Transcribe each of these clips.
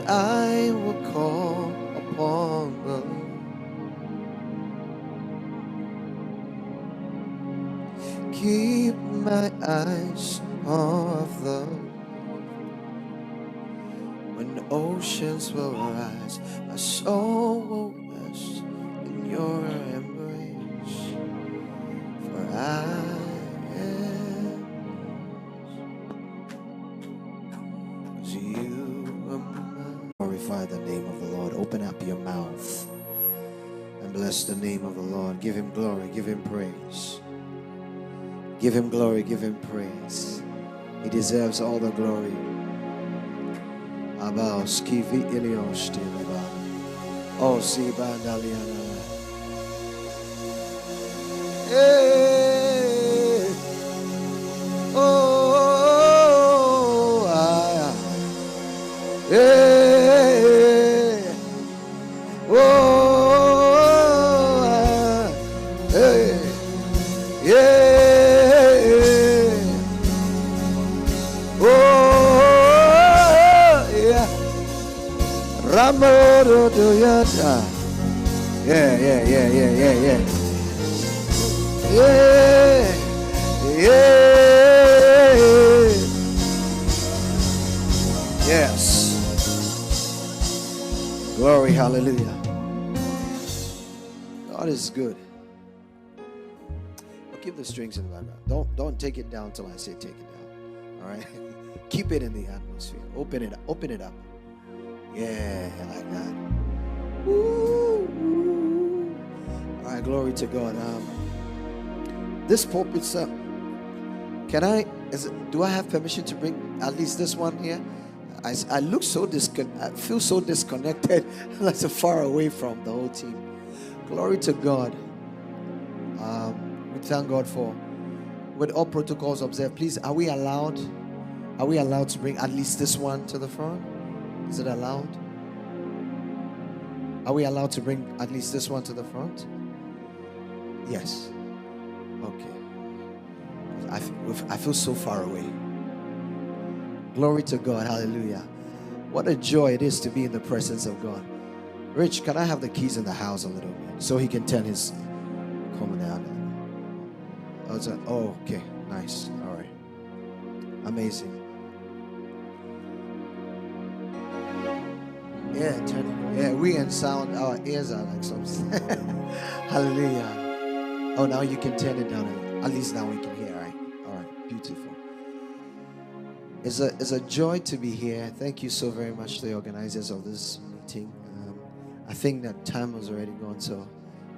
I will call upon the Lord. Keep my eyes off the when the oceans will rise, my soul will rest in your embrace. For I am you are mine. Glorify the name of the Lord. Open up your mouth and bless the name of the Lord. Give him glory, give him praise. Give him glory, give him praise. He deserves all the glory. About skivi ilios tileba. Oh, sibandaliana. Hey. Oh, ah. Hey. Oh, ah. Hey. Yeah. Ramoro do yata. Yeah. Yes. Glory, hallelujah. God is good. I'll keep the strings in the background. Don't take it down till I say take it down. All right. Keep it in the atmosphere. Open it up. Yeah, like that. Woo. All right, glory to God. This pulpit, sir. Do I have permission to bring at least this one here? I look so I feel so disconnected, like so far away from the whole team. Glory to God. We thank God for, with all protocols observed. Please, are we allowed to bring at least this one to the front? Is it allowed? Are we allowed to bring at least this one to the front? Yes. Okay. I feel so far away. Glory to God. Hallelujah. What a joy it is to be in the presence of God. Rich, can I have the keys in the house a little bit so he can turn his coming down? Oh, okay. Nice. All right. Amazing. Yeah, turn it. Yeah, we in sound, our ears are like some. Hallelujah. Oh, now you can turn it down. At least now we can hear, right? All right, beautiful. It's a joy to be here. Thank you so very much to the organizers of this meeting. I think that time was already gone, so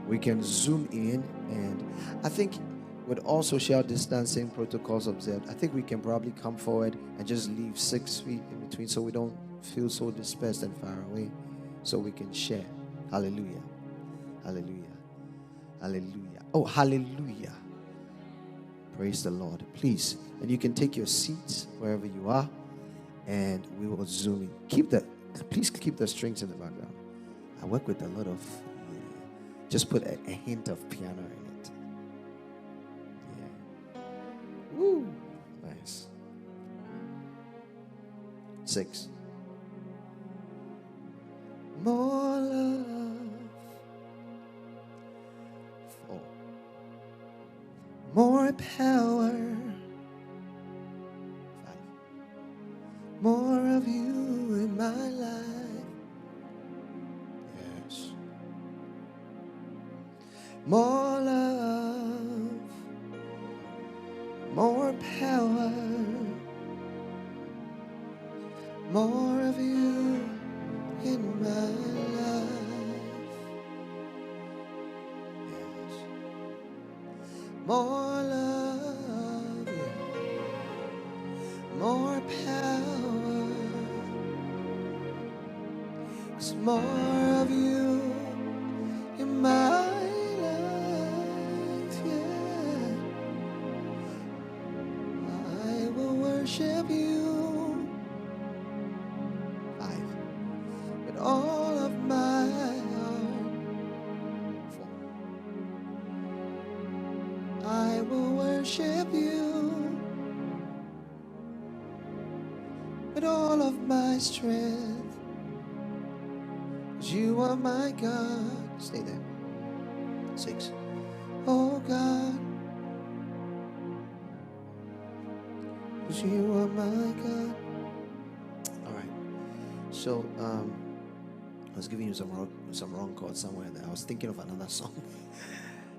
we can zoom in. And I think with all social distancing protocols observed, I think we can probably come forward and just leave 6 feet in between so we don't feel so dispersed and far away, so we can share. Hallelujah. Hallelujah. Hallelujah. Oh, hallelujah. Praise the Lord. Please, and you can take your seats wherever you are, and we will zoom in. Please keep the strings in the background. I work with a lot of, just put a hint of piano in it. Yeah. Woo. Nice. 6. More love. 4. More power. 5. More of you in my life. Yes. More love. More power. More of you in my life. Yes. More love, yeah. More power. 'Cause more of you in my life, yeah. I will worship you. All of my heart. 4. I will worship you with all of my strength. You are my God. Stay there. 6. Oh God, you are my God. All right. So I was giving you some wrong chords somewhere there. I was thinking of another song.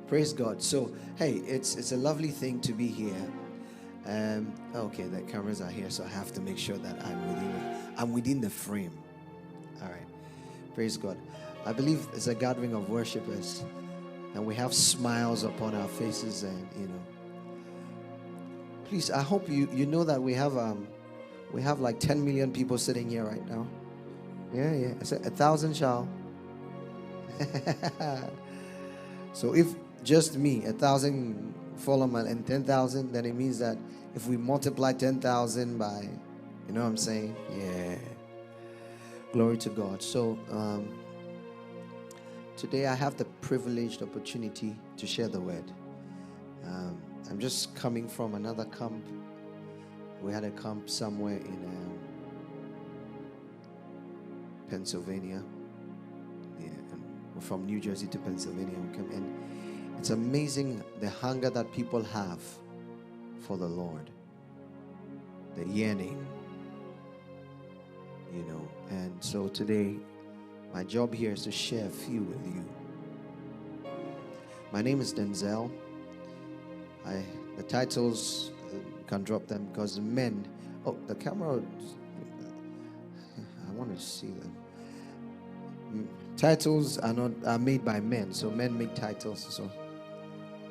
Praise God. So hey, it's a lovely thing to be here. Okay, the cameras are here, so I have to make sure that I'm within the frame. All right. Praise God. I believe it's a gathering of worshipers, and we have smiles upon our faces, and please, I hope you know that we have like 10 million people sitting here right now. Yeah. I said 1,000 shall. So if just me, 1,000 follow man and 10,000, then it means that if we multiply 10,000 by, you know what I'm saying? Yeah. Glory to God. So today I have the privileged opportunity to share the word. I'm just coming from another camp. We had a camp somewhere in Pennsylvania. Yeah, and we're from New Jersey to Pennsylvania. And it's amazing the hunger that people have for the Lord, the yearning, And so today, my job here is to share a few with you. My name is Denzel. The titles, you can drop them because men. Oh, the camera. I want to see them. Titles are made by men, so men make titles. So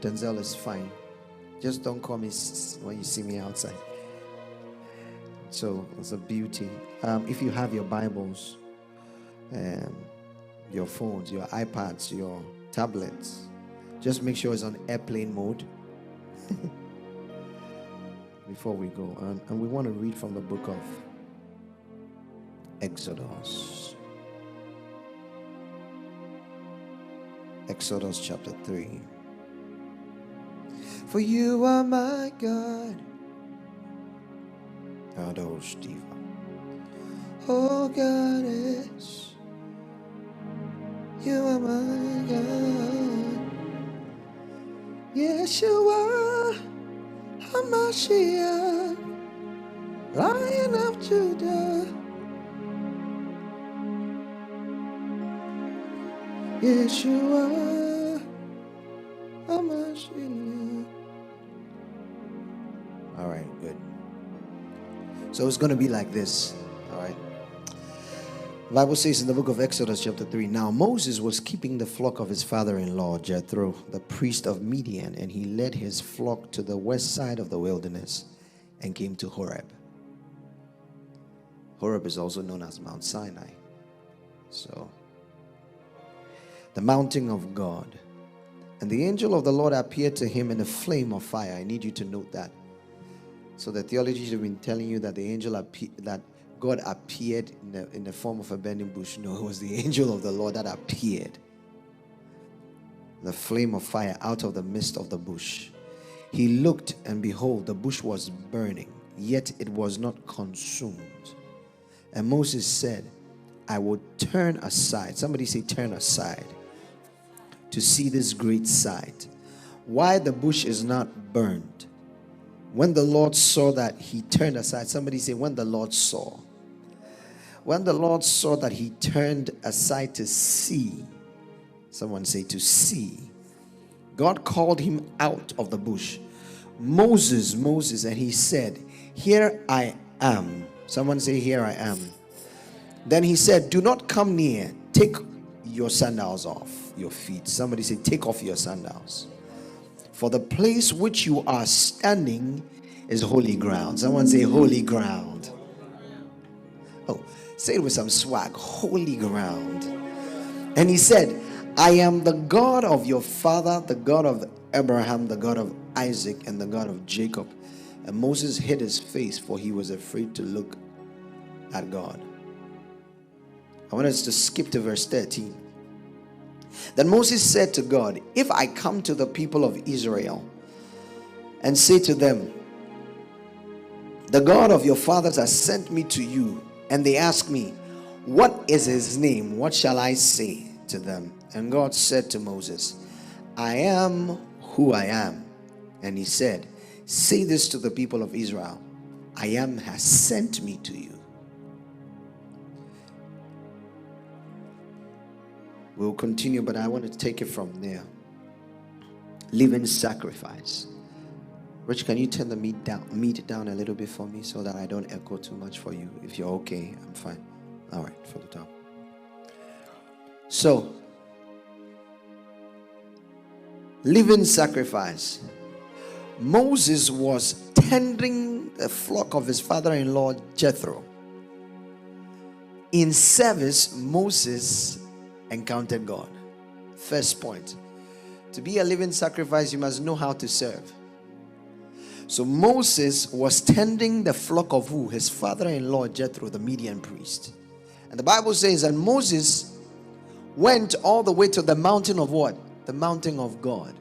Denzel is fine. Just don't call me when you see me outside. So it's a beauty. If you have your Bibles, your phones, your iPads, your tablets, just make sure it's on airplane mode before we go. And we want to read from the book of Exodus. Exodus chapter 3. For you are my God. Adoration. Oh God, yes, you are my God. Yes, you are Hamashiach, Lion of Judah. Yes, you are Hamashiach. All right, good. So it's going to be like this. All right. The Bible says in the book of Exodus chapter 3, now Moses was keeping the flock of his father-in-law, Jethro, the priest of Midian, and he led his flock to the west side of the wilderness and came to Horeb. Horeb is also known as Mount Sinai. So, the mountain of God. And the angel of the Lord appeared to him in a flame of fire. I need you to note that. So the theologians have been telling you that the angel that God appeared in the form of a burning bush. No, it was the angel of the Lord that appeared. The flame of fire out of the midst of the bush. He looked, and behold, the bush was burning, yet it was not consumed. And Moses said, I will turn aside. Somebody say, turn aside. To see this great sight. Why the bush is not burned. When the Lord saw that, he turned aside. Somebody say, when the Lord saw. When the Lord saw that, he turned aside to see. Someone say, to see. God called him out of the bush. Moses, Moses, and he said, here I am. Someone say, here I am. Then he said, do not come near. Take your sandals off your feet. Somebody say, take off your sandals. For the place which you are standing is holy ground. Someone say, holy ground. Oh, say it with some swag. Holy ground. And he said, I am the God of your father, the God of Abraham, the God of Isaac, and the God of Jacob. And Moses hid his face, for he was afraid to look at God. I want us to skip to verse 13. Then Moses said to God, if I come to the people of Israel and say to them, the God of your fathers has sent me to you, and they ask me, what is his name? What shall I say to them? And God said to Moses, I am who I am. And he said, say this to the people of Israel, I am has sent me to you. We'll continue, but I want to take it from there. Living sacrifice. Rich, can you turn the meat down a little bit for me so that I don't echo too much for you? If you're okay, I'm fine. All right, for the top. So, living sacrifice. Moses was tending the flock of his father-in-law Jethro. In service, Moses encountered God. First point. To be a living sacrifice, you must know how to serve. So Moses was tending the flock of who? His father-in-law Jethro, the Midian priest. And the Bible says that Moses went all the way to the mountain of what? The mountain of God.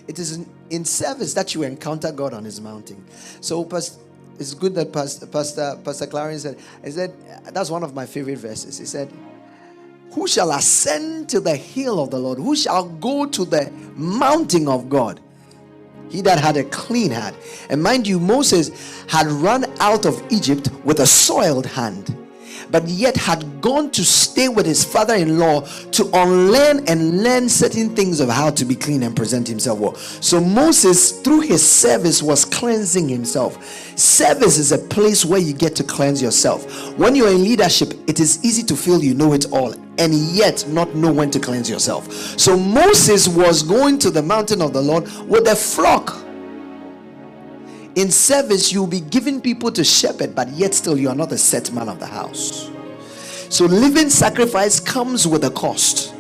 It is in service that you encounter God on his mountain. So it's good that Pastor Clarence said, that's one of my favorite verses. He said, who shall ascend to the hill of the Lord? Who shall go to the mountain of God? He that had a clean hand. And mind you, Moses had run out of Egypt with a soiled hand, but yet had gone to stay with his father-in-law to unlearn and learn certain things of how to be clean and present himself well. So Moses, through his service, was cleansing himself. Service is a place where you get to cleanse yourself. When you're in leadership, it is easy to feel you know it all and yet not know when to cleanse yourself. So Moses was going to the mountain of the Lord with a flock. In service, you'll be giving people to shepherd, but yet still you are not the set man of the house. So living sacrifice comes with a cost.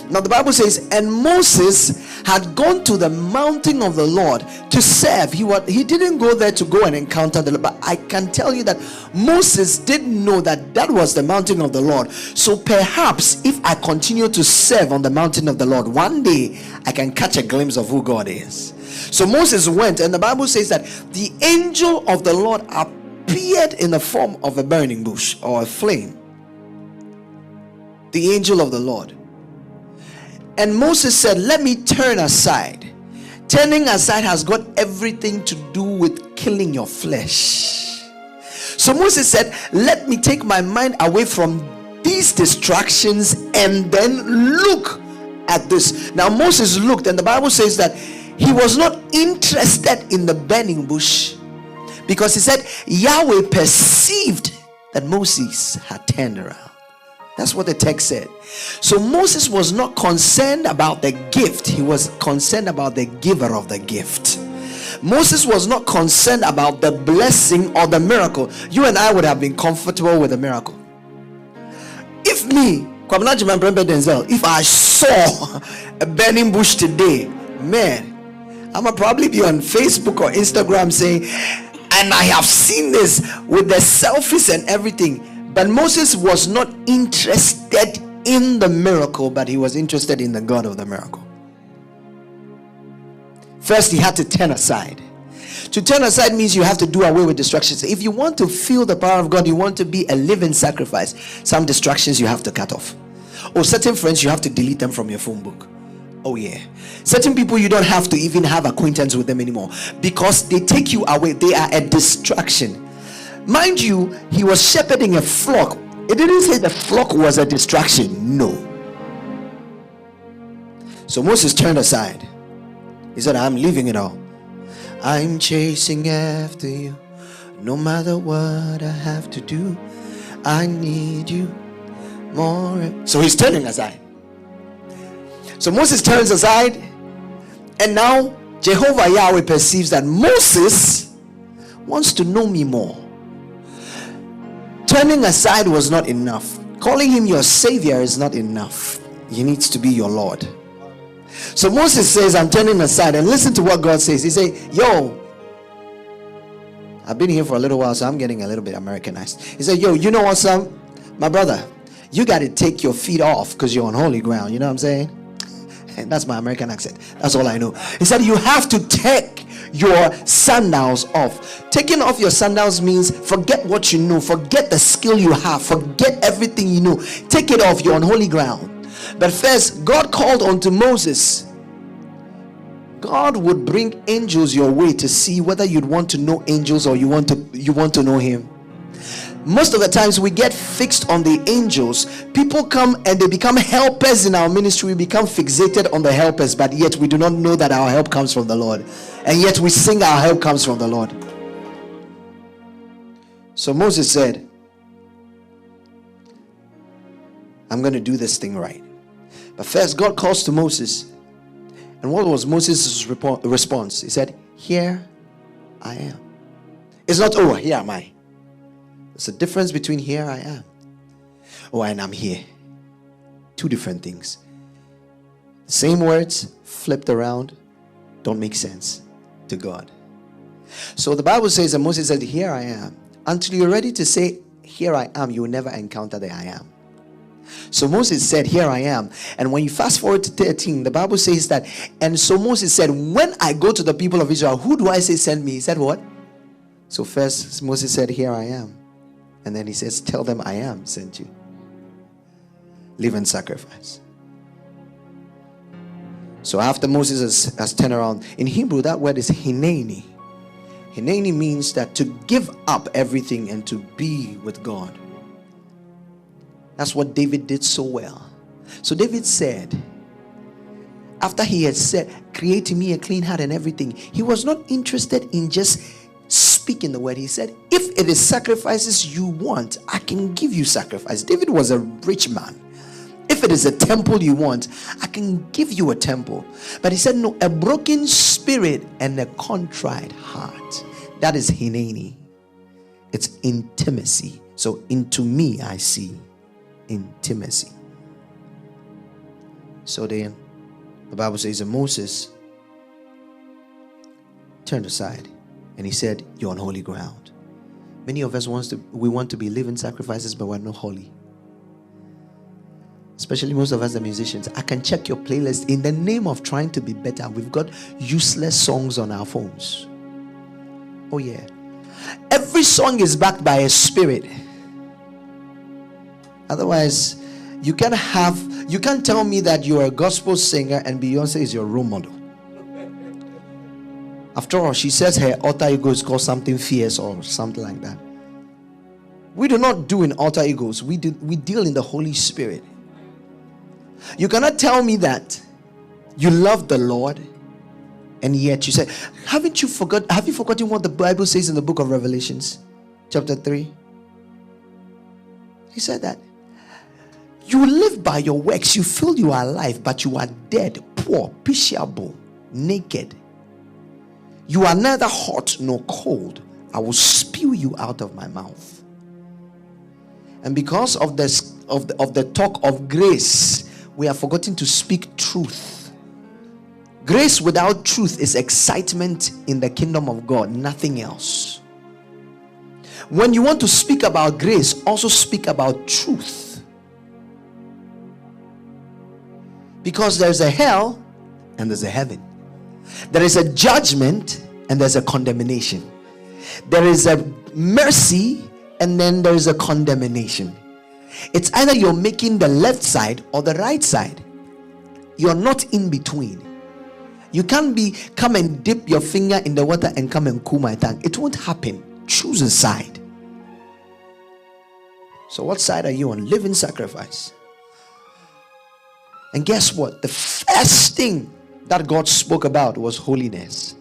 Now the Bible says, and Moses had gone to the mountain of the Lord to serve. He didn't go there to go and encounter the Lord, but I can tell you that Moses didn't know that that was the mountain of the Lord. So perhaps if I continue to serve on the mountain of the Lord, one day I can catch a glimpse of who God is. So Moses went, and the Bible says that the angel of the Lord appeared in the form of a burning bush or a flame. The angel of the Lord. And Moses said, let me turn aside. Turning aside has got everything to do with killing your flesh. So Moses said, let me take my mind away from these distractions and then look at this. Now Moses looked, and the Bible says that he was not interested in the burning bush, because he said Yahweh perceived that Moses had turned around. That's what the text said. So Moses was not concerned about the gift. He was concerned about the giver of the gift. Moses was not concerned about the blessing or the miracle. You and I would have been comfortable with a miracle. If me, Prempeh, Denzel, if I saw a burning bush today, man, I'm gonna probably be on Facebook or Instagram saying, and I have seen this with the selfies and everything. But Moses was not interested in the miracle, but he was interested in the God of the miracle. First, he had to turn aside. To turn aside means you have to do away with distractions. If you want to feel the power of God, you want to be a living sacrifice, some distractions you have to cut off. Or certain friends, you have to delete them from your phone book. Oh yeah. Certain people, you don't have to even have acquaintance with them anymore, because they take you away. They are a distraction. Mind you, he was shepherding a flock. It didn't say the flock was a distraction. No. So Moses turned aside. He said, I'm leaving it all. I'm chasing after you. No matter what I have to do, I need you more. So he's turning aside. So Moses turns aside, and now Jehovah Yahweh perceives that Moses wants to know me more. Turning aside was not enough. Calling him your savior is not enough. He needs to be your Lord. So Moses says, I'm turning aside. And listen to what God says. He said, yo, I've been here for a little while, so I'm getting a little bit Americanized. He said, yo, you know what, son? My brother, you got to take your feet off because you're on holy ground. You know what I'm saying? And that's my American accent. That's all I know. He said, you have to take your sandals off. Taking off your sandals means forget what you know, forget the skill you have, forget everything you know. Take it off. You're on holy ground. But first, God called unto Moses. God would bring angels your way to see whether you'd want to know angels or you want to know him. Most of the times we get fixed on the angels. People come and they become helpers in our ministry. We become fixated on the helpers, but yet we do not know that our help comes from the Lord. And yet we sing our help comes from the Lord. So Moses said, I'm going to do this thing right. But first, God calls to Moses. And what was Moses' response? He said, here I am. It's not, oh, here am I. There's a difference between here I am. Oh, and I'm here. Two different things. Same words flipped around don't make sense to God. So the Bible says that Moses said, here I am. Until you're ready to say, here I am, you will never encounter the I am. So Moses said, here I am. And when you fast forward to 13, the Bible says that, and so Moses said, when I go to the people of Israel, who do I say send me? He said what? So first Moses said, here I am. And then he says, tell them I am sent you. Live and sacrifice. So after Moses has turned around, in Hebrew that word is hineni. Hineni means that to give up everything and to be with God. That's what David did so well. So David said, after he had said, create in me a clean heart and everything, he was not interested in just speaking the word. He said, if it is sacrifices you want, I can give you sacrifice. David was a rich man. If it is a temple you want, I can give you a temple. But he said, no, a broken spirit and a contrite heart. That is hineni. It's intimacy. So into me I see intimacy. So then the Bible says that Moses turned aside and he said, you're on holy ground. Many of us we want to be living sacrifices, but we're not holy. Especially most of us, the musicians. I can check your playlist. In the name of trying to be better, we've got useless songs on our phones. Oh yeah. Every song is backed by a spirit. Otherwise, you can't tell me that you're a gospel singer and Beyonce is your role model. After all, she says her alter ego is called something fierce or something like that. We do not do in alter egos. We deal in the Holy Spirit. You cannot tell me that you love the Lord and yet you say, have you forgotten what the Bible says in the book of Revelations, chapter 3? He said that you live by your works. You feel you are alive, but you are dead, poor, pitiable, naked. You are neither hot nor cold. I will spew you out of my mouth. And because of the talk of grace, we have forgotten to speak truth. Grace without truth is excitement in the kingdom of God, nothing else. When you want to speak about grace, also speak about truth. Because there's a hell and there's a heaven. There is a judgment and there's a condemnation. There is a mercy and then there is a condemnation. It's either you're making the left side or the right side. You're not in between. You can't come and dip your finger in the water and come and cool my tongue. It won't happen. Choose a side. So what side are you on? Living sacrifice. And guess what? The first thing that God spoke about was holiness.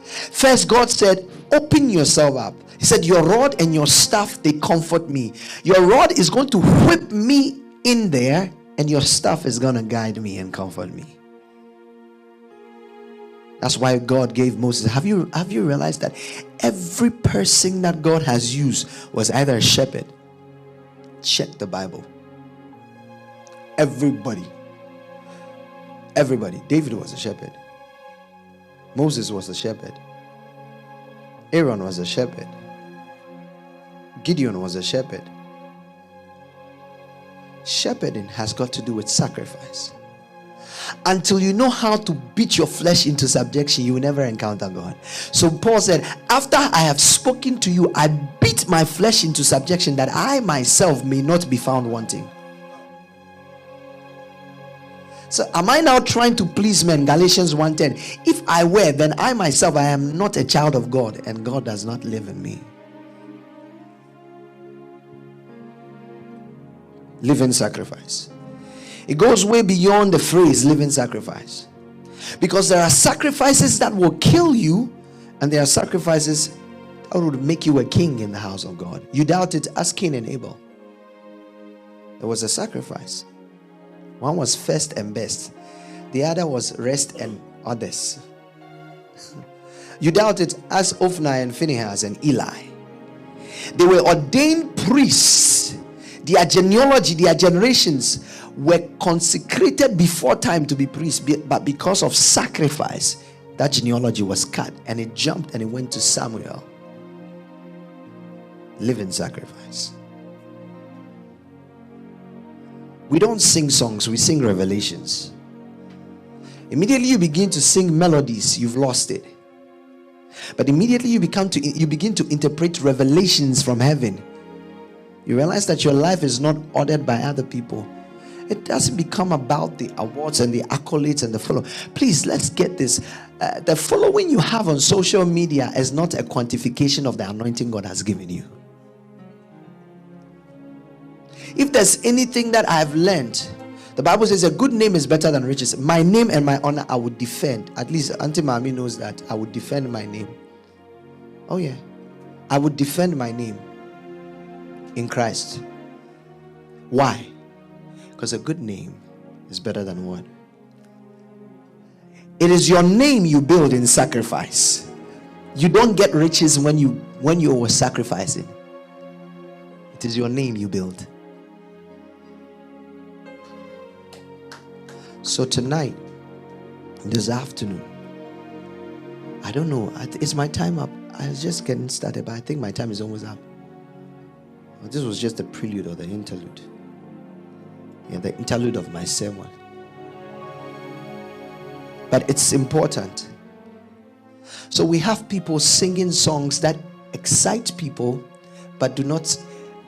First, God said, open yourself up. He said, your rod and your staff, they comfort me. Your rod is going to whip me in there, and your staff is going to guide me and comfort me. That's why God gave Moses. Have you realized that every person that God has used was either a shepherd? Check the Bible. Everybody. David was a shepherd. Moses was a shepherd. Aaron was a shepherd. Gideon was a shepherd. Shepherding has got to do with sacrifice. Until you know how to beat your flesh into subjection, you will never encounter God. So Paul said, after I have spoken to you, I beat my flesh into subjection, that I myself may not be found wanting. So am I now trying to please men? Galatians 1:10. If I were, then I myself, I am not a child of God, and God does not live in me. Living sacrifice. It goes way beyond the phrase living sacrifice. Because there are sacrifices that will kill you, and there are sacrifices that would make you a king in the house of God. You doubt it? Ask Cain and Abel. There was a sacrifice. One was first and best. The other was rest and others. You doubt it? Ask Ophni and Phinehas and Eli. They were ordained priests. Their genealogy, their generations were consecrated before time to be priests, but because of sacrifice, that genealogy was cut and it jumped and it went to Samuel. Living sacrifice. We don't sing songs, we sing revelations. Immediately you begin to sing melodies, you've lost it. But immediately you begin to interpret revelations from heaven. You realize that your life is not ordered by other people. It doesn't become about the awards and the accolades and the follow. Please, let's get this. The following you have on social media is not a quantification of the anointing God has given you. If there's anything that I've learned, the Bible says a good name is better than riches. My name and my honor I would defend. At least Auntie Mami knows that I would defend my name. Oh yeah. I would defend my name in Christ. Why? Because a good name is better than what? It is your name you build in sacrifice. You don't get riches when you were sacrificing. It is your name you build. So tonight, this afternoon, I don't know, is my time up? I was just getting started, but I think my time is almost up. This was just the prelude or the interlude. Yeah, the interlude of my sermon. But it's important. So we have people singing songs that excite people, but do not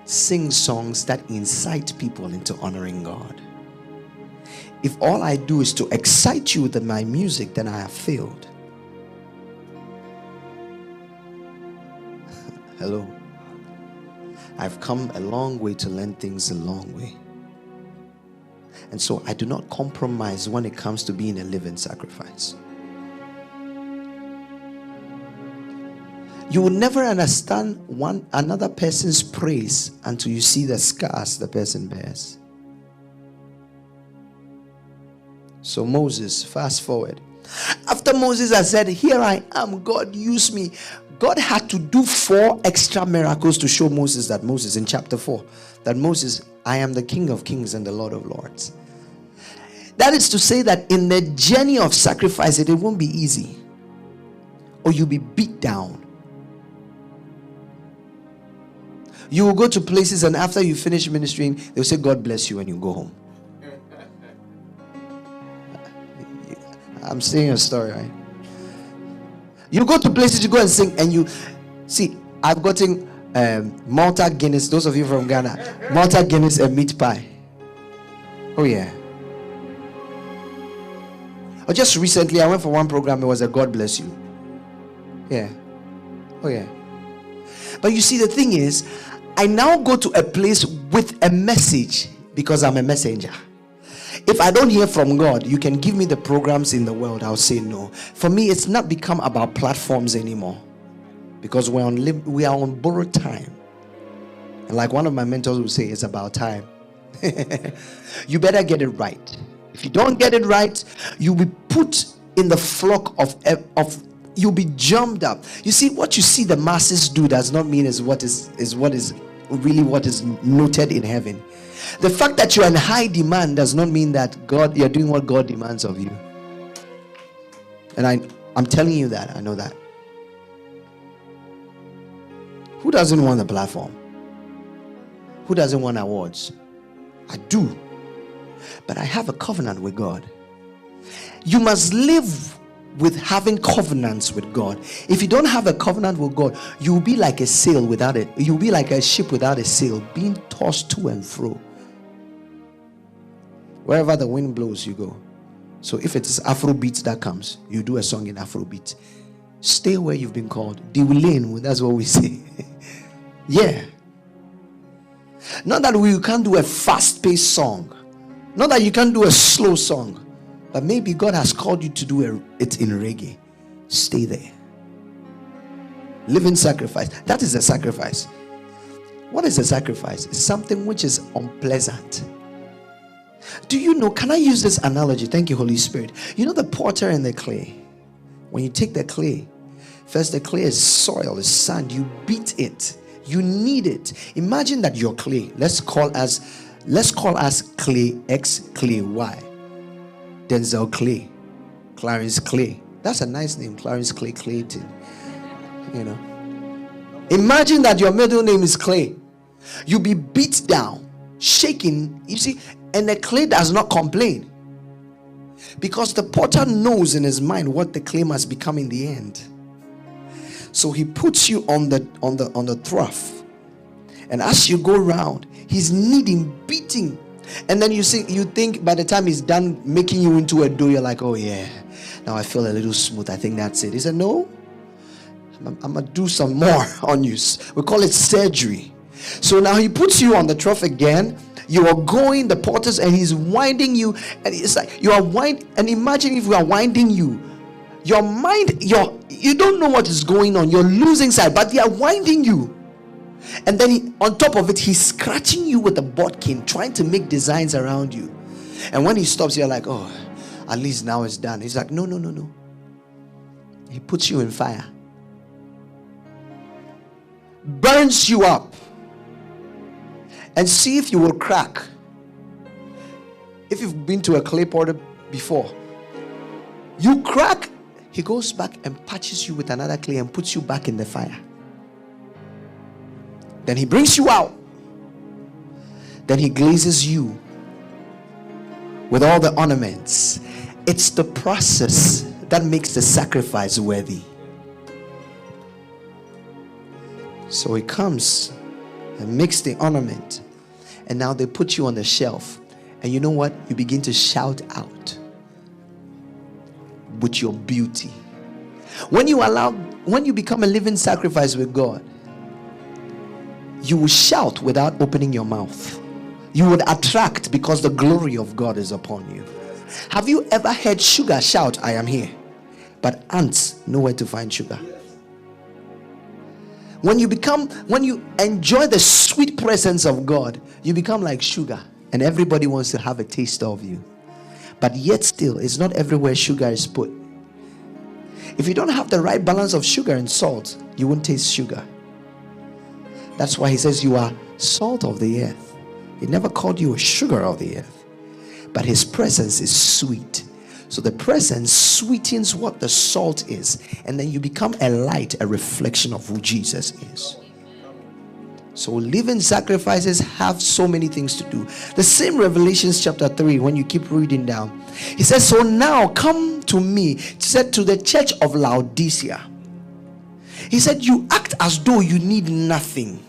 sing songs that incite people into honoring God. If all I do is to excite you with my music, then I have failed. Hello. I've come a long way to learn things a long way. And so I do not compromise when it comes to being a living sacrifice. You will never understand another person's praise until you see the scars the person bears. So Moses, fast forward. After Moses had said, "Here I am, God, use me," God had to do 4 extra miracles to show Moses that in chapter 4, that Moses, I am the King of Kings and the Lord of Lords. That is to say that in the journey of sacrifice, it won't be easy. Or you'll be beat down. You will go to places and after you finish ministering, they'll say, "God bless you," when you go home. I'm saying a story, right? You go to places, you go and sing, and you see, I've gotten Malta Guinness. Those of you from Ghana, Malta Guinness and meat pie. Oh yeah. Or just recently, I went for one program. It was a God bless you. Yeah. Oh yeah. But you see, the thing is, I now go to a place with a message because I'm a messenger. If I don't hear from God, you can give me the programs in the world, I'll say no. For me, it's not become about platforms anymore, because we are on borrowed time. And like one of my mentors would say, it's about time. You better get it right. If you don't get it right, you'll be put in the flock of you'll be jumped up. You see, what you see the masses do does not mean is what is really what is noted in heaven. The fact that you're in high demand does not mean that you're doing what God demands of you. And I'm telling you that. I know that. Who doesn't want a platform? Who doesn't want awards? I do. But I have a covenant with God You must live with having covenants with God. If you don't have a covenant with God, you'll be like a sail without it. You'll be like a ship without a sail, being tossed to and fro. Wherever the wind blows, you go. So if it is Afrobeat that comes, you do a song in Afrobeat. Stay where you've been called. Diwilin, that's what we say. Yeah. Not that we can't do a fast-paced song. Not that you can't do a slow song. But maybe God has called you to do it in reggae. Stay there. Living sacrifice. That is a sacrifice. What is a sacrifice? It's something which is unpleasant. Do you know, can I use this analogy? Thank you, Holy Spirit. You know the potter and the clay. When you take the clay, first the clay is soil, is sand. You beat it. You knead it. Imagine that your clay. Let's call us clay X, clay Y. Denzel clay, Clarence clay. That's a nice name, Clarence clay, Clayton. You know. Imagine that your middle name is Clay. You be beat down, shaken. You see, and the clay does not complain, because the potter knows in his mind what the clay must become in the end. So he puts you on the trough, and as you go around, he's kneading, beating. And then you think by the time he's done making you into a dough, you're like, oh yeah, now I feel a little smooth. I think that's it. He said, no, I'm going to do some more on you. We call it surgery. So now he puts you on the trough again. You are going, the potters, and he's winding you. And it's like you are and imagine if we are winding you. Your mind, you don't know what is going on. You're losing sight, but they are winding you. And then on top of it, he's scratching you with a bodkin, trying to make designs around you. And when he stops, you're like, oh, at least now it's done. He's like, no. He puts you in fire, burns you up, and see if you will crack. If you've been to a clay potter before, you crack, he goes back and patches you with another clay and puts you back in the fire. Then he brings you out. Then he glazes you with all the ornaments. It's the process that makes the sacrifice worthy. So he comes and makes the ornament. And now they put you on the shelf. And you know what? You begin to shout out with your beauty. When you become a living sacrifice with God, you will shout without opening your mouth. You would attract because the glory of God is upon you. Have you ever heard sugar shout, I am here? But ants know where to find sugar. When you enjoy the sweet presence of God, you become like sugar, and everybody wants to have a taste of you. But yet still, it's not everywhere sugar is put. If you don't have the right balance of sugar and salt, you won't taste sugar. That's why he says you are salt of the earth. He never called you a sugar of the earth. But his presence is sweet. So the presence sweetens what the salt is. And then you become a light, a reflection of who Jesus is. So living sacrifices have so many things to do. The same Revelations chapter 3, when you keep reading down, he says, so now come to me. He said to the church of Laodicea. He said, you act as though you need nothing.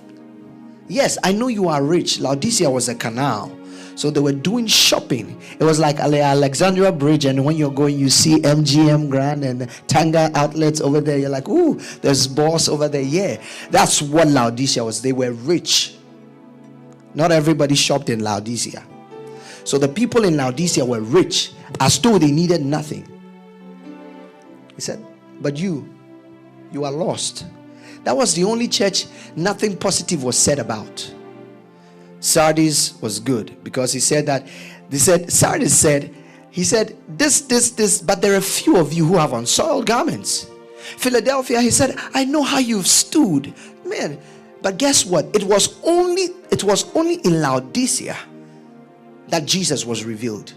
Yes, I know you are rich. Laodicea was a canal. So they were doing shopping. It was like Alexandria Bridge, and when you're going, you see MGM Grand and Tanga outlets over there. You're like, ooh, there's Boss over there. Yeah, that's what Laodicea was. They were rich. Not everybody shopped in Laodicea. So the people in Laodicea were rich, as though they needed nothing. He said, but you are lost. That was the only church nothing positive was said about. Sardis was good because he said that, Sardis said, he said, this, but there are few of you who have unsoiled garments. Philadelphia, he said, I know how you've stood. Man, but guess what? It was only in Laodicea that Jesus was revealed.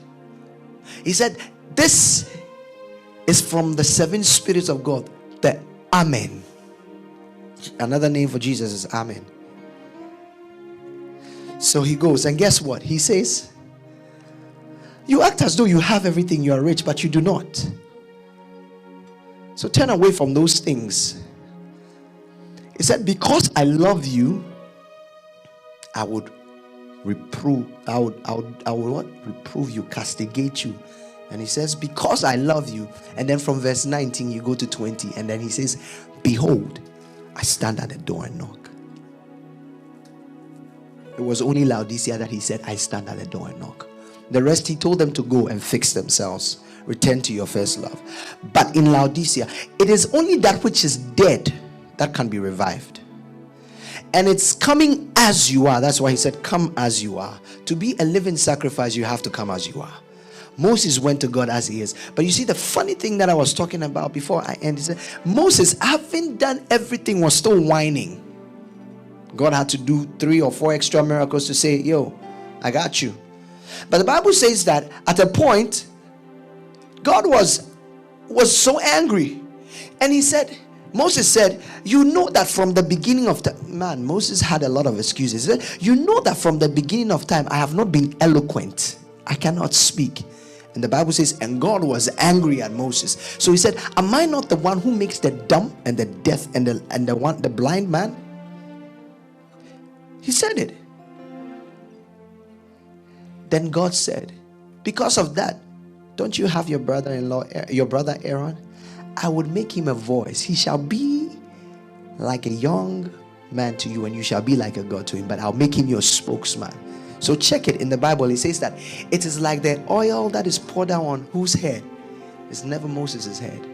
He said, this is from the seven spirits of God, the Amen. Another name for Jesus is Amen. So he goes, and guess what? He says, You act as though you have everything, you are rich, but you do not. So turn away from those things. He said, because I love you, I would reprove, I would what? Reprove you, castigate you. And he says, because I love you. And then from verse 19, you go to 20. And then he says, behold, I stand at the door and knock. It was only Laodicea that he said, I stand at the door and knock. The rest, he told them to go and fix themselves. Return to your first love. But in Laodicea, it is only that which is dead that can be revived. And it's coming as you are. That's why he said, come as you are. To be a living sacrifice, you have to come as you are. Moses went to God as he is. But you see, the funny thing that I was talking about before I end, he said, Moses, having done everything, was still whining. God had to do 3 or 4 extra miracles to say, yo, I got you. But the Bible says that at a point, God was so angry. And he said, Moses said, you know that from the beginning of time, man, Moses had a lot of excuses. He said, you know that from the beginning of time, I have not been eloquent. I cannot speak. And the Bible says, and God was angry at Moses. So he said, am I not the one who makes the dumb and the deaf and the blind man? He said it. Then God said, because of that, don't you have your brother-in-law, your brother Aaron? I would make him a voice. He shall be like a young man to you, and you shall be like a God to him, but I'll make him your spokesman. So check it in the Bible. It says that it is like the oil that is poured down on whose head? It's never Moses' head.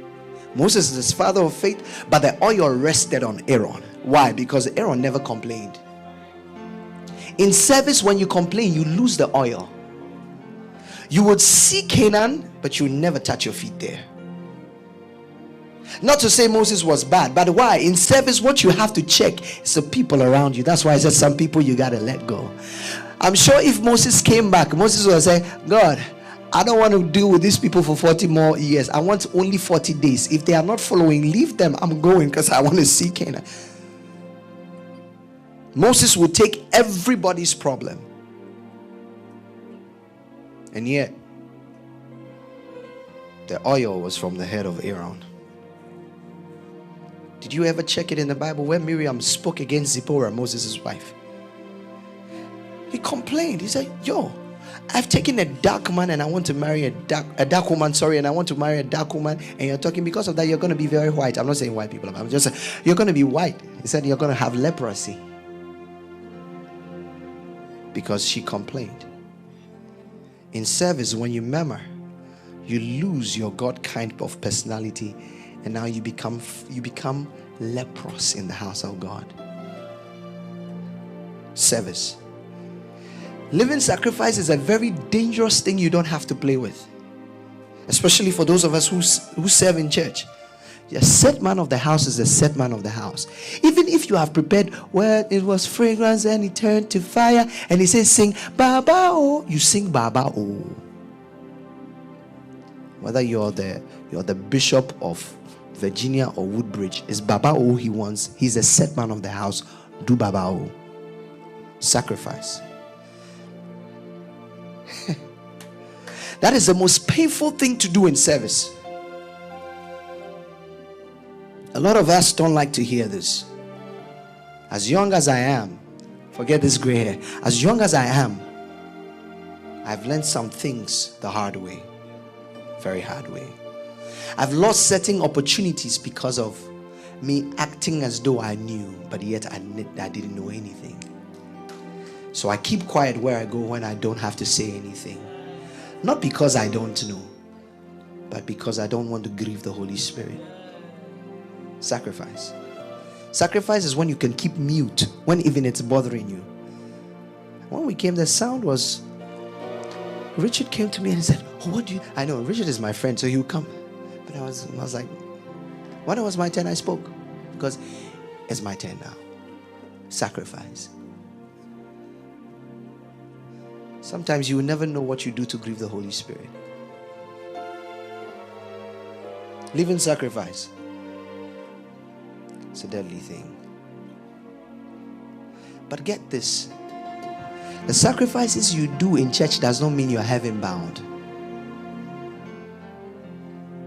Moses is his father of faith, but the oil rested on Aaron. Why? Because Aaron never complained. In service, when you complain, you lose the oil. You would see Canaan, but you never touch your feet there. Not to say Moses was bad, but why? In service, what you have to check is the people around you. That's why I said some people you got to let go. I'm sure if Moses came back, Moses would say, God, I don't want to deal with these people for 40 more years. I want only 40 days. If they are not following, leave them. I'm going because I want to see Canaan. Moses would take everybody's problem. And yet, the oil was from the head of Aaron. Did you ever check it in the Bible where Miriam spoke against Zipporah, Moses' wife? He complained. He said, yo, I've taken a dark man and I want to marry a dark woman, and I want to marry a dark woman, and you're talking because of that you're going to be very white. I'm not saying white people, I'm just saying you're going to be white. He said you're going to have leprosy. Because she complained. In service, when you murmur, you lose your God kind of personality, and now you become leprous in the house of God. Service. Living sacrifice is a very dangerous thing you don't have to play with, especially for those of us who serve in church. A set man of the house is a set man of the house. Even if you have prepared, well, it was fragrance and it turned to fire, and he says sing Baba oh, you sing Baba oh. Whether you're the bishop of Virginia or Woodbridge, it's Baba oh he wants. He's a set man of the house. Do Baba oh. Sacrifice. That is the most painful thing to do in service. A lot of us don't like to hear this. As young as I am, forget this gray hair. As young as I am, I've learned some things the hard way. Very hard way. I've lost certain opportunities because of me acting as though I knew, but yet I didn't know anything. So I keep quiet where I go when I don't have to say anything. Not because I don't know, but because I don't want to grieve the Holy Spirit. Sacrifice. Sacrifice is when you can keep mute, when even it's bothering you. When we came, the sound was, Richard came to me and said, oh, what do you, I know, Richard is my friend, so he would come. But I was like, when it was my turn, I spoke. Because it's my turn now. Sacrifice. Sometimes you will never know what you do to grieve the Holy Spirit. Living sacrifice. It's a deadly thing. But get this. The sacrifices you do in church does not mean you're heaven bound.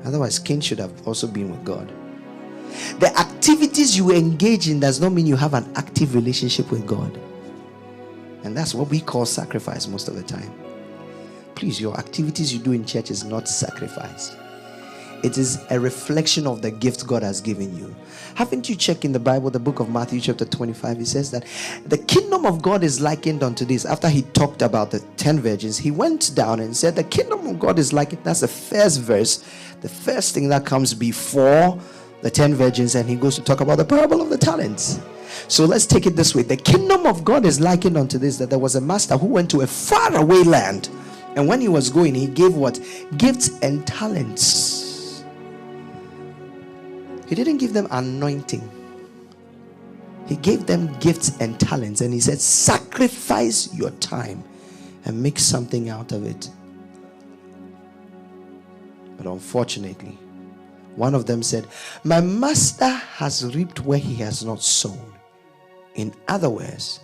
Otherwise, Cain should have also been with God. The activities you engage in does not mean you have an active relationship with God. And that's what we call sacrifice most of the time. Please, your activities you do in church is not sacrifice. It is a reflection of the gift God has given you. Haven't you checked in the Bible, the book of Matthew chapter 25? It says that the kingdom of God is likened unto this. After he talked about the 10 virgins, he went down and said the kingdom of God is like it. That's the first verse, the first thing that comes before the 10 virgins, and he goes to talk about the parable of the talents. So let's take it this way. The kingdom of God is likened unto this, that there was a master who went to a faraway land, and when he was going, he gave what? Gifts and talents. He didn't give them anointing. He gave them gifts and talents, and he said, sacrifice your time and make something out of it. But unfortunately, one of them said, my master has reaped where he has not sown. In other words,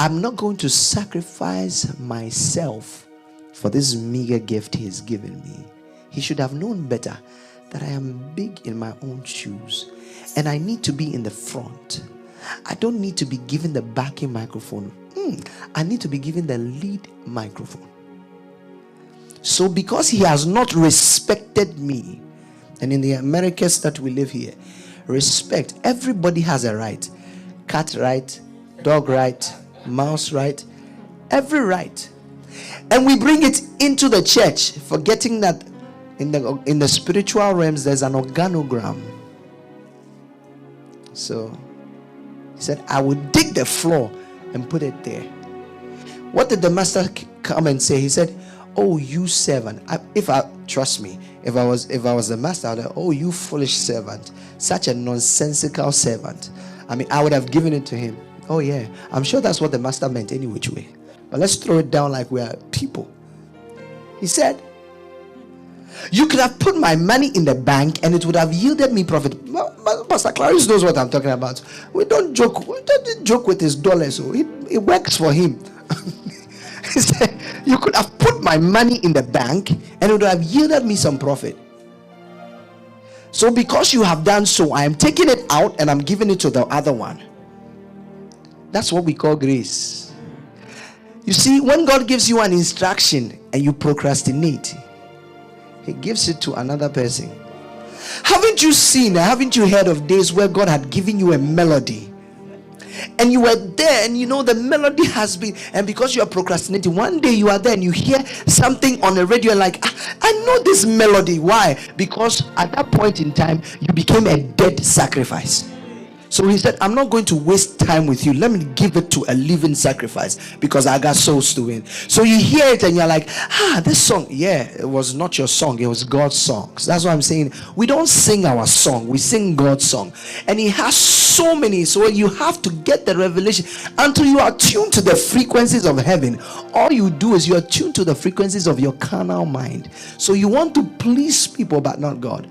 I'm not going to sacrifice myself for this meager gift he has given me. He should have known better that I am big in my own shoes and I need to be in the front. I don't need to be given the backing microphone. I need to be given the lead microphone. So because he has not respected me, and in the Americas that we live here, respect, everybody has a right. Cat right, dog right, mouse right, every right. And we bring it into the church, forgetting that in the spiritual realms there's an organogram. So he said, I will dig the floor and put it there. What did the master come and say? He said, oh, you servant. Trust me, if I was the master, I'd have, oh, you foolish servant, such a nonsensical servant. I mean, I would have given it to him. Oh yeah, I'm sure that's what the master meant any which way. But let's throw it down like we are people. He said, you could have put my money in the bank and it would have yielded me profit. Pastor Clarence knows what I'm talking about. We don't joke with his dollars. So it works for him. He said, you could have put my money in the bank and it would have yielded me some profit. So because you have done so, I am taking it out and I'm giving it to the other one. That's what we call grace. You see, when God gives you an instruction and you procrastinate, he gives it to another person. Haven't you heard of days where God had given you a melody and you were there and you know the melody has been, and because you are procrastinating, one day you are there and you hear something on the radio like, I know this melody. Why? Because at that point in time you became a dead sacrifice. So he said, I'm not going to waste time with you. Let me give it to a living sacrifice because I got souls to win. So you hear it and you're like, this song. Yeah, it was not your song. It was God's song. So that's what I'm saying. We don't sing our song. We sing God's song. And he has so many. So you have to get the revelation until you are tuned to the frequencies of heaven. All you do is you are tuned to the frequencies of your carnal mind. So you want to please people, but not God.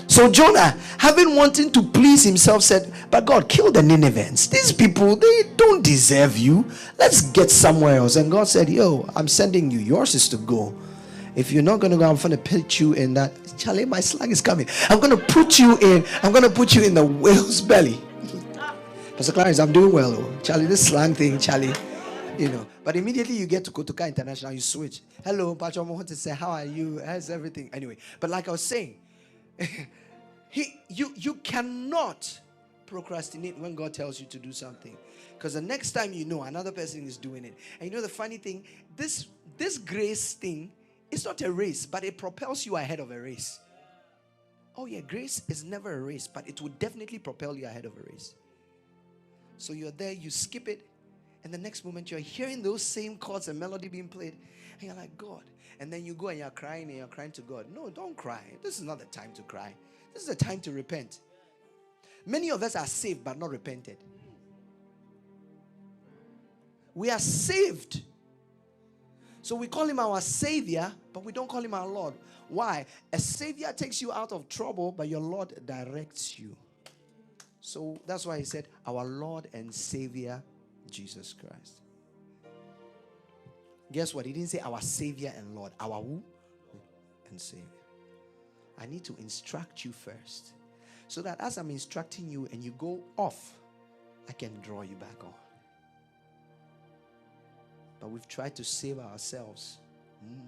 So Jonah, having wanting to please himself, said, but God, kill the Ninevians. These people, they don't deserve you. Let's get somewhere else. And God said, I'm sending you. Yours is to go. If you're not going to go, I'm going to put you in that. Charlie, my slang is coming. I'm going to put you in the whale's belly. Pastor Clarence, I'm doing well. Charlie, this slang thing, Charlie. But immediately you get to Kotoka International, you switch. Hello, Pacho, I want to say, how are you? How's everything? Anyway, but like I was saying, you cannot procrastinate when God tells you to do something, because the next time another person is doing it. And the funny thing, this grace thing is not a race, but it propels you ahead of a race. Oh yeah, grace is never a race, but it will definitely propel you ahead of a race. So you're there, you skip it, and the next moment you're hearing those same chords and melody being played, and you're like, God. And then you go and you're crying to God. No, don't cry. This is not the time to cry. This is the time to repent. Many of us are saved but not repented. We are saved. So we call him our Savior, but we don't call him our Lord. Why? A Savior takes you out of trouble, but your Lord directs you. So that's why he said, our Lord and Savior, Jesus Christ. Guess what? He didn't say our Savior and Lord. Our who? And Savior. I need to instruct you first, so that as I'm instructing you and you go off, I can draw you back on. But we've tried to save ourselves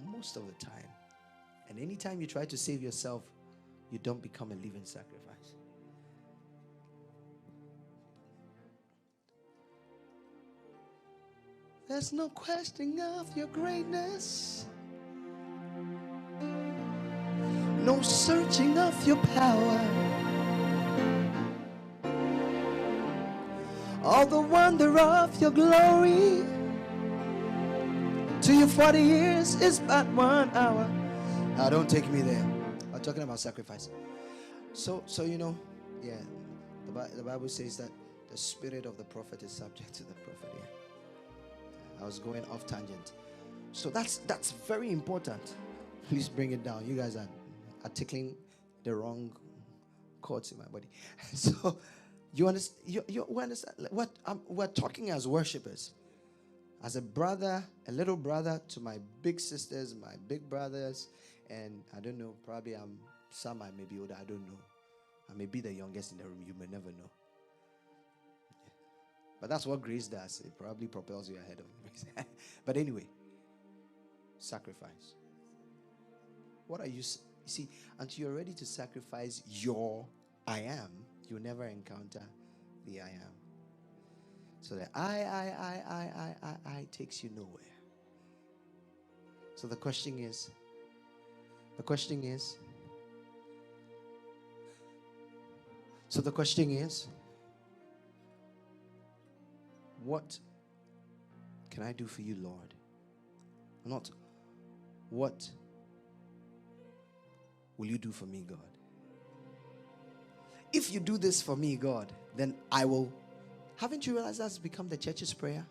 most of the time. And anytime you try to save yourself, you don't become a living sacrifice. There's no questioning of your greatness, no searching of your power. All the wonder of your glory. To you 40 years is but 1 hour. Now don't take me there. I'm talking about sacrifice. So you know, yeah, the Bible says that the spirit of the prophet is subject to the prophet. Yeah. I was going off tangent. So that's very important. Please bring it down. You guys are tickling the wrong chords in my body. So you understand? You understand what we're talking as worshipers, as a brother, a little brother to my big sisters, my big brothers, and I don't know. Probably some I may be older. I don't know. I may be the youngest in the room. You may never know. But that's what grace does. It probably propels you ahead of grace. But anyway, sacrifice. What are you see? Until you're ready to sacrifice your I am, you'll never encounter the I am. So the I takes you nowhere. So the question is, what can I do for you, Lord? Not what will you do for me, God? If you do this for me, God, then I will. Haven't you realized that's become the church's prayer?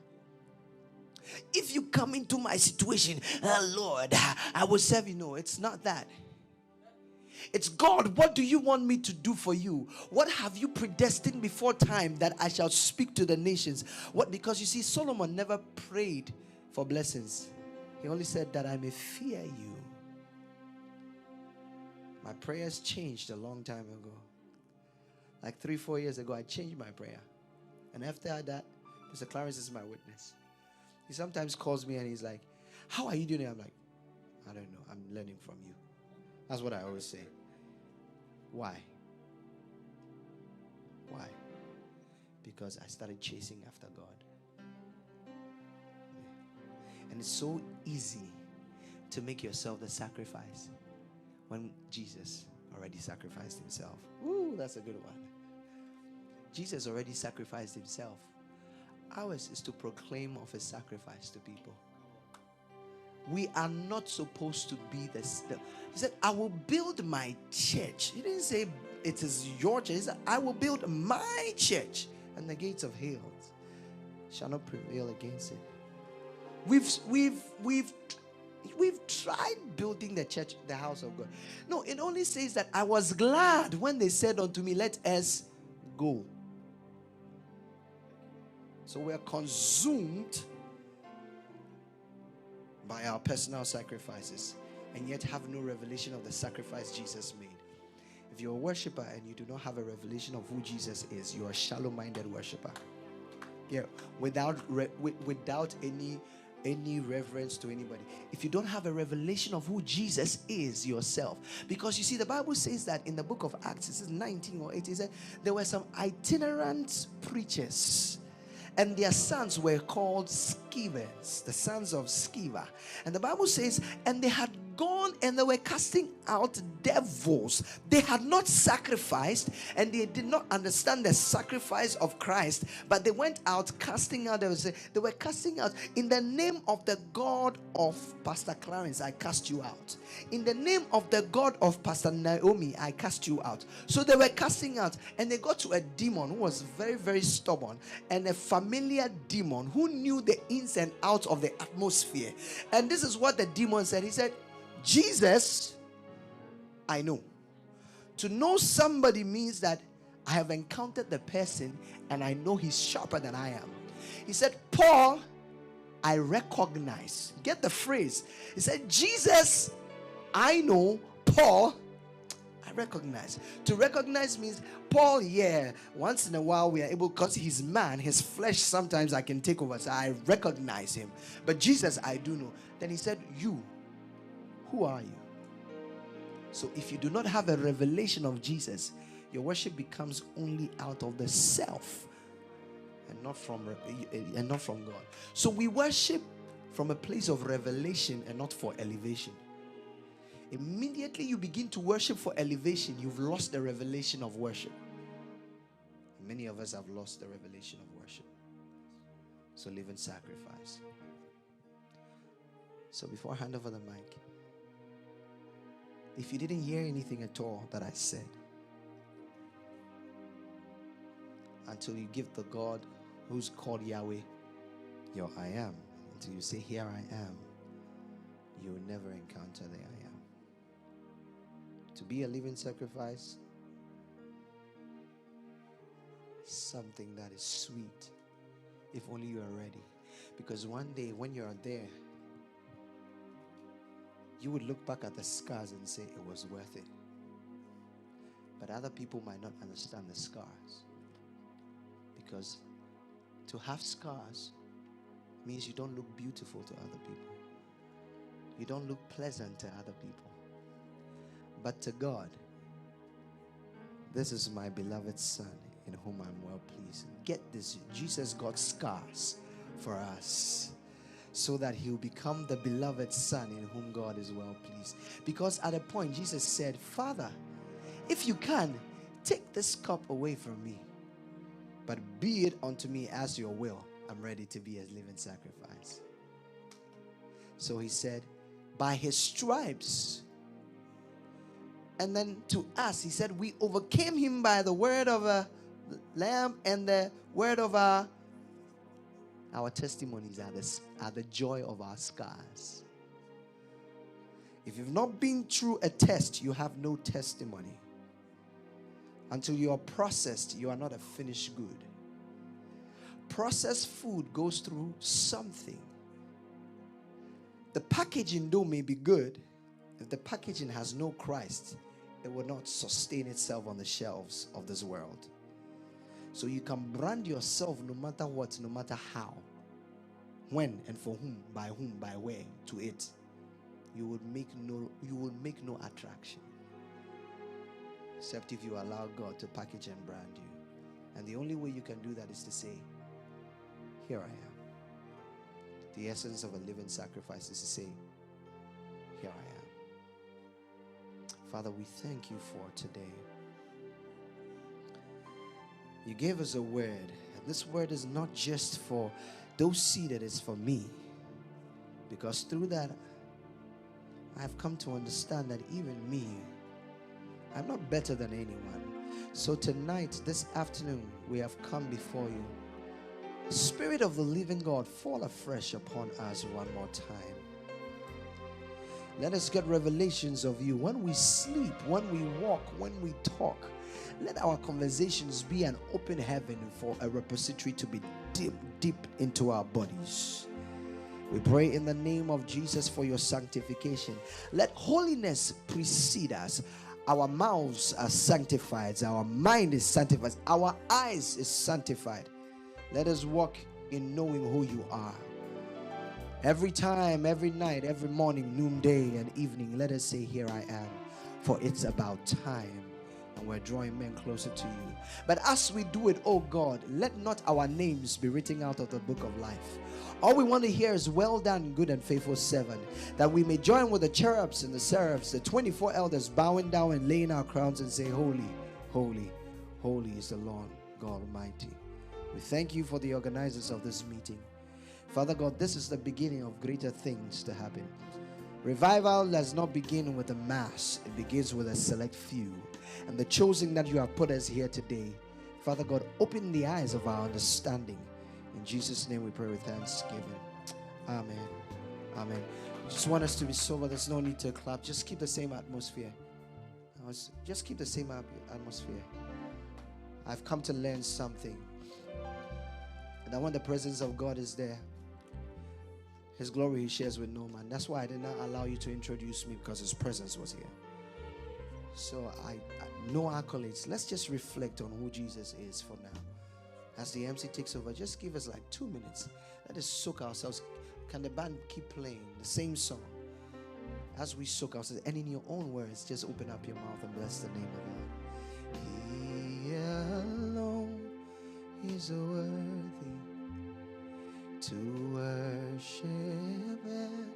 If you come into my situation, Lord, I will serve you. No, it's not that. It's God, what do you want me to do for you? What have you predestined before time that I shall speak to the nations? What? Because you see, Solomon never prayed for blessings. He only said that I may fear you. My prayers changed a long time ago. Like 3-4 years ago, I changed my prayer. And after that, Mr. Clarence is my witness. He sometimes calls me and he's like, how are you doing? I'm like, I don't know. I'm learning from you. That's what I always say. Why? Why? Because I started chasing after God. And it's so easy to make yourself the sacrifice when Jesus already sacrificed himself. Ooh, that's a good one. Jesus already sacrificed himself. Ours is to proclaim of his sacrifice to people. We are not supposed to be this. He said, I will build my church. He didn't say it is your church. He said, I will build my church, and the gates of hell shall not prevail against it. We've tried building the church, the house of God. No, it only says that I was glad when they said unto me, let us go. So we are consumed by our personal sacrifices, and yet have no revelation of the sacrifice Jesus made. If you're a worshiper and you do not have a revelation of who Jesus is, you are a shallow-minded worshiper. Yeah, without any reverence to anybody. If you don't have a revelation of who Jesus is yourself, because you see, the Bible says that in the book of Acts, it says 19 or 18, it said there were some itinerant preachers, and their sons were called Scevers, the sons of Sceva. And the Bible says, and they had gone and they were casting out devils. They had not sacrificed, and they did not understand the sacrifice of Christ, but they went out casting out devils. They were casting out, in the name of the God of Pastor Clarence, I cast you out. In the name of the God of Pastor Naomi, I cast you out. So they were casting out, and they got to a demon who was very, very stubborn, and a familiar demon who knew the ins and outs of the atmosphere. And this is what the demon said. He said, Jesus, I know. To know somebody means that I have encountered the person and I know he's sharper than I am. He said, Paul, I recognize. Get the phrase. He said, Jesus, I know. Paul, I recognize. To recognize means Paul, once in a while we are able, because he's man, his flesh sometimes I can take over. So I recognize him. But Jesus, I do know. Then he said, you, who are you? So if you do not have a revelation of Jesus, your worship becomes only out of the self and not from God. So we worship from a place of revelation and not for elevation. Immediately you begin to worship for elevation, you've lost the revelation of worship. Many of us have lost the revelation of worship. So live in sacrifice. So before I hand over the mic, if you didn't hear anything at all that I said, until you give the God who's called Yahweh your I am, until you say, here I am, you will never encounter the I am. To be a living sacrifice, something that is sweet, if only you are ready. Because one day when you are there, you would look back at the scars and say it was worth it. But other people might not understand the scars. Because to have scars means you don't look beautiful to other people. You don't look pleasant to other people. But to God, this is my beloved Son in whom I'm well pleased. Get this, Jesus got scars for us, so that he'll become the beloved Son in whom God is well pleased. Because at a point, Jesus said, Father, if you can, take this cup away from me, but be it unto me as your will. I'm ready to be a living sacrifice. So he said, by his stripes. And then to us, he said, we overcame him by the word of a lamb and the word of our testimonies are the joy of our scars. If you've not been through a test, you have no testimony. Until you are processed, you are not a finished good. Processed food goes through something. The packaging though may be good, if the packaging has no Christ, it will not sustain itself on the shelves of this world. So you can brand yourself no matter what, no matter how, when and for whom, by where, to it. You will make no attraction, except if you allow God to package and brand you. And the only way you can do that is to say, here I am. The essence of a living sacrifice is to say, here I am. Father, we thank you for today. You gave us a word. And this word is not just for those seated, it's for me. Because through that, I've come to understand that even me, I'm not better than anyone. So tonight, this afternoon, we have come before you. Spirit of the living God, fall afresh upon us one more time. Let us get revelations of you. When we sleep, when we walk, when we talk, let our conversations be an open heaven for a repository to be deep into our bodies. We pray in the name of Jesus for your sanctification. Let holiness precede us. Our mouths are sanctified. Our mind is sanctified. Our eyes is sanctified. Let us walk in knowing who you are. Every time, every night, every morning, noonday, and evening, let us say, here I am. For it's about time. And we're drawing men closer to you. But as we do it, oh God, let not our names be written out of the book of life. All we want to hear is, well done, good and faithful servant, that we may join with the cherubs and the seraphs, the 24 elders, bowing down and laying our crowns and say, holy, holy, holy is the Lord God Almighty. We thank you for the organizers of this meeting. Father God, this is the beginning of greater things to happen. Revival does not begin with a mass. It begins with a select few. And the chosen that you have put us here today, Father God, open the eyes of our understanding. In Jesus' name we pray with thanksgiving. Amen. Amen. Just want us to be sober. There's no need to clap. Just keep the same atmosphere. Just keep the same atmosphere. I've come to learn something. And that when the presence of God is there, His glory He shares with no man. That's why I did not allow you to introduce me, because His presence was here. So no accolades. Let's just reflect on who Jesus is for now. As the MC takes over, just give us like 2 minutes. Let us soak ourselves. Can the band keep playing the same song? As we soak ourselves, and in your own words, just open up your mouth and bless the name of God. He alone is worthy to worship and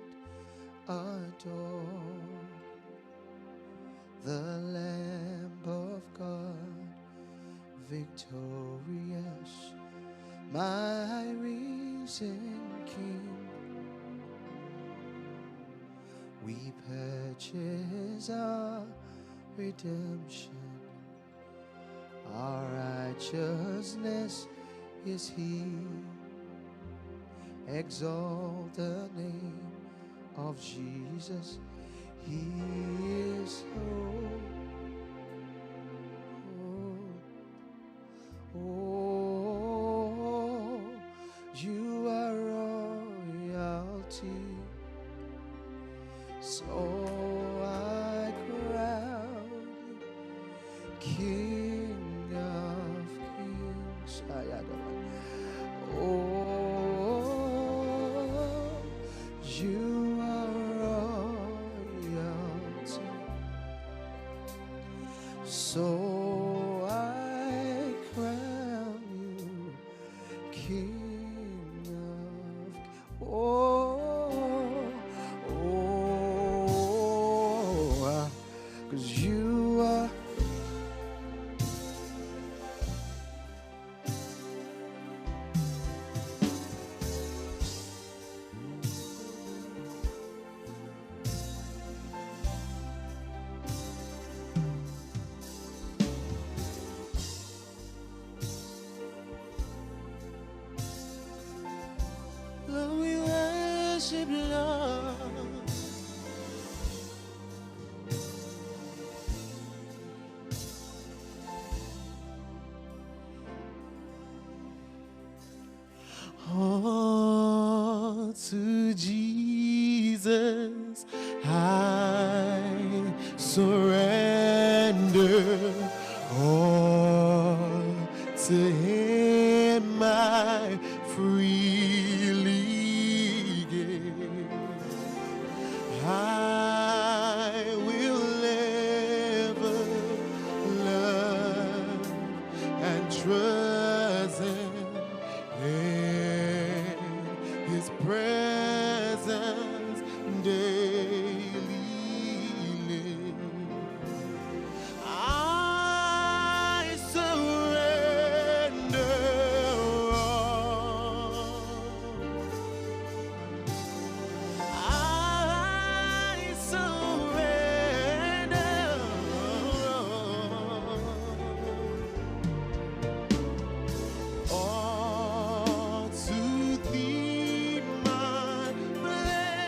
adore. The Lamb of God, victorious, my risen King. We purchase our redemption. Our righteousness is He. Exalt the name of Jesus. He is holy. Oh, you are royalty. So I crown you King of Kings. Oh, you are royalty. So I crown you King of because you are. Lord, we worship, Lord. All to Jesus I surrender. All to Him I freely give. I will ever love and trust in His presence daily live. I surrender all. I surrender all to Thee, my blessed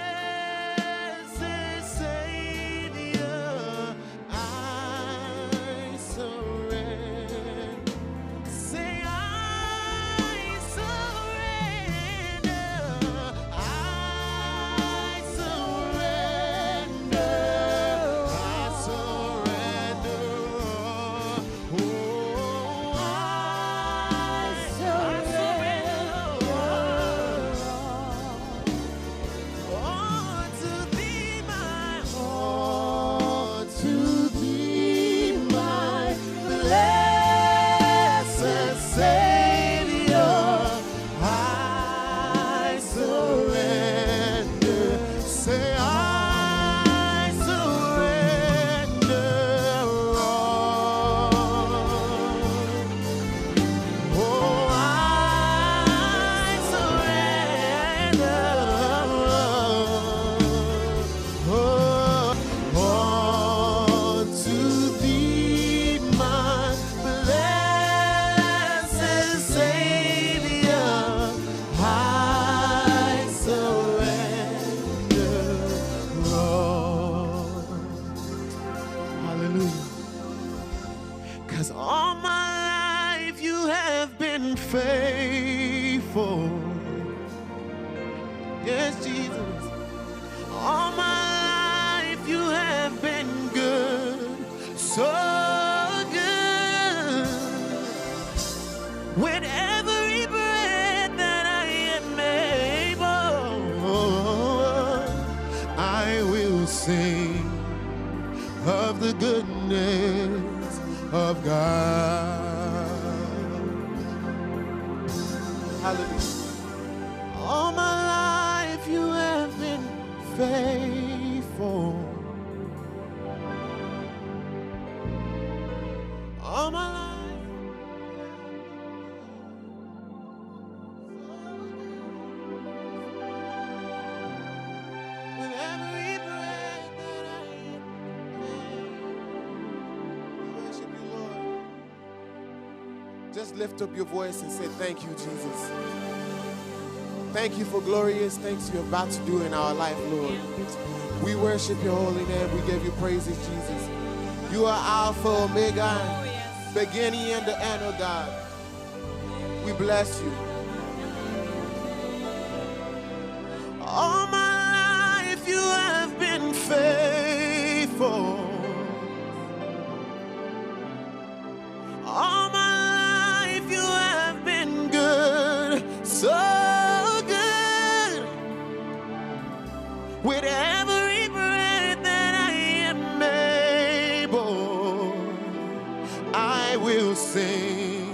sing of the goodness of God. Hallelujah. All my life you have been faithful. All my life. With every breath that I am, we worship you, Lord. Just lift up your voice and say, thank you, Jesus. Thank you for glorious things you're about to do in our life, Lord. We worship your holy name. We give you praises, Jesus. You are Alpha, Omega, beginning and the end, oh God. We bless you. All my life you have been faithful. All my life you have been good, so good. With every breath that I am able, I will sing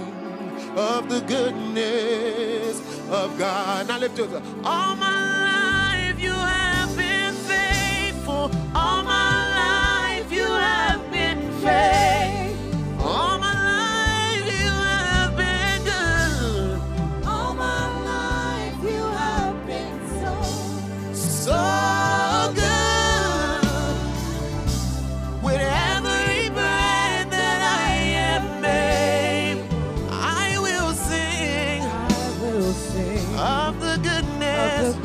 of the goodness of God. Now lift yours up. All my life you have been faithful. All my life you have been faithful. All my life you have been good. All my life you have been So good. With every breath that I am able, I will sing of the goodness.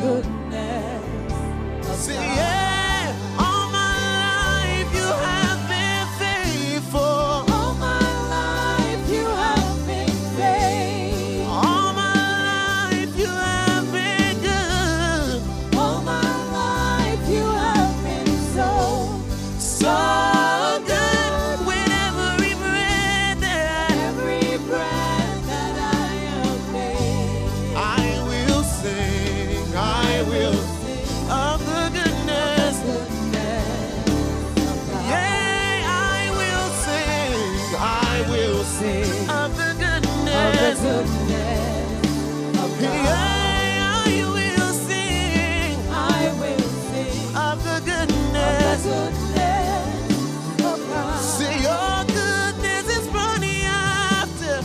Say, yeah, all my life you have been faithful. All my life you have been faithful. All my life you have been good. All my life you have been so good. With every breath that I am made. I will sing of the goodness. Yeah, I will sing of the goodness. Yeah, I will sing of the goodness. See, your goodness is running after.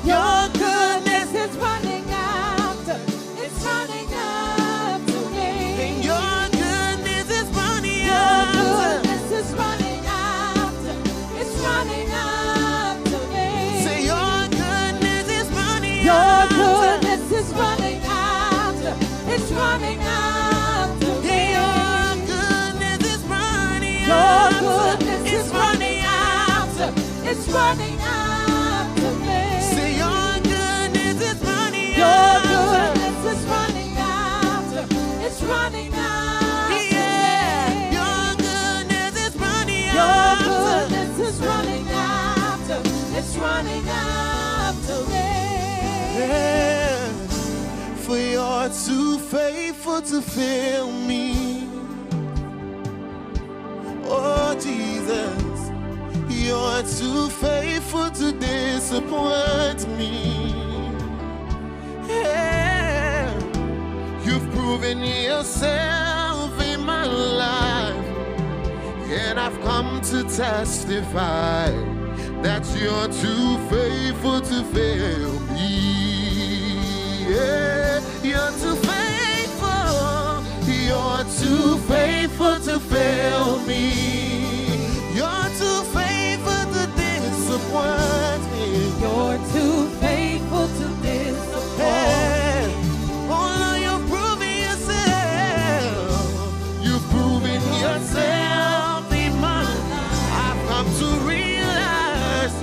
Your goodness is running after. It's running after me. And your goodness is running Your after. goodness is running after. It's running after me. Say, your goodness is running Your after. goodness is running after. It's running after me. Your goodness is running Your after. goodness It's is running after. It's running after me. Say, your goodness is running Your after. goodness is running after. It's running after Yeah, me. your goodness is running Your after. goodness is running after. It's running after me. Yeah, for you're too faithful to fail me. Oh, Jesus, you're too faithful to disappoint me. Yeah, you've proven yourself in my life, and I've come to testify that you're too faithful to fail me. Yeah, you're too faithful. You're too faithful to fail me. You're too faithful to disappoint me. You're too faithful to disappoint. Hey, oh Lord, you've proven yourself. You've proven yourself in my life. I've come to realize.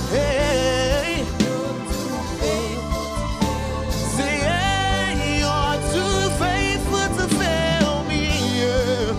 Hey, say, yeah, you're too faithful to fail me. Yeah.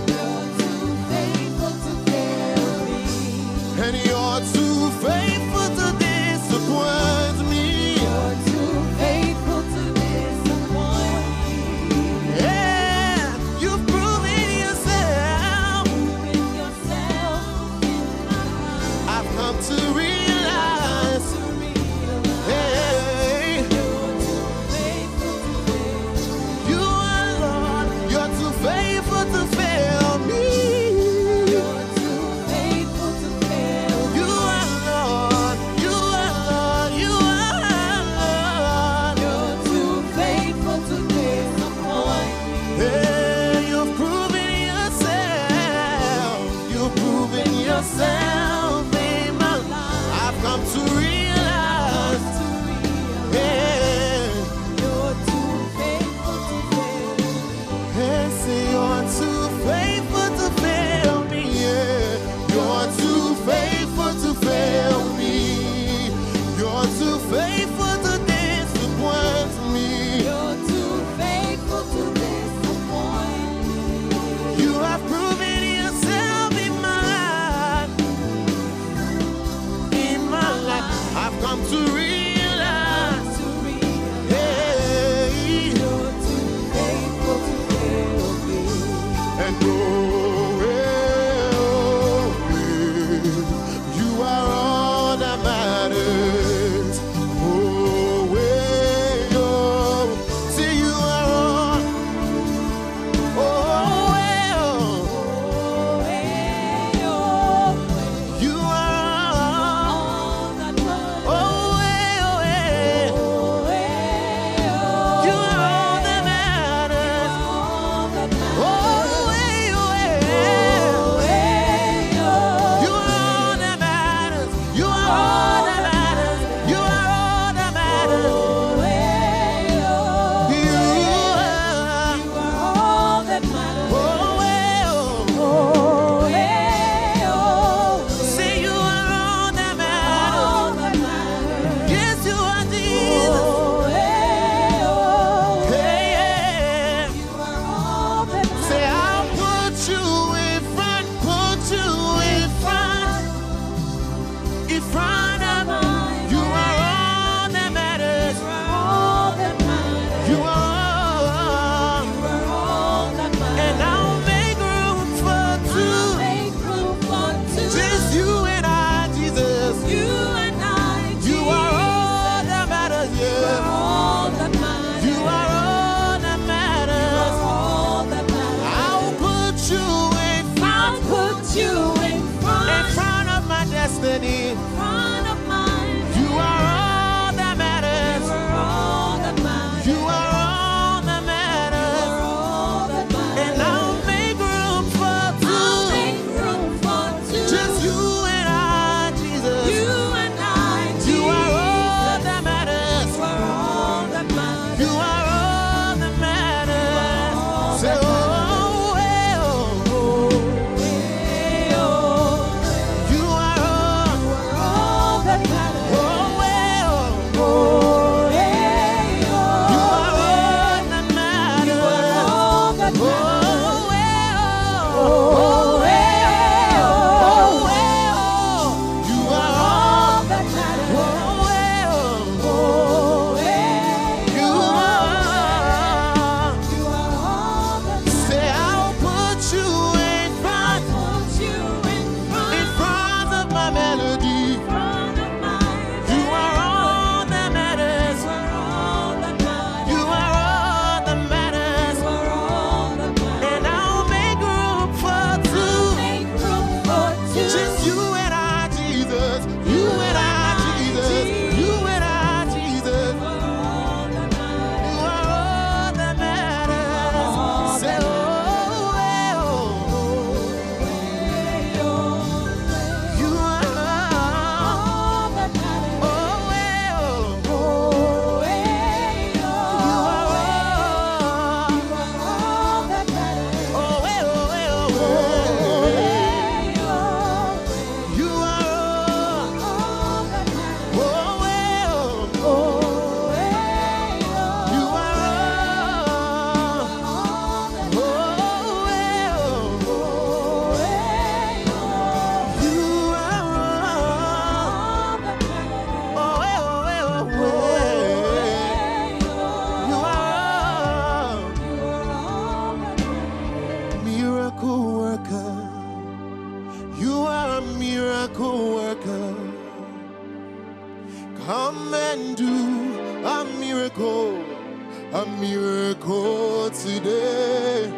a miracle today.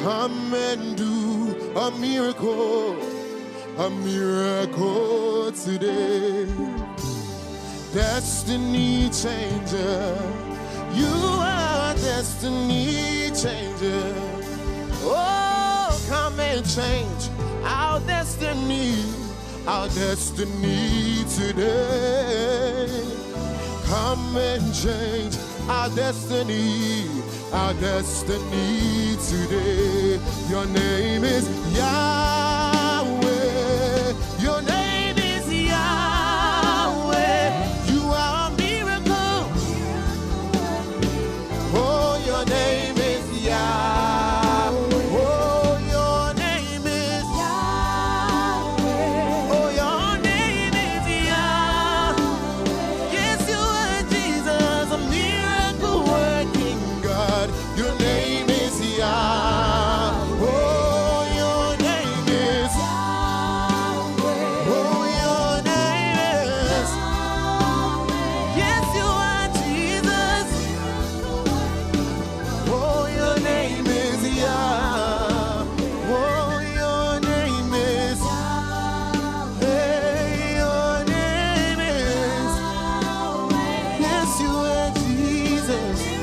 Come and do a miracle today. Destiny changer, you are destiny changer. Oh, come and change our destiny today. Come and change our destiny today. Your name is Yahweh. Your name is Yahweh. You are a miracle. Oh, your name is Yahweh. Oh, your name is Yahweh. Oh, your name is Yahweh. Yes, you are Jesus, a miracle working God. Your name is Yahweh. Oh, your name is Yahweh. Oh, your name is. Yes, you are Jesus. Oh, your name is Yahweh. Oh, your name is. Hey, your name is. Yes, you are Jesus.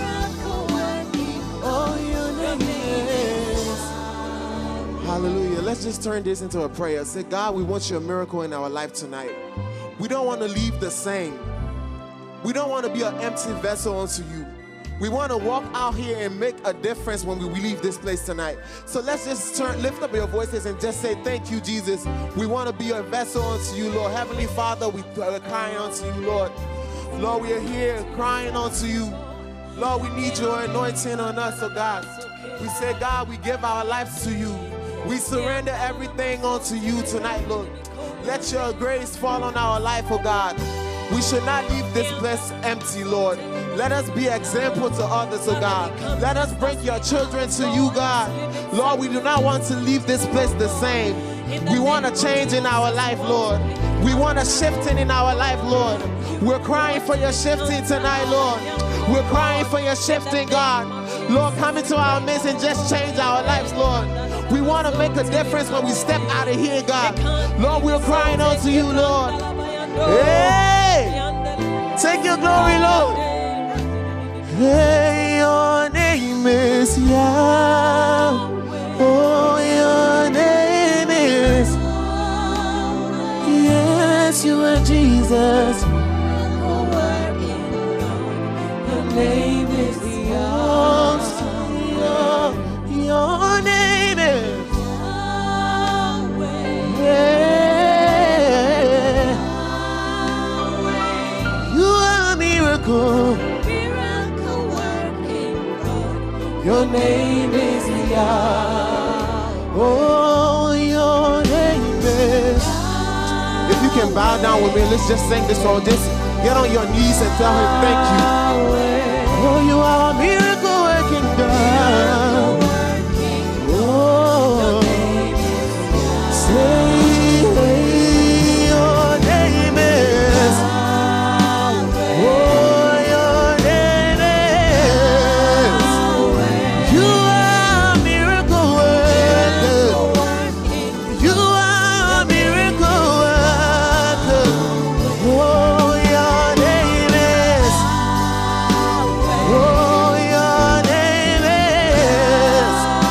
Oh, your name is. Hallelujah. Let's just turn this into a prayer. Say, God, we want your miracle in our life tonight. We don't want to leave the same. We don't want to be an empty vessel unto you. We want to walk out here and make a difference when we leave this place tonight. So let's just lift up your voices and just say, thank you, Jesus. We want to be a vessel unto you, Lord. Heavenly Father, we're crying unto you, Lord. Lord, we are here crying unto you. Lord, we need your anointing on us, oh God. We say, God, we give our lives to you. We surrender everything unto you tonight, Lord. Let your grace fall on our life, oh God. We should not leave this place empty, Lord. Let us be example to others, oh God. Let us bring your children to you, God. Lord, we do not want to leave this place the same. We want a change in our life, Lord. We want a shifting in our life, Lord. We're crying for your shifting tonight, Lord. We're crying for your shifting, God. Lord, come into our midst and just change our lives, Lord. We want to make a difference when we step out of here, God. Lord, we're crying out to you, Lord. Hey! Take your glory, Lord. Hey, your name is Yahweh. Oh, your name is. Yes, you are Jesus. Your name is your name is Yahweh. Yeah. You are a miracle. Miracle working God. Your name is Yahweh. Oh, your name is. If you can bow down with me, let's just sing this song. Just get on your knees and tell him thank you. Oh, you are a miracle working God. Oh, say your name is. Oh, your name is. You are a miracle worker. You are a miracle worker. Oh, your name is. Oh, your name is.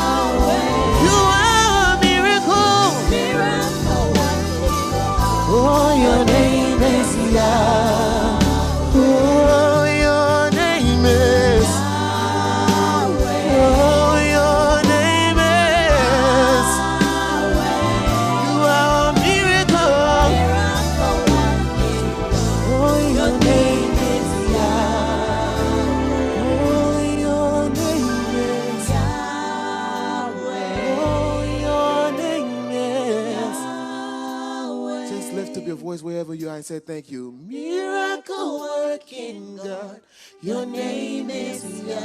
You are a miracle. Oh, your name is Yah. Oh, your name is. Oh, your name is. You are a miracle. Oh, your name is Yah. Oh, your name is Yahweh. Oh, your name is. Just lift up your voice wherever you are and say thank you. Miracle working God. Your name is Yahweh.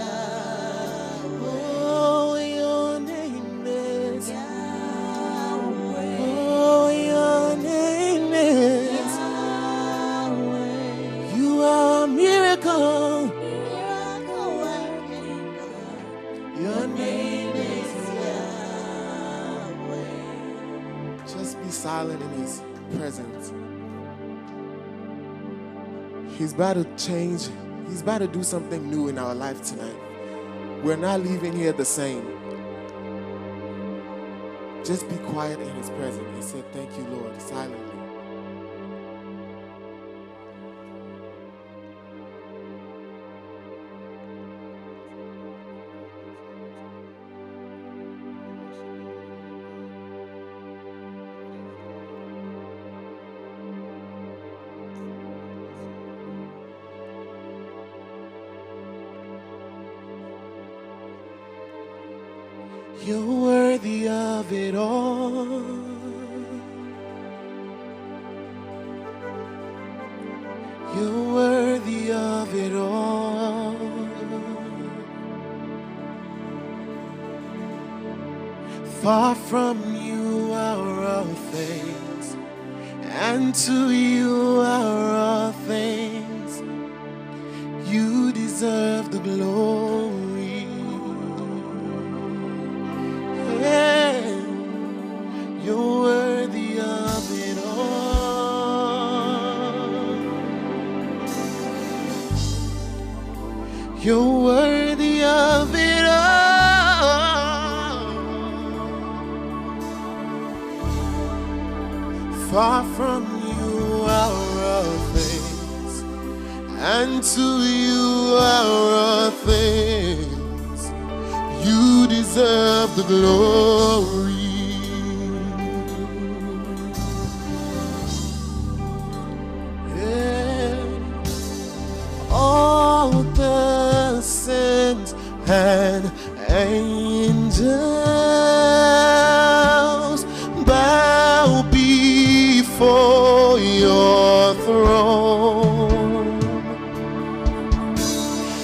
Oh, your name is Yahweh. Oh, your name is Yahweh. You are a miracle. silent in his presence. He's about to change. He's about to do something new in our life tonight. We're not leaving here the same. Just be quiet in his presence and say, thank you, Lord, silently. You're worthy of it all. You're worthy of it all. Far from you are all things, and to you are all things. You deserve the glory. You're worthy of it all. You're worthy of it all. Far from you are all things, and to you are all things. You deserve the glory. All the saints and angels bow before your throne,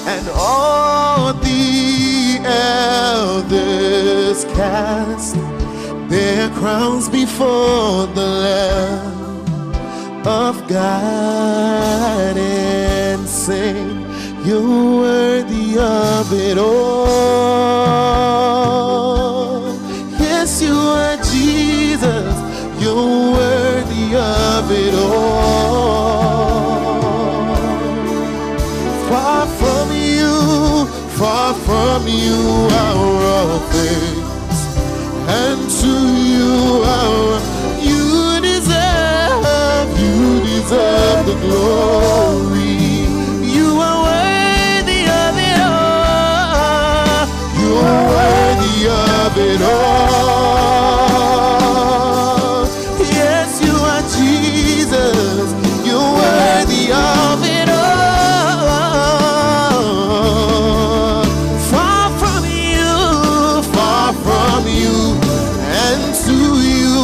and all the elders cast their crowns before the Lamb of God and sing, you're worthy of it all. Yes, you are Jesus, you're worthy of it all. Far from you are all things, and to you are you deserve the glory. You are worthy of it all. You are worthy of it all. Yes, you are Jesus. You're worthy of it all. Far from you, and to you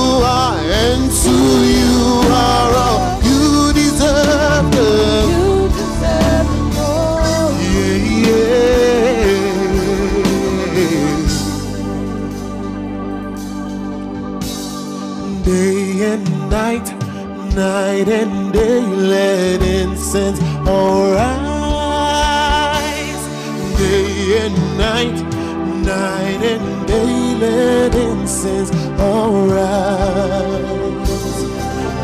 are all. You deserve the glory. Day and night and day, let incense arise. Day and night and day, let incense arise.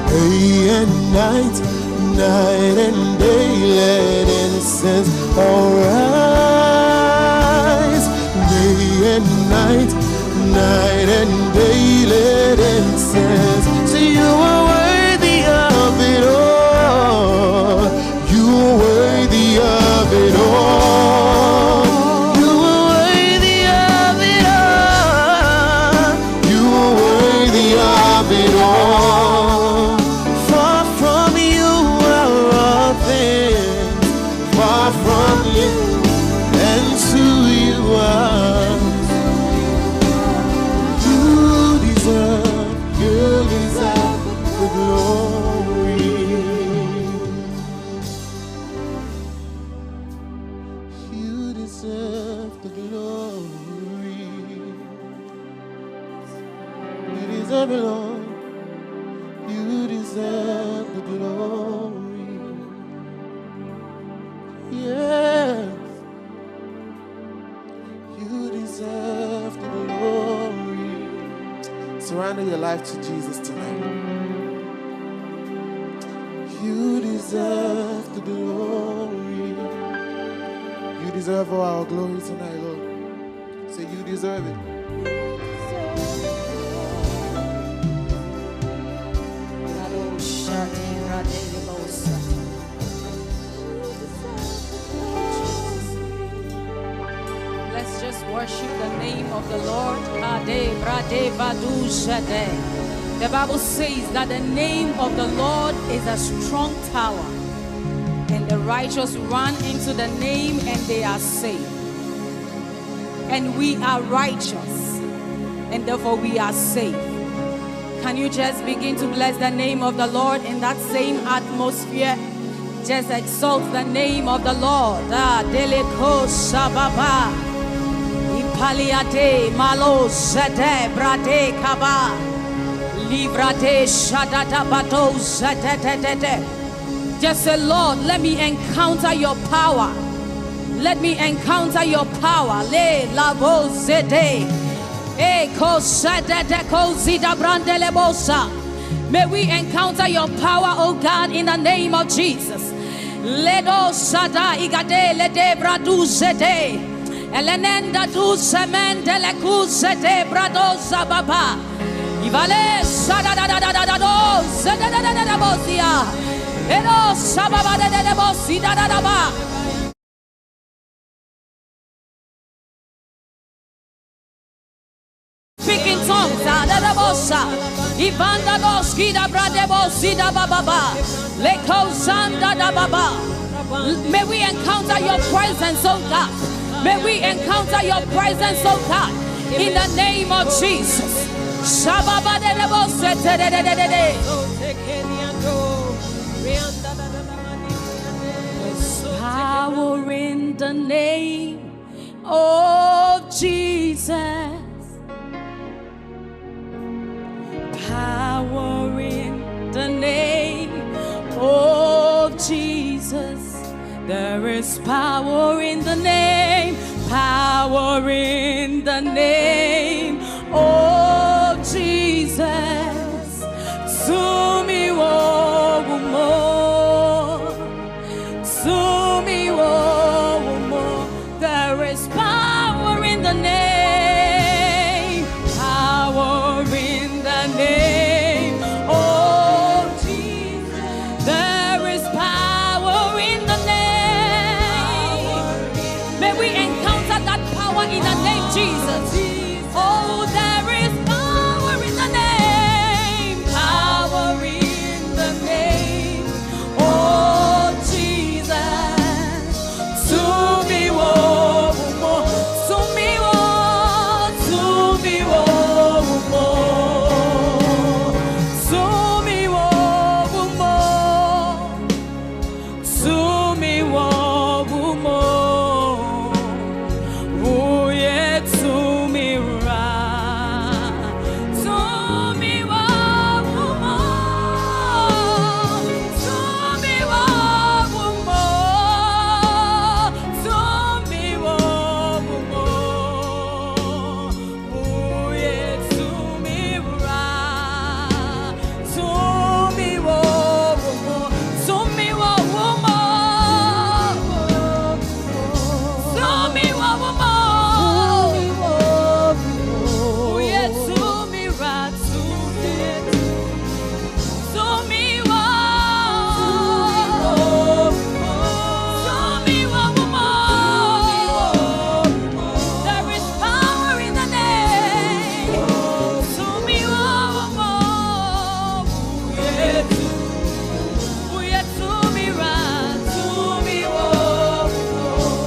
Day and night and day, let incense arise. Day and night and day, let incense. So you are worthy of it all. You are worthy of it all. You are worthy of it all. You are worthy of it all. Far from you are all things. Far from you, and to you are. You deserve the glory. You deserve the glory. You deserve it, Lord. You deserve the glory. Yes. You deserve the glory. Surrender your life to Jesus tonight. You deserve the glory. You deserve all our glory tonight, Lord. Say you deserve it. Let's just worship the name of the Lord. The Bible says that the name of the Lord is a strong tower, and the righteous run into the name and they are saved. And we are righteous, and therefore we are saved. Can you just begin to bless the name of the Lord in that same atmosphere? Just exalt the name of the Lord. Deleko Shababa Ipaliade Malo Zede Brade Kaba Librade Shadada Bado Zede. Just say, Lord, let me encounter your power. Let me encounter your power. Le lavo zede. E kosede de kozida brandele bosa. May we encounter your power, oh God, in the name of Jesus. Ledo sada igade le de bradu zede. Elenenda du semende le kuzede brado zababa. Ivale sada da da da da da do zede da da da da bosia. Edo sababa de de bosi da da da ba. Speaking tongues, Ivanda Doski da Bradebosi da Baba, Leko Sanda da Baba. May we encounter your presence, oh God. May we encounter your presence, oh God, in the name of Jesus. Shababa de Bose de. There's power in the name of Jesus. Power in the name of Jesus. There is power in the name. Power in the name of Jesus. Sumi wo mo. Sumi wo mo. There is power in the name. Power in the name of Jesus. There is power in the name. May we encounter that power in the name Jesus. Oh, there is power in the name. Power in the name of Jesus. To be one more. To be one. To be one more. To be one more. To be one more. Oh yeah, to me right. To me one more. To me one more. To me one more. Oh yeah, to me right. To me one more. To me one more. To me one more. Oh yeah, to me right. To me one. To me one more. There is power in the name. To me one more. Oh yeah, to me right. To me one more.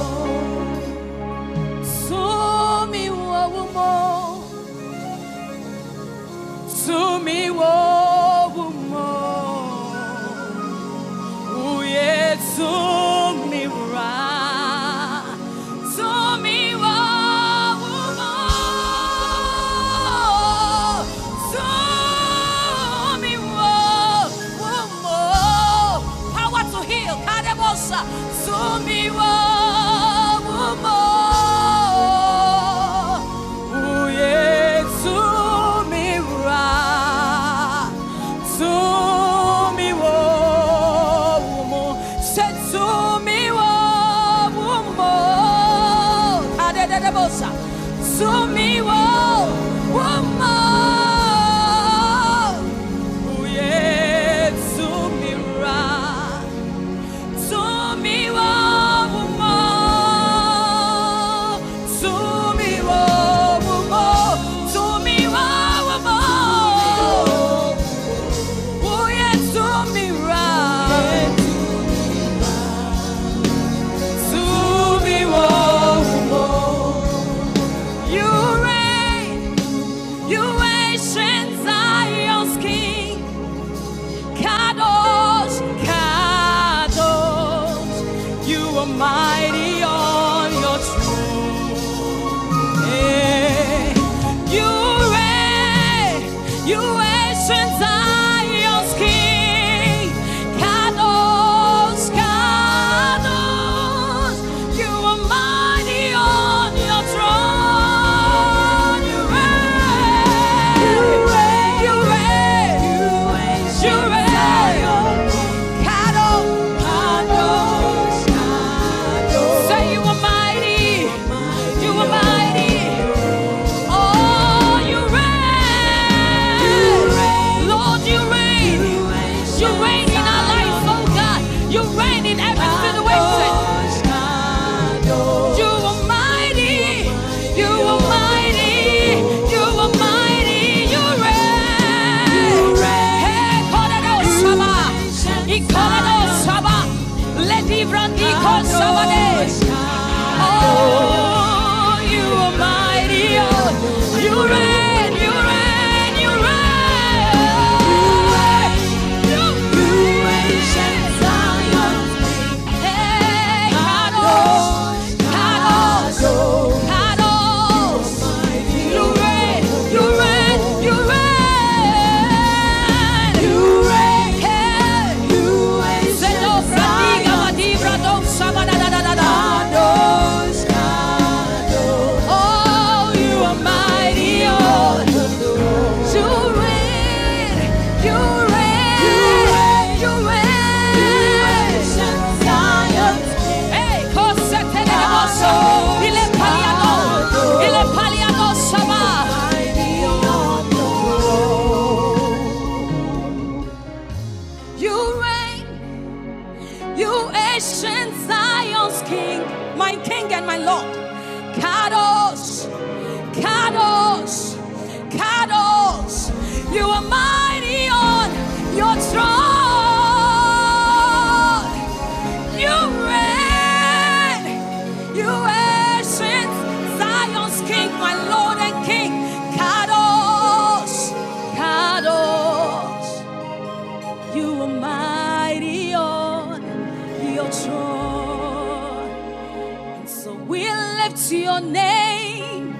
Your name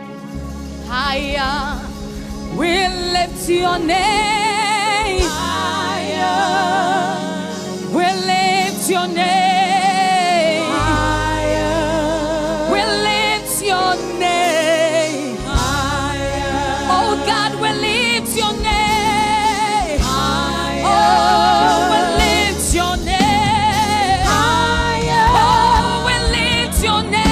higher, we lift your name higher, we lift your name higher, we lift your name higher. Oh God, we lift your name higher. Oh, we lift your name higher. Oh, we lift your name.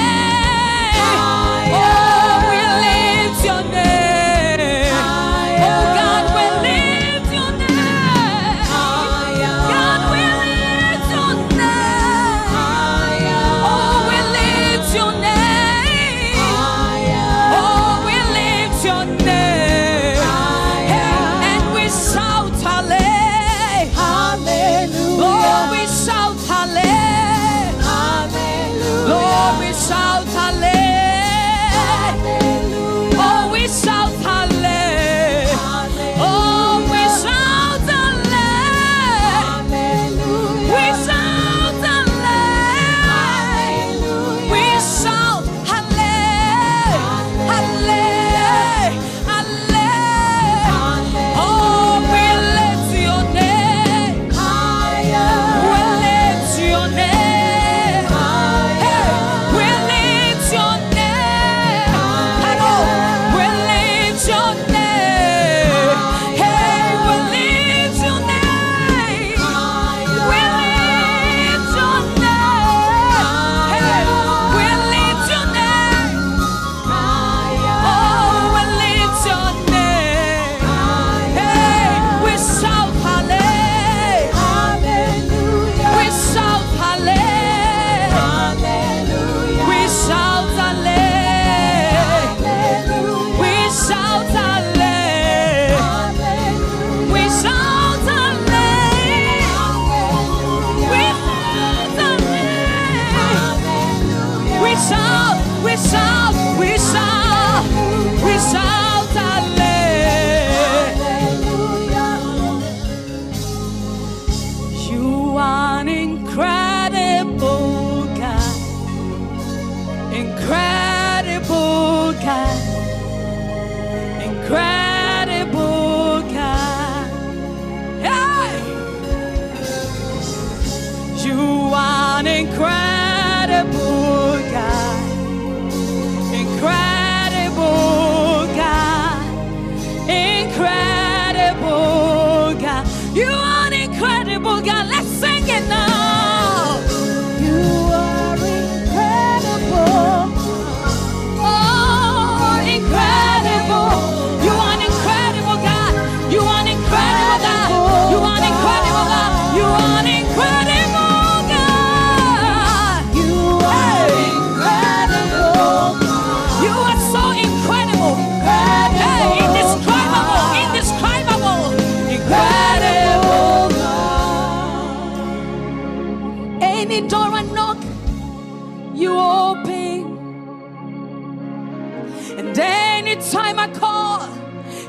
And anytime I call,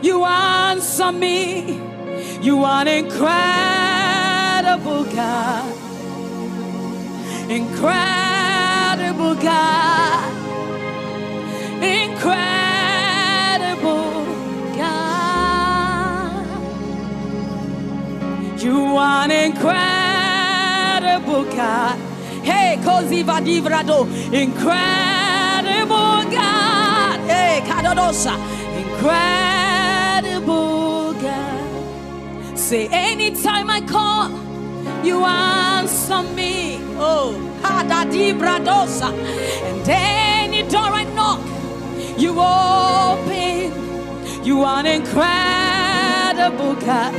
you answer me. You are an incredible God. Incredible God. Incredible God. You are an incredible God. Hey, Koziva Divrado. Incredible God. Hey, Kadodosa. Incredible God. Say, anytime I call, you answer me. Oh, Hadadi Bradosa. And any door I knock, you open. You are an incredible God.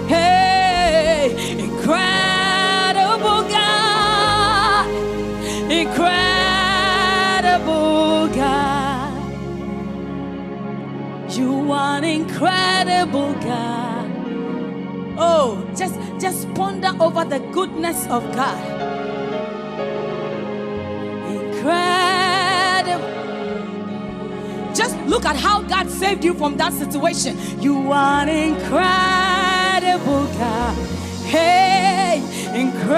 Hey, incredible God. Incredible God. You are an incredible God. Oh, just ponder over the goodness of God. Incredible. Just look at how God saved you from that situation. You are an incredible God. Hey, incredible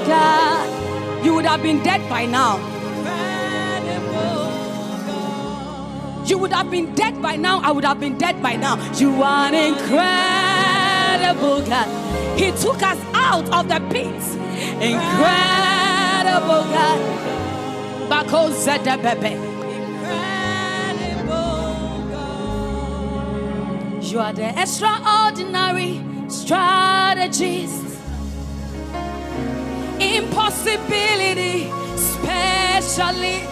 God. You would have been dead by now. You would have been dead by now. I would have been dead by now. You are an incredible God. He took us out of the pit. Incredible God. Incredible God. You are the extraordinary strategist. Impossibility specialist.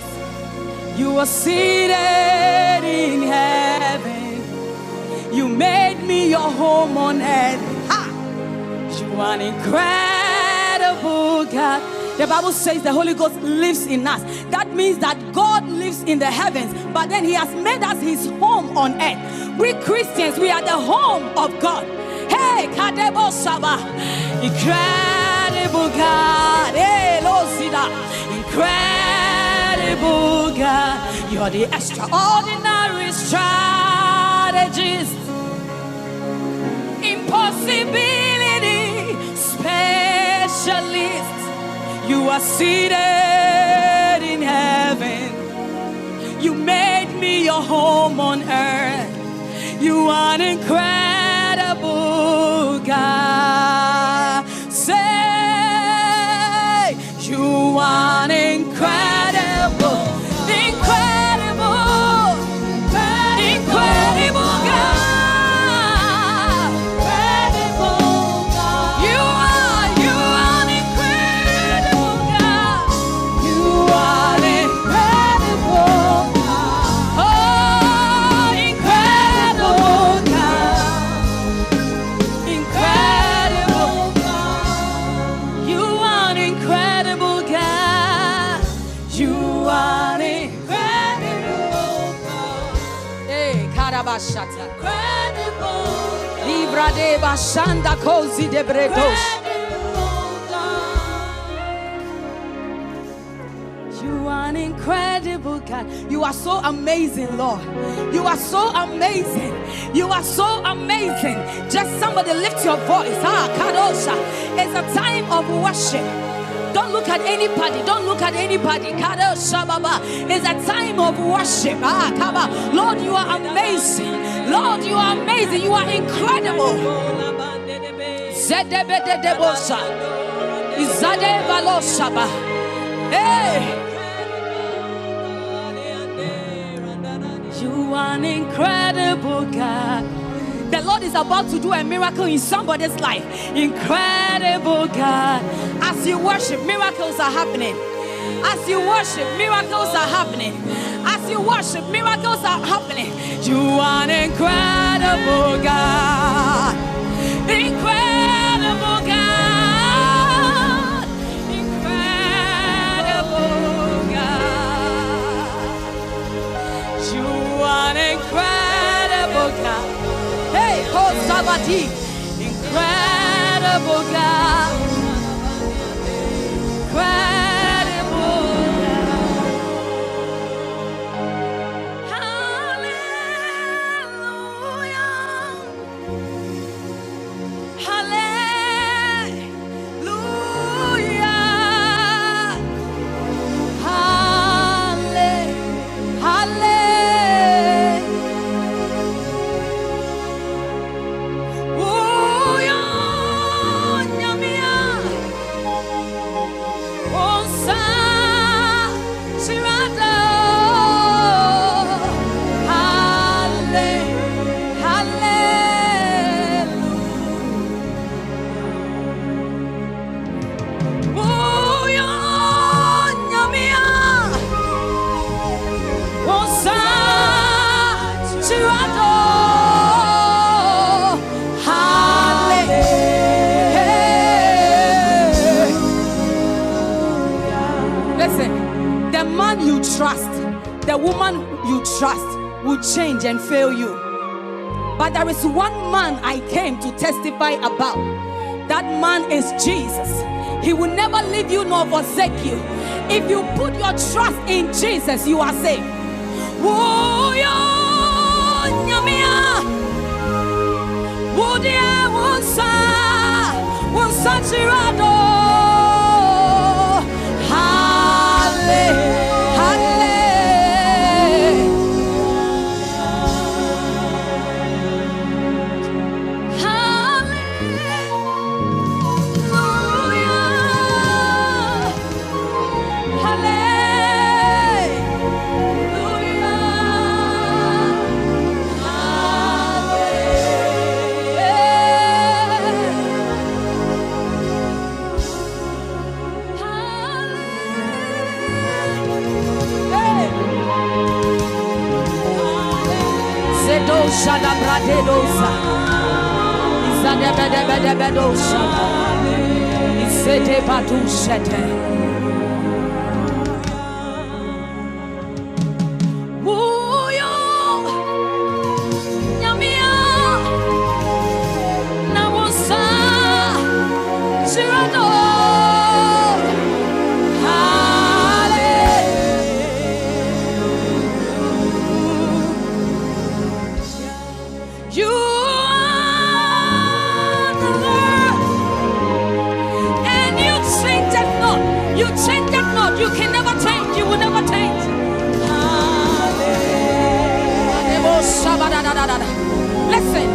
You are seated in heaven. You made me your home on earth. Ha! You are an incredible God. The Bible says the Holy Ghost lives in us. That means that God lives in the heavens, but then He has made us His home on earth. We Christians, we are the home of God. Hey, Kadebo Saba. Incredible God. Hey, Losida. Incredible God. You're the extraordinary strategist. Impossibility specialist. You are seated in heaven. You made me your home on earth. You are an incredible God. Say, you are an incredible, incredible, incredible God. You are an incredible God. You are incredible God. Oh, incredible God. Incredible God. You are an incredible God. You are an incredible God. Hey, Karabashata. Incredible. Libra de Bashanda Kozi de Bredos. You are an incredible God. You are so amazing, Lord. You are so amazing. You are so amazing. Just somebody lift your voice. Ah, Kadosha. It's a time of worship. Don't look at anybody. Don't look at anybody. Kadosha Baba. It's a time of worship. Ah, Kaba. Lord, you are amazing. Lord, you are amazing. You are incredible. Zedebe de Bosa. Izade Balosaba. Hey. You are an incredible God. The Lord is about to do a miracle in somebody's life. Incredible God. As you worship, miracles are happening. As you worship, miracles are happening. As you worship, miracles are happening. You are an incredible God. Incredible God. Incredible God. You are an incredible God. Hey, Kosabati. Incredible God. Incredible God. man you trust, the woman you trust will change and fail you. But there is one man I came to testify about. That man is Jesus. He will never leave you nor forsake you. If you put your trust in Jesus, you are saved. Shada bradedosa, isade bede bede bedosa, isete batu sete. Wuyo, nyamia, nawosa, shirado. You can never change. You will never change. Listen,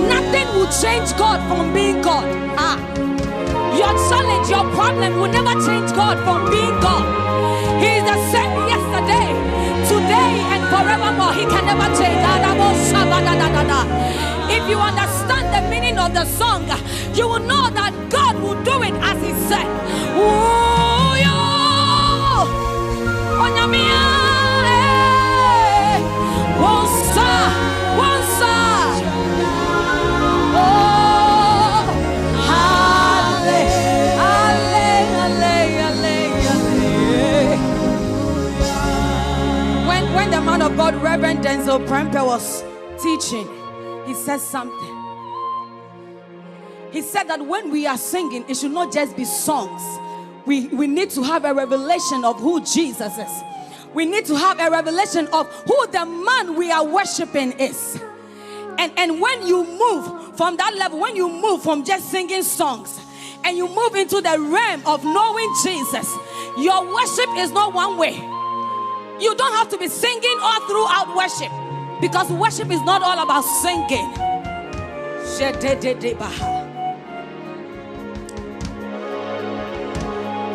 nothing will change God from being God. Your challenge, your problem will never change God from being God. He is the same yesterday, today, and forevermore. He can never change. If you understand the meaning of the song, you will know that God will do it as He said. When the man of God, Reverend Denzel Prempeh, was teaching, he said something. He said that when we are singing, it should not just be songs. We need to have a revelation of who Jesus is. We need to have a revelation of who the man we are worshiping is. And when you move from that level, when you move from just singing songs and you move into the realm of knowing Jesus, your worship is not one way. You don't have to be singing all throughout worship, because worship is not all about singing.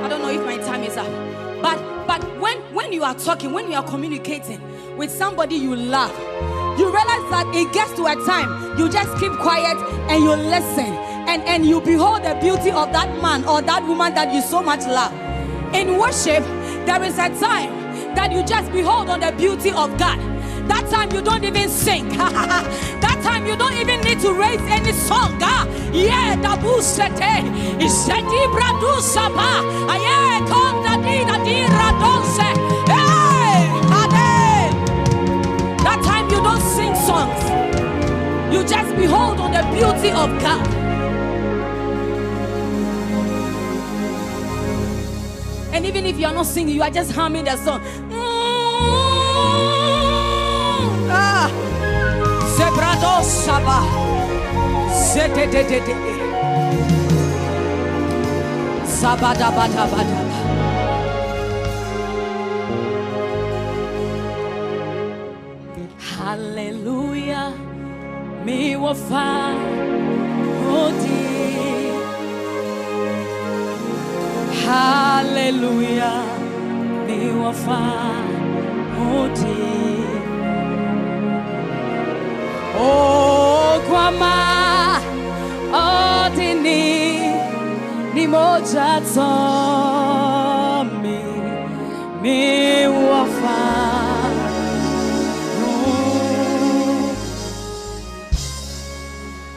I don't know if my time is up. But when you are talking, when you are communicating with somebody you love, you realize that it gets to a time you just keep quiet and you listen, and you behold the beauty of that man or that woman that you so much love. In worship, there is a time that you just behold on the beauty of God. That time you don't even sing. That time you don't even need to raise any song. Yeah, dabu sete. Iseti bradu sapa. Aye, konda dina dira donse. Hey, ade. That time you don't sing songs. You just behold on the beauty of God. And even if you are not singing, you are just humming the song. Zebrado Saba. Zedededede. Sabada bada bada. Hallelujah. Me will find hallelujah, me will find oh, Grandma, oh, Dini, ni moja tomi, me will find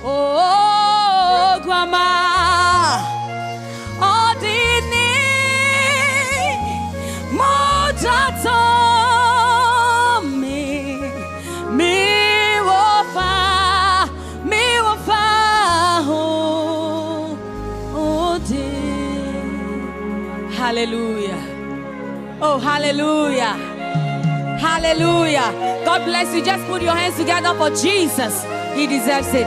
oh, Grandma. Hallelujah. Oh, hallelujah. Hallelujah. God bless you. Just put your hands together for Jesus. He deserves it.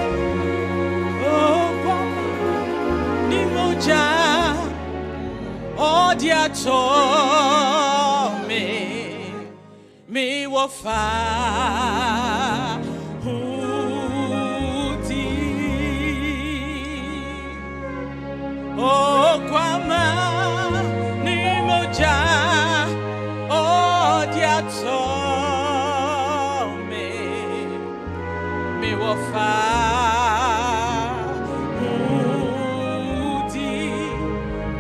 Oh, dear, told me will find oh, Kwama, Nimoja, oh, dear, told me will find.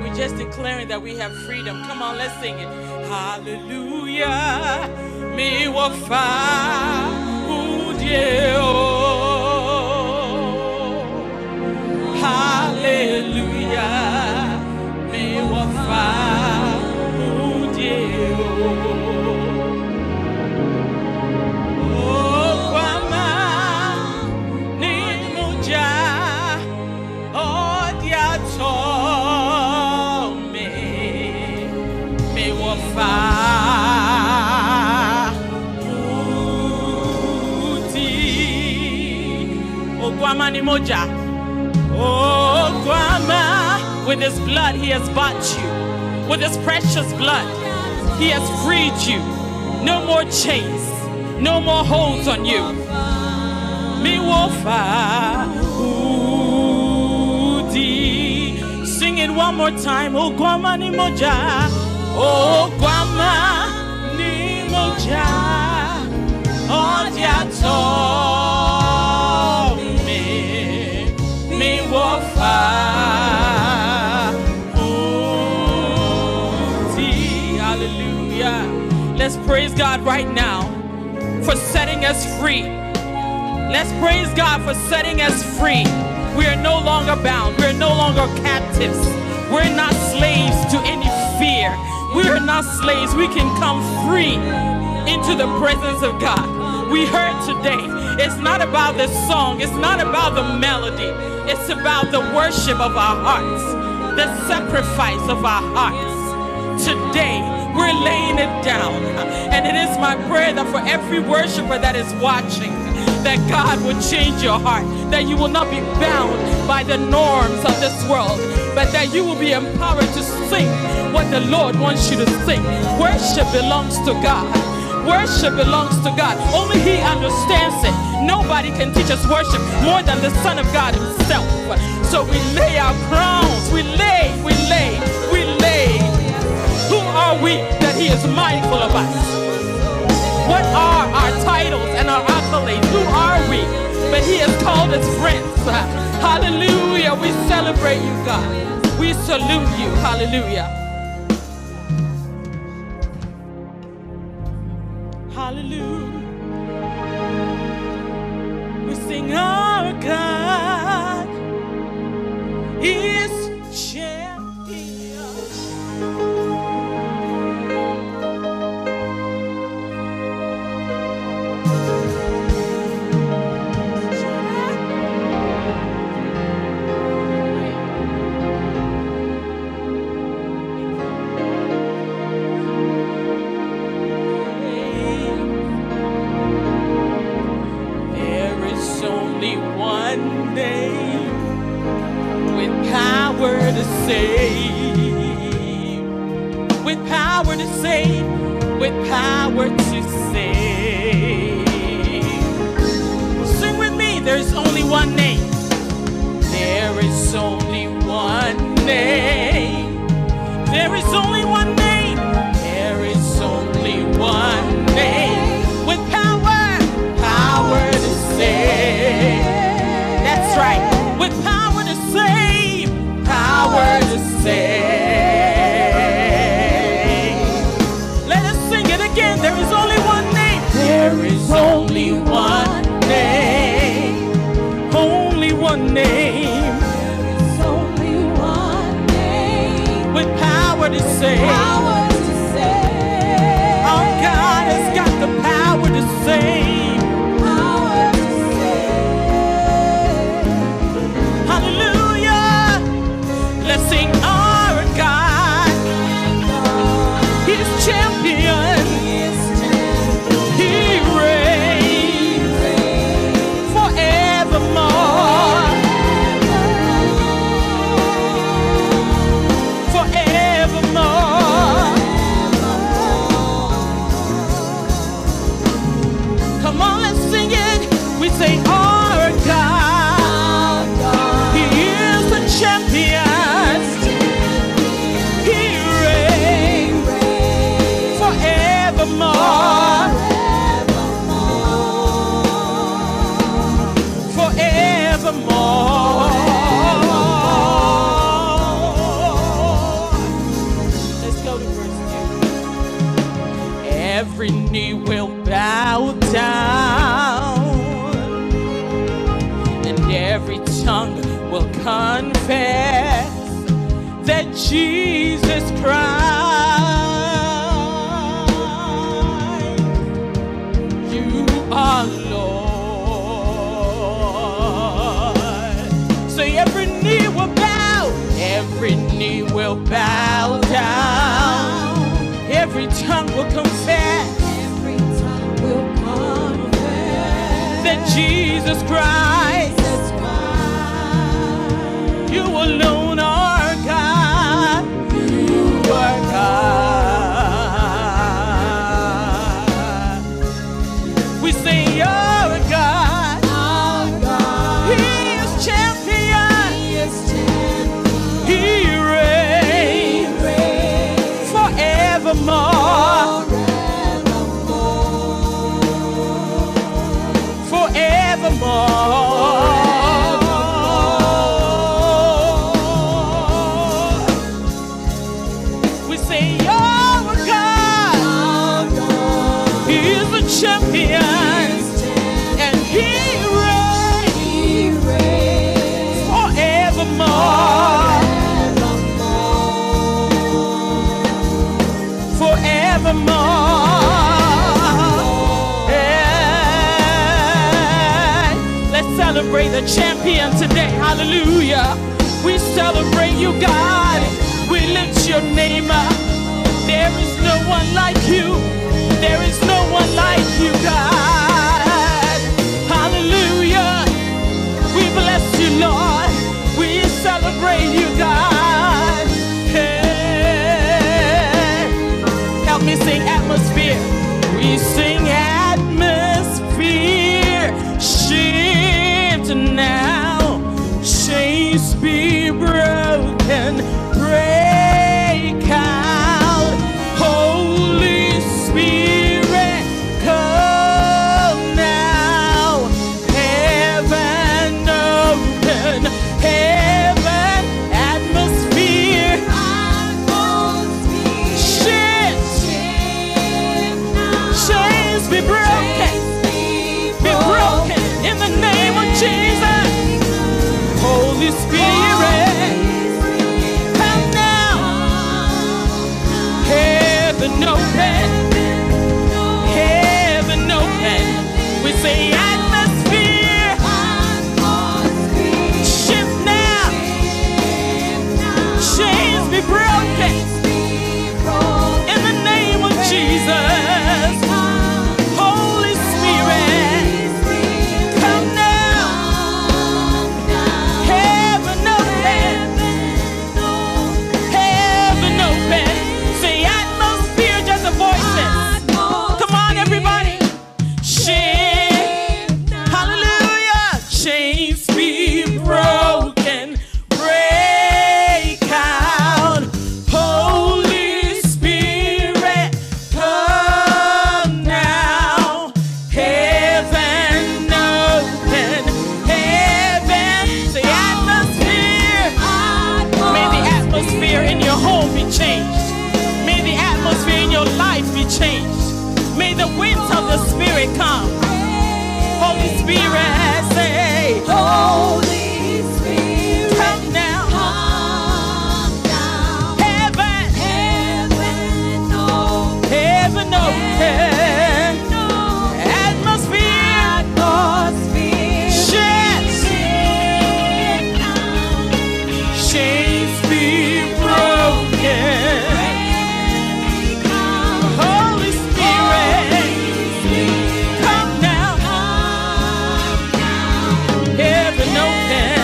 We're just declaring that we have freedom. Come on, let's sing it. Hallelujah, me will find. Hallelujah, me will find. Oh, Kwama, Nimuja, oh, dear, told me will find. Oh, Kwama, Nimuja. Oh, Grandma, with his blood, he has bought you. With his precious blood, he has freed you. No more chains, no more holds on you. Me wofa, sing it one more time. Oh, Grandma, ni moja. Oh, Grandma, ni moja. Oh, dear, hallelujah. Let's praise God right now for setting us free. Let's praise God for setting us free. We are no longer bound. We are no longer captives. We're not slaves to any fear. We are not slaves. We can come free into the presence of God. We heard today, it's not about the song. It's not about the melody. It's about the worship of our hearts, the sacrifice of our hearts. Today, we're laying it down. And it is my prayer that for every worshiper that is watching, that God will change your heart, that you will not be bound by the norms of this world, but that you will be empowered to sing what the Lord wants you to sing. Worship belongs to God. Worship belongs to God. Only He understands it. Nobody can teach us worship more than the Son of God Himself. So we lay our crowns. We lay. Who are we that He is mindful of us? What are our titles and our accolades? Who are we? But He has called us friends. Hallelujah. We celebrate you, God. We salute you. Hallelujah. Hallelujah. We sing our God is champion. One name with power to save, with power to save, with power to save. Sing with me, there's only one name. There is only one name. There is only one name. There is only one name with power, power to save. That's right. With power to save, power to save. Let us sing it again. There is only one name. knee will bow down, and every tongue will confess that Jesus Christ, you are Lord. So every knee will bow, every knee will bow down, every tongue will confess, Every tongue will confess that Jesus Christ, you alone are God. You are God. We say you're God. He is champion. He reigns forevermore. We say you're God. He is the champion, and He reigns forevermore. Let's celebrate the champion today. Hallelujah. We celebrate you, God. We lift your name up. There is no one like you. There is no one like you, God. Hallelujah. We bless you, Lord. We celebrate you, God. Hey. Help me sing atmosphere. We sing atmosphere. Shift now. Chains be broken. Break out. Holy Spirit, come now. Heaven open. Heaven atmosphere. Shift. Chains be broken. Be broken in the name of Jesus. Holy Spirit, come now. Heaven open. Heaven open. We say atmosphere. Shift now. Chains be broken in the name of Jesus. Holy Spirit, come now. Heaven open. Heaven open. Say atmosphere, just the voices. Come on, everybody. Shift. Hallelujah. Chains be broken. Break out. Holy Spirit, come now. Heaven open. Heaven. Say atmosphere. May the atmosphere in your home be changed. May the atmosphere in your life be changed. May the winds of the Spirit come. Holy Spirit, say, Holy Spirit, come now. come down. Heaven, Heaven open. heaven open. Atmosphere, Atmosphere. shift. Chains be broken. Holy Spirit, come now. Heaven open.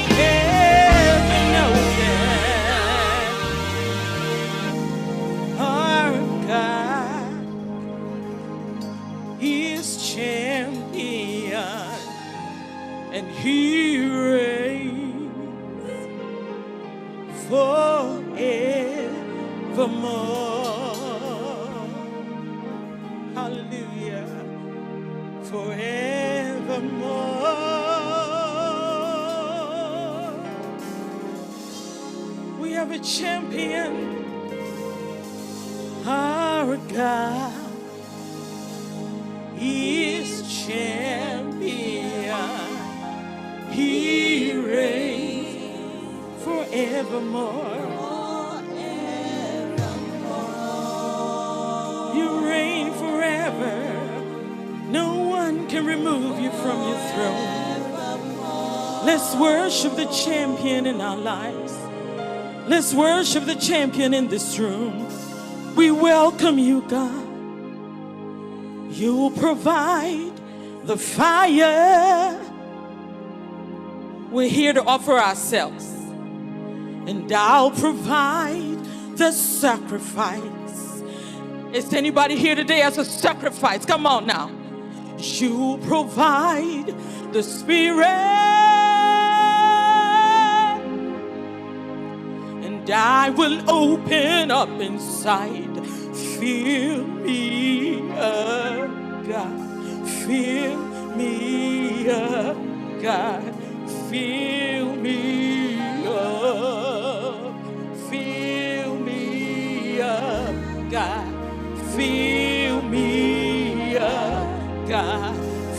Heaven open. Our God is champion, and He reigns forevermore. Hallelujah. Forevermore. We have a champion, our God. You reign forever. No one can remove you from your throne. Let's worship the champion in our lives. Let's worship the champion in this room. We welcome you, God. You will provide the fire. We're here to offer ourselves. And I'll provide the sacrifice. Is anybody here today as a sacrifice? Come on now. You provide the Spirit, and I will open up inside. Fill me up, God. Fill me up, God. Fill me up. Fill me up, God. Fill me up, God.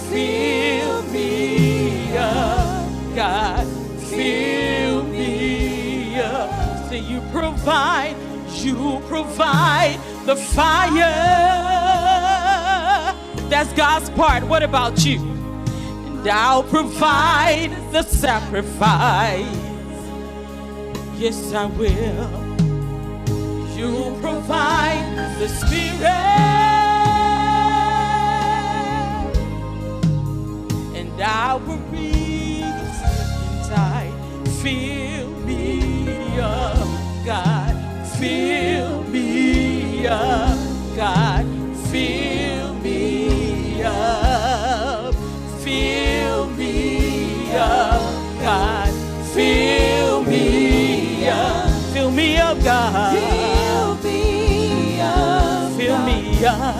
Fill me up, God. Fill me up. So you provide the fire. That's God's part. What about you? And I'll provide the sacrifice. Yes, I will. You provide the Spirit, and I will be inside. Fill me up, God. Fill me up, God. Fill me up. Fill me up, God. Fill me up. Fill me up, God. Fill me up. Fill me up.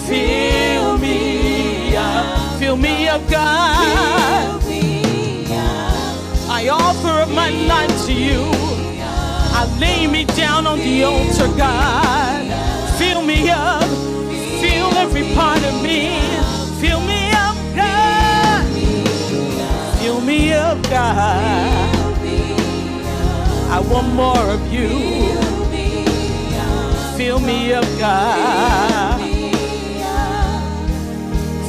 Fill me up. Fill me up, God. I offer up my life to you. I lay me down on the altar, God. Fill me up. Fill every part of me. Fill me up, God. Fill me up, God. I want more of you. Fill me up, God.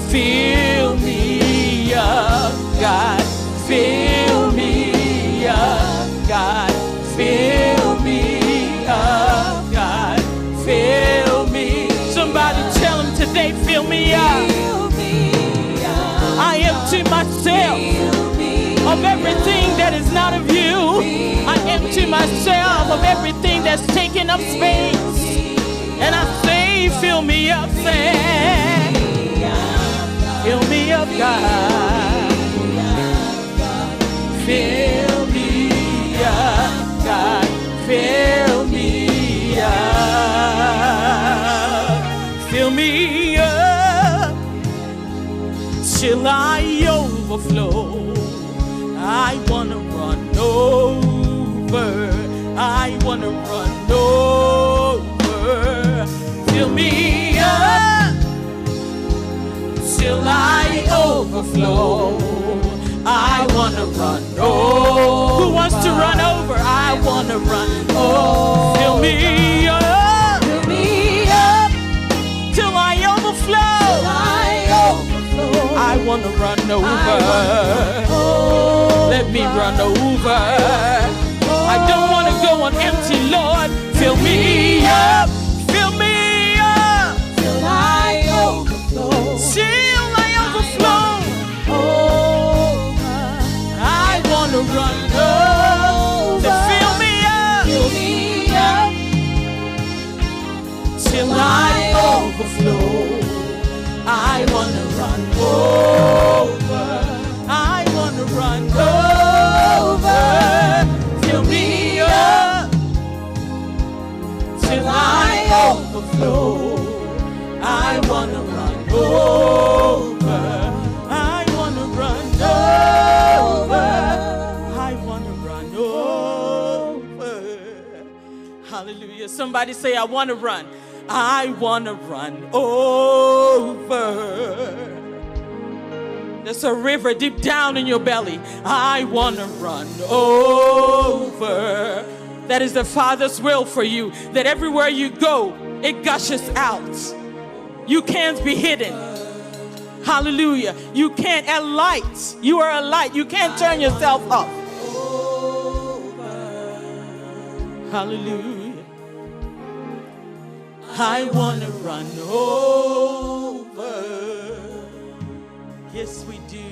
Fill me up, God. Fill me up, God. Fill me up, God. Fill me. Somebody tell him today, fill me up. I empty myself of everything that is not of you. I empty myself of everything that's taking up space. And I say, fill me up, say, fill me up, God. Fill me up, God. Fill me up. Fill me up till I overflow. I wanna run over. I wanna run over. Fill me up till I overflow. I wanna run over. Who wants to run over? I wanna run over. Fill me up. Fill me up till I overflow. I wanna run over. Let me run over. I don't wanna go on empty, Lord. Fill me up. Fill me up till I overflow. Till I overflow. I wanna run over. To fill me up till I overflow. I wanna run over. I wanna run over. Fill me up till I overflow. I wanna run over. I wanna run over. I wanna run over. Hallelujah. Somebody say, I wanna run. I wanna run over. There's a river deep down in your belly. I want to run over. That is the Father's will for you. That everywhere you go, it gushes out. You can't be hidden. Hallelujah. You can't. A light. You are a light. You can't turn yourself off. Hallelujah. I want to run over. Yes, we do.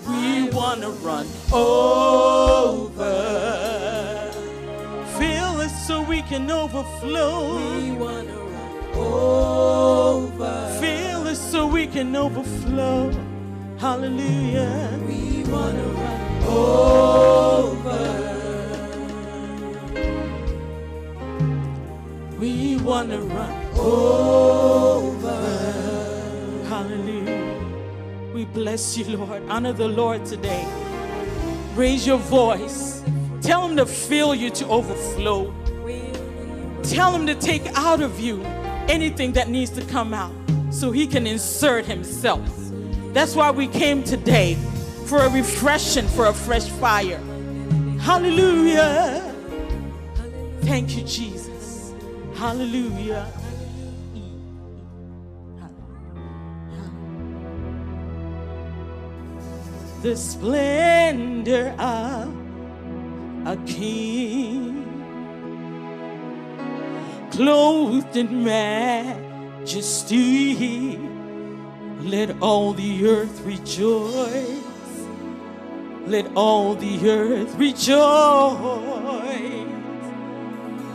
We want to run over. Fill us so we can overflow. We want to run over. Fill us so we can overflow. Hallelujah. We want to run over. We want to run over. Hallelujah. We bless you, Lord. Honor the Lord today. Raise your voice. Tell him to fill you to overflow. Tell him to take out of you anything that needs to come out so he can insert himself. That's why we came today, for a refreshing, for a fresh fire. Hallelujah. Thank you, Jesus. Hallelujah. The splendor of a king, clothed in majesty, let all the earth rejoice. Let all the earth rejoice.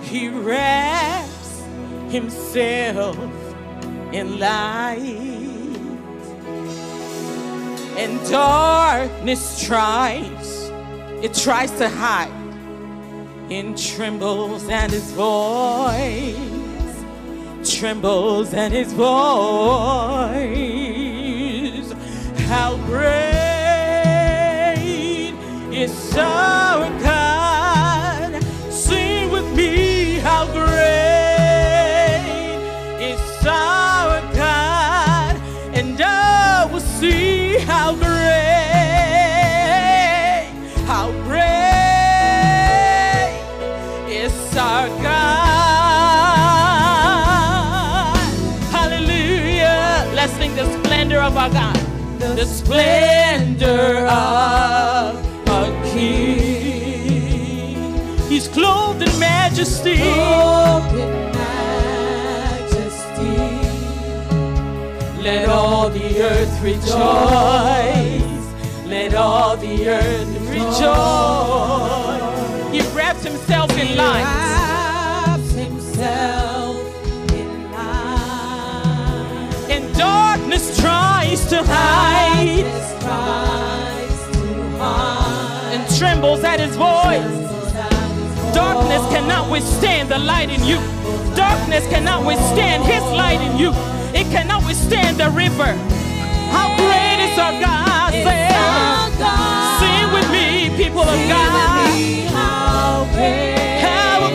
He wraps himself in light, and darkness tries to hide, and trembles at his voice, trembles at his voice. How great is our God. Sing with me, how great is our God, and I will see how great is our God. Hallelujah. Let's sing the splendor of our God. The splendor of a king. He's clothed in majesty. Clothed in majesty. Let all the earth rejoice. Let all the earth rejoice. He wraps himself in light. Wraps himself in light. And darkness tries to hide. And trembles at his voice. Darkness cannot withstand the light in you. Darkness cannot withstand his light in you. It cannot withstand the river. How great is our God? Sing with me, people of God. How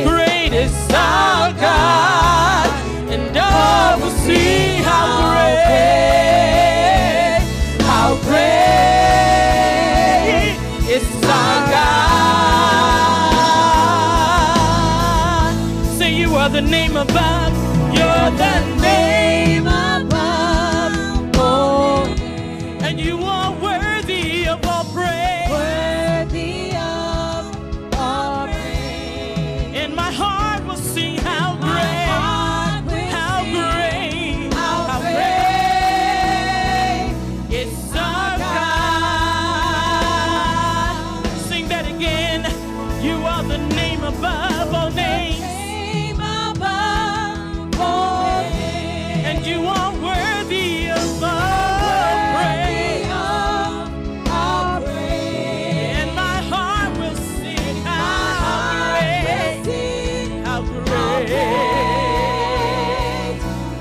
great is our God, and I will see how great is our God. Say you are the name above, you're the name above, oh, and you are worthy of all praise. Worthy of all praise. And my heart will sing how great, how great, how great is our God. Sing that again. You are the name above all names. And you are worthy of all praise. And my heart will sing how great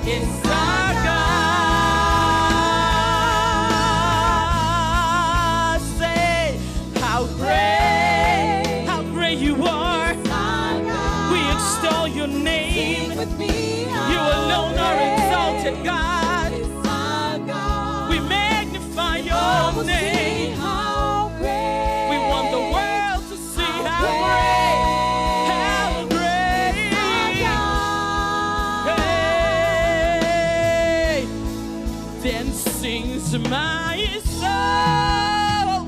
is our God. Say how great you are. We extol your name. You alone are exalted, God. We magnify my soul,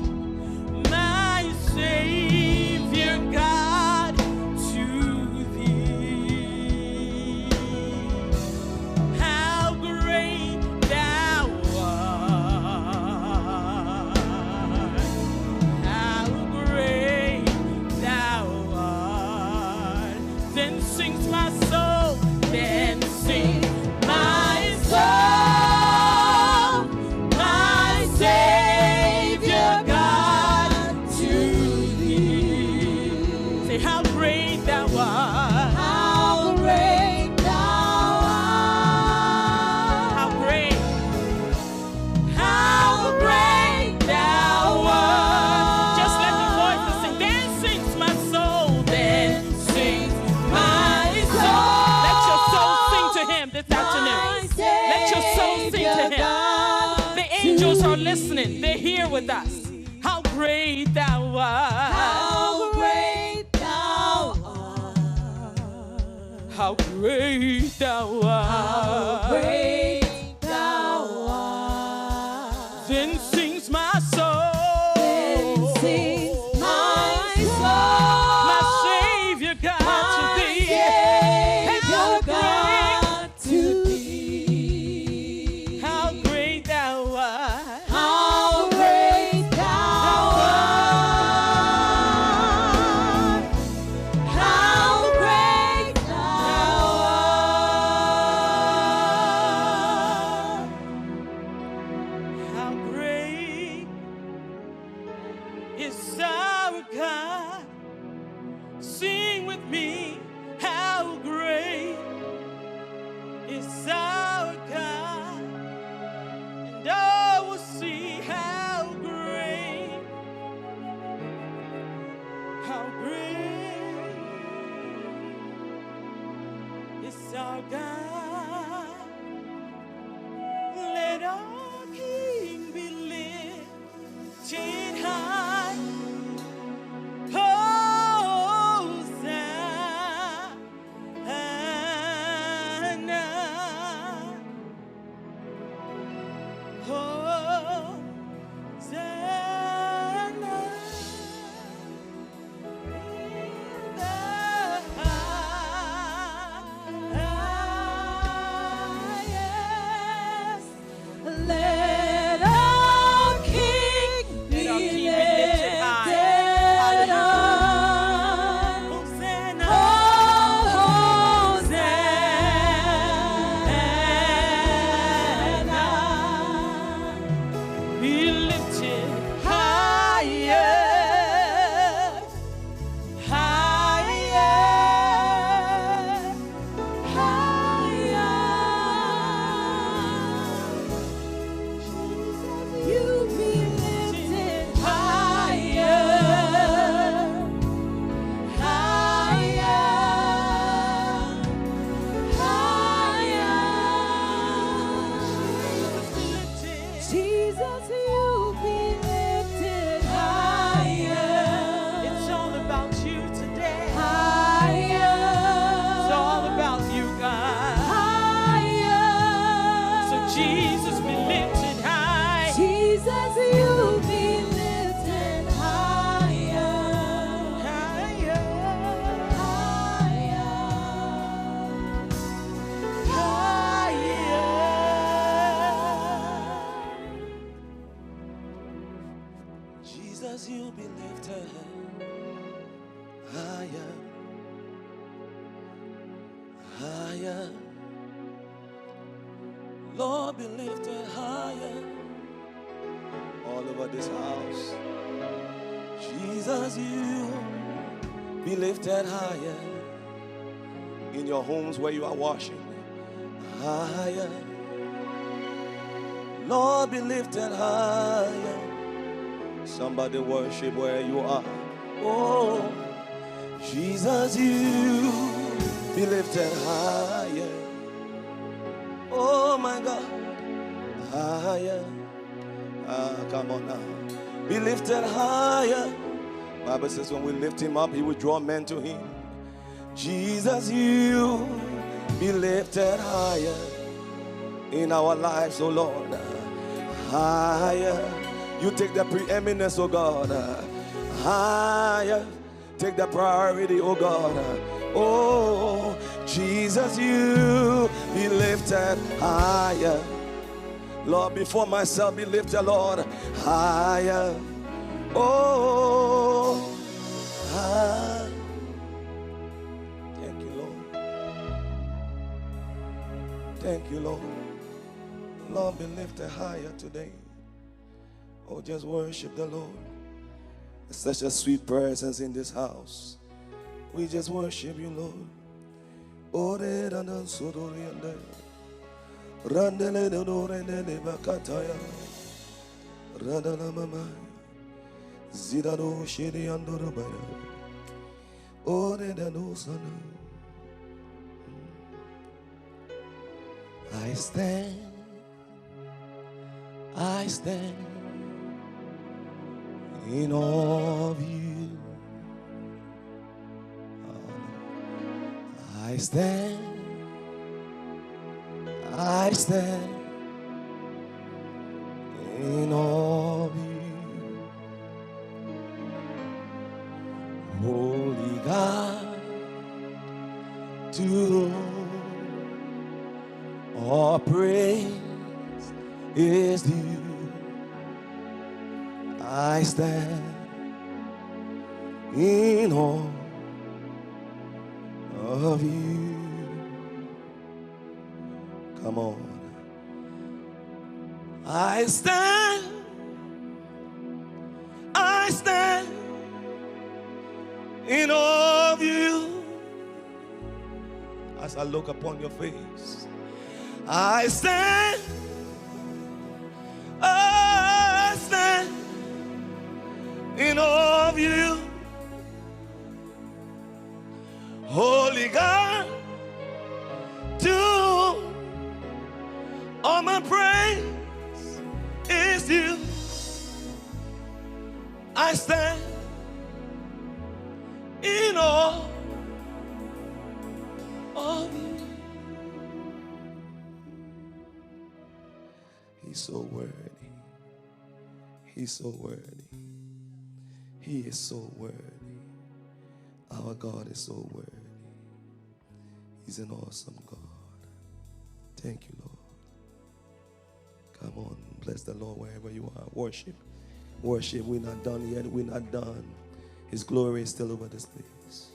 my Savior God, to thee. How great thou art. How great thou art. Then sings my soul, then sings my soul, my Savior God, to thee. Say, how great thou art. How great thou art. How great. How great thou art. Just let the voices sing. Then sings my soul. Then sings my soul. Let your soul sing to him this afternoon. Let your soul sing to him. The angels are listening. They're here with us. How great thou art. How great thou art. How great thou art. How great thou art. Then sings my soul. Then sings my soul, My Savior God, to thee. Savior How God, to thee. great, how great thou art. How great thou art. How great thou art. How great is our God. Sing with me. How great is our God. And I will see how great is our God. Let our King be lifted high. Let our King be lifted high. Hosanna. Oh, Hosanna. Be lifted higher, higher, You be lifted higher, higher, Jesus, you be lifted higher. It's all about you today. Higher. It's all about you, God. Higher. So Jesus be lifted high. Jesus, you be lifted higher. Higher. Jesus, you be lifted higher, higher. Lord, be lifted higher all over this house. Jesus, you be lifted higher in your homes where you are washing. Higher. Lord, be lifted higher. Somebody worship where you are. Oh, Jesus, you be lifted higher. Oh my God, higher. Come on now. Be lifted higher. Bible says when we lift him up, he will draw men to him. Jesus, you be lifted higher in our lives, oh Lord. higher. You take the preeminence, oh God. Higher. Take the priority, oh God. Oh, Jesus, you be lifted higher. Lord, before myself be lifted, Lord, higher. Oh, high. Thank you, Lord. Thank you, Lord. Lord, be lifted higher today. Oh, just worship the Lord. It's such a sweet presence in this house. We just worship you, Lord. Oh, Randele do rende bakataya, Radala mama, Zidado shiri andorabaya, Ore dano sana. I stand in awe of you. I stand in awe of you, Holy God, to whom all praise is due. I stand in awe of you. Come on. I stand in awe of you. As I look upon your face, I stand in awe of you, Holy God, to all my praise is you. I stand in awe of you. He's so worthy. He's so worthy. He is so worthy. Our God is so worthy. He's an awesome God. Thank you, Lord. Come on, bless the Lord wherever you are. Worship. Worship. We're not done yet. We're not done. His glory is still over this place.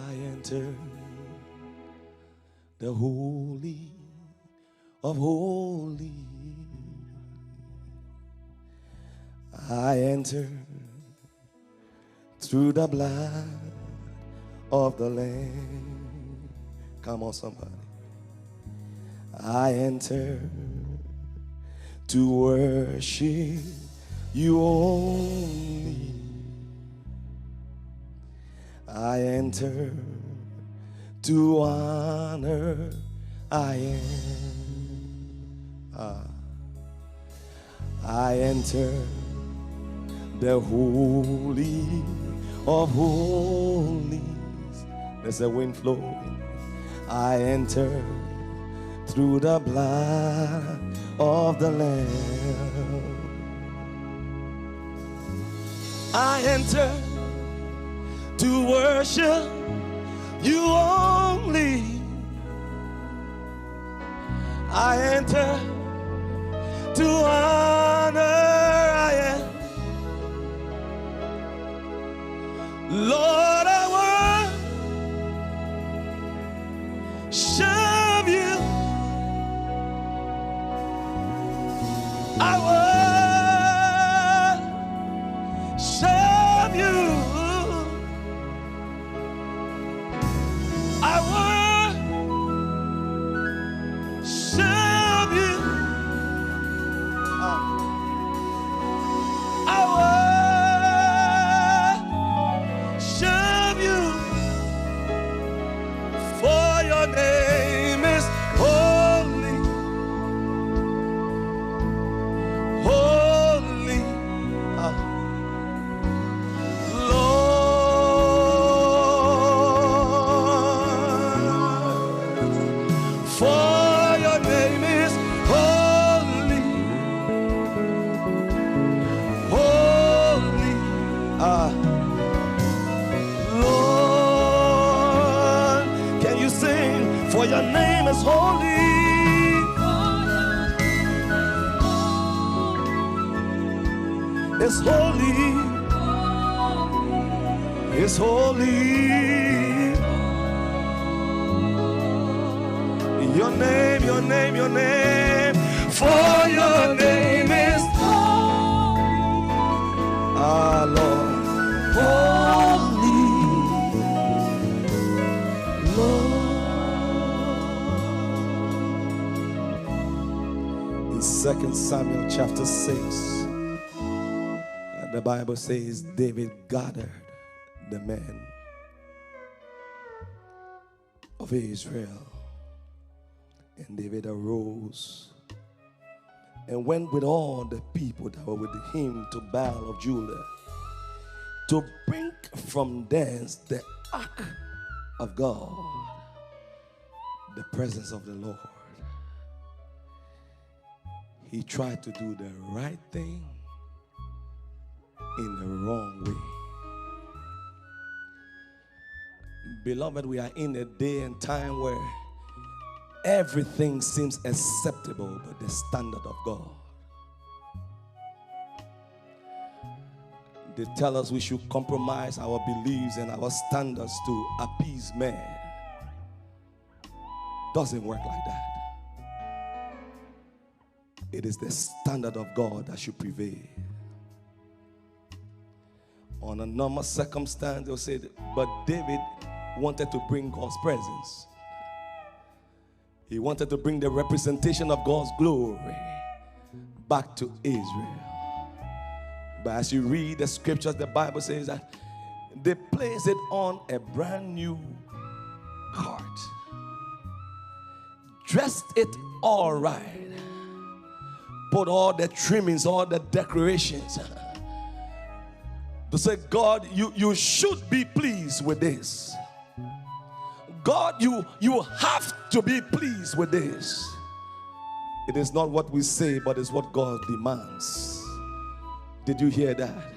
I enter the holy of holies. I enter through the blood of the Lamb. Come on, somebody. I enter to worship you only. I enter to honor I am. I enter the holy of holies. There's a wind flowing. I enter through the blood of the Lamb. I enter to worship you only. I enter to honor I am. Lord, I worship you. I worship you. I worship you. I worship you. For your name is holy. Holy. Lord. For For your name is holy. It's holy. It's holy. Your name, your name, your name. For your name is holy. Ah, Lord. Holy. Lord. In 2 Samuel chapter 6. The Bible says David gathered the men of Israel, and David arose and went with all the people that were with him to Baal of Judah to bring from thence the ark of God, the presence of the Lord. He tried to do the right thing in the wrong way. Beloved, we are in a day and time where everything seems acceptable but the standard of God. They tell us we should compromise our beliefs and our standards to appease men. Doesn't work like that. It is the standard of God that should prevail. On a normal circumstance, they'll say, but David wanted to bring God's presence. He wanted to bring the representation of God's glory back to Israel. But as you read the scriptures, the Bible says that they placed it on a brand new cart, dressed it all right, put all the trimmings, all the decorations, to say, God, you should be pleased with this. God, you have to be pleased with this. It is not what we say, but it's what God demands. Did you hear that?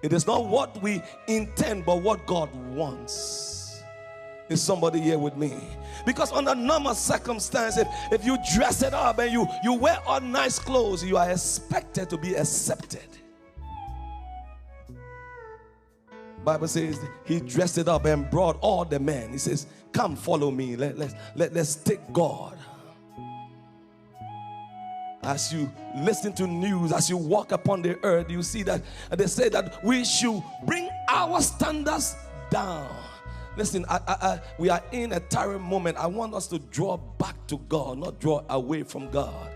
It is not what we intend, but what God wants. Is somebody here with me? Because under normal circumstances, if you dress it up and you wear all nice clothes, you are expected to be accepted. Bible says he dressed it up and brought all the men. He says, come follow me. Let's take God. As you listen to news, as you walk upon the earth, you see that they say that we should bring our standards down. Listen, we are in a terrible moment. I want us to draw back to God, not draw away from God.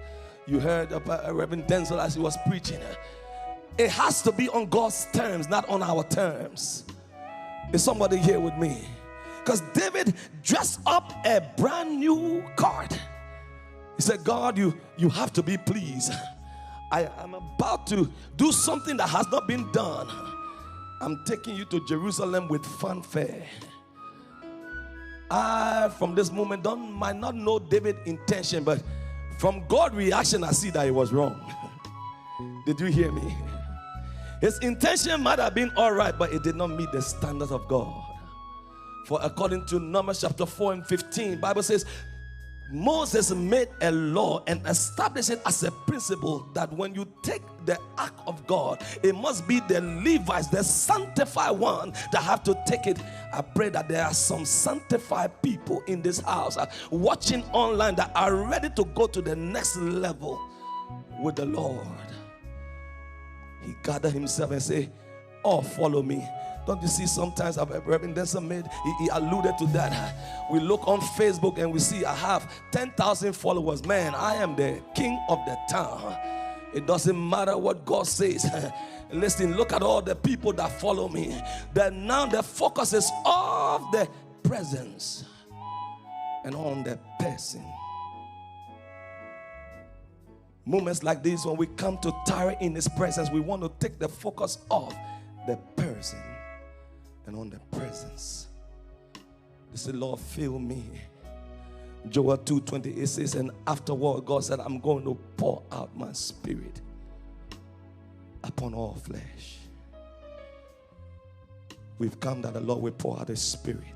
You heard Reverend Denzel as he was preaching. It has to be on God's terms, not on our terms. Is somebody here with me? Because David dressed up a brand new cart. He said, God, you have to be pleased. I am about to do something that has not been done. I'm taking you to Jerusalem with fanfare. I, from this moment, might not know David's intention, but from God's reaction, I see that he was wrong. Did you hear me? His intention might have been all right, but it did not meet the standards of God. For according to Numbers chapter 4 and 15, Bible says, Moses made a law and established it as a principle that when you take the ark of God, it must be the Levites, the sanctified one, that have to take it. I pray that there are some sanctified people in this house watching online that are ready to go to the next level with the Lord. He gathered himself and said, oh, follow me. Don't you see sometimes Reverend Denzel he alluded to that. We look on Facebook and we see I have 10,000 followers. Man, I am the king of the town. It doesn't matter what God says. Listen, look at all the people that follow me. That now the focus is off the presence and on the person. Moments like this, when we come to tarry in his presence, we want to take the focus off the person and on the presence. They say, Lord, fill me. Joel 2:28 says, and afterward God said, I'm going to pour out my spirit upon all flesh. We've come that the Lord will pour out his spirit.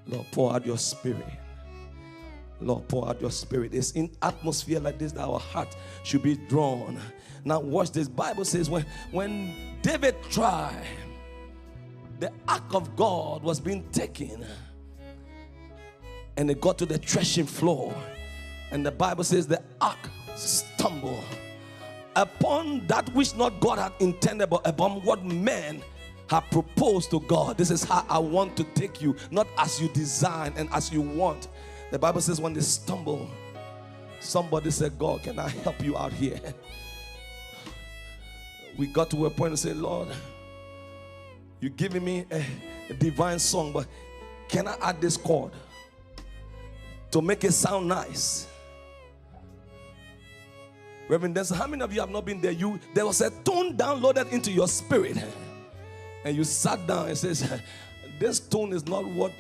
Lord, pour out your spirit. Lord, pour out your spirit. It's in atmosphere like this that our heart should be drawn. Now watch this. Bible says when David tried, the ark of God was being taken, and it got to the threshing floor, and the Bible says the ark stumbled upon that which not God had intended, but upon what man had proposed to God. This is how I want to take you, not as you design and as you want. The Bible says when they stumble, somebody said, God, can I help you out here? We got to a point and say, Lord, you're giving me a divine song, but can I add this chord to make it sound nice? Reverend Denzel, how many of you have not been there? There was a tone downloaded into your spirit, and you sat down and says, this tone is not what,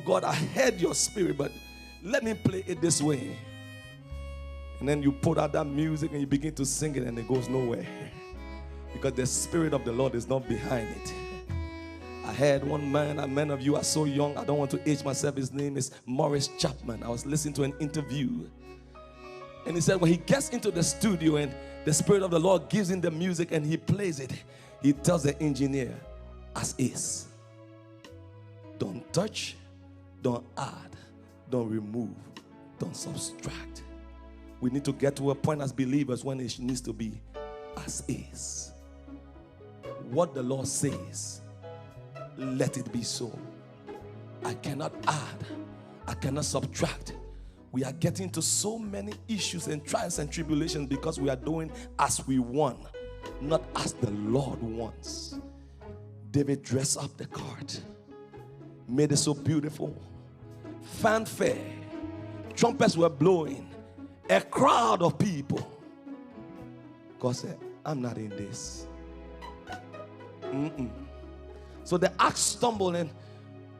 God, I heard your spirit, but let me play it this way. And then you put out that music and you begin to sing it, and it goes nowhere because the spirit of the Lord is not behind it. I heard one man, a man of you are so young, I don't want to age myself. His name is Morris Chapman. I was listening to an interview, and he said when he gets into the studio and the spirit of the Lord gives him the music and he plays it, he tells the engineer, as is. Don't touch, don't add, don't remove, don't subtract. We need to get to a point as believers when it needs to be as is. What the Lord says, let it be so. I cannot add, I cannot subtract. We are getting to so many issues and trials and tribulations because we are doing as we want, not as the Lord wants. David dressed up the cart, made it so beautiful. Fanfare, trumpets were blowing, a crowd of people. God said, I'm not in this. So the axe stumbled, and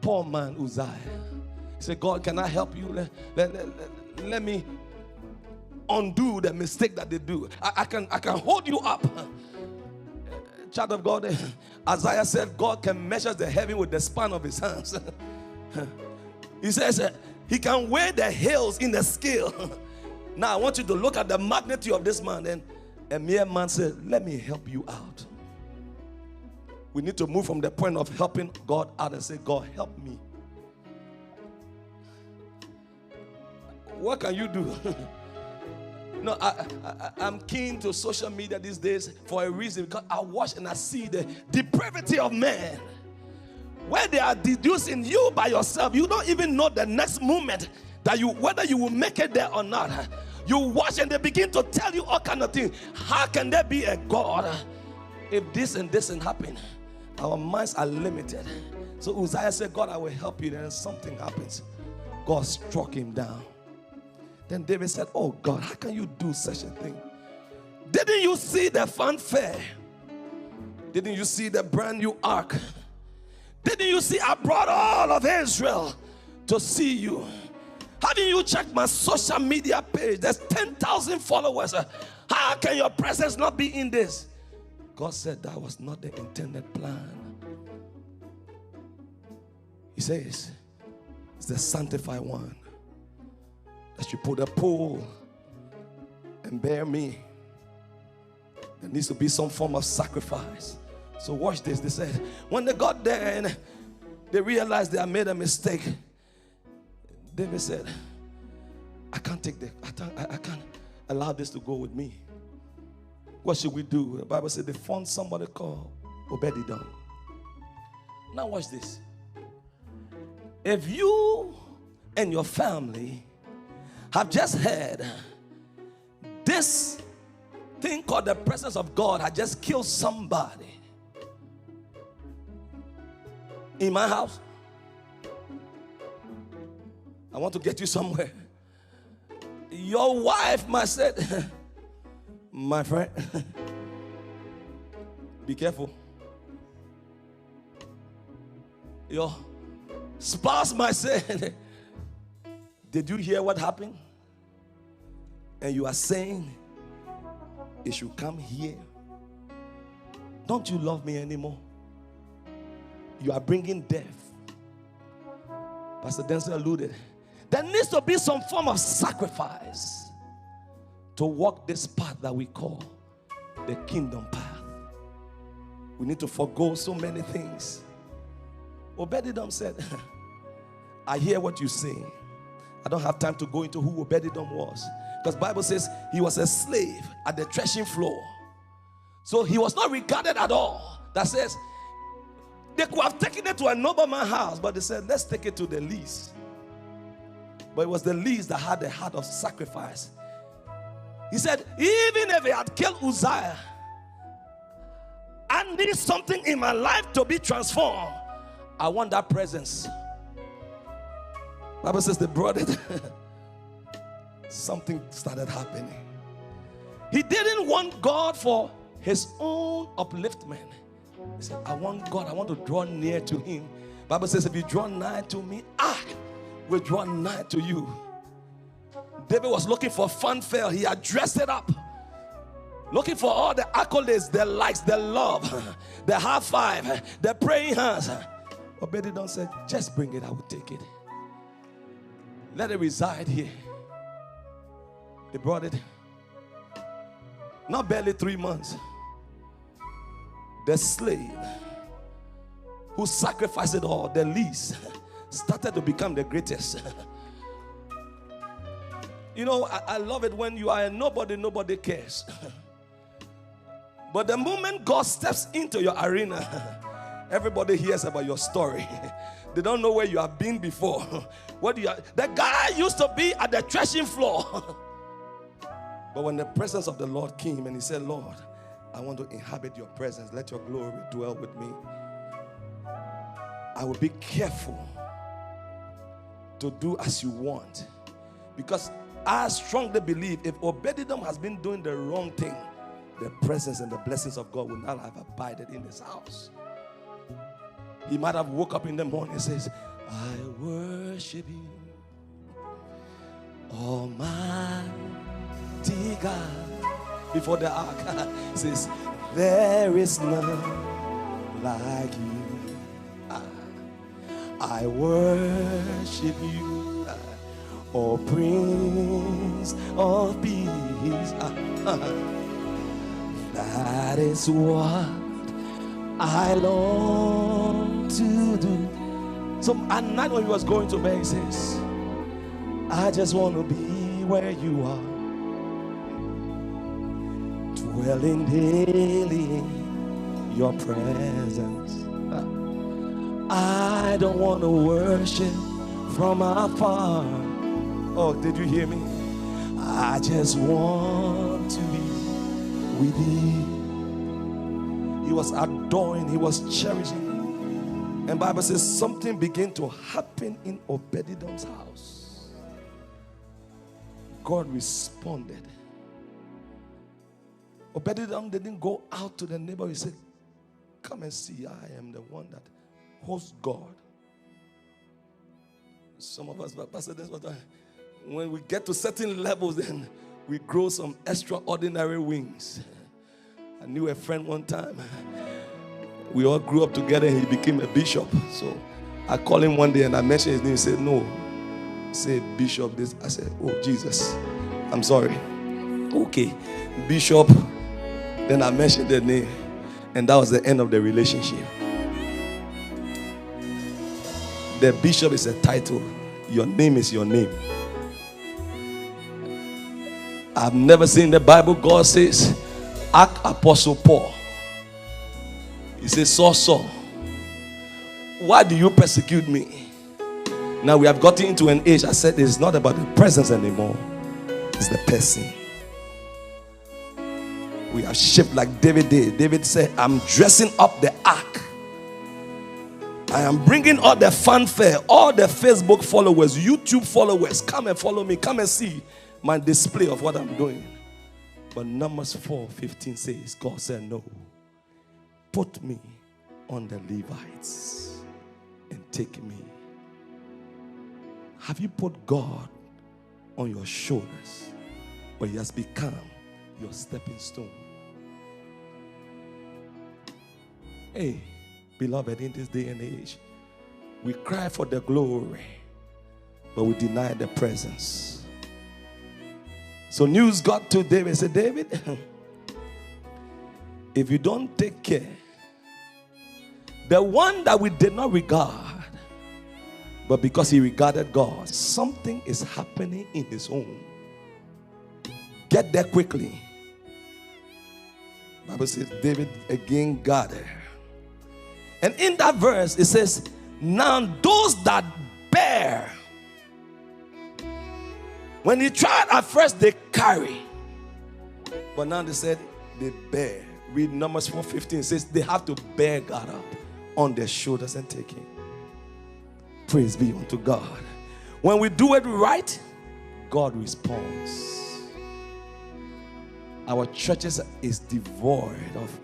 poor man Uzziah, he said, God, can I help you? Let me undo the mistake that they do. I can hold you up. Child of God, Isaiah said God can measure the heaven with the span of his hands. He says he can weigh the hills in the scale. Now I want you to look at the magnitude of this man. And a mere man said, let me help you out. We need to move from the point of helping God out and say, God, help me. What can you do? No, I'm keen to social media these days for a reason, because I watch and I see the depravity of man. Where they are deducing you by yourself, you don't even know the next moment that whether you will make it there or not. You watch and they begin to tell you all kind of things. How can there be a God if this and this and happen? Our minds are limited. So Uzziah said, God, I will help you. Then something happens. God struck him down. Then David said, oh God, how can you do such a thing? Didn't you see the fanfare? Didn't you see the brand new ark? Didn't you see I brought all of Israel to see you? Haven't you checked my social media page? There's 10,000 followers. How can your presence not be in this? God said that was not the intended plan. He says, it's the sanctified one that should put a pole and bear me. There needs to be some form of sacrifice. So watch this. They said, when they got there and they realized they had made a mistake, David said, I can't allow this to go with me. What should we do? The Bible said they found somebody called Obed-Edom. Now watch this. If you and your family have just heard this thing called the presence of God had just killed somebody in my house, I want to get you somewhere. Your wife must say, my friend, be careful. Your spouse might say, did you hear what happened? And you are saying it should come here. Don't you love me anymore? You are bringing death. Pastor Denzel alluded. There needs to be some form of sacrifice to walk this path that we call the kingdom path. We need to forego so many things. Obed-Edom said, I hear what you say. I don't have time to go into who Obed-Edom was. Because the Bible says he was a slave at the threshing floor. So he was not regarded at all. That says, they could have taken it to a nobleman's house, but they said, let's take it to the least. But it was the least that had the heart of sacrifice. He said, even if he had killed Uzziah, I need something in my life to be transformed. I want that presence. The Bible says they brought it. Something started happening. He didn't want God for his own upliftment. He said, I want God, I want to draw near to him. The Bible says, if you draw nigh to me, I will draw nigh to you. David was looking for fanfare. He had dressed it up. Looking for all the accolades, the likes, the love, the high five, the praying hands. Obed-Edom said, just bring it, I will take it. Let it reside here. They brought it. Not barely 3 months. The slave who sacrificed it all, the least, started to become the greatest. You know, I love it when you are a nobody, nobody cares. But the moment God steps into your arena, everybody hears about your story. They don't know where you have been before. What you are, the guy used to be at the threshing floor. But when the presence of the Lord came and he said, Lord, I want to inhabit your presence. Let your glory dwell with me. I will be careful to do as you want. Because I strongly believe if Obed-Edom has been doing the wrong thing, the presence and the blessings of God will not have abided in his house. He might have woke up in the morning and says, I worship you, Almighty God. Before the ark, he says, there is none like you. I worship you, O Prince of Peace. That is what I long to do. So at night when he was going to bed, he says, I just want to be where you are, dwelling daily in your presence. I don't want to worship from afar. Oh, did you hear me? I just want to be with you. He was adoring, he was cherishing. And Bible says something began to happen in Obed-Edom's house. God responded. Obed-Edom didn't go out to the neighbor. He said, come and see, I am the one that hosts God. Some of us, Pastor, that's what when we get to certain levels, then we grow some extraordinary wings. I knew a friend one time. We all grew up together and he became a bishop. So I called him one day and I mentioned his name. He said, no, say bishop this. I said, oh, Jesus, I'm sorry. Okay, bishop. Then I mentioned the name. And that was the end of the relationship. The bishop is a title. Your name is your name. I've never seen the Bible. God says, ask Apostle Paul. He says, Saul, why do you persecute me? Now we have gotten into an age. I said it's not about the presence anymore. It's the person. We have shifted like David did. David said, I'm dressing up the ark. I am bringing all the fanfare, all the Facebook followers, YouTube followers. Come and follow me. Come and see my display of what I'm doing. But Numbers 4:15 says, God said, no. Put me on the Levites and take me. Have you put God on your shoulders, or he has become your stepping stone? Hey, beloved, in this day and age, we cry for the glory. but we deny the presence. So news got to David and said, David, if you don't take care, the one that we did not regard, but because he regarded God, something is happening in his home. Get there quickly. The Bible says David again gathered. And in that verse it says, now those that bear. When he tried at first they carry. But now they said they bear. Read Numbers 4:15. It says they have to bear God up on their shoulders and take him. Praise be unto God. When we do it right, God responds. Our churches is devoid of,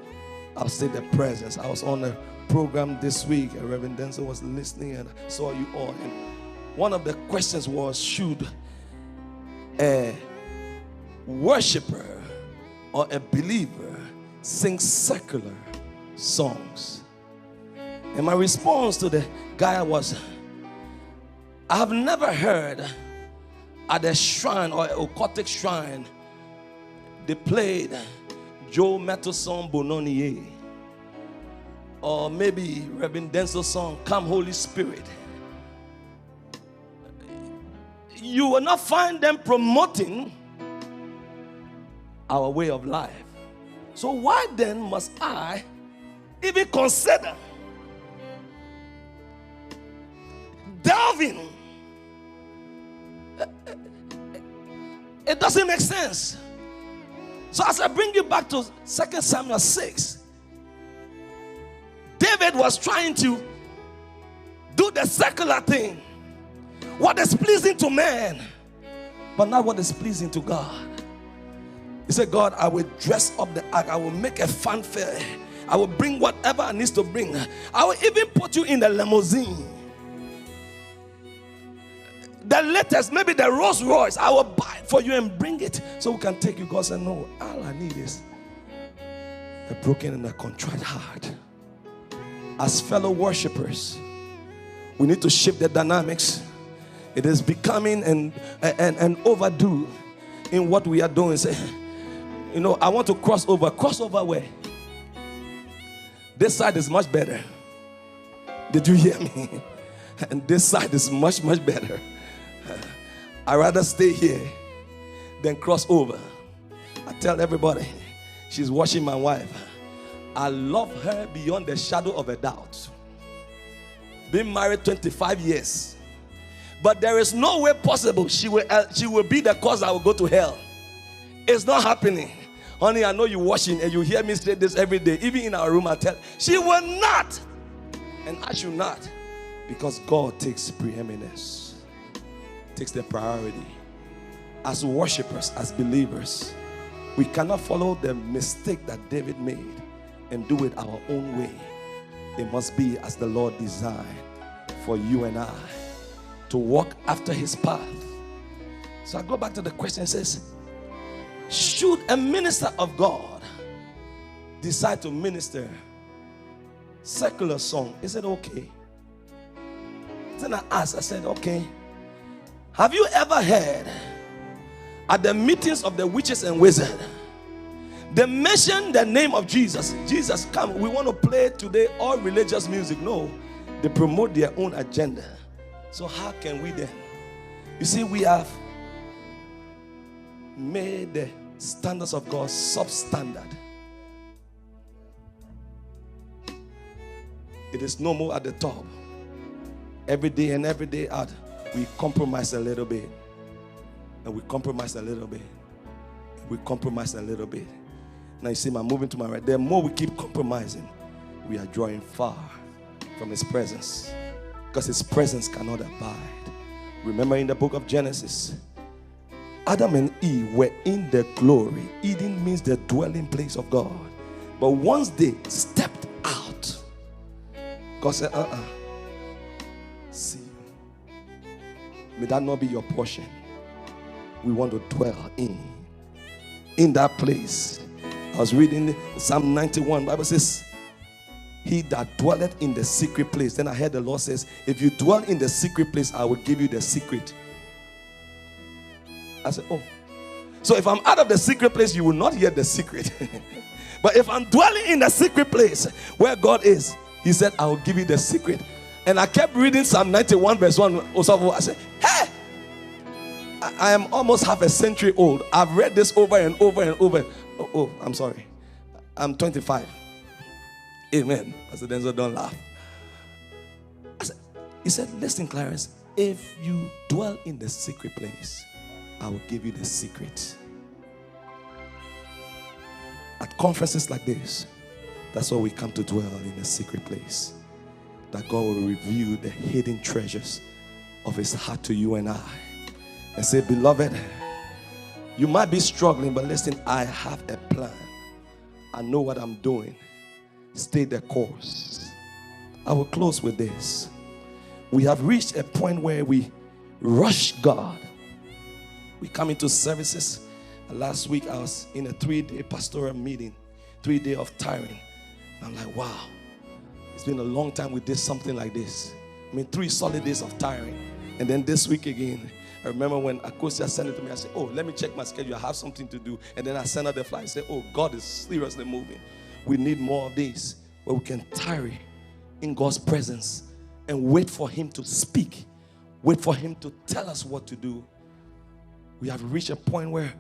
I'll say, the presence. I was on a program this week and Reverend Denzel was listening and I saw you all. And one of the questions was, should a worshiper or a believer sing secular songs? And my response to the guy was, I have never heard at a shrine or a occultic shrine they played Joe Metal song Bononier, or maybe Reverend Denzel song Come Holy Spirit. You will not find them promoting our way of life. So why then must I even consider delving? It doesn't make sense. So as I bring you back to 2 Samuel 6, David was trying to do the secular thing, what is pleasing to man, but not what is pleasing to God. He said, God, I will dress up the ark, I will make a fanfare, I will bring whatever I need to bring, I will even put you in the limousine, the latest, maybe the Rolls Royce, I will buy it for you and bring it so we can take you. God said, no, all I need is a broken and a contrite heart. As fellow worshipers, we need to shift the dynamics. It is becoming an overdue in what we are doing. Say, you know, I want to cross over. Cross over where? This side is much better. Did you hear me? And this side is much, much better. I'd rather stay here than cross over. I tell everybody, she's watching my wife. I love her beyond the shadow of a doubt. Been married 25 years. But there is no way possible she will be the cause I will go to hell. It's not happening. Honey, I know you're watching and you hear me say this every day. Even in our room, I tell she will not. And I should not. Because God takes preeminence. Takes the priority. As worshipers, as believers, we cannot follow the mistake that David made and do it our own way. It must be as the Lord designed for you and I to walk after his path. So I go back to the question. It says, should a minister of God decide to minister secular song? Is it okay? Then I asked, I said, okay, have you ever heard at the meetings of the witches and wizards, they mention the name of Jesus? Jesus, come, we want to play today all religious music. No, they promote their own agenda. So how can we then? You see, we have made the standards of God substandard. It is no more at the top. Every day and every day out, we compromise a little bit. And we compromise a little bit. We compromise a little bit. Now you see, I'm moving to my right. The more we keep compromising, we are drawing far from his presence. Because his presence cannot abide. Remember in the book of Genesis, Adam and Eve were in the glory. Eden means the dwelling place of God. But once they stepped out, God said, see, may that not be your portion. We want to dwell in that place. I was reading Psalm 91. The Bible says, he that dwelleth in the secret place. Then I heard the Lord says, if you dwell in the secret place, I will give you the secret. I said, oh. So if I'm out of the secret place, you will not hear the secret. But if I'm dwelling in the secret place where God is, he said, I will give you the secret. And I kept reading Psalm 91 verse 1. I said, hey, I am almost half a century old. I've read this over and over and over. Oh, I'm sorry. I'm 25. Amen. Pastor Denzel, don't laugh. He said, listen, Clarence, if you dwell in the secret place, I will give you the secret. At conferences like this, that's why we come to dwell in the secret place. That God will reveal the hidden treasures of his heart to you and I. And say, beloved, you might be struggling, but listen, I have a plan. I know what I'm doing. Stay the course. I will close with this. We have reached a point where we rush God. We come into services. Last week I was in a 3-day pastoral meeting, 3 days of tiring. I'm like, wow, it's been a long time we did something like this. I mean, 3 solid days of tiring. And then this week again, I remember when Akosua sent it to me, I said, oh, let me check my schedule. I have something to do. And then I sent out the flyer. I said, oh, God is seriously moving. We need more of this where we can tarry in God's presence and wait for him to speak. Wait for him to tell us what to do. We have reached a point where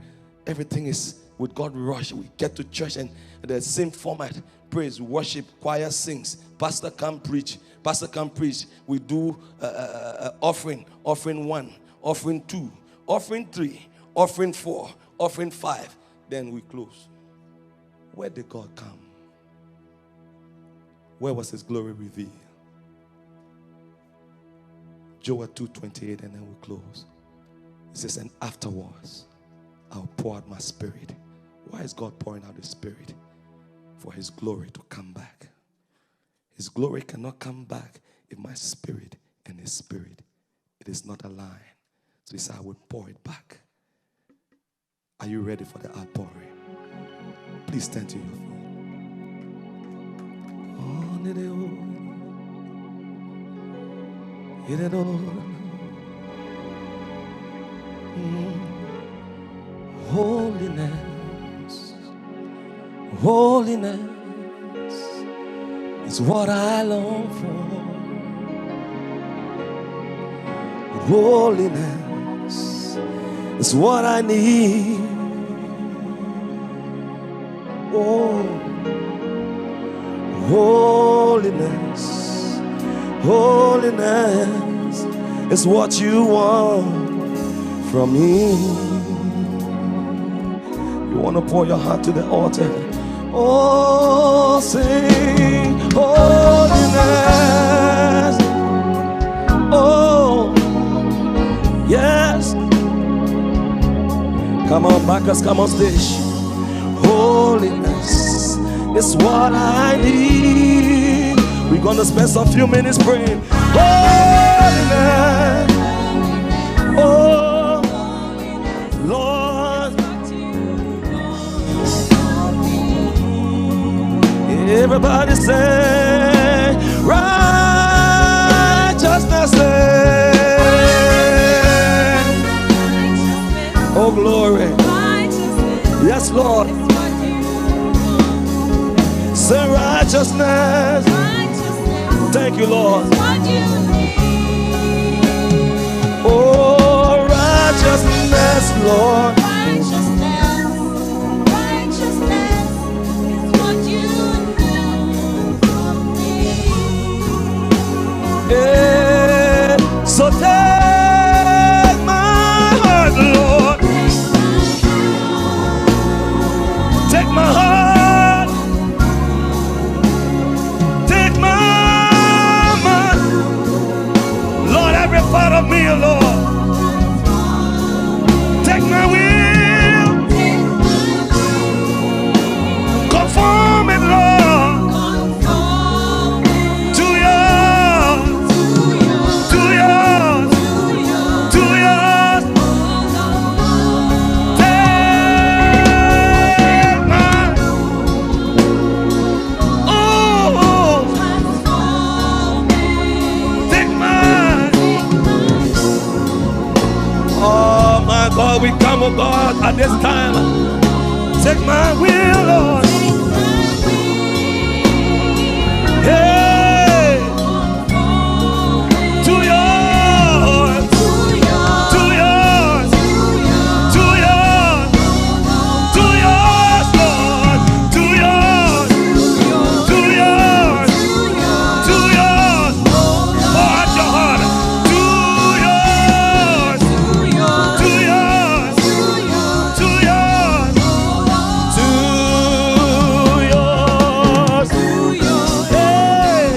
everything is with God rush. We get to church and the same format. Praise, worship, choir sings. Pastor come preach. Pastor come preach. We do offering 1, offering 2, offering 3, offering 4, offering 5. Then we close. Where did God come? Where was his glory revealed? Joel 2:28, and then we close. It says, and afterwards, I'll pour out my spirit. Why is God pouring out his spirit? For his glory to come back. His glory cannot come back if my spirit and his spirit, it is not aligned. So he said, I will pour it back. Are you ready for the outpouring? Please stand to your feet. Holiness, holiness is what I long for. Holiness is what I need. Oh, holiness, holiness is what you want from me. You want to pour your heart to the altar. Oh, sing holiness. Oh, yes. Come on, Bacchus, come on stage. Holiness is what I need. We're going to spend some few minutes praying. Holiness. Oh, Lord. Everybody say, righteousness. Oh, glory. Yes, Lord. Say righteousness. Thank you, Lord. Oh, righteousness, Lord. Yeah. So take my heart, Lord. Take my heart. Take my mind. Lord, every part of me, Lord. Take my will. song, oh God, at this time. Take my will, Lord. Hey, to yours, to yours, to yours, to yours, Lord, to yours, to yours, to yours. Pour out your heart. To yours, to yours, to yours, to yours, hey.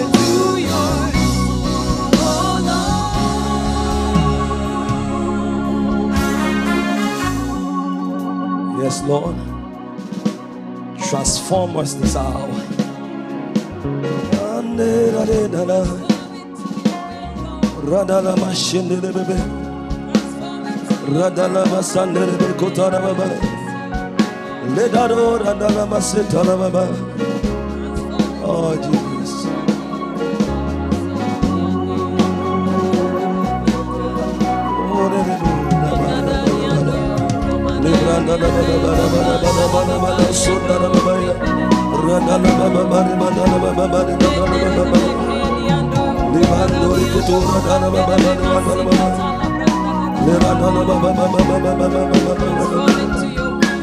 Yes, Lord. Transform us this hour. Radala mashinde bebe, radala masande bebe kotara baba, ledaro radala masitara baba. Oh Jesus.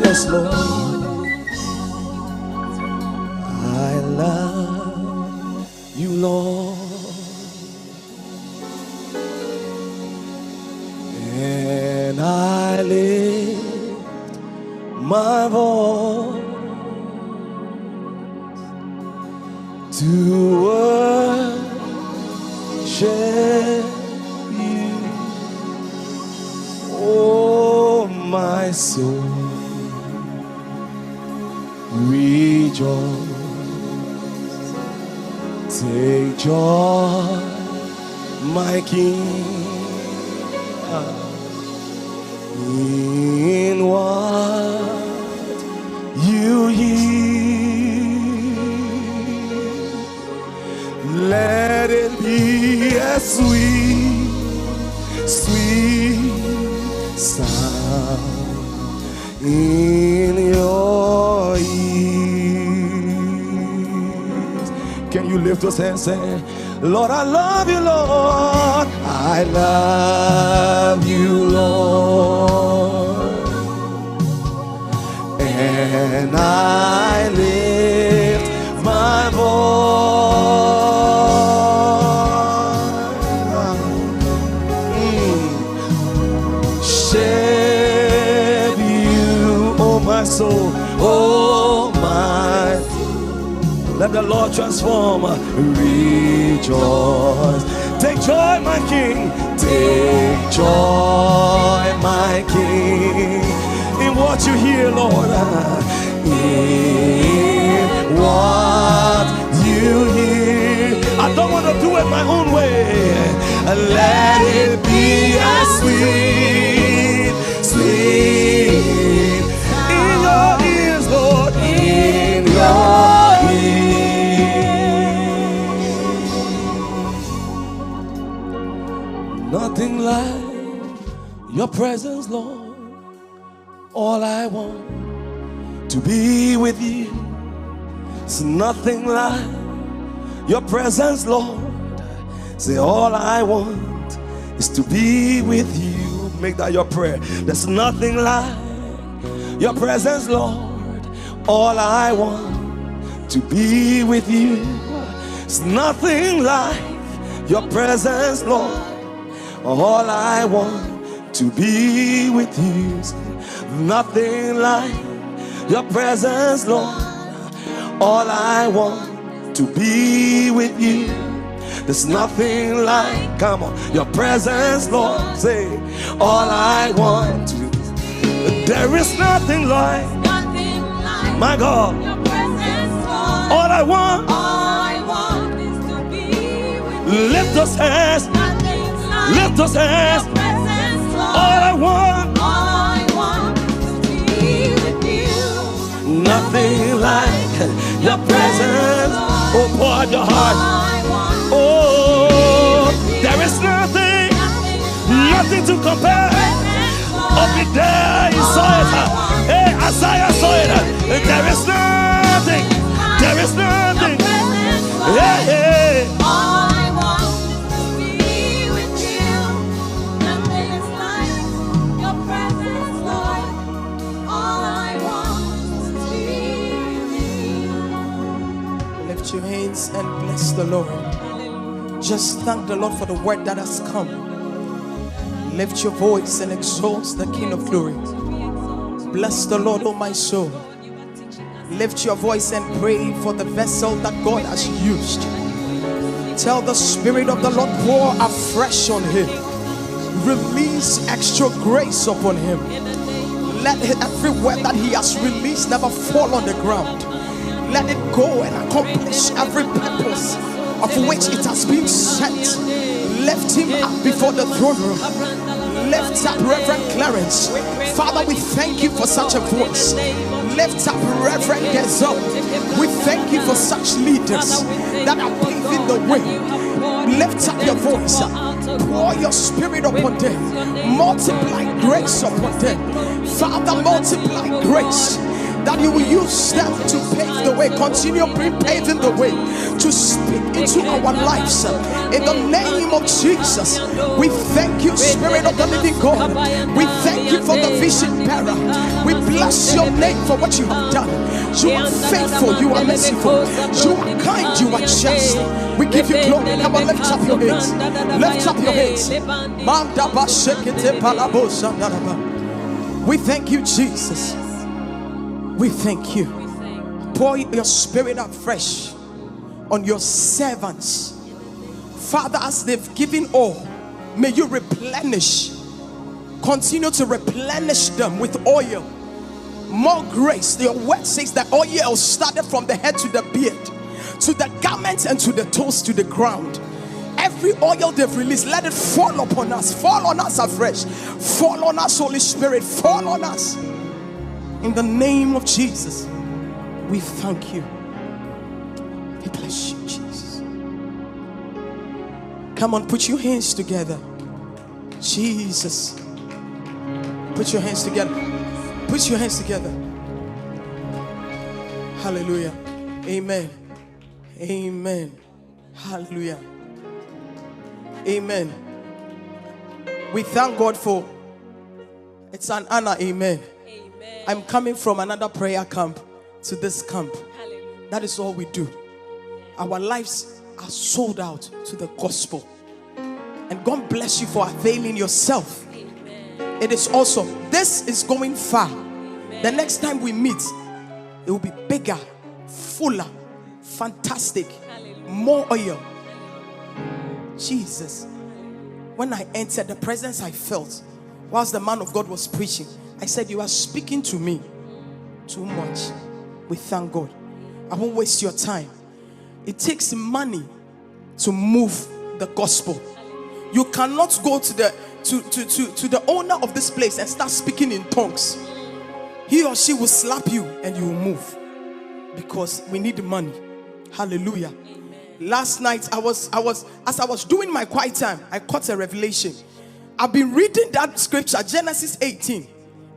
Yes, Lord. I love you, Lord, and I lift my voice to worship you, oh my soul, rejoice. Take joy, my King, in what you hear. Let it be a sweet, sweet sound in your ears. Can you lift those hands and say, Lord, I love you, Lord. I love you, Lord. And I lift my voice. Share you, oh my soul, oh my. Let the Lord transform. Rejoice. Take joy, my King. Take joy, my King, in what you hear, Lord. In what you hear. I don't want to do it my own way. Let it be a sweet, sweet in your ears, Lord. In your nothing like your presence, Lord. All I want to be with you. It's nothing like your presence, Lord. Say, all I want is to be with you. Make that your prayer. There's nothing like your presence, Lord. All I want to be with you. It's nothing like your presence, Lord. All I want to be with you. Nothing like your presence, Lord. All I want to be with you. There's nothing like, come on, your presence, Lord. Say, all I want to. There is nothing like, my God. Your presence, Lord. All I want is to be with you. Lift those hands. Lift those hands. All I want is to be with you. Nothing like your presence. Oh, pour out your heart. Oh, there is nothing to compare. Obed-Edom is is nothing. There is nothing. Yeah, yeah. All I want is to be with you. Nothing is like your presence, Lord. All I want is to be with you. Lift your hands and bless the Lord. Just thank the Lord for the word that has come. Lift your voice and exalt the King of Glory. Bless the Lord, oh my soul. Lift your voice and pray for the vessel that God has used. Tell the Spirit of the Lord, pour afresh on him. Release extra grace upon him. Let every word that he has released never fall on the ground. Let it go and accomplish every purpose of which it has been sent. Lift him up before the throne room. Lift up Reverend Clarence. Father, we thank you for such a voice. Lift up Reverend Denzel. We thank you for such leaders that are paving the way. Lift up your voice. Pour your spirit upon them. Multiply grace upon them. Father, multiply grace, that you will use them to pave the way. Continue paving the way to speak into our lives. In the name of Jesus, we thank you, Spirit of the living God. We thank you for the vision bearer. We bless your name for what you have done. You are faithful, you are merciful, you are kind, you are just. We give you glory. Come on, lift up your hands. Lift up your hands. We thank you, Jesus. We thank you. Pour your spirit afresh on your servants. Father, as they've given all, may you replenish. Continue to replenish them with oil. More grace. Your word says that oil started from the head to the beard, to the garments and to the toes, to the ground. Every oil they've released, let it fall upon us. Fall on us afresh. Fall on us, Holy Spirit. Fall on us. In the name of Jesus, we thank you. We bless you, Jesus. Come on, put your hands together. Jesus. Put your hands together. Put your hands together. Hallelujah. Amen. Amen. Hallelujah. Amen. We thank God for, it's an honor. Amen. I'm coming from another prayer camp to this camp. That is all we do. Our lives are sold out to the gospel. And God bless you for availing yourself. It is awesome. This is going far. The next time we meet, it will be bigger, fuller, fantastic, more oil. Jesus. When I entered, the presence I felt whilst the man of God was preaching, I said, you are speaking to me too much. We thank God. I won't waste your time. It takes money to move the gospel. You cannot go to the owner of this place and start speaking in tongues. He or she will slap you and you will move, because we need money. Hallelujah. Last night as I was doing my quiet time, I caught a revelation. I've been reading that scripture, Genesis 18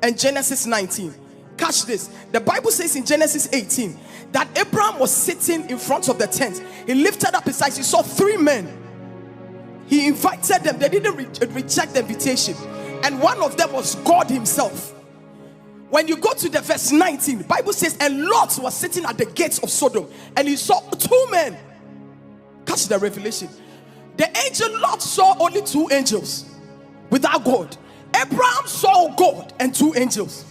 and Genesis 19. Catch this. The Bible says in Genesis 18 that Abraham was sitting in front of the tent. He lifted up his eyes. He saw 3 men. He invited them. They didn't reject the invitation. And one of them was God himself. When you go to the verse 19, the Bible says, and Lot was sitting at the gates of Sodom, and he saw 2 men. Catch the revelation. The angel Lot saw only 2 angels without God. Abraham saw God and 2 angels.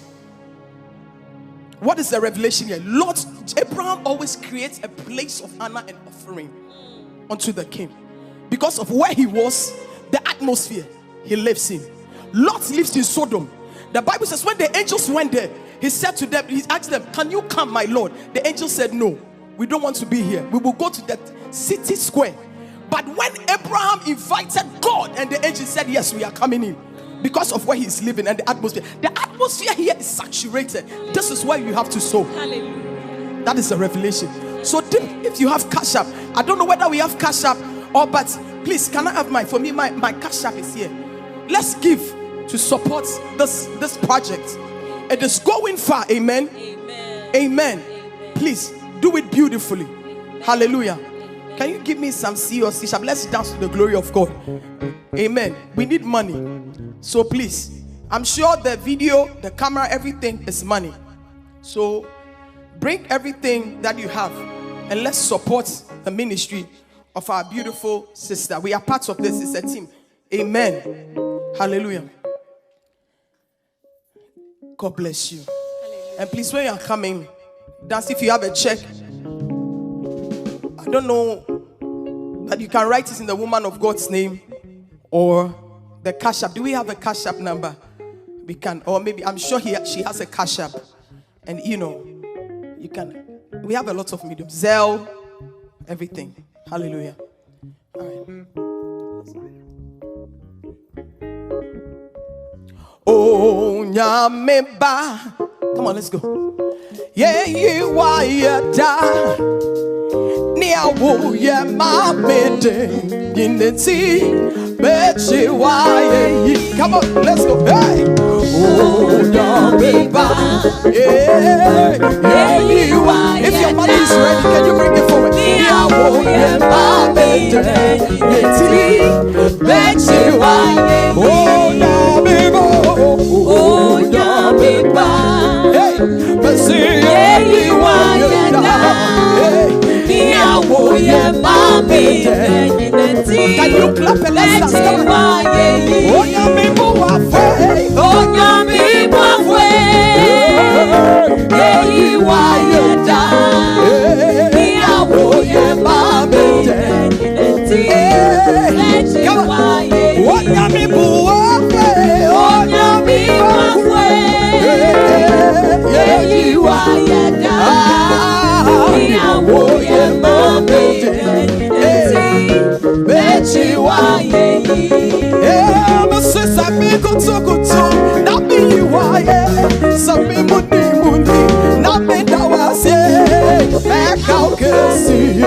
What is the revelation here? Abraham always creates a place of honor and offering unto the king. Because of where he was, the atmosphere he lives in. Lot lives in Sodom. The Bible says when the angels went there, he said to them, he asked them, can you come, my Lord? The angel said, no, we don't want to be here. We will go to that city square. But when Abraham invited God and the angel said, yes, we are coming in, because of where he's living and the atmosphere here is saturated. This is where you have to sow. Hallelujah. That is a revelation. So if you have cash app, I don't know whether we have cash app or, but please, can I have mine? For me, my cash app is here. Let's give to support this project. It is going far. Amen. Amen. Amen. please do it beautifully. Hallelujah. Can you give me some C or C sharp? Let's dance to the glory of God. Amen. We need money. So please, I'm sure the video, the camera, everything is money. So bring everything that you have and let's support the ministry of our beautiful sister. We are part of this. It's a team. Amen. Hallelujah. God bless you. And please, when you are coming, dance if you have a check. I don't know that you can write it in the woman of God's name or the cash app. Do we have a cash app number? We can, or maybe I'm sure she has a cash app. And you know, you can. We have a lot of mediums. Zelle, everything. Hallelujah. All right. Oh, nyameba. Come on, let's go. Yeah, you are your dad. Niawo ya mamede in the tea. Betche why. Come on, let's go. Hey. Oh, nyameba. Yeah, yeah, you are. If your money is ready, can you bring it forward? Niawo ya mamede in the tea. Betche why. Oh, nyameba. Oh, nyameba. Hey, but see, yeah, you are your dad. Can you clap and let's dance? Oh, yummy, oh, yummy, yeah, you are your dad. Oh, yeah, mommy, come on. Oh, yummy, oh, yummy, yeah, you are your dad. Oh, yeah, mommy, Betty, why? Yeah, my sister, me go to, not me, why? Some me money, not me, that was it. Back out, see,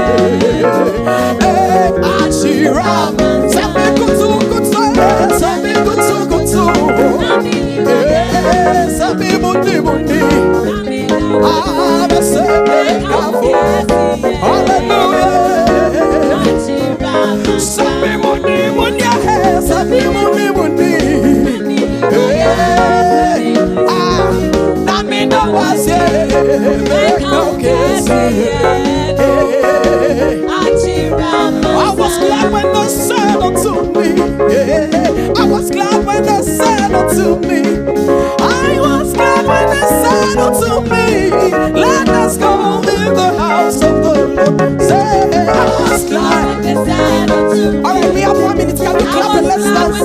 she ram, some me go to, some me go to, some me money. I'm a second, hallelujah. Sabi money, sabi money. Nami na wase, make no case. I was glad when they said unto me. I was glad when they said unto me. I was glad when they said unto me. Let us go in the house of the Lord. Say, I was glad when they said unto me. All right, we have 1 minute. Can we clap and let's dance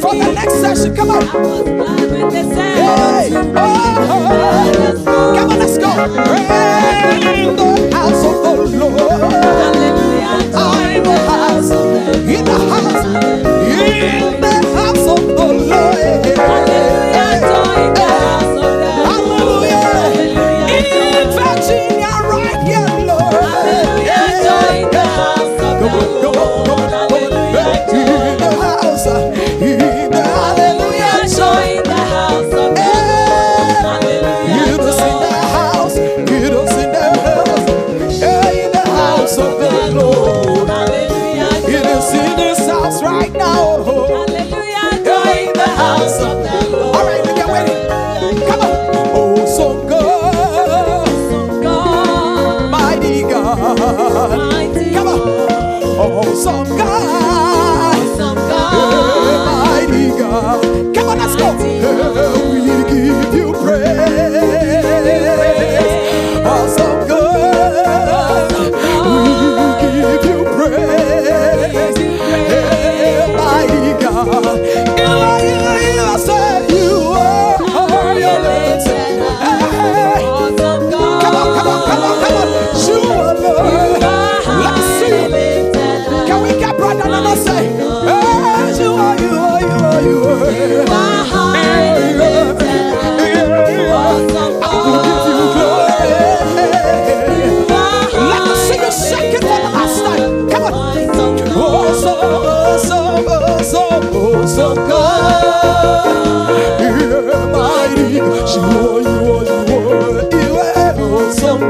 for the next session? Come on. I was glad when they said unto me. Come on, let's go. In the house of the Lord. Hallelujah. In the house of the Lord. In the house. In the house of the Lord. Hallelujah. In the house of the Lord. Hallelujah. In Virginia, right here, Lord. Hallelujah. In the house of the Lord. Hallelujah. In the house. In the hallelujah. Join the house of the Lord. Hallelujah. You don't sing the house. You don't sing the house. In the house of the Lord. Hallelujah. You don't see this house right now. Hallelujah. Join the house of the Lord. All right, we get ready. Come on. Oh, so good. So God. Mighty God. Mighty. Come on. Oh, so God. So God. Mighty God. Come on, let's go. We give you praise. Awesome God. We give you praise. Mighty God. You said you are your lifted. Awesome God. Come on. You are Lord. Let's see. Can we get brother and say, you are. You are high lifted. Awesome God. I will give you glory. Let us sing a second for the last time. Come on. Awesome God. You're mighty. You are. Awesome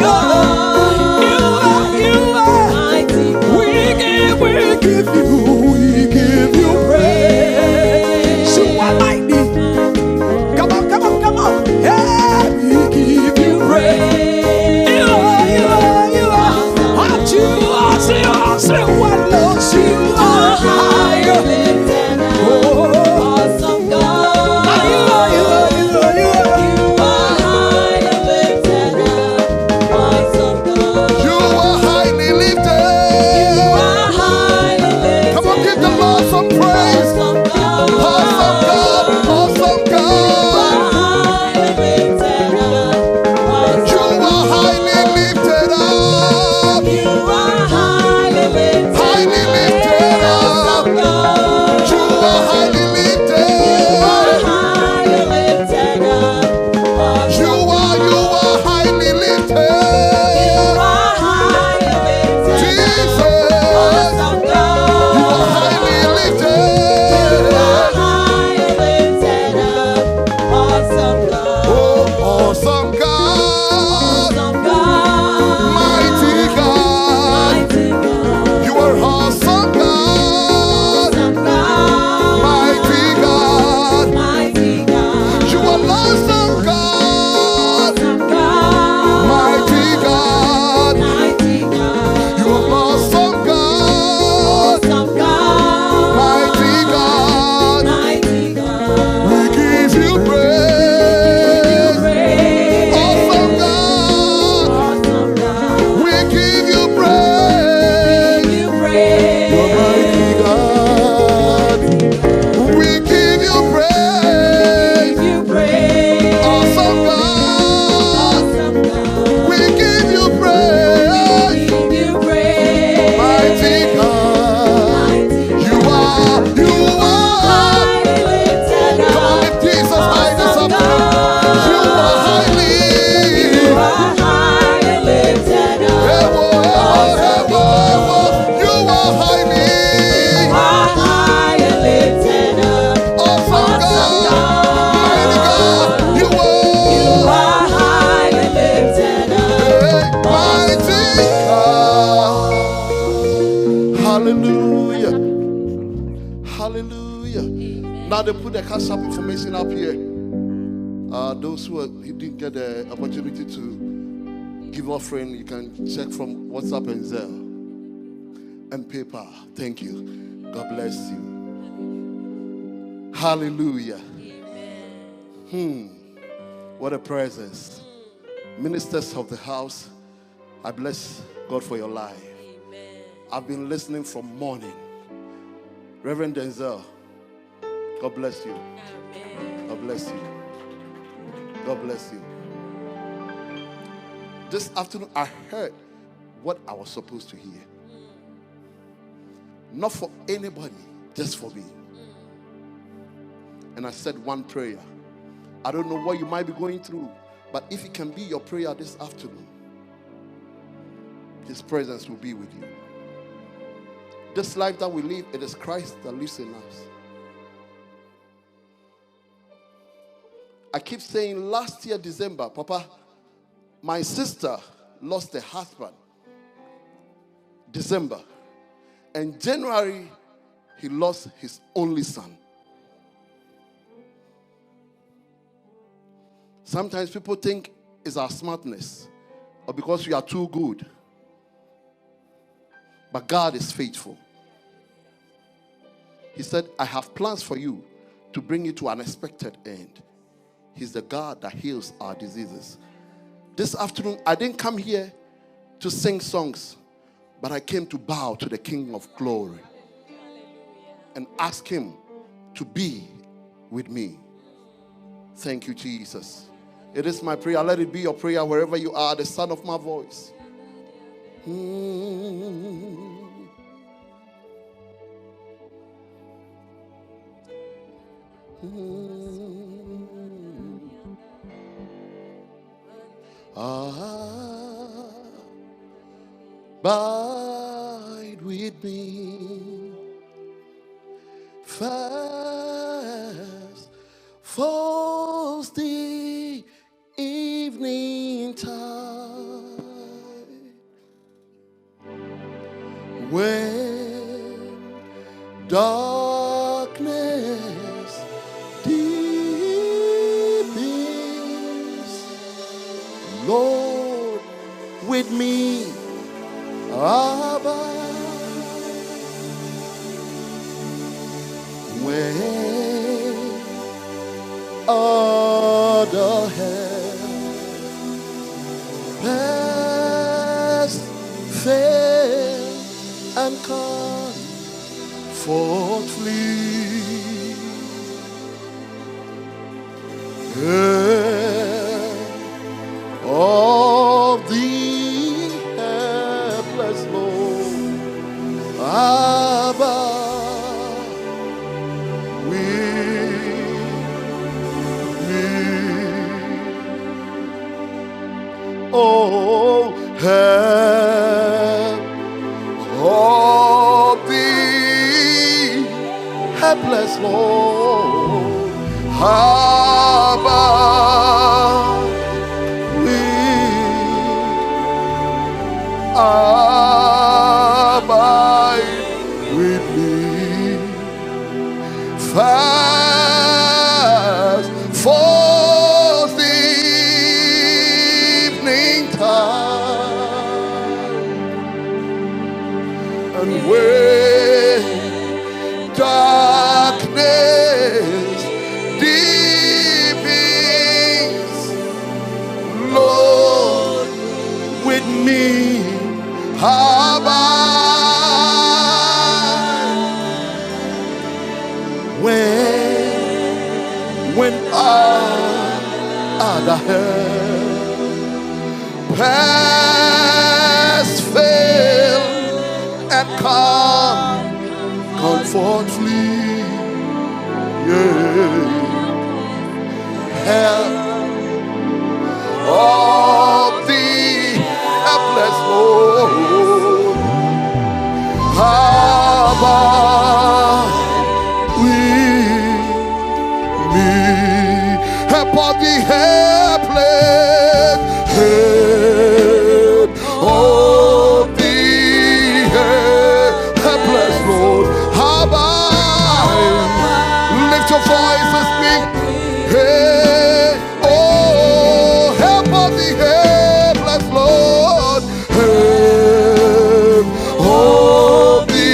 Hallelujah. Now they put the cash app information up here. Those who didn't get the opportunity to give offering, you can check from WhatsApp and Zelle and PayPal. Thank you. God bless you. Hallelujah. What a presence. Ministers of the house, I bless God for your life. I've been listening from morning. Reverend Denzel, God bless you. God bless you. God bless you. This afternoon, I heard what I was supposed to hear. Not for anybody, just for me. And I said one prayer. I don't know what you might be going through, but if it can be your prayer this afternoon, His presence will be with you. This life that we live, it is Christ that lives in us. I keep saying last year, December, Papa, my sister lost her husband. December. And January, he lost his only son. Sometimes people think it's our smartness or because we are too good. But God is faithful. He said, I have plans for you to bring you to an expected end. He's the God that heals our diseases. This afternoon, I didn't come here to sing songs, but I came to bow to the King of Glory and ask Him to be with me. Thank you, Jesus. It is my prayer. Let it be your prayer wherever you are, the sound of my voice. Abide with me, fast falls the evening tide, when darkness deepens, Lord, with me abide. When other heavens past fail and comfort flee, of the helpless Lord abide with me. Oh, help of the helpless Lord abide with me, fast falls the evening tide, and when darkness deepens, Lord, with me abide. When other help past fail and comfort flee, yeah. Help of the helpless Lord abide with me. Help of the helpless, help of the helpless Lord abide. Hey, oh, help of the helpless, Lord. Help of the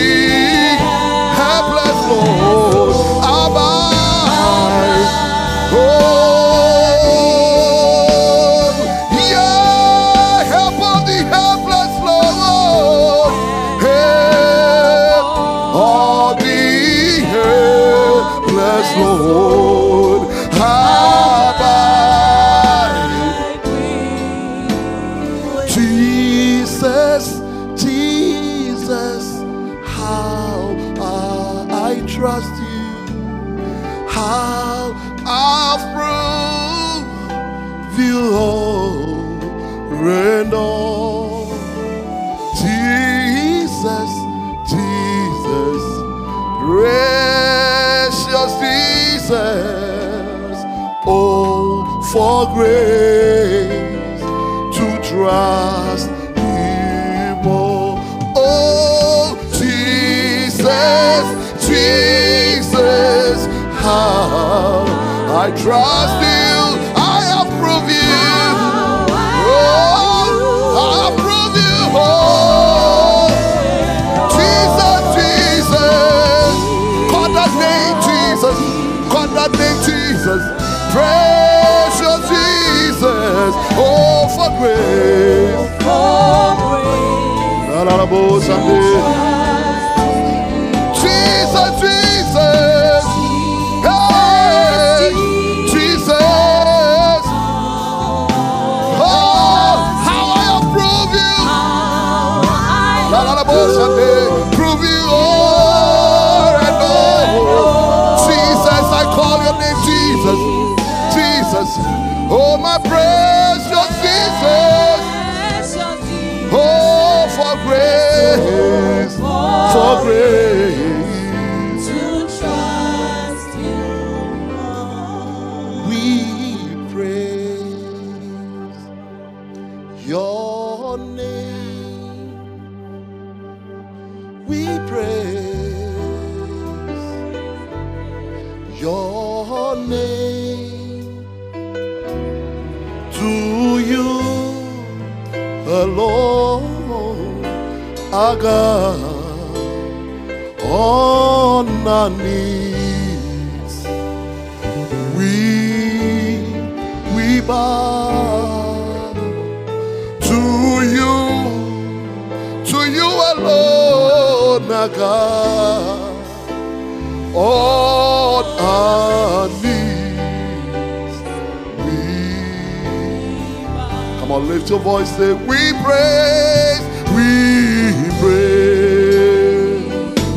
helpless, Lord. Abide. Oh, yeah, help of the helpless, Lord. Help of the helpless, Lord. Abide. Jesus, Jesus, how I trust you. How I've proved you over and on. Jesus, Jesus, precious Jesus, oh, for grace to trust Him more. Oh, Jesus, Jesus, how I trust you. I have proved you. Oh, I have proved you. Oh, Jesus, Jesus, call that name Jesus. Call that name Jesus. Precious Jesus. Oh, for grace. Jesus, Jesus. Hey, Jesus. Oh, how I approve you. Prove you all and all. Jesus, I call your name Jesus. Jesus. Oh, my precious Jesus. Oh, for grace. For grace. To trust you. We praise your name. We praise your name. To you alone, our God, on our knees, we bow to you alone, our God, on our knees, come on, lift your voice, say, we praise,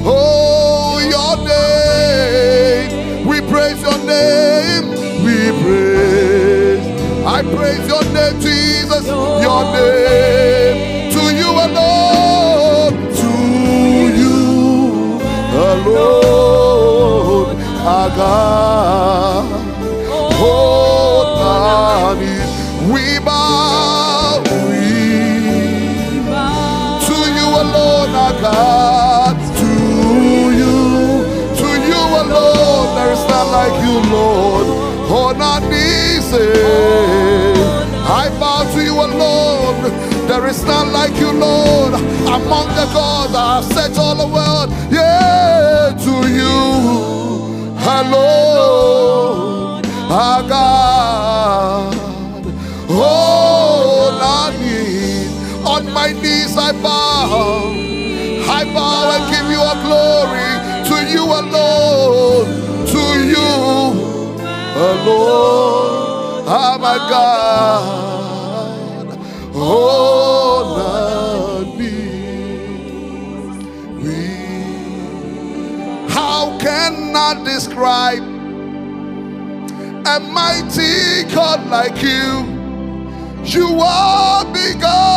oh, your name, we praise your name, we praise, I praise your name, Jesus, your name, to you alone, our God, hold on, we bow, to you alone, our God, to you alone, there is none like you, Lord, on our knees, I bow to you alone, there is none like you, Lord, among the gods I have searched all the world, yeah, to you alone, our God, oh, on my knees I bow and give you a glory, to you alone, oh my God, oh, how can I describe a mighty God like you? You are bigger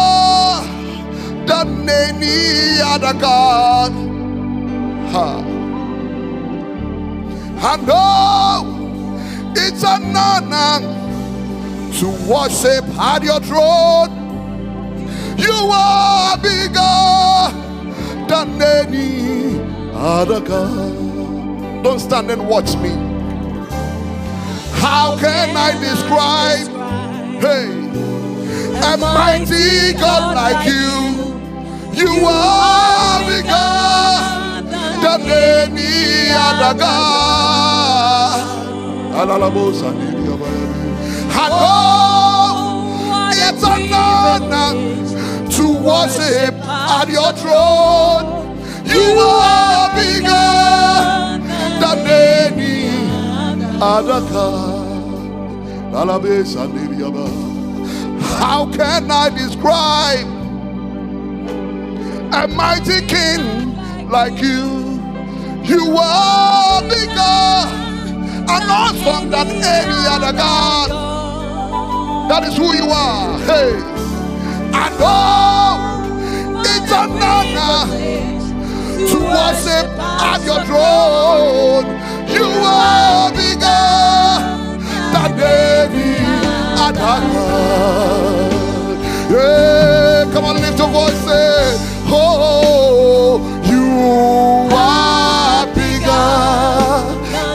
than any other God. I know it's an honor to worship at your throne. You are bigger than any other God. Don't stand and watch me. How can I describe? Hey, a mighty God like you. You are bigger than any other God. And oh, it's an honor to worship at your throne. You are bigger than any other God. How can I describe a mighty king like you? You are bigger and awesome than any other God. That is who you are. Hey, and oh, it's an honor to worship at your throne. You are bigger than any other God. Yeah, come on, lift your voice, say, oh, you are bigger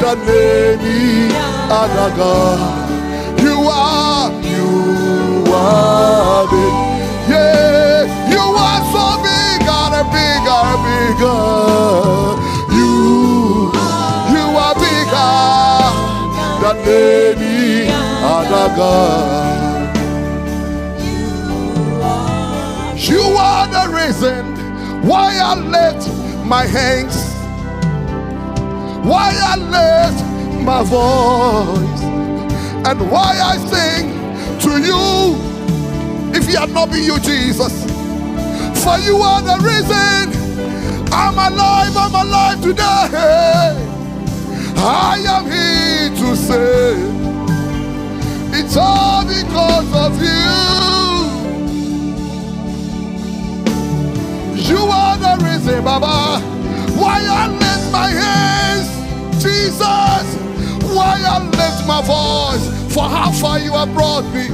than any other God. You are big. Yeah, you are so bigger, bigger, bigger. You are bigger than any other God. You are the reason why I lift my hands, why I lift my voice, and why I sing to you. If it had not been you, Jesus, for you are the reason I'm alive today. I am here to say it's all because of you. You are the reason, Baba, why I lift my hands, Jesus, why I lift my voice, for how far you have brought me.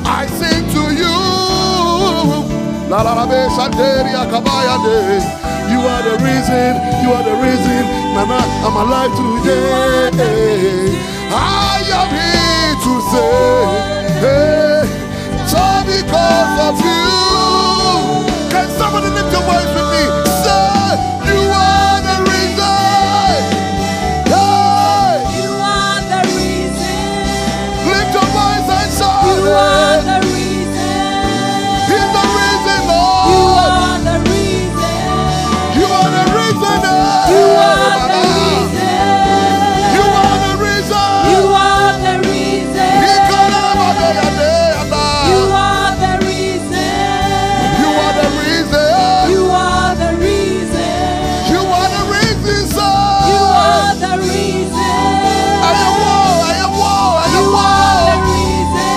I sing to you. La la la be Santeria Kabayande. You are the reason, Mama, I'm alive today. I am here to say, hey, it's all because of you. Can somebody lift your voice with me? Say, you are the reason. Hey, You are the reason. lift your voice and shout You are it. the reason. He's the reason, You Lord. are the reason. You are the reason. You are the reason. You are the reason. You are the reason. He called him a day and day and You night. are the reason. You are the reason. You are the reason. You are the reason, son. You are the reason. I am war. You are the reason.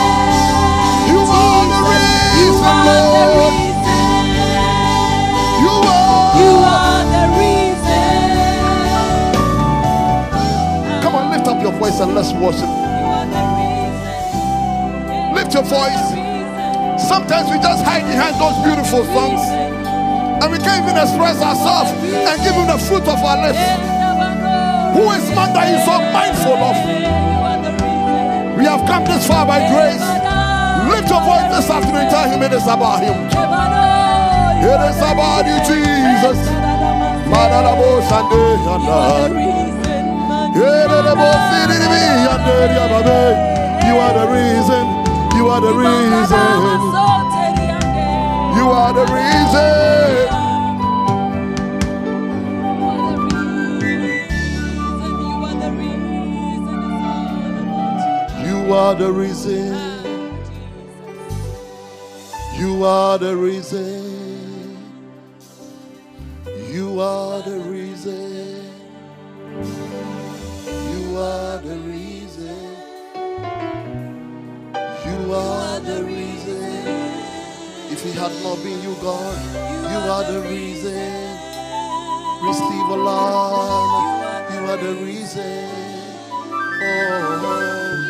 You are the You reason, are the Lord. reason. You You are. are the reason. Come on, lift up your voice and let's worship. You are the reason. Lift your voice. Sometimes we just hide behind those beautiful songs and we can't even express ourselves and give him the fruit of our lips. Who is man that he's so mindful of? We have come this far by grace. Lift your voice this afternoon and tell him it is about him. It is about you, Jesus. Madarabo Sunday and you are the reason. You are the reason. You are the reason. You are the reason. You are the reason. You are the reason. You are the reason. You are the reason. If it had not been you, God, you are the reason. Receive a love. You are the reason. Oh.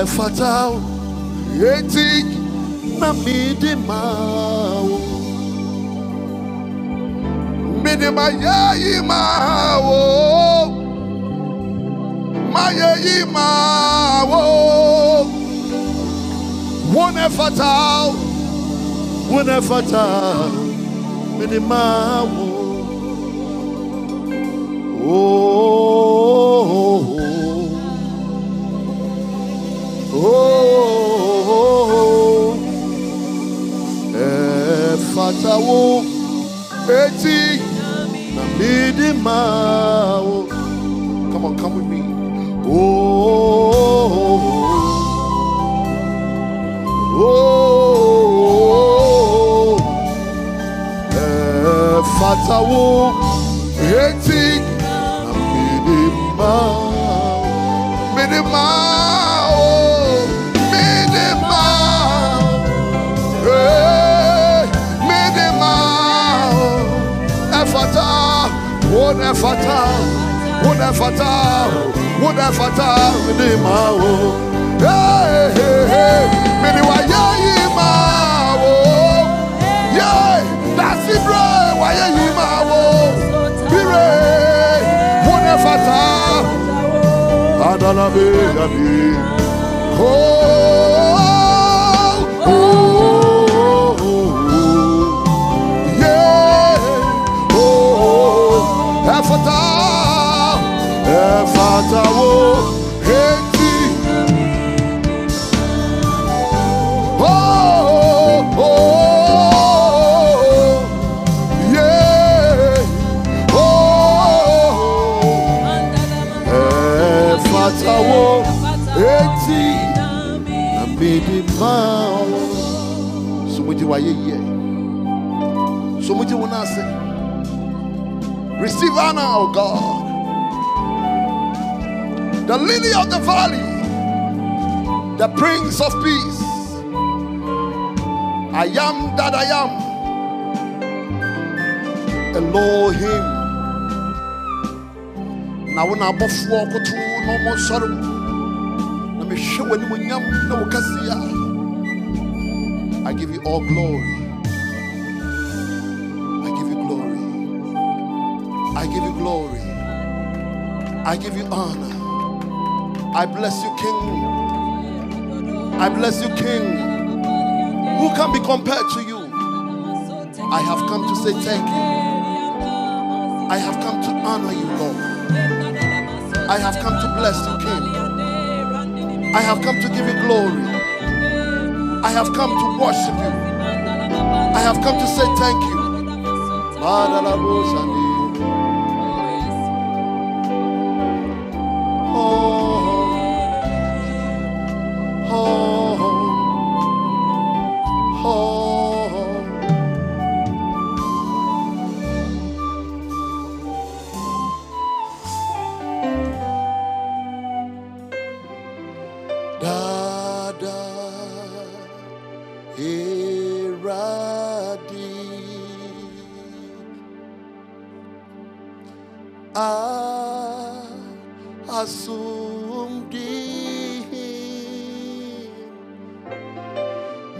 Fatal, etik, na midimao midima yayimao mayayimao wone fatal midimao Fatawo eti na midimao. Come on, come with me. Fatawo eti na midimao. Wonefata, midimao. Hey, hey, hey, midimao. Yeah, that's it, bro. Wayayimao. Bire, wonefata. Adalabe, yabi. Fatawo eti yeah fatawo eti na midimao. Somuji wa yeye somuji wona say receive honor, oh God. The lily of the valley, the Prince of Peace. I am that I am. Elohim. Now when I buff walk to no more sorrow. Let me show when you no kasia. I give you all glory. I give you glory. I give you glory. I give you honor. I bless you, King. I bless you, King. Who can be compared to you? I have come to say thank you. I have come to honor you, Lord. I have come to bless you, King. I have come to give you glory. I have come to worship you. I have come to say thank you.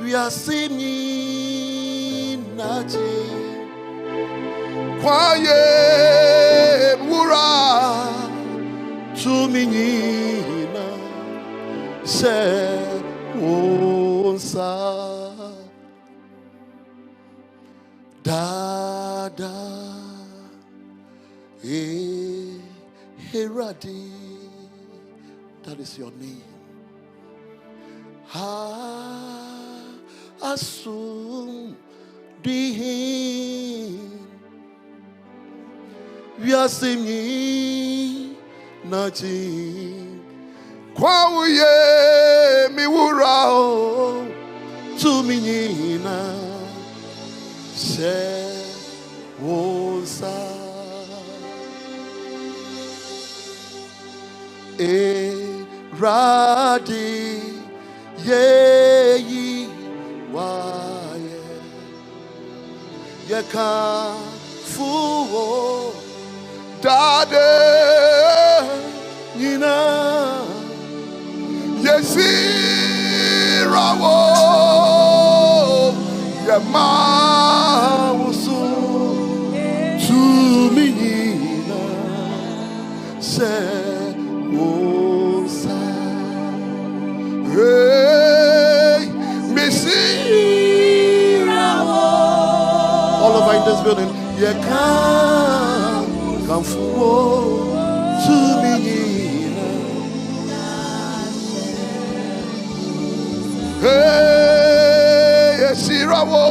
We are singing Naji Quiet Wura to Minina Se Onsa Dada Heradi. That is your name. Assume dihin. We are singing nothing. Kwauye mi wurao to minina se wosa radi ye waye yeka fuwo dade nina yesirawo Yamawusu to me say Osa. Hey, Messi. All over in this building, you come forward to me. Hey, Yeshirawo.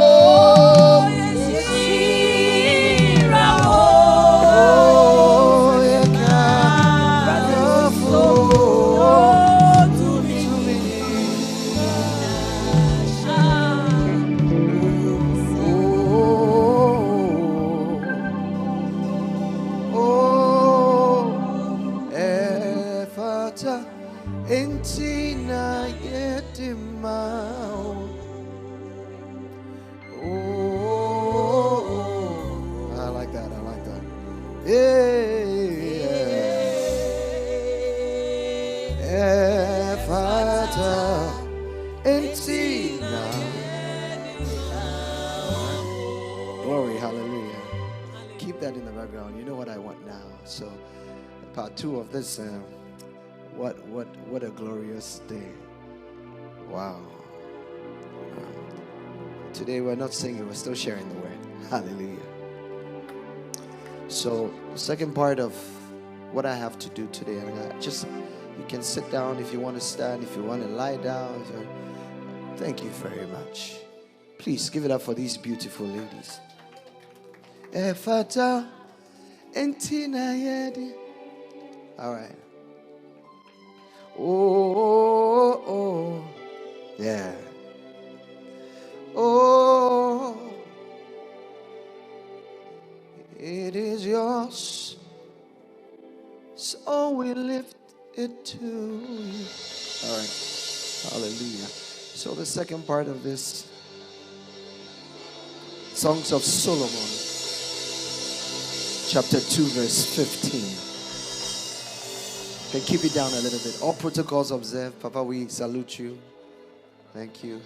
Glory, hallelujah. Keep that in the background. You know what I want now. So, part 2 of this. What a glorious day! Wow. Today we're not singing; we're still sharing the word. Hallelujah. So, the second part of what I have to do today, you can sit down if you want to stand, if you want to lie down. Thank you very much. Please give it up for these beautiful ladies. Efata entina yedi. All right. Oh, yeah. Oh, it is yours, so we lift it to you. All right. Hallelujah. So the second part of this, Songs of Solomon, chapter 2, verse 15. Can keep it down a little bit. All protocols observed. Papa, we salute you. Thank you.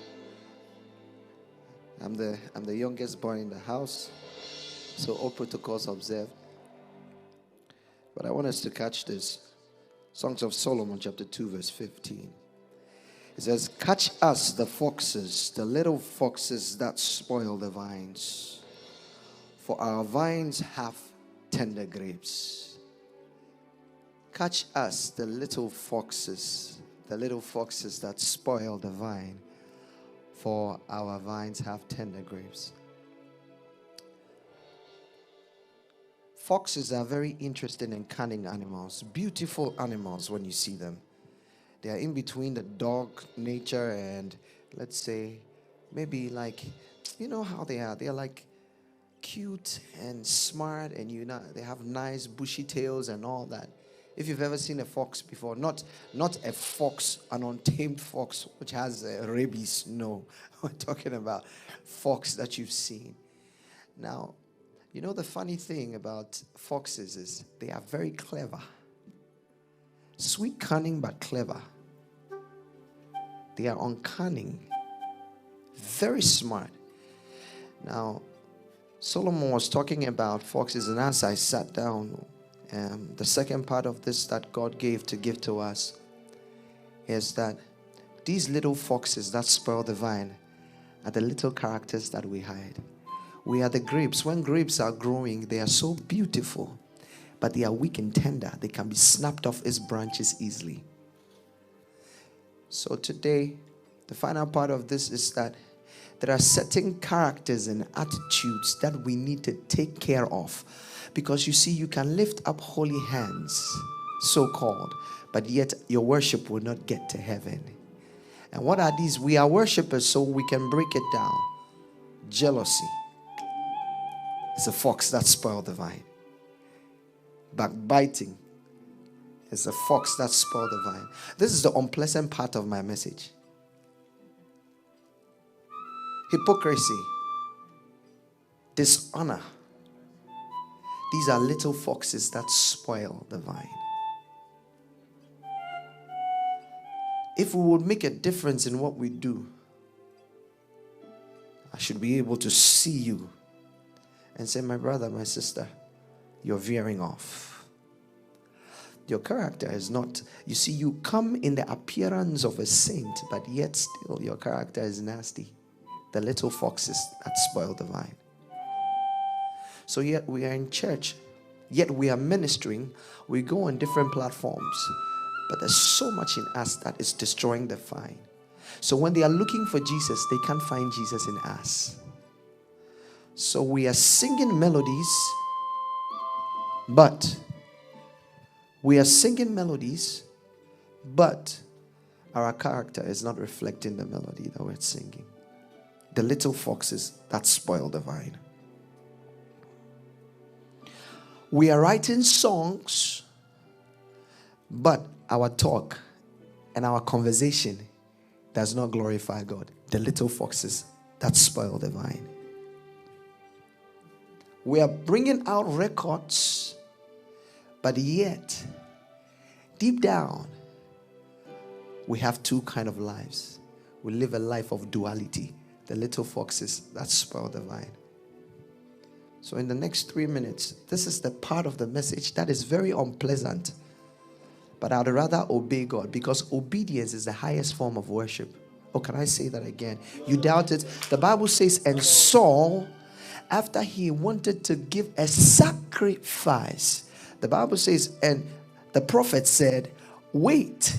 I'm the youngest boy in the house, so all protocols observed. But I want us to catch this. Songs of Solomon, chapter 2, verse 15. It says, "Catch us the foxes, the little foxes that spoil the vines, for our vines have tender grapes." Catch us the little foxes that spoil the vine, for our vines have tender grapes. Foxes are very interesting and cunning animals, beautiful animals when you see them. They are in between the dog nature and, let's say, maybe like, you know how they are. They are like cute and smart, and they have nice bushy tails and all that. If you've ever seen a fox before, not a fox, an untamed fox which has rabies. No, we're talking about fox that you've seen. Now, you know the funny thing about foxes is they are very clever. Sweet, cunning, but clever. They are uncunning. Very smart. Now, Solomon was talking about foxes, and as I sat down, the second part of this that God gave to us is that these little foxes that spoil the vine are the little characters that we hide. We are the grapes. When grapes are growing, they are so beautiful, but they are weak and tender. They can be snapped off its branches easily. So today, the final part of this is that there are certain characters and attitudes that we need to take care of. Because you see, you can lift up holy hands, so-called, but yet your worship will not get to heaven. And what are these? We are worshipers, so we can break it down. Jealousy is a fox that spoiled the vine. Backbiting is a fox that spoiled the vine. This is the unpleasant part of my message. Hypocrisy, dishonor. These are little foxes that spoil the vine. If we would make a difference in what we do, I should be able to see you and say, my brother, my sister, you're veering off. Your character is not, you see, you come in the appearance of a saint, but yet still your character is nasty. The little foxes that spoil the vine. So yet we are in church, yet we are ministering, we go on different platforms, but there's so much in us that is destroying the vine. So when they are looking for Jesus, they can't find Jesus in us. So we are singing melodies, but our character is not reflecting the melody that we're singing. The little foxes that spoil the vine. We are writing songs, but our talk and our conversation does not glorify God. The little foxes that spoil the vine. We are bringing out records, but yet, deep down, we have two kind of lives. We live a life of duality. The little foxes that spoil the vine. So in the next 3 minutes, this is the part of the message that is very unpleasant. But I'd rather obey God, because obedience is the highest form of worship. Oh, can I say that again? You doubt it? The Bible says, and Saul, after he wanted to give a sacrifice, the Bible says, and the prophet said, wait.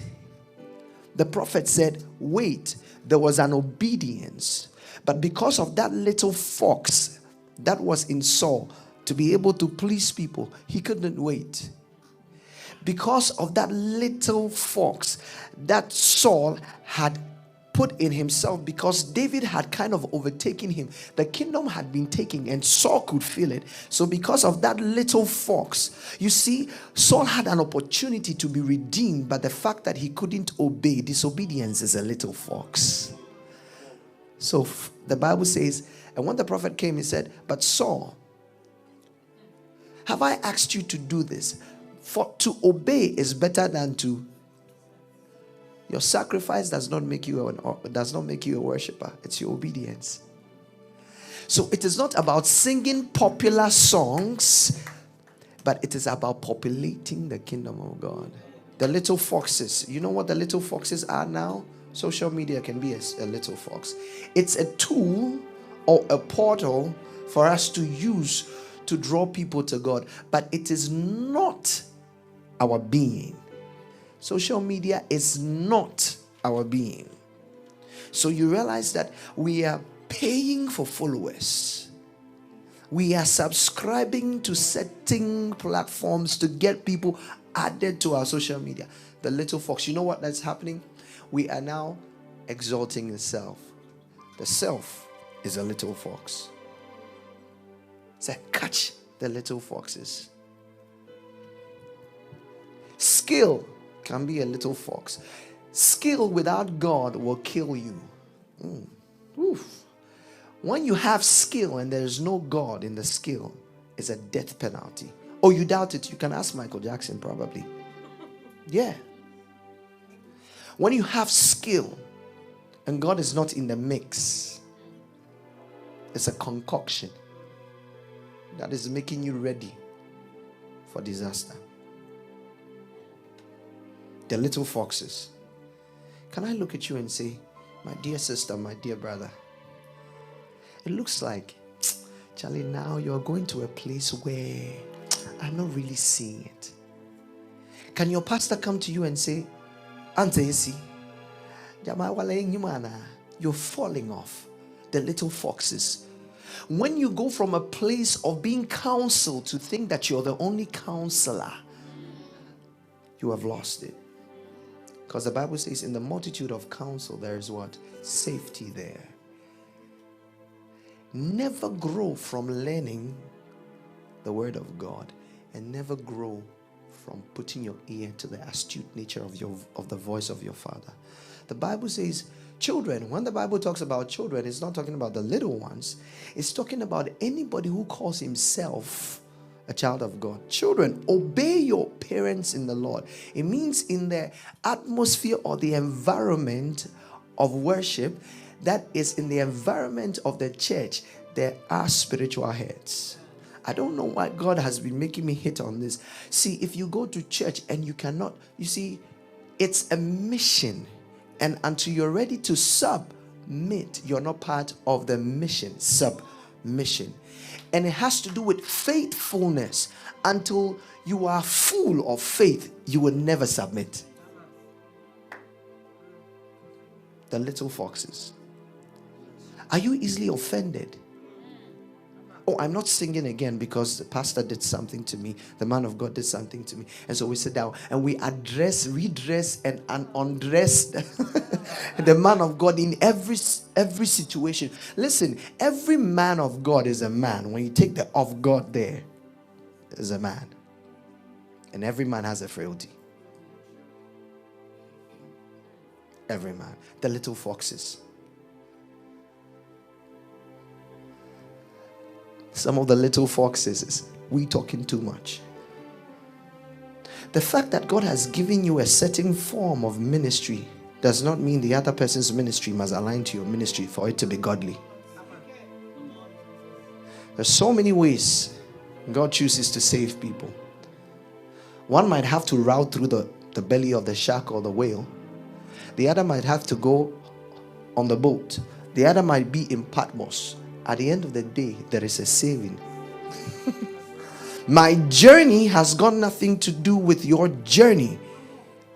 The prophet said, wait. There was an obedience. But because of that little fox that was in Saul, to be able to please people, he couldn't wait. Because of that little fox that Saul had put in himself, because David had kind of overtaken him, the kingdom had been taken and Saul could feel it. So because of that little fox, you see, Saul had an opportunity to be redeemed, but the fact that he couldn't obey, disobedience is a little fox. So the Bible says, and when the prophet came, he said, but Saul, have I asked you to do this? For to obey is better than to. Your sacrifice does not make you a worshiper. It's your obedience. So it is not about singing popular songs, but it is about populating the kingdom of God. The little foxes. You know what the little foxes are now? Social media can be a little fox. It's a tool or a portal for us to use to draw people to God, but it is not our being. Social media is not our being. So you realize that we are paying for followers. We are subscribing to certain platforms to get people added to our social media. The little fox, you know what that's happening? We are now exalting the self. The self is a little fox. So catch the little foxes. Skill can be a little fox. Skill without God will kill you. Oof. When you have skill and there is no God in the skill, it's a death penalty. Oh, you doubt it? You can ask Michael Jackson probably. Yeah. When you have skill and God is not in the mix, it's a concoction that is making you ready for disaster. The little foxes. Can I look at you and say, my dear sister, my dear brother, it looks like, Charlie, now you're going to a place where I'm not really seeing it. Can your pastor come to you and say, you're falling off? The little foxes. When you go from a place of being counseled to think that you're the only counselor, you have lost it. Because the Bible says in the multitude of counsel, there is what? Safety there. Never grow from learning the word of God, and never grow from putting your ear to the astute nature of the voice of your Father. The Bible says children. When the Bible talks about children, it's not talking about the little ones. It's talking about anybody who calls himself a child of God. Children, obey your parents in the Lord. It means in the atmosphere or the environment of worship, that is in the environment of the church, there are spiritual heads. I don't know why God has been making me hit on this. See, if you go to church and you cannot, you see, it's a mission. And until you're ready to submit, you're not part of the mission. Submission. And it has to do with faithfulness. Until you are full of faith, you will never submit. The little foxes. Are you easily offended? Oh, I'm not singing again because the pastor did something to me. The man of God did something to me. And so we sit down and we address, redress, and undress the man of God in every situation. Listen, every man of God is a man. When you take the of God there, is a man. And every man has a frailty. Every man. The little foxes. Some of the little foxes is we talking too much. The fact that God has given you a certain form of ministry does not mean the other person's ministry must align to your ministry for it to be godly. There's so many ways God chooses to save people. One might have to route through the belly of the shark or the whale. The other might have to go on the boat. The other might be in Patmos. At the end of the day, there is a saving. My journey has got nothing to do with your journey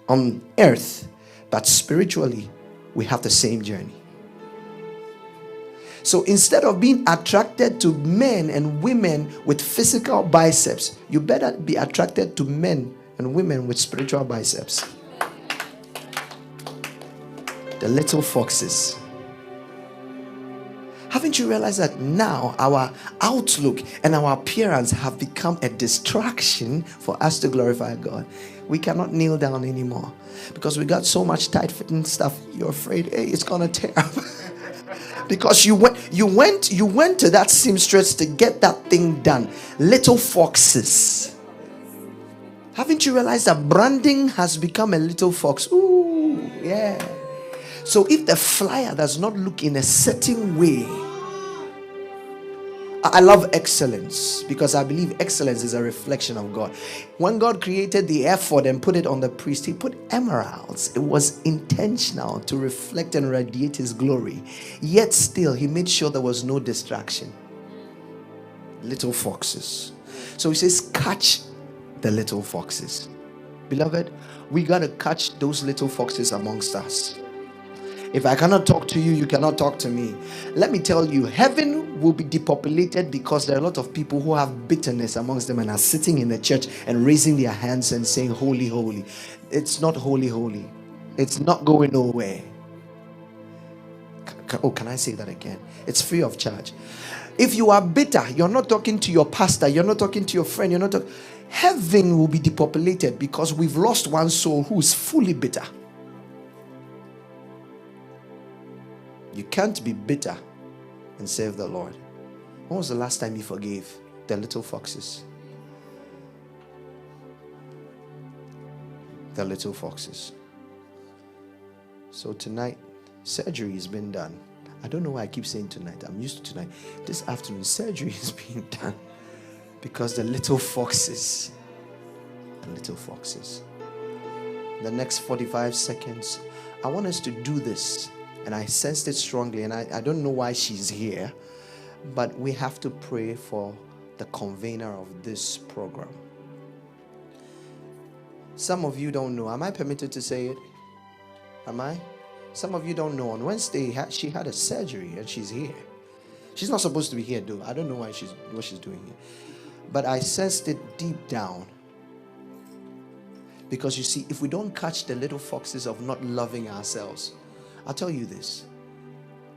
on earth, but spiritually, we have the same journey. So instead of being attracted to men and women with physical biceps, you better be attracted to men and women with spiritual biceps. The little foxes. Haven't you realized that now our outlook and our appearance have become a distraction for us to glorify God? We cannot kneel down anymore because we got so much tight-fitting stuff. You're afraid, hey, it's gonna tear up. Because you went to that seamstress to get that thing done. Little foxes. Haven't you realized that branding has become a little fox? Ooh, yeah. So if the flyer does not look in a certain way, I love excellence because I believe excellence is a reflection of God. When God created the ephod and put it on the priest, he put emeralds. It was intentional to reflect and radiate his glory. Yet still, he made sure there was no distraction. Little foxes. So he says, catch the little foxes. Beloved, we got to catch those little foxes amongst us. If I cannot talk to you, you cannot talk to me. Let me tell you, heaven will be depopulated because there are a lot of people who have bitterness amongst them and are sitting in the church and raising their hands and saying, holy, holy. It's not holy, holy. It's not going nowhere. Can I say that again? It's free of charge. If you are bitter, you're not talking to your pastor, you're not talking to your friend, you're not talking. Heaven will be depopulated because we've lost one soul who is fully bitter. You can't be bitter and serve the Lord. When was the last time you forgave the little foxes? The little foxes. So tonight, surgery has been done. I don't know why I keep saying tonight. I'm used to tonight. This afternoon, surgery is being done because the little foxes. The next 45 seconds, I want us to do this. And I sensed it strongly, and I don't know why she's here, but we have to pray for the convener of this program. Some of you don't know. Am I permitted to say it? Am I? Some of you don't know. On Wednesday, she had a surgery, and she's here. She's not supposed to be here, though. I don't know what she's doing here. But I sensed it deep down. Because you see, if we don't catch the little foxes of not loving ourselves, I'll tell you this.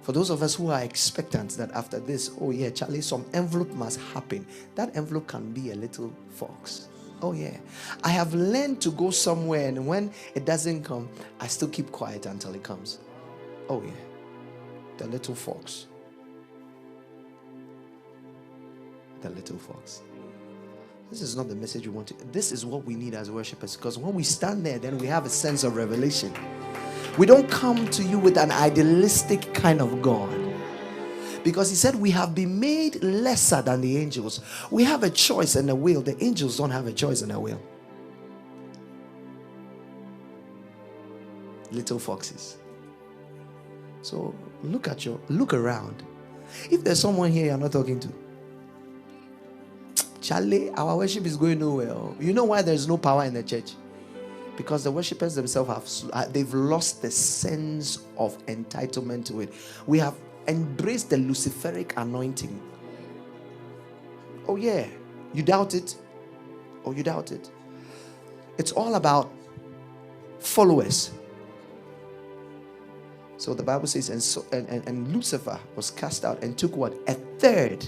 For those of us who are expectant that after this, oh yeah, Charlie, some envelope must happen. That envelope can be a little fox. Oh yeah. I have learned to go somewhere, and when it doesn't come, I still keep quiet until it comes. Oh yeah. The little fox. The little fox. This is not the message we want to. This is what we need as worshipers, because when we stand there, then we have a sense of revelation. We don't come to you with an idealistic kind of God. Because he said we have been made lesser than the angels. We have a choice and a will. The angels don't have a choice and a will. Little foxes. So look around. If there's someone here you're not talking to, Charlie, our worship is going nowhere. You know why there's no power in the church? Because the worshippers themselves they've lost the sense of entitlement to it. We have embraced the Luciferic anointing. Oh yeah, you doubt it? Oh, you doubt it? It's all about followers. So the Bible says, and Lucifer was cast out and took what? A third.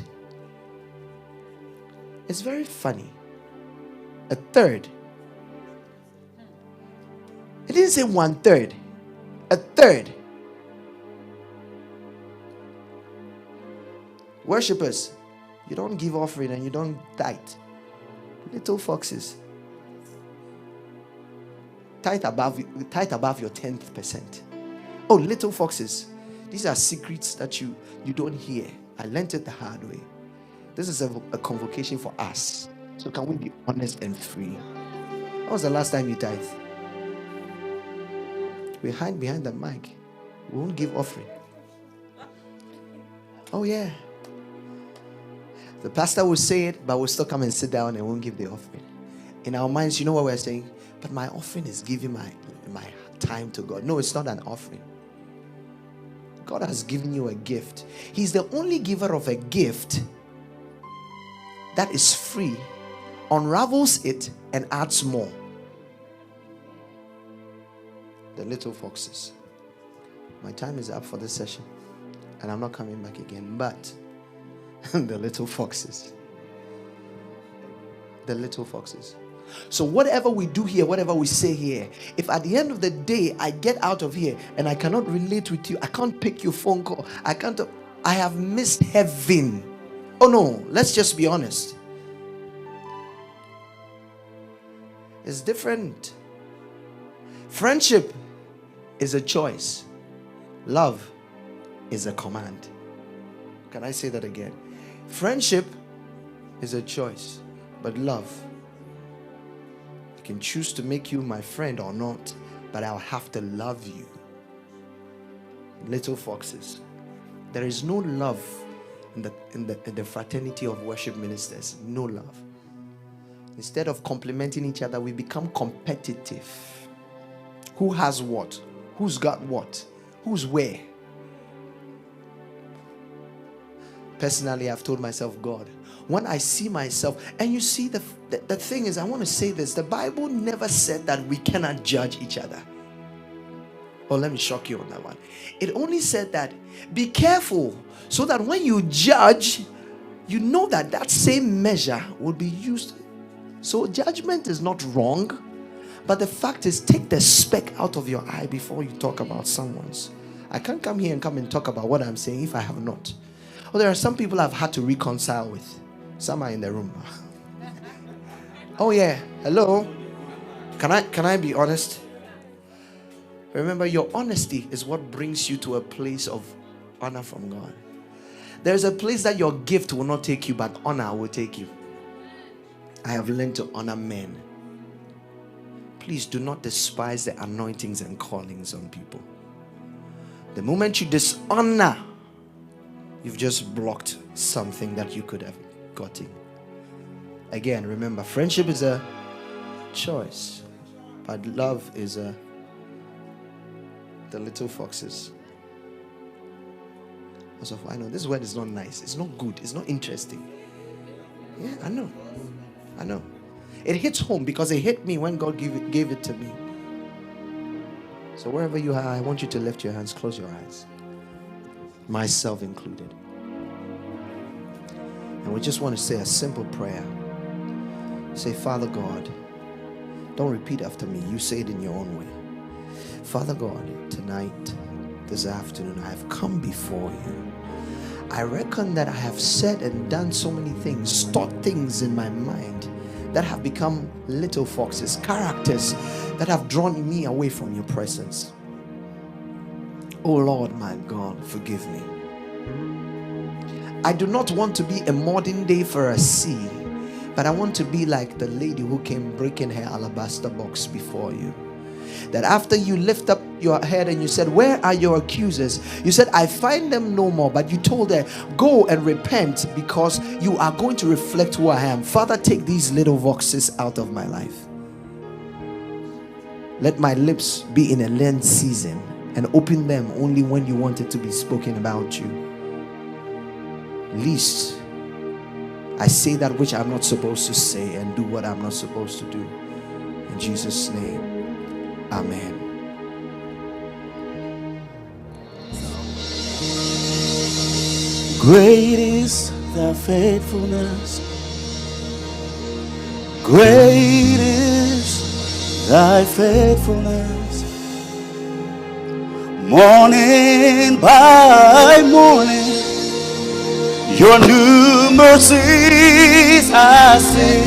It's very funny. A third. It didn't say 1/3. A third. Worshippers, you don't give offering and you don't tithe. Little foxes. Tithe above your 10th%. Oh, little foxes. These are secrets that you don't hear. I learned it the hard way. This is a convocation for us. So can we be honest and free? When was the last time you tithe? We hide behind the mic. We won't give offering. Oh yeah. The pastor will say it, but we'll still come and sit down and won't give the offering. In our minds, you know what we're saying? But my offering is giving my time to God. No, it's not an offering. God has given you a gift. He's the only giver of a gift that is free, unravels it, and adds more. The little foxes. My time is up for this session, and I'm not coming back again. But the little foxes. The little foxes. So whatever we do here, whatever we say here, if at the end of the day I get out of here and I cannot relate with you, I can't pick your phone call, I have missed heaven. Oh no, let's just be honest. It's different. Friendship is a choice. Love is a command. Can I say that again? Friendship is a choice, but love, I can choose to make you my friend or not, but I'll have to love you. Little foxes. There is no love in the fraternity of worship ministers. No love. Instead of complimenting each other, we become competitive. Who has what? Who's got what? Who's where? Personally, I've told myself, God, when I see myself, and you see, the thing is, I want to say this, the Bible never said that we cannot judge each other. Oh, let me shock you on that one. It only said that be careful so that when you judge, you know that that same measure will be used. So judgment is not wrong, but the fact is, take the speck out of your eye before you talk about someone's. I can't come here and come and talk about what I'm saying if I have not. Oh, there are some people I've had to reconcile with. Some are in the room. Oh yeah, hello. Can I be honest? Remember, your honesty is what brings you to a place of honor from God. There's a place that your gift will not take you, but honor will take you. I have learned to honor men. Please do not despise the anointings and callings on people. The moment you dishonor, you've just blocked something that you could have gotten. Again, remember, friendship is a choice, but love is the little foxes. Also, I know this word is not nice. It's not good. It's not interesting. Yeah, I know. It hits home because it hit me when God gave it to me. So wherever you are, I want you to lift your hands, close your eyes. Myself included. And we just want to say a simple prayer. Say, Father God, don't repeat after me. You say it in your own way. Father God, tonight, this afternoon, I have come before you. I reckon that I have said and done so many things, taught things in my mind that have become little foxes, characters that have drawn me away from your presence. Oh Lord, my God, forgive me. I do not want to be a modern day Pharisee, but I want to be like the lady who came breaking her alabaster box before you. That after you lift up your head and you said, where are your accusers? You said, I find them no more. But you told her, go and repent, because you are going to reflect who I am. Father, take these little voxes out of my life. Let my lips be in a Lent season, and open them only when you want it to be spoken about you. Least I say that which I'm not supposed to say and do what I'm not supposed to do. In Jesus' name, amen. Great is thy faithfulness. Great is thy faithfulness. Morning by morning, your new mercies I see.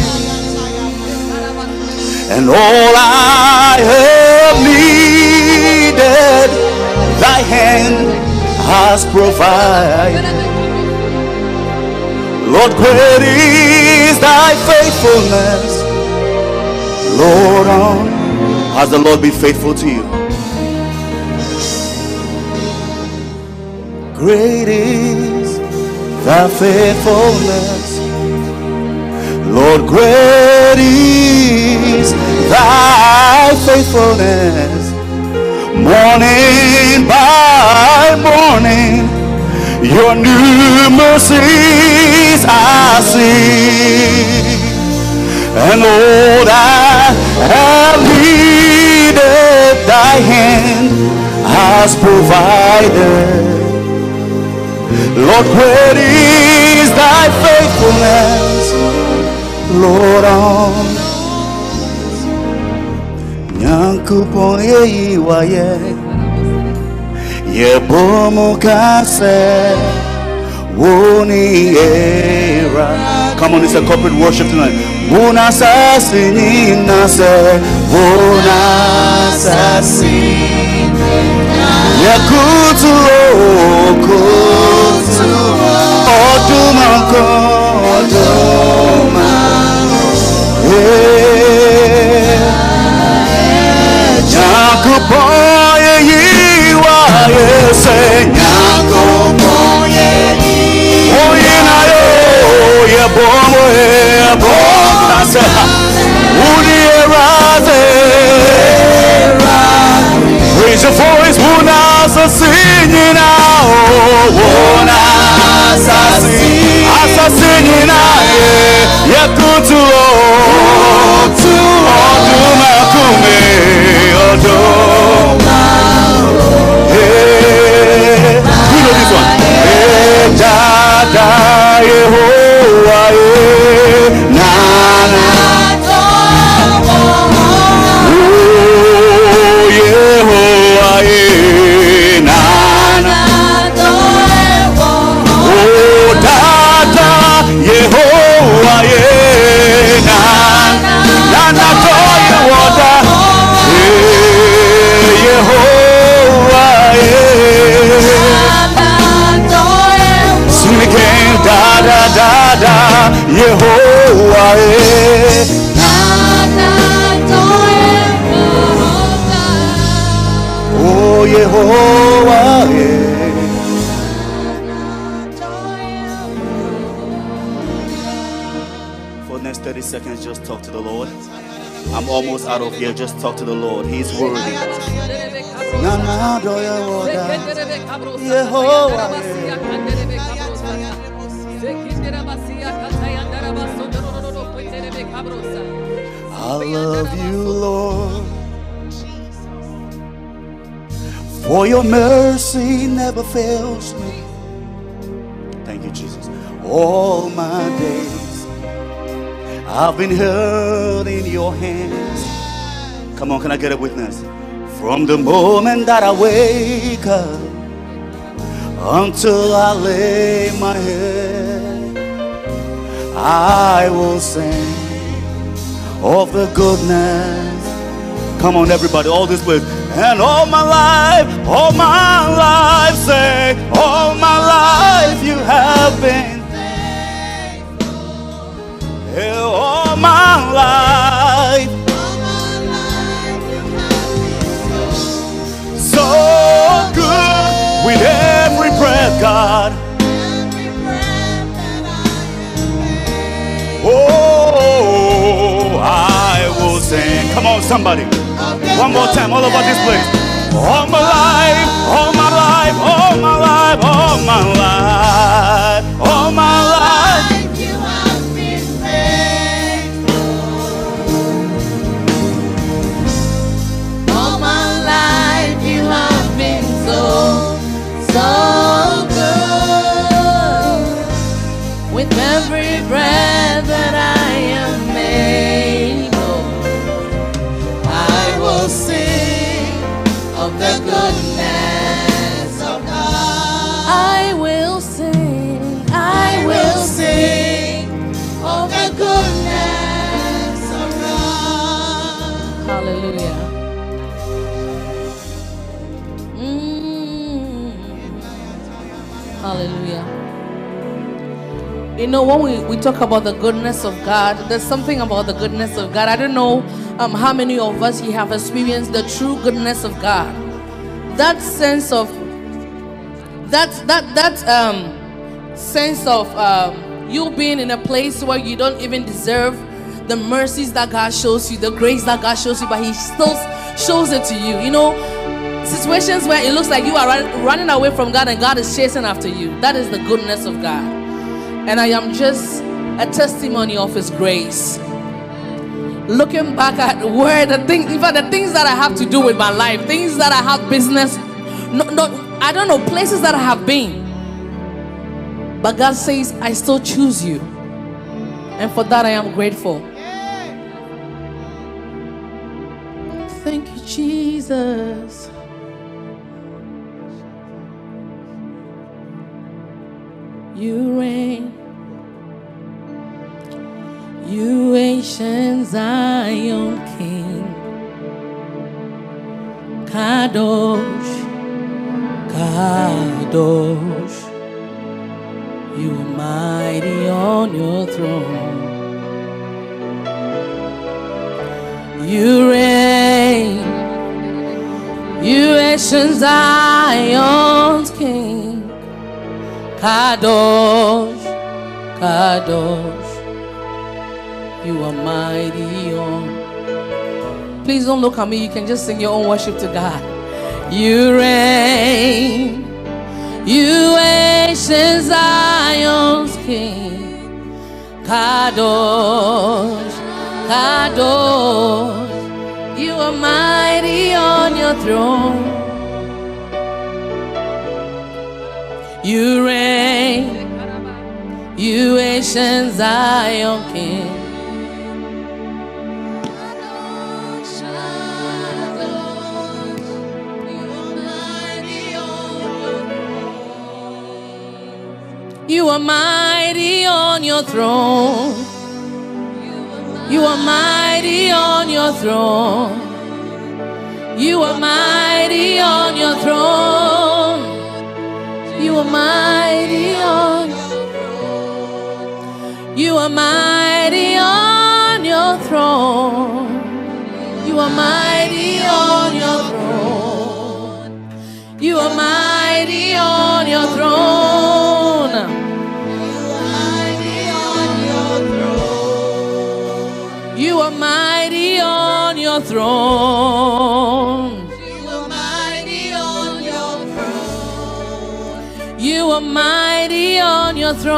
And all I have needed, thy hand has provided. Lord, great is thy faithfulness. Lord, has the Lord been faithful to you? Great is thy faithfulness. Lord, great is thy faithfulness. Morning by morning, your new mercies I see. And Lord, I have needed, thy hand has provided. Lord, great is thy faithfulness. Lord, Nyankopon ye waye ye bomo kase woni era. Come on, it's a corporate worship tonight. Wona sasini nase wona sasini ye kutu oduma Nyankopon ye se Nyankopon ye na yo ye bomo na se uni eraze. Raise your voice, wona asasini na wona asasini na ye kutu oduma kume oduma. You know this one. Dada Yehovah na na. Oh Yehovah na na. Oh Dada Yehovah na na na to Yehovah. Yehovah sing again, da da da da. Yehovah oh Yehovah For the next 30 seconds, just talk to the Lord. I'm almost out of here. Just talk to the Lord. He's worthy. I love you, Lord, for your mercy never fails me. Thank you, Jesus. All my days I've been held in your hands. Come on, can I get a witness? From the moment that I wake up until I lay my head, I will sing of the goodness Come on, everybody, all this place. And all my life, say, all my life you have been faithful. Yeah, all my life you have been so good. With every breath, God. Oh, I will sing. Come on, somebody. One more time, all over this place. All my life, all my life, all my life, all my life, all my life. You have been faithful. All my life you have been so good. With every breath that I am able, I will sing of the goodness of God. I will sing of the goodness of God. Hallelujah. Hallelujah. You know, when we talk about the goodness of God, there's something about the goodness of God. I don't know how many of us here have experienced the true goodness of God. That sense of sense of you being in a place where you don't even deserve the mercies that God shows you, the grace that God shows you, but He still shows it to you. You know, situations where it looks like you are running away from God and God is chasing after you. That is the goodness of God. And I am just a testimony of His grace. Looking back at where the things, in fact, the things that I have to do with my life, things that I have business, I don't know, places that I have been. But God says, I still choose you. And for that I am grateful. Thank you, Jesus. You reign, you ancient Zion King. Kadosh, Kadosh, you are mighty on your throne. You reign, you ancient Zion's King. Kadosh, Kadosh, you are mighty on. Please don't look at me. You can just sing your own worship to God. You reign, you ancient Zion's King. Kadosh, Kadosh, you are mighty on your throne. You reign, you ancient Zion King. You are mighty on your throne. You are mighty on your throne. You are mighty on your throne. You are mighty on your throne. You are mighty on your throne. You are mighty on your throne. You are mighty on your throne. You are mighty on your throne. You are mighty on your throne. You are mighty on your throne.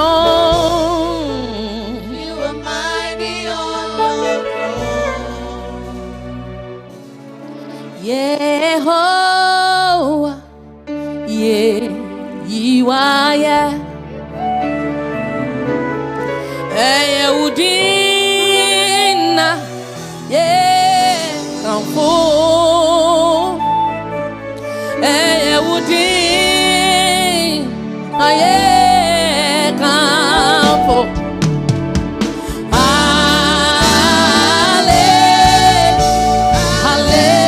Yehovah, you are, Udina, Kampo, Udina, Kampo. Hallelujah.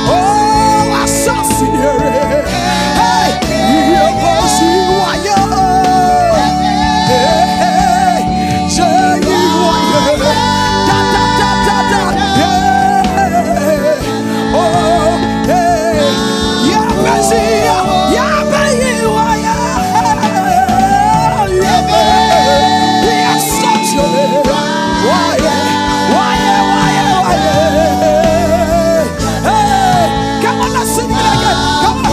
Oh, assassinate. Hey, you go see why you. Hey, say you why you. Da da da da da. Yeah. Oh, hey, yeah, mercy, yeah, baby, why you. We are such a why. Come on, let's sing it again. Come on.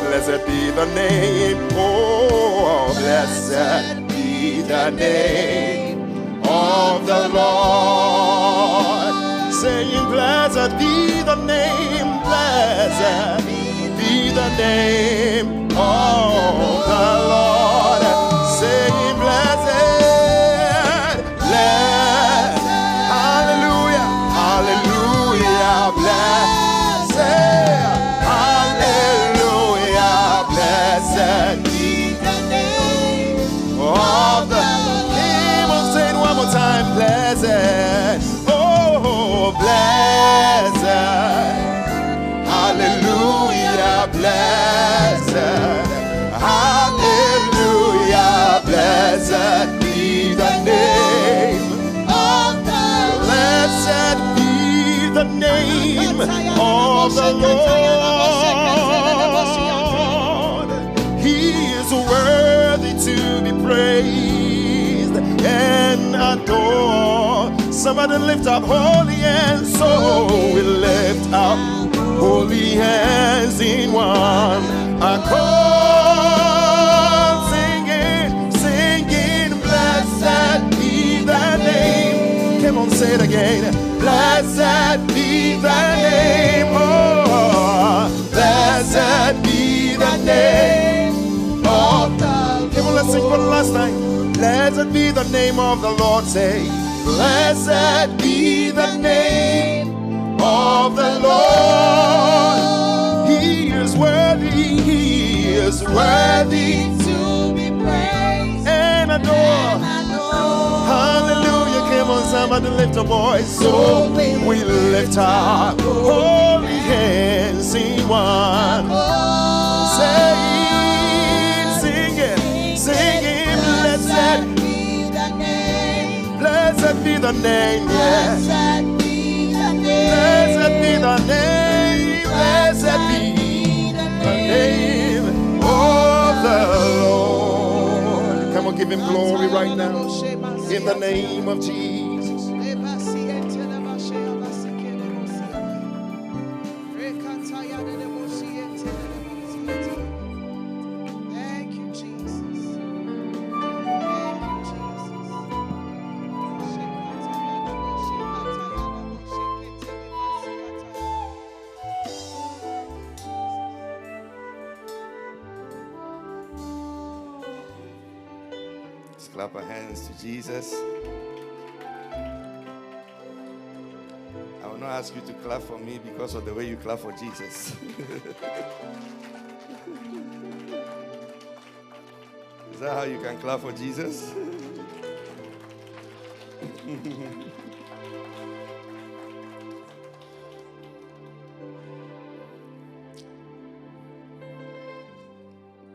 Blessed be the name, oh, blessed be be the name of the Lord. Saying, blessed be the name, blessed be the name of the Lord. Saying, blessed, blessed, hallelujah, hallelujah, blessed, hallelujah, blessed be the name of the King. We'll say it one more time, blessed, oh, blessed, hallelujah, blessed, hallelujah, blessed be the name of the Lord. Blessed be the name of the Lord. He is worthy to be praised and adored. Somebody lift up holy hands, so we lift up holy hands in one accord, singing, singing, blessed be the name. Come on, say it again. Blessed be the name, oh, blessed be the name of the Lord. Come on, let's sing for the last time. Blessed be the name of the Lord. Say, blessed be the name of the Lord. He is worthy to be praised and adored. Hallelujah. Come on, somebody lift a voice. So we lift our holy hands in one. Saying, singing, singing, blessed be the name. Blessed be the name, yes. Blessed be the name, blessed be the name of the Lord. Come on, give him glory right now. In the name of Jesus. Thank you, Jesus. Let's clap our hands to Jesus. I will not ask you to clap for me because of the way you clap for Jesus. Is that how you can clap for Jesus?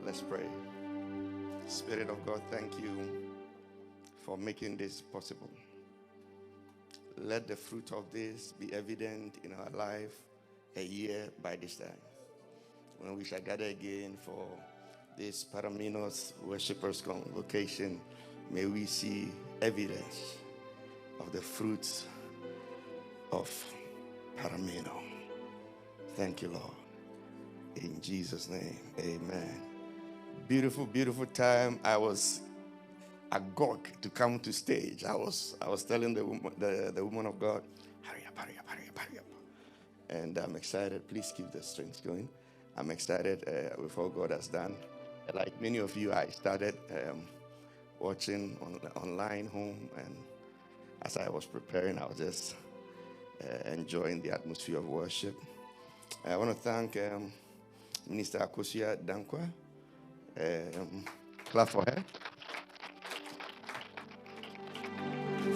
Let's pray. Spirit of God, thank you for making this possible. Let the fruit of this be evident in our life a year by this time, when we shall gather again for this Paramenos Worshippers Convocation. May we see evidence of the fruits of Parameno. Thank you, Lord. In Jesus' name, amen. Beautiful, beautiful time. I was agog to come to stage. I was telling the woman of God, hurry up, hurry up, hurry up, hurry up. And I'm excited. Please keep the strength going. I'm excited with what God has done. Like many of you, I started watching online home, and as I was preparing, I was just enjoying the atmosphere of worship. I want to thank Minister Akosua Dankwa. Clap for her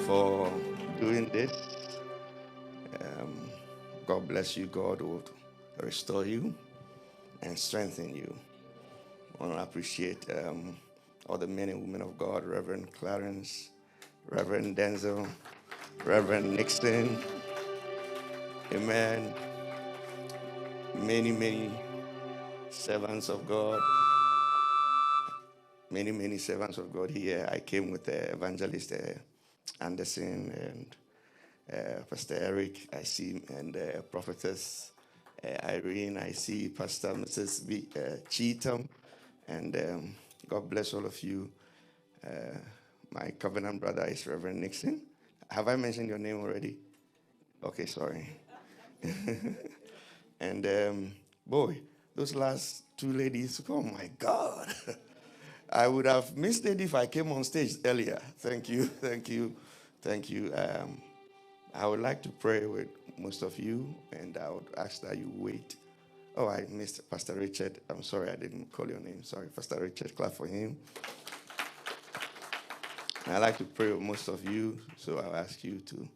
for doing this. God bless you. God will restore you and strengthen you. I want to appreciate all the men and women of God, Reverend Clarence, Reverend Denzel, Reverend Nixon. Amen. Many, many servants of God. Many servants of God here. I came with Evangelist Anderson and Pastor Eric, I see, and Prophetess Irene, I see Pastor Mrs. Cheatham, and God bless all of you. My covenant brother is Reverend Nixon. Have I mentioned your name already? Okay, sorry. And boy, those last two ladies, oh my God. I would have missed it if I came on stage earlier. Thank you. I would like to pray with most of you, and I would ask that you wait. Oh, I missed Pastor Richard. I'm sorry I didn't call your name. Sorry, Pastor Richard. Clap for him. I'd like to pray with most of you, so I'll ask you to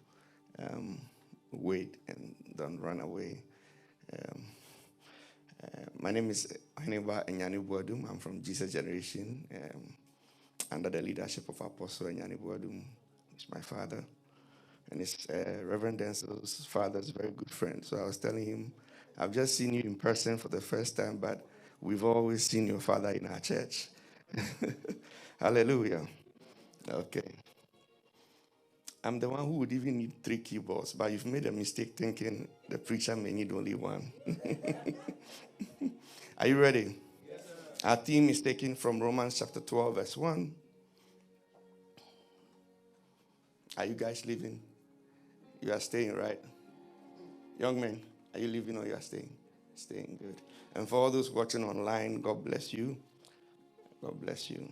wait and don't run away. My name is Oheneba and Boadum. I'm from Jesus Generation, under the leadership of Apostle and Boadum. He's my father. And it's Reverend Denzel's father's very good friend. So I was telling him, I've just seen you in person for the first time, but we've always seen your father in our church. Hallelujah. Okay. I'm the one who would even need 3 keyboards, but you've made a mistake thinking the preacher may need only 1. Are you ready? Yes, sir. Our theme is taken from Romans chapter 12, verse 1. Are you guys leaving? You are staying, right? Young men, are you leaving or you are staying? Staying, good. And for all those watching online, God bless you. God bless you.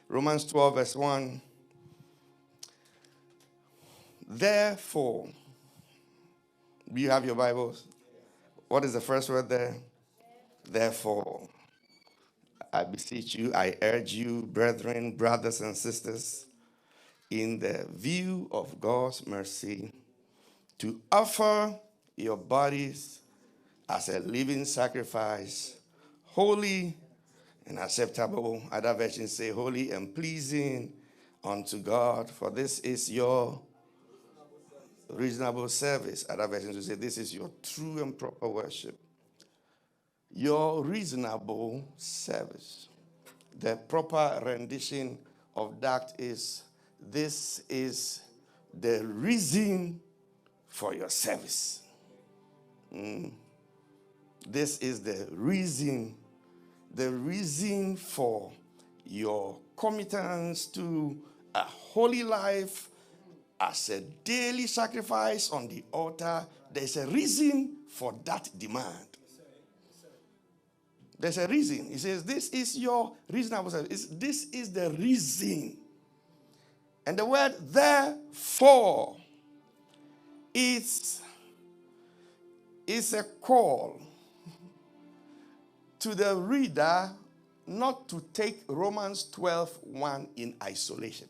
Romans 12, verse 1. Therefore, do you have your Bibles? What is the first word there? Therefore, I beseech you, I urge you, brethren, brothers and sisters, in the view of God's mercy, to offer your bodies as a living sacrifice, holy and acceptable. Other versions say holy and pleasing unto God, for this is your reasonable service. Other versions will say this is your true and proper worship. Your reasonable service. The proper rendition of that is, this is the reason for your service. This is the reason for your committance to a holy life as a daily sacrifice on the altar. There's a reason for that demand. There's a reason. He says, this is your reasonable service. This is the reason. And the word therefore is a call to the reader not to take Romans 12:1 in isolation.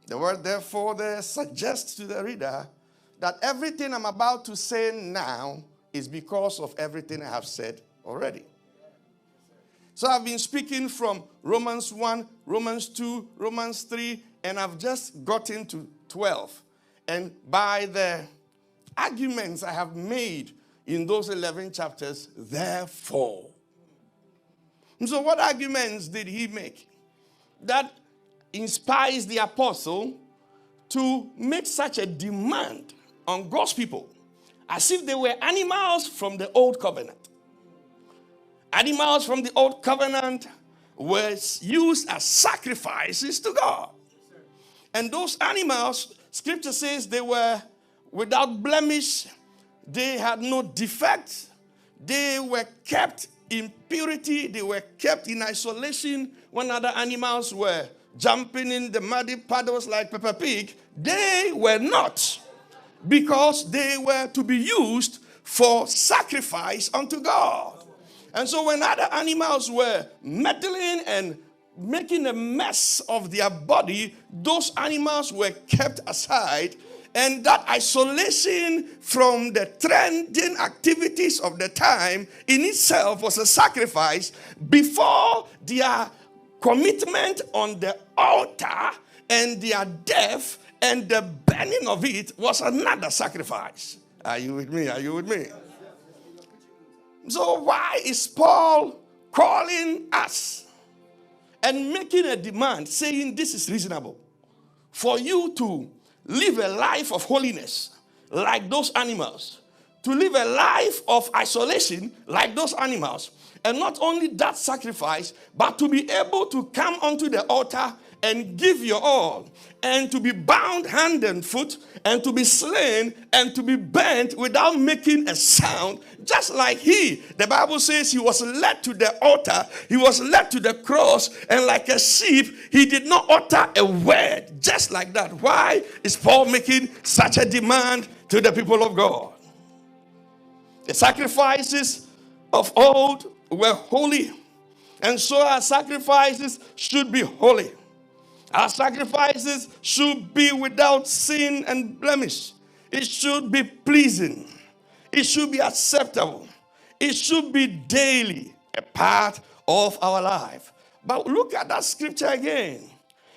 The word therefore there suggests to the reader that everything I'm about to say now is because of everything I have said already. So I've been speaking from Romans 1, Romans 2, Romans 3, and I've just gotten to 12. And by the arguments I have made in those 11 chapters, therefore. And so what arguments did he make that inspires the apostle to make such a demand on God's people as if they were animals from the old covenant? Animals from the old covenant were used as sacrifices to God. And those animals, scripture says, they were without blemish. They had no defect. They were kept in purity. They were kept in isolation. When other animals were jumping in the muddy puddles like Peppa Pig, they were not, because they were to be used for sacrifice unto God. And so when other animals were meddling and making a mess of their body, those animals were kept aside. And that isolation from the trending activities of the time in itself was a sacrifice before their commitment on the altar, and their death and the burning of it was another sacrifice. Are you with me? Are you with me? So why is Paul calling us and making a demand saying this is reasonable for you to live a life of holiness like those animals, to live a life of isolation like those animals, and not only that sacrifice, but to be able to come onto the altar and give your all, and to be bound hand and foot, and to be slain, and to be burnt without making a sound, just like he. The Bible says he was led to the altar, he was led to the cross, and like a sheep, he did not utter a word, just like that. Why is Paul making such a demand to the people of God? The sacrifices of old were holy, and so our sacrifices should be holy. Our sacrifices should be without sin and blemish. It should be pleasing. It should be acceptable. It should be daily a part of our life. But look at that scripture again.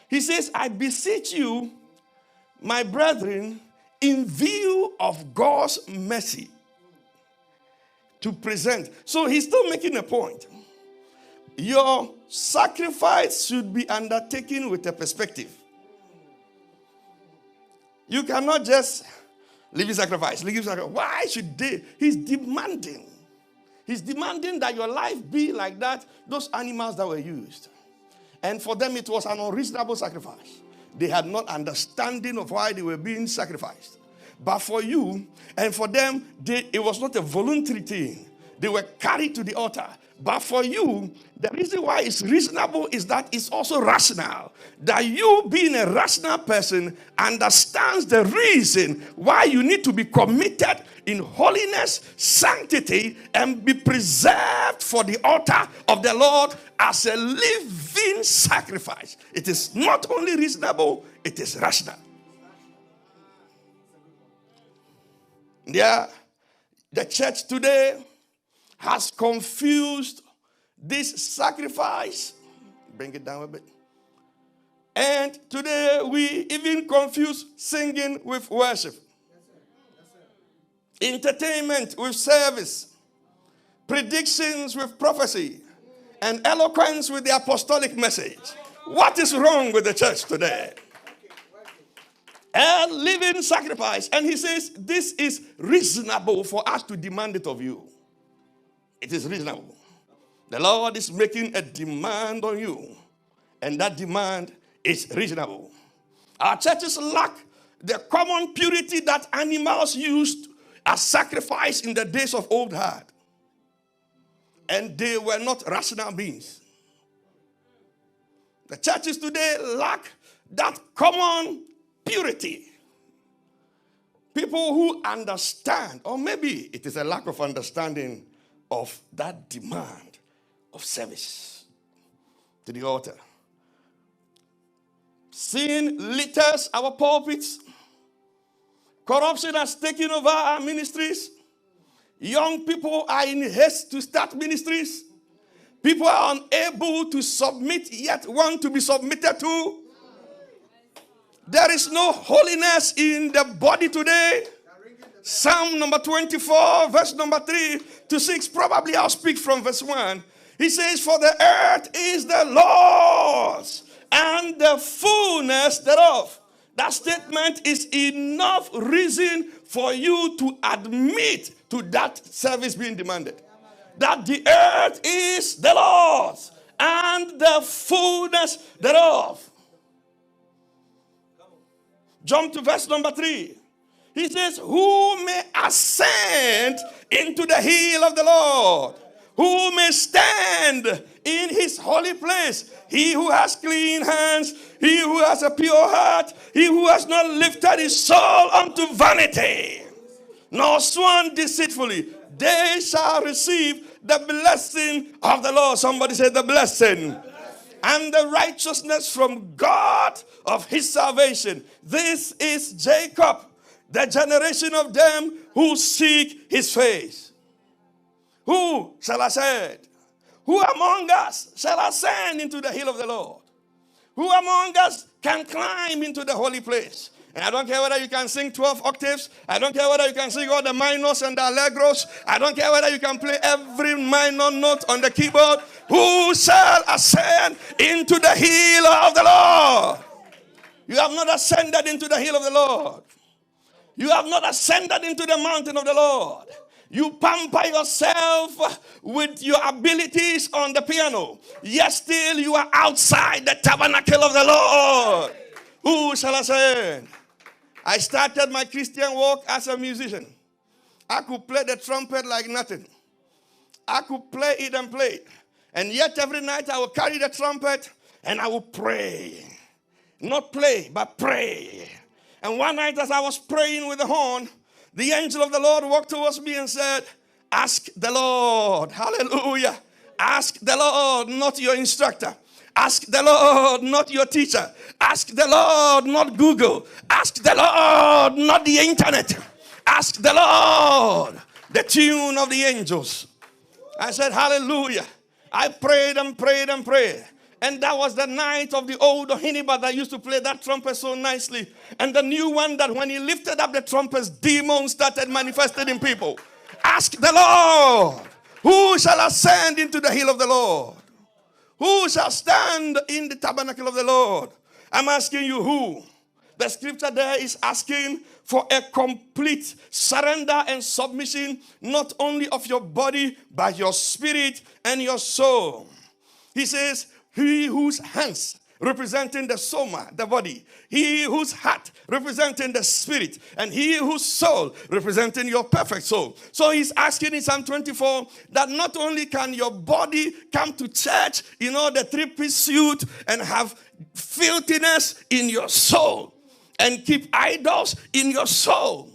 He says, I beseech you, my brethren, in view of God's mercy, to present. So he's still making a point. Your sacrifice should be undertaken with a perspective. You cannot just leave your sacrifice. Why should they? He's demanding. He's demanding that your life be like that, those animals that were used. And for them, it was an unreasonable sacrifice. They had not understanding of why they were being sacrificed. But for you and for them, it was not a voluntary thing. They were carried to the altar. But for you, the reason why it's reasonable is that it's also rational. That you, being a rational person, understands the reason why you need to be committed in holiness, sanctity, and be preserved for the altar of the Lord as a living sacrifice. It is not only reasonable, it is rational. Yeah, the church today has confused this sacrifice. Bring it down a bit. And today we even confuse singing with worship. Entertainment with service. Predictions with prophecy. And eloquence with the apostolic message. What is wrong with the church today? A living sacrifice. And he says this is reasonable for us to demand it of you. It is reasonable. The Lord is making a demand on you. And that demand is reasonable. Our churches lack the common purity that animals used as sacrifice in the days of old had. And they were not rational beings. The churches today lack that common purity. People who understand, or maybe it is a lack of understanding of that demand of service to the altar. Sin litters our pulpits. Corruption has taken over our ministries. Young people are in haste to start ministries. People are unable to submit yet want to be submitted to. There is no holiness in the body today. Psalm number 24, verse number 3 to 6. Probably I'll speak from verse 1. He says, for the earth is the Lord's and the fullness thereof. That statement is enough reason for you to admit to that service being demanded. That the earth is the Lord's and the fullness thereof. Jump to verse number 3. He says, who may ascend into the hill of the Lord? Who may stand in his holy place? He who has clean hands, he who has a pure heart, he who has not lifted his soul unto vanity, nor sworn deceitfully. They shall receive the blessing of the Lord. Somebody say the blessing. And the righteousness from God of his salvation. This is Jacob, the generation of them who seek his face. Who shall ascend? Who among us shall ascend into the hill of the Lord? Who among us can climb into the holy place? And I don't care whether you can sing 12 octaves. I don't care whether you can sing all the minors and the allegros. I don't care whether you can play every minor note on the keyboard. Who shall ascend into the hill of the Lord? You have not ascended into the hill of the Lord. You have not ascended into the mountain of the Lord. You pamper yourself with your abilities on the piano. Yet still you are outside the tabernacle of the Lord. Who shall I send? I started my Christian walk as a musician. I could play the trumpet like nothing. I could play it and play it. And yet every night I would carry the trumpet and I would pray. Not play, but pray. And one night as I was praying with the horn, the angel of the Lord walked towards me and said, ask the Lord. Hallelujah. Ask the Lord, not your instructor. Ask the Lord, not your teacher. Ask the Lord, not Google. Ask the Lord, not the internet. Ask the Lord, the tune of the angels. I said, hallelujah. I prayed and prayed and prayed. And that was the night of the old Oheneba that used to play that trumpet so nicely. And the new one that when he lifted up the trumpets, demons started manifesting in people. Ask the Lord, who shall ascend into the hill of the Lord? Who shall stand in the tabernacle of the Lord? I'm asking you who. The scripture there is asking for a complete surrender and submission, not only of your body, but your spirit and your soul. He says, he whose hands representing the soma, the body, he whose heart representing the spirit, and he whose soul representing your perfect soul. So he's asking in Psalm 24 that not only can your body come to church, the three-piece suit and have filthiness in your soul and keep idols in your soul.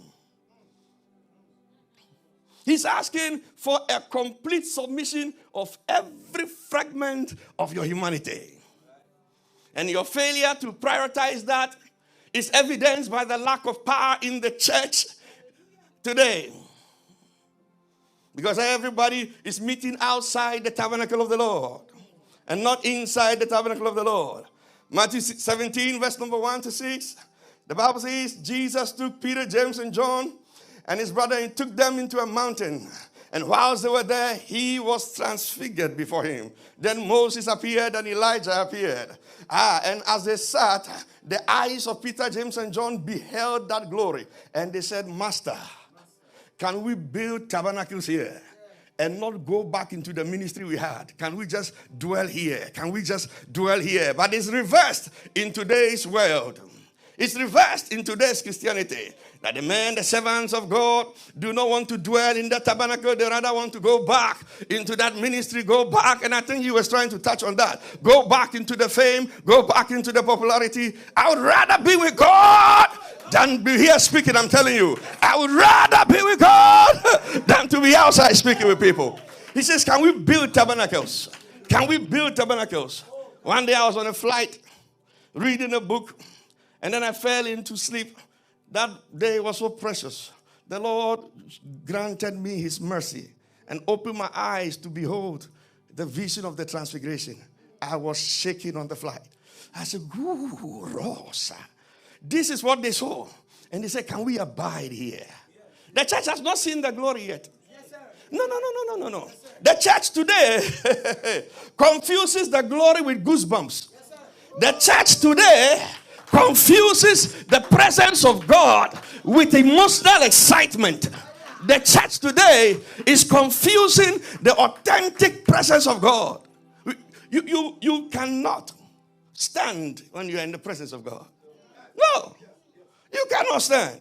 He's asking for a complete submission of every fragment of your humanity. And your failure to prioritize that is evidenced by the lack of power in the church today. Because everybody is meeting outside the tabernacle of the Lord and not inside the tabernacle of the Lord. Matthew 17, verse number 1 to 6. The Bible says, Jesus took Peter, James, and John and his brother and took them into a mountain. And whilst they were there, he was transfigured before him. Then Moses appeared and Elijah appeared. And as they sat, the eyes of Peter, James, and John beheld that glory. And they said, Master, can we build tabernacles here and not go back into the ministry we had? Can we just dwell here? Can we just dwell here? But it's reversed in today's world. It's reversed in today's Christianity. That the men, the servants of God, do not want to dwell in the tabernacle. They rather want to go back into that ministry, go back. And I think he was trying to touch on that. Go back into the fame, go back into the popularity. I would rather be with God than be here speaking, I'm telling you. I would rather be with God than to be outside speaking with people. He says, can we build tabernacles? Can we build tabernacles? One day I was on a flight reading a book, and then I fell into sleep. That day was so precious. The Lord granted me his mercy and opened my eyes to behold the vision of the transfiguration. I was shaking on the flight. I said, "Ooh, Rosa." This is what they saw. And they said, can we abide here? The church has not seen the glory yet. No. The church today confuses the glory with goosebumps. The church today confuses the presence of God with emotional excitement. The church today is confusing the authentic presence of God. You cannot stand when you're in the presence of God. No, you cannot stand.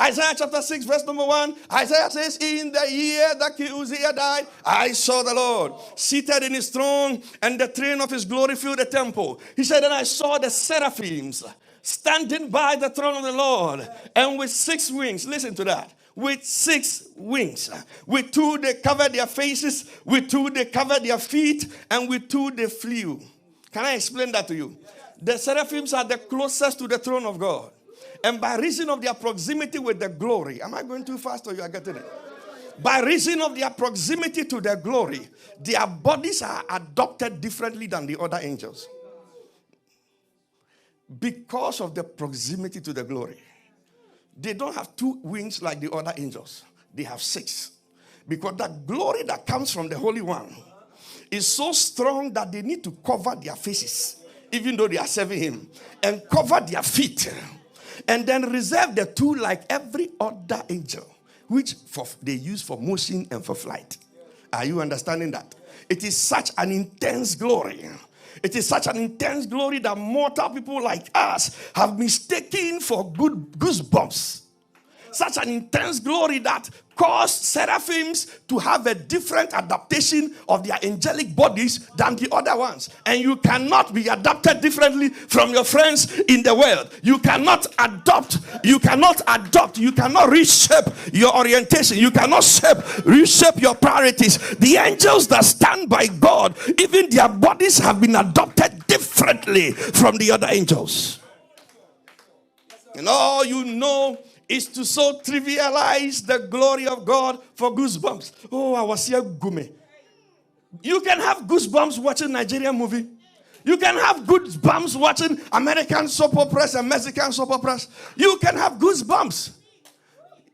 Isaiah chapter 6 verse number 1. Isaiah says, in the year that King Uzziah died, I saw the Lord seated in his throne, and the train of his glory filled the temple. He said, and I saw the seraphims standing by the throne of the Lord, and with 6 wings. Listen to that. With 6 wings. With 2 they covered their faces, with 2 they covered their feet, and with 2 they flew. Can I explain that to you? The seraphims are the closest to the throne of God. And by reason of their proximity with the glory, am I going too fast or you are getting it? By reason of their proximity to the glory, their bodies are adopted differently than the other angels. Because of the proximity to the glory. They don't have 2 wings like the other angels. They have 6. Because the glory that comes from the Holy One is so strong that they need to cover their faces, even though they are serving him, and cover their feet. And then reserve the 2 like every other angel. which they use for motion and for flight. Are you understanding that? It is such an intense glory. It is such an intense glory that mortal people like us have mistaken for good goosebumps. Such an intense glory that caused seraphims to have a different adaptation of their angelic bodies than the other ones. And you cannot be adapted differently from your friends in the world. You cannot adopt, you cannot reshape your orientation. You cannot reshape your priorities. The angels that stand by God, even their bodies have been adopted differently from the other angels. And all you know is to so trivialize the glory of God for goosebumps. Oh, I was here, gume. You can have goosebumps watching Nigerian movie. You can have goosebumps watching American soap operas and Mexican soap operas. You can have goosebumps.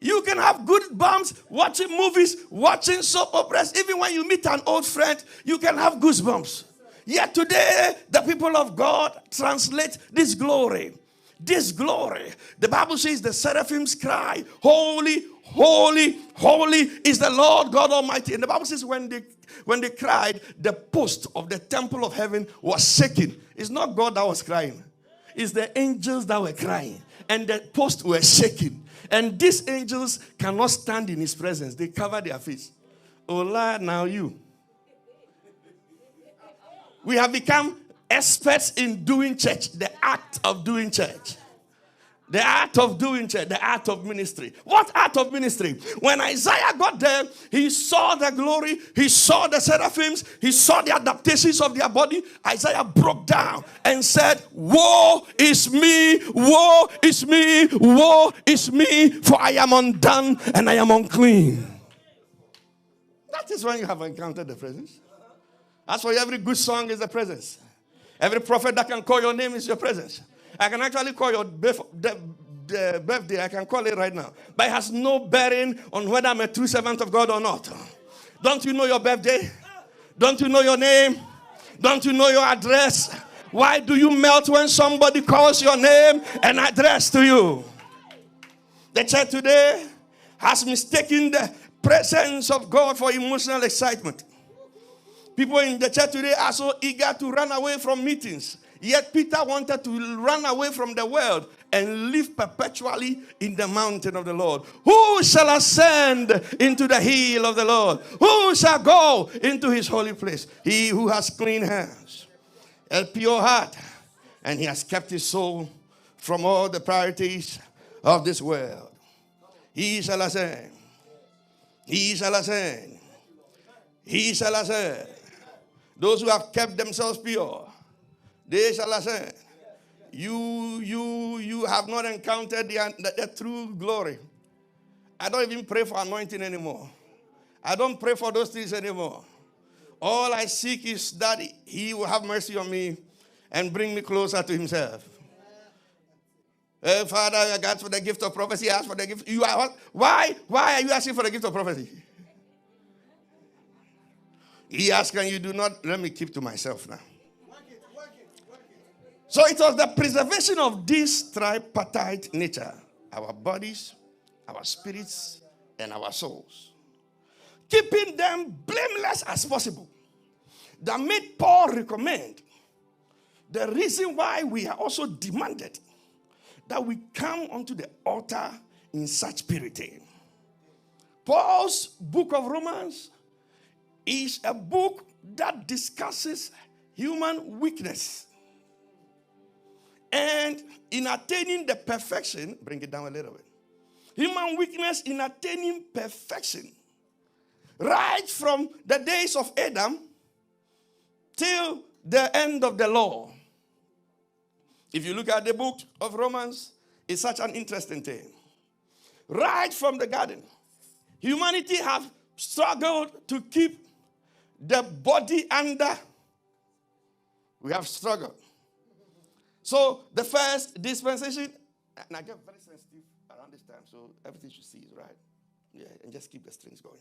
You can have goosebumps watching movies, watching soap operas. Even when you meet an old friend, you can have goosebumps. Yet today, the people of God translate this glory. This glory. The Bible says the seraphims cry, holy, holy, holy is the Lord God Almighty. And the Bible says when they cried, the post of the temple of heaven was shaking. It's not God that was crying. It's the angels that were crying. And the post were shaking. And these angels cannot stand in his presence. They cover their face. Oh Lord, now you. We have become experts in doing church, the act of doing church. The art of doing church, the art of ministry. What art of ministry? When Isaiah got there, he saw the glory, he saw the seraphims, he saw the adaptations of their body. Isaiah broke down and said, woe is me, woe is me, woe is me, for I am undone and I am unclean. That is when you have encountered the presence. As for every good song is the presence. Every prophet that can call your name is your presence. I can actually call your birthday. I can call it right now. But it has no bearing on whether I'm a true servant of God or not. Don't you know your birthday? Don't you know your name? Don't you know your address? Why do you melt when somebody calls your name and address to you? The church today has mistaken the presence of God for emotional excitement. People in the church today are so eager to run away from meetings. Yet Peter wanted to run away from the world and live perpetually in the mountain of the Lord. Who shall ascend into the hill of the Lord? Who shall go into his holy place? He who has clean hands, a pure heart, and he has kept his soul from all the priorities of this world. He shall ascend. He shall ascend. He shall ascend. Those who have kept themselves pure, they shall ascend. You have not encountered the true glory. I don't even pray for anointing anymore. I don't pray for those things anymore. All I seek is that he will have mercy on me and bring me closer to himself. Father, I ask for the gift of prophecy. Ask for the gift. Why are you asking for the gift of prophecy? He asked, and you do not. Let me keep to myself now. So it was the preservation of this tripartite nature, our bodies, our spirits, and our souls, keeping them blameless as possible, that made Paul recommend the reason why we are also demanded that we come onto the altar in such purity. Paul's book of Romans is a book that discusses human weakness. And in attaining the perfection, bring it down a little bit. Human weakness in attaining perfection. Right from the days of Adam till the end of the law. If you look at the book of Romans, it's such an interesting thing. Right from the garden, humanity have struggled to keep the body under. We have struggled. So the first dispensation, and I get very sensitive around this time, so everything you see is right. Yeah, and just keep the strings going.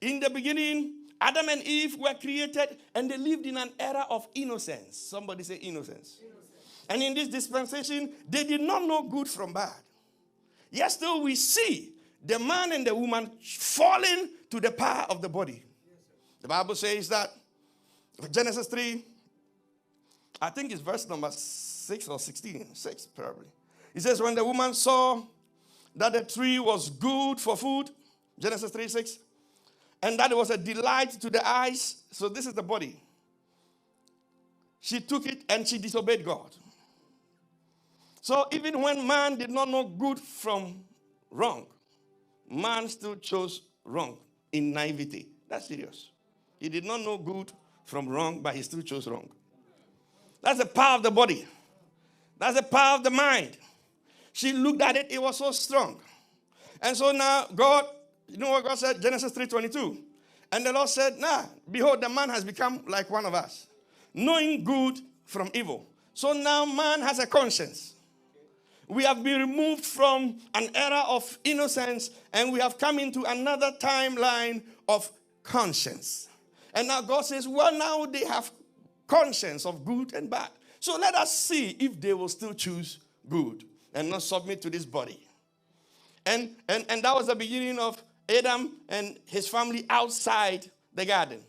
In the beginning, Adam and Eve were created, and they lived in an era of innocence. Somebody say innocence. And in this dispensation, they did not know good from bad. Yet still we see the man and the woman falling to the power of the body. The Bible says that, Genesis 3, I think it's verse number 6 or 16, 6 probably. It says, when the woman saw that the tree was good for food, Genesis 3, 6, and that it was a delight to the eyes, so this is the body. She took it and she disobeyed God. So even when man did not know good from wrong, man still chose wrong in naivety. That's serious. He did not know good from wrong, but he still chose wrong. That's the power of the body. That's the power of the mind. She looked at it, it was so strong. And so now God, you know what God said? Genesis 3:22. And the Lord said, behold, the man has become like one of us, knowing good from evil. So now man has a conscience. We have been removed from an era of innocence and we have come into another timeline of conscience. And now God says, well, now they have conscience of good and bad. So let us see if they will still choose good and not submit to this body. And that was the beginning of Adam and his family outside the garden.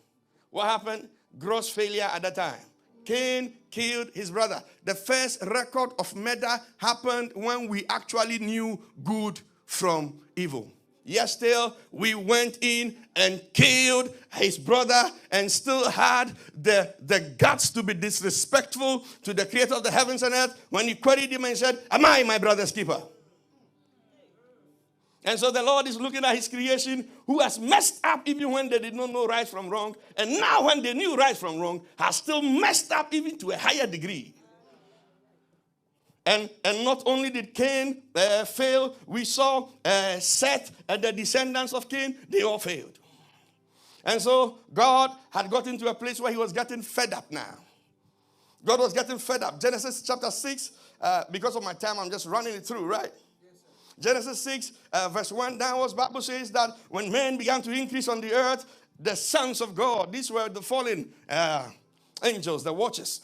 What happened? Gross failure at that time. Cain killed his brother. The first record of murder happened when we actually knew good from evil. Yes, still, we went in and killed his brother and still had the guts to be disrespectful to the creator of the heavens and earth when he queried him and said, am I my brother's keeper? And so the Lord is looking at his creation who has messed up even when they did not know right from wrong. And now when they knew right from wrong, has still messed up even to a higher degree. And not only did Cain fail, we saw Seth and the descendants of Cain, they all failed. And so God had gotten to a place where he was getting fed up now. God was getting fed up. Genesis chapter 6, because of my time, I'm just running it through, right? Genesis 6, verse 1 downwards, Bible says that when men began to increase on the earth, the sons of God, these were the fallen angels, the watchers.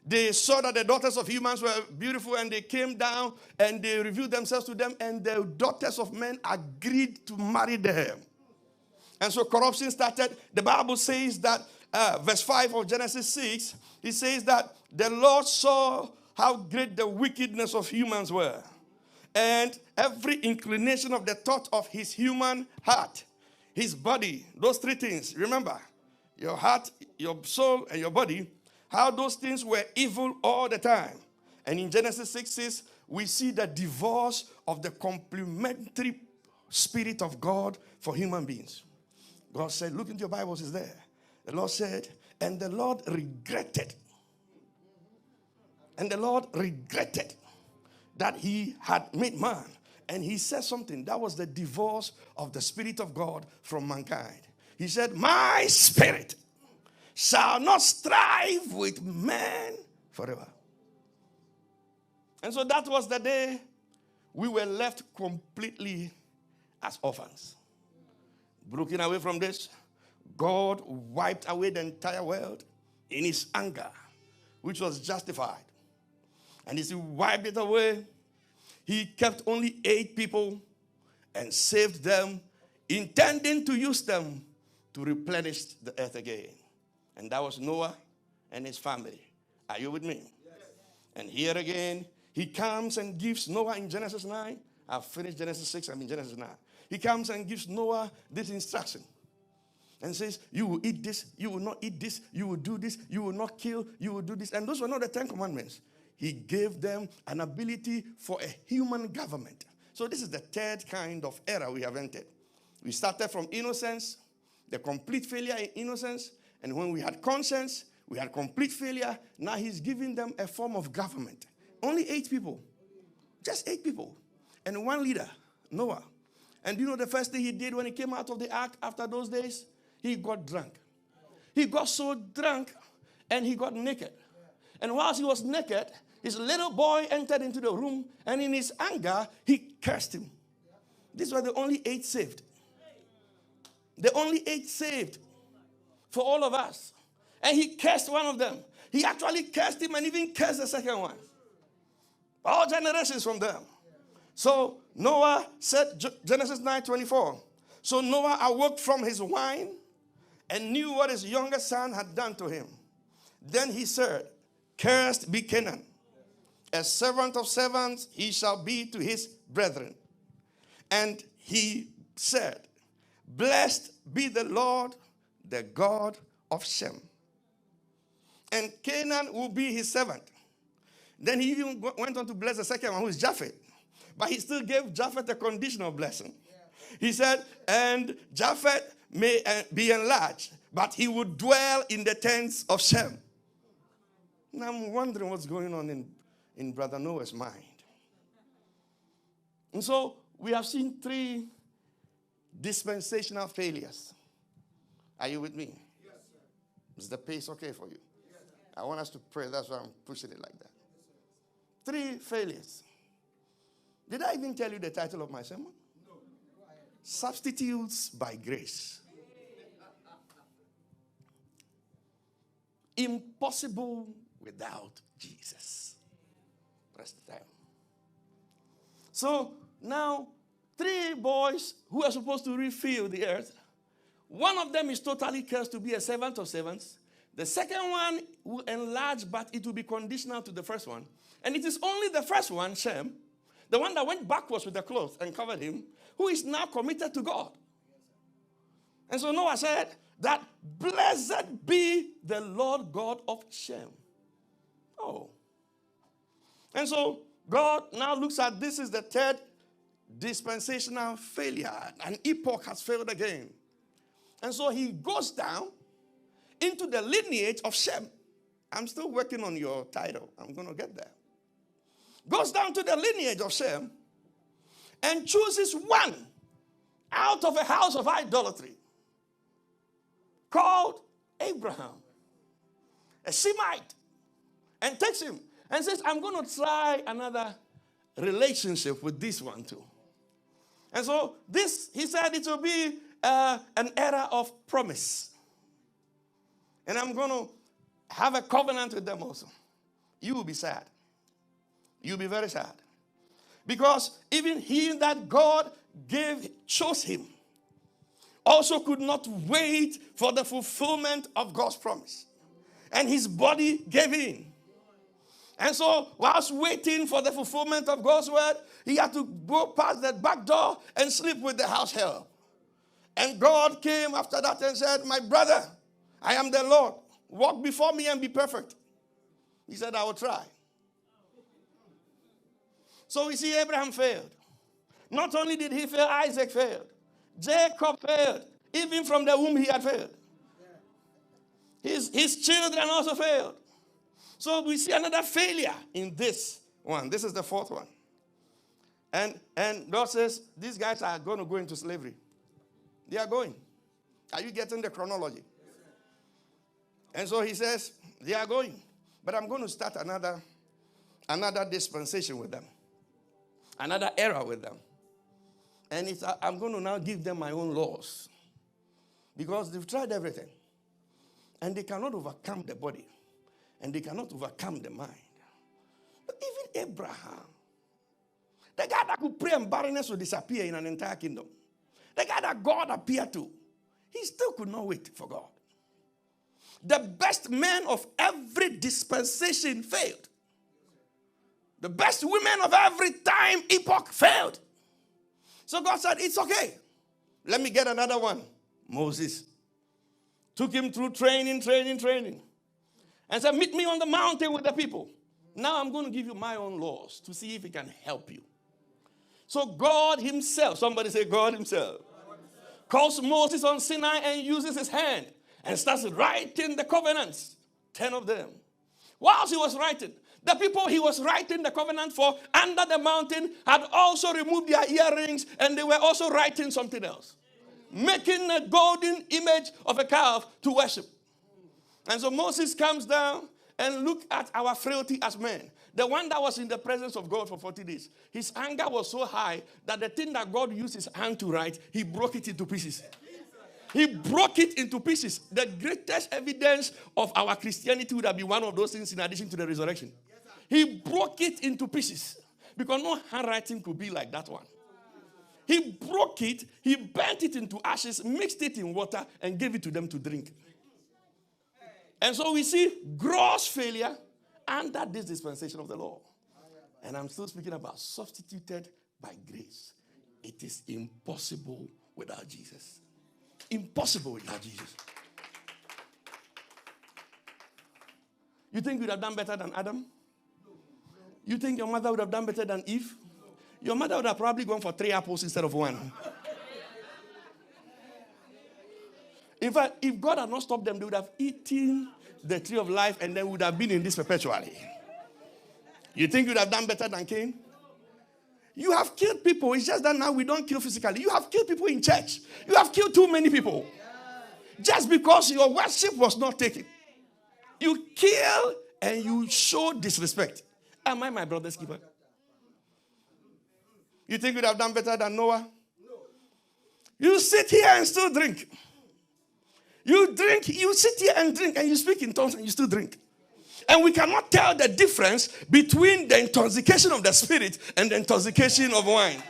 They saw that the daughters of humans were beautiful and they came down and they revealed themselves to them and the daughters of men agreed to marry them. And so corruption started. The Bible says that, verse 5 of Genesis 6, it says that the Lord saw how great the wickedness of humans were. And every inclination of the thought of his human heart, his body, those three things, remember, your heart, your soul, and your body, how those things were evil all the time. And in Genesis 6, we see the divorce of the complementary spirit of God for human beings. God said, look into your Bibles, it's there. The Lord said, and the Lord regretted. And the Lord regretted that he had made man. And he said something. That was the divorce of the Spirit of God from mankind. He said, my spirit shall not strive with man forever. And so that was the day we were left completely as orphans. Broken away from this, God wiped away the entire world in his anger, which was justified. And as he wiped it away, he kept only 8 people and saved them, intending to use them to replenish the earth again. And that was Noah and his family. Are you with me? Yes. And here again, he comes and gives Noah in Genesis 9. I've finished Genesis 6, I'm in Genesis 9. He comes and gives Noah this instruction. And says, you will eat this, you will not eat this, you will do this, you will not kill, you will do this. And those were not the 10 commandments. He gave them an ability for a human government. So this is the third kind of era we have entered. We started from innocence, the complete failure in innocence. And when we had conscience, we had complete failure. Now he's giving them a form of government. Only 8 people. Just 8 people. And 1 leader, Noah. And you know the first thing he did when he came out of the ark after those days? He got drunk. He got so drunk and he got naked. And whilst he was naked, his little boy entered into the room and in his anger, he cursed him. These were the only 8 saved. The only 8 saved for all of us. And he cursed one of them. He actually cursed him and even cursed the second one. All generations from them. So Noah said, Genesis 9:24. So Noah awoke from his wine and knew what his younger son had done to him. Then he said, cursed be Canaan. A servant of servants he shall be to his brethren. And he said, blessed be the Lord, the God of Shem. And Canaan will be his servant. Then he even went on to bless the second one, who is Japheth. But he still gave Japheth a conditional blessing. He said, and Japheth may be enlarged, but he would dwell in the tents of Shem. Now I'm wondering what's going on in Brother Noah's mind. And so we have seen 3 dispensational failures. Are you with me? Yes, sir. Is the pace okay for you? Yes, I want us to pray. That's why I'm pushing it like that. 3 failures. Did I even tell you the title of my sermon? No. Substitutes by grace. Impossible without Jesus. Press the time. So now, 3 boys who are supposed to refill the earth. One of them is totally cursed to be a servant of servants. The second one will enlarge, but it will be conditional to the first one. And it is only the first one, Shem, the one that went backwards with the cloth and covered him, who is now committed to God. And so Noah said that blessed be the Lord God of Shem. Oh. And so God now looks at this is the 3rd dispensational failure. An epoch has failed again. And so he goes down into the lineage of Shem. I'm still working on your title. I'm going to get there. Goes down to the lineage of Shem and chooses one out of a house of idolatry called Abraham, a Shemite, and takes him and says, I'm going to try another relationship with this one too. And so this, he said, it will be an era of promise. And I'm going to have a covenant with them also. You will be sad. You'll be very sad. Because even he that God chose him, also could not wait for the fulfillment of God's promise. And his body gave in. And so, whilst waiting for the fulfillment of God's word, he had to go past that back door and sleep with the house help. And God came after that and said, my brother, I am the Lord. Walk before me and be perfect. He said, I will try. So we see Abraham failed. Not only did he fail, Isaac failed. Jacob failed. Even from the womb he had failed. His children also failed. So we see another failure in this one. This is the 4th one. And God says, these guys are going to go into slavery. They are going. Are you getting the chronology? And so he says, they are going. But I'm going to start another dispensation with them. Another era with them. And I'm going to now give them my own laws. Because they've tried everything. And they cannot overcome the body. And they cannot overcome the mind. But even Abraham, the guy that could pray and barrenness would disappear in an entire kingdom. The guy that God appeared to, he still could not wait for God. The best men of every dispensation failed. The best women of every time epoch failed. So God said, it's okay. Let me get another one. Moses. Took him through training. And said, meet me on the mountain with the people. Now I'm going to give you my own laws to see if it can help you. So God himself, somebody say God himself, calls Moses on Sinai and uses his hand and starts writing the covenants, 10 of them. Whilst he was writing, the people he was writing the covenant for under the mountain had also removed their earrings and they were also writing something else. Making a golden image of a calf to worship. And so Moses comes down and look at our frailty as men. The one that was in the presence of God for 40 days. His anger was so high that the thing that God used his hand to write, he broke it into pieces. He broke it into pieces. The greatest evidence of our Christianity would have been one of those things in addition to the resurrection. He broke it into pieces. Because no handwriting could be like that one. He broke it, he burnt it into ashes, mixed it in water, and gave it to them to drink. And so we see gross failure under this dispensation of the law. And I'm still speaking about substituted by grace. It is impossible without Jesus. Impossible without Jesus. You think you'd have done better than Adam? You think your mother would have done better than Eve? Your mother would have probably gone for 3 apples instead of 1. In fact, if God had not stopped them, they would have eaten the tree of life and then would have been in this perpetually. You think you'd have done better than Cain? You have killed people. It's just that now we don't kill physically. You have killed people in church. You have killed too many people. Just because your worship was not taken. You kill and you show disrespect. Am I my brother's keeper? You think you'd have done better than Noah? You sit here and still drink. You drink, you sit here and drink, and you speak in tongues and you still drink. And we cannot tell the difference between the intoxication of the spirit and the intoxication of wine.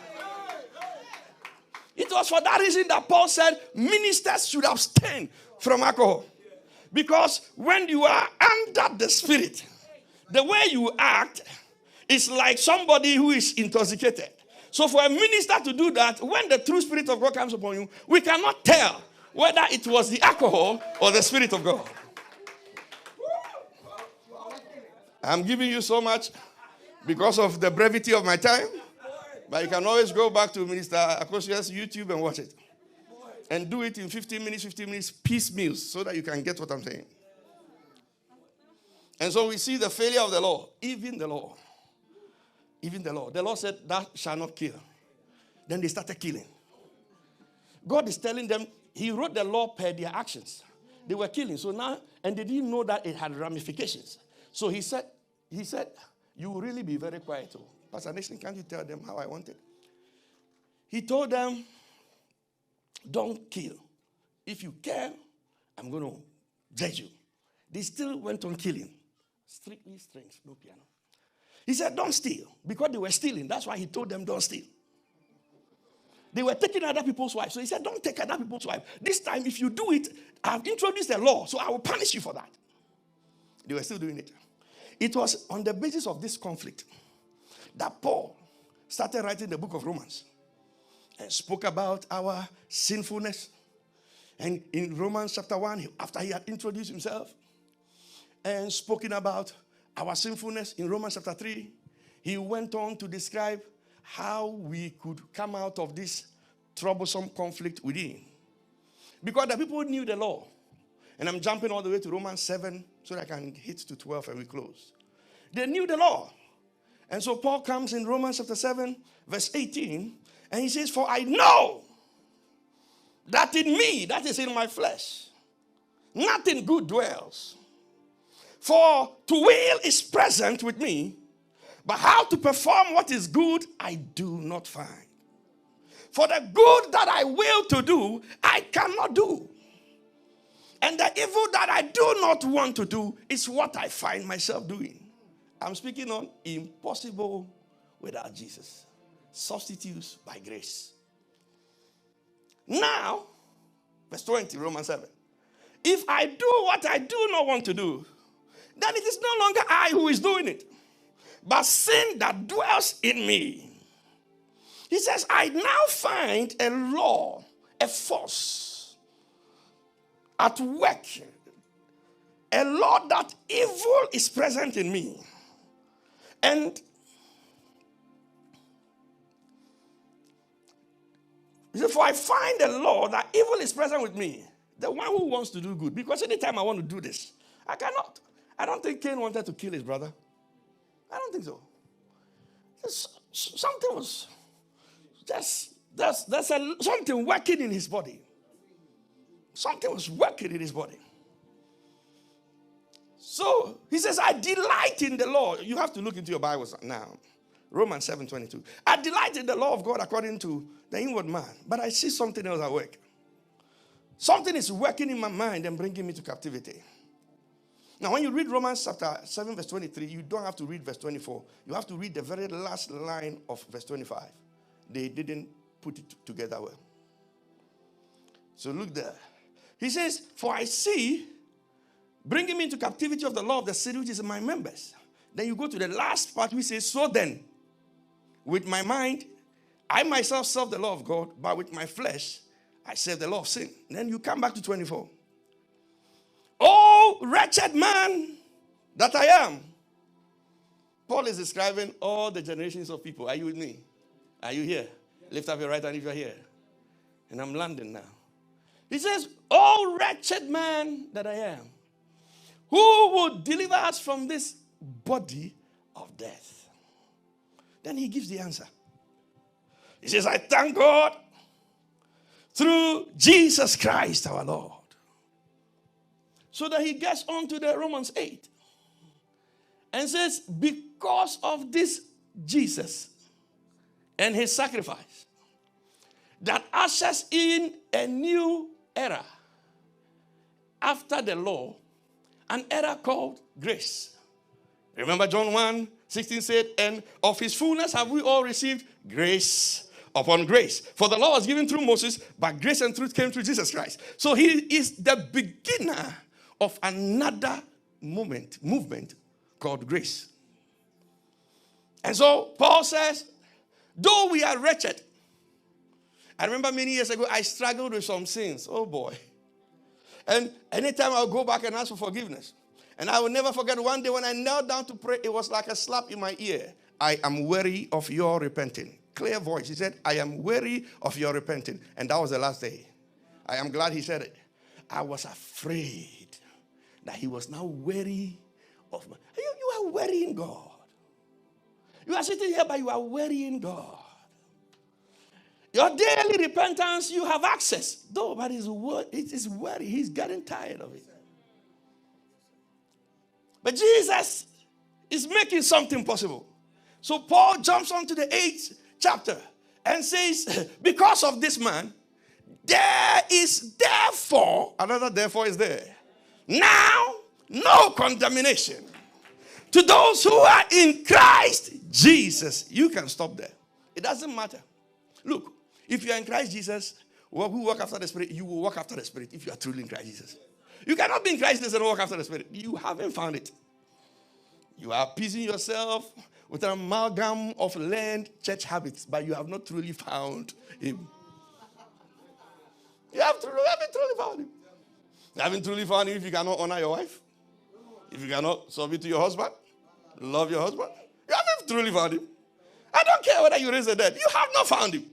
It was for that reason that Paul said ministers should abstain from alcohol. Because when you are under the spirit, the way you act is like somebody who is intoxicated. So for a minister to do that, when the true spirit of God comes upon you, we cannot tell whether it was the alcohol or the spirit of God. I'm giving you so much because of the brevity of my time. But you can always go back to Minister Akosua's YouTube and watch it. And do it in 15 minutes, piecemeal, so that you can get what I'm saying. And so we see the failure of the law. Even the law. The law said, thou shalt not kill. Then they started killing. God is telling them, he wrote the law per their actions. They were killing. So now, and they didn't know that it had ramifications. So he said, you will really be very quiet. Oh. Pastor Nation, can't you tell them how I want it? He told them, don't kill. If you kill, I'm going to judge you. They still went on killing. Strictly strings, no piano. He said, don't steal. Because they were stealing. That's why he told them, don't steal. They were taking other people's wives. So he said, don't take other people's wives. This time, if you do it, I've introduced a law, so I will punish you for that. They were still doing it. It was on the basis of this conflict that Paul started writing the book of Romans and spoke about our sinfulness. And in Romans chapter 1, after he had introduced himself and spoken about our sinfulness, in Romans chapter 3, he went on to describe how we could come out of this troublesome conflict within. Because the people knew the law. And I'm jumping all the way to Romans 7 so that I can hit to 12 and we close. They knew the law. And so Paul comes in Romans chapter 7, verse 18, and he says, for I know that in me, that is in my flesh, nothing good dwells. For to will is present with me, but how to perform what is good, I do not find. For the good that I will to do, I cannot do. And the evil that I do not want to do is what I find myself doing. I'm speaking on impossible without Jesus. Substitutes by grace. Now, verse 20, Romans 7. If I do what I do not want to do, then it is no longer I who is doing it, but sin that dwells in me. He says, I now find a law, a force at work. A law that evil is present in me. And he said, for I find a law that evil is present with me. The one who wants to do good. Because anytime I want to do this, I cannot. I don't think Cain wanted to kill his brother. I don't think so. Something was something working in his body. Something was working in his body. So he says, I delight in the law. You have to look into your Bibles now. Romans 7:22. I delight in the law of God according to the inward man. But I see something else at work. Something is working in my mind and bringing me to captivity. Now, when you read Romans chapter 7, verse 23, you don't have to read verse 24. You have to read the very last line of verse 25. They didn't put it together well. So look there. He says, for I see, bringing me into captivity of the law of the city which is in my members. Then you go to the last part which says, so then, with my mind, I myself serve the law of God, but with my flesh, I serve the law of sin. Then you come back to 24. Oh, wretched man that I am. Paul is describing all the generations of people. Are you with me? Are you here? Lift up your right hand if you're here. And I'm landing now. He says, oh, wretched man that I am. Who would deliver us from this body of death? Then he gives the answer. He says, I thank God through Jesus Christ our Lord. So that he gets on to the Romans 8 and says, because of this Jesus and his sacrifice that ushers in a new era after the law, an era called grace. Remember John 1:16 said, and of his fullness have we all received grace upon grace. For the law was given through Moses, but grace and truth came through Jesus Christ. So he is the beginner of another movement called grace. And so Paul says, though we are wretched, I remember many years ago I struggled with some sins. Oh boy. And anytime I'll go back and ask for forgiveness. And I will never forget one day when I knelt down to pray, it was like a slap in my ear. I am weary of your repenting. Clear voice. He said, I am weary of your repenting. And that was the last day. I am glad he said it. I was afraid that he was now weary of me. You are wearying God. You are sitting here, but you are wearying God. Your daily repentance, you have access. Though, but it is weary. He's getting tired of it. But Jesus is making something possible. So Paul jumps on to the 8th chapter and says, because of this man, there is therefore, another therefore is there. Now, no condemnation to those who are in Christ Jesus. You can stop there. It doesn't matter. Look, if you are in Christ Jesus, who walk after the Spirit, you will walk after the Spirit if you are truly in Christ Jesus. You cannot be in Christ Jesus and walk after the Spirit. You haven't found it. You are appeasing yourself with an amalgam of learned church habits, but you have not truly found him. You haven't truly found him. You haven't truly found him if you cannot honor your wife. If you cannot submit to your husband, love your husband. You haven't truly found him. I don't care whether you raise the dead. You have not found him.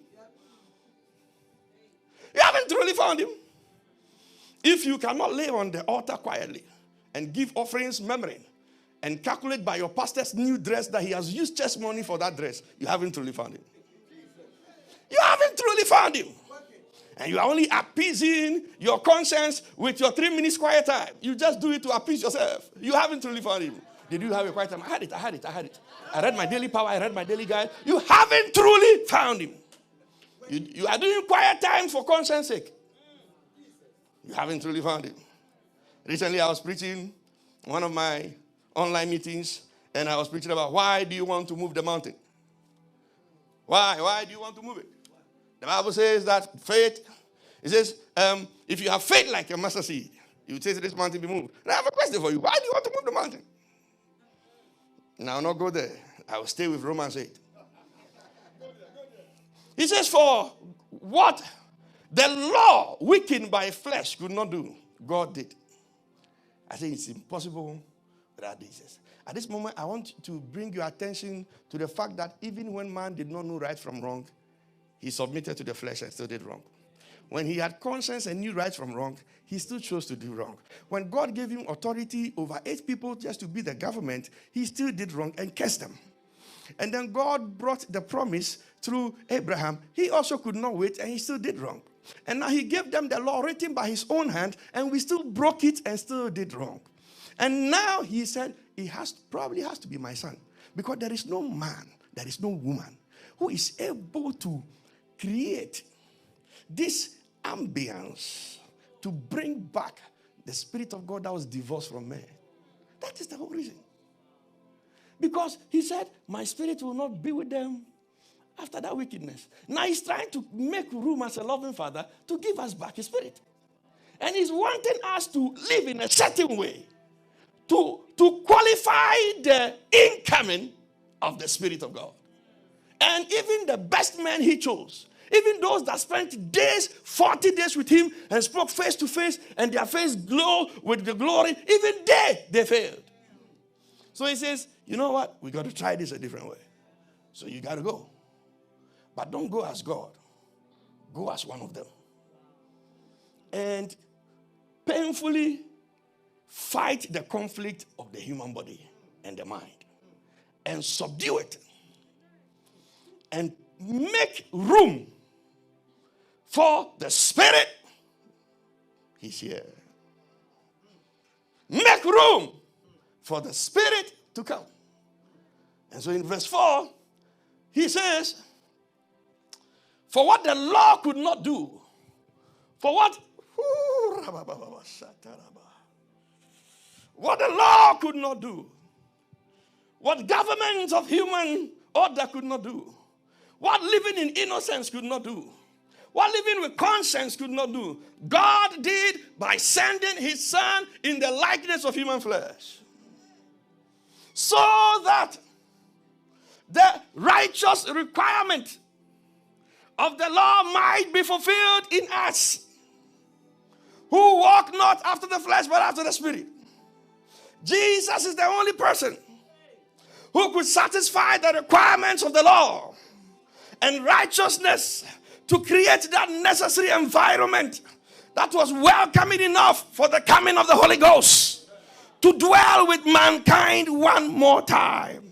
You haven't truly found him. If you cannot lay on the altar quietly and give offerings murmuring and calculate by your pastor's new dress that he has used church money for that dress, you haven't truly found him. You haven't truly found him. And you are only appeasing your conscience with your 3 minutes quiet time. You just do it to appease yourself. You haven't truly found him. Did you have a quiet time? I had it. I read my daily power. I read my daily guide. You haven't truly found him. You are doing quiet time for conscience sake. You haven't truly found him. Recently, I was preaching one of my online meetings, and I was preaching about why do you want to move the mountain? Why do you want to move it? The Bible says that faith, it says, if you have faith like a mustard seed, you would say to this mountain be moved. And I have a question for you. Why do you want to move the mountain? Now, I'll not go there. I will stay with Romans 8. He says, for what the law, weakened by flesh, could not do, God did. I think it's impossible without Jesus. At this moment, I want to bring your attention to the fact that even when man did not know right from wrong, he submitted to the flesh and still did wrong. When he had conscience and knew right from wrong, he still chose to do wrong. When God gave him authority over 8 people just to be the government, he still did wrong and cursed them. And then God brought the promise through Abraham. He also could not wait and he still did wrong. And now he gave them the law written by his own hand and we still broke it and still did wrong. And now he said, it probably has to be my son. Because there is no man, there is no woman who is able to create this ambience to bring back the Spirit of God that was divorced from man. That is the whole reason. Because he said, my spirit will not be with them after that wickedness. Now he's trying to make room as a loving father to give us back his spirit. And he's wanting us to live in a certain way to qualify the incoming of the Spirit of God. And even the best men he chose, even those that spent days, 40 days with him and spoke face to face and their face glowed with the glory, even they failed. So he says, you know what? We got to try this a different way. So you got to go. But don't go as God. Go as one of them. And painfully fight the conflict of the human body and the mind. And subdue it. And make room for the Spirit. He's here. Make room for the Spirit to come. And so in verse 4, he says, for what the law could not do, for what the law could not do, what governments of human order could not do, what living in innocence could not do, what living with conscience could not do, God did by sending his Son in the likeness of human flesh. So that the righteous requirement of the law might be fulfilled in us, who walk not after the flesh but after the Spirit. Jesus is the only person who could satisfy the requirements of the law and righteousness to create that necessary environment that was welcoming enough for the coming of the Holy Ghost to dwell with mankind one more time.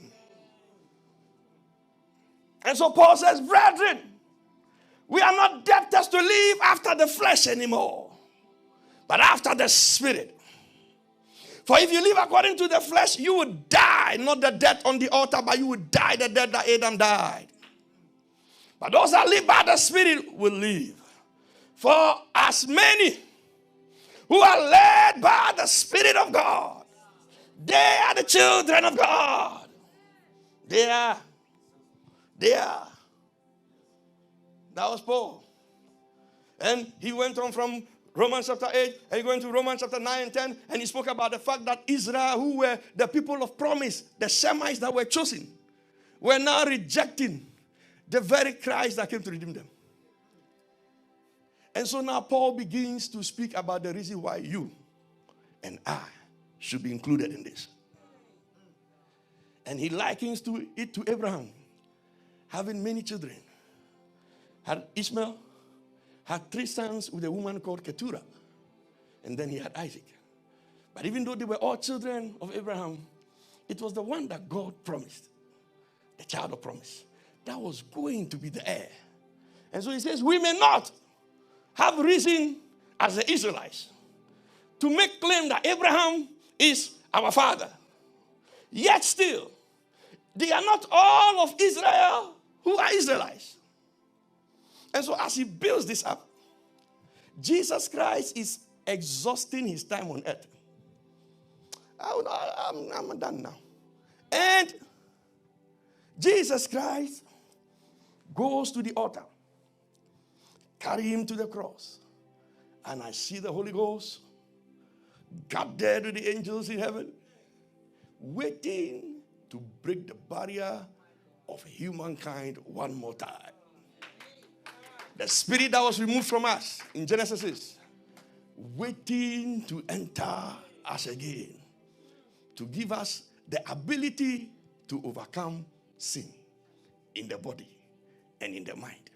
And so Paul says, brethren, we are not debtors to live after the flesh anymore, but after the Spirit. For if you live according to the flesh, you would die, not the death on the altar, but you would die the death that Adam died. But those that live by the Spirit will live. For as many who are led by the Spirit of God, they are the children of God. They are. That was Paul. And he went on from Romans chapter 8, and he went to Romans chapter 9 and 10, and he spoke about the fact that Israel, who were the people of promise, the Shemites that were chosen, were now rejecting the very Christ that came to redeem them. And so now Paul begins to speak about the reason why you and I should be included in this. And he likens it to Abraham having many children. Had Ishmael, had 3 sons with a woman called Keturah, and then he had Isaac. But even though they were all children of Abraham, it was the one that God promised, the child of promise, that was going to be the heir. And so he says, we may not have reason as the Israelites to make claim that Abraham is our father. Yet still, they are not all of Israel who are Israelites. And so as he builds this up, Jesus Christ is exhausting his time on earth. I'm done now. And Jesus Christ goes to the altar, carry him to the cross, and I see the Holy Ghost gathered with the angels in heaven, waiting to break the barrier of humankind one more time. The spirit that was removed from us in Genesis is waiting to enter us again, to give us the ability to overcome sin in the body and in the mind.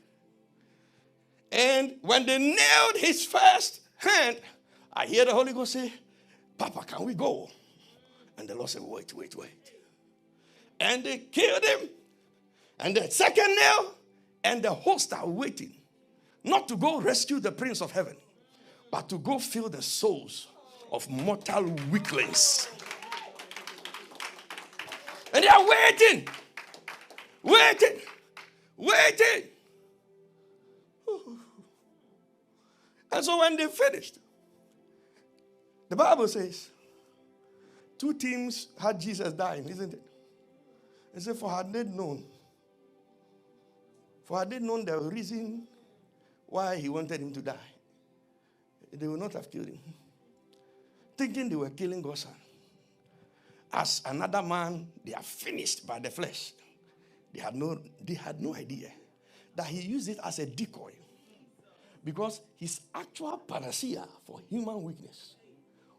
And when they nailed his first hand, I hear the Holy Ghost say, Papa, can we go? And the Lord said, wait. And they killed him. And the second nail, and the host are waiting, not to go rescue the Prince of Heaven, but to go fill the souls of mortal weaklings. And they are waiting. And so when they finished, the Bible says, two teams had Jesus dying, isn't it? He said, for had they known the reason why he wanted him to die, they would not have killed him. Thinking they were killing God's son. As another man, they are finished by the flesh. They had no idea that he used it as a decoy. Because his actual panacea for human weakness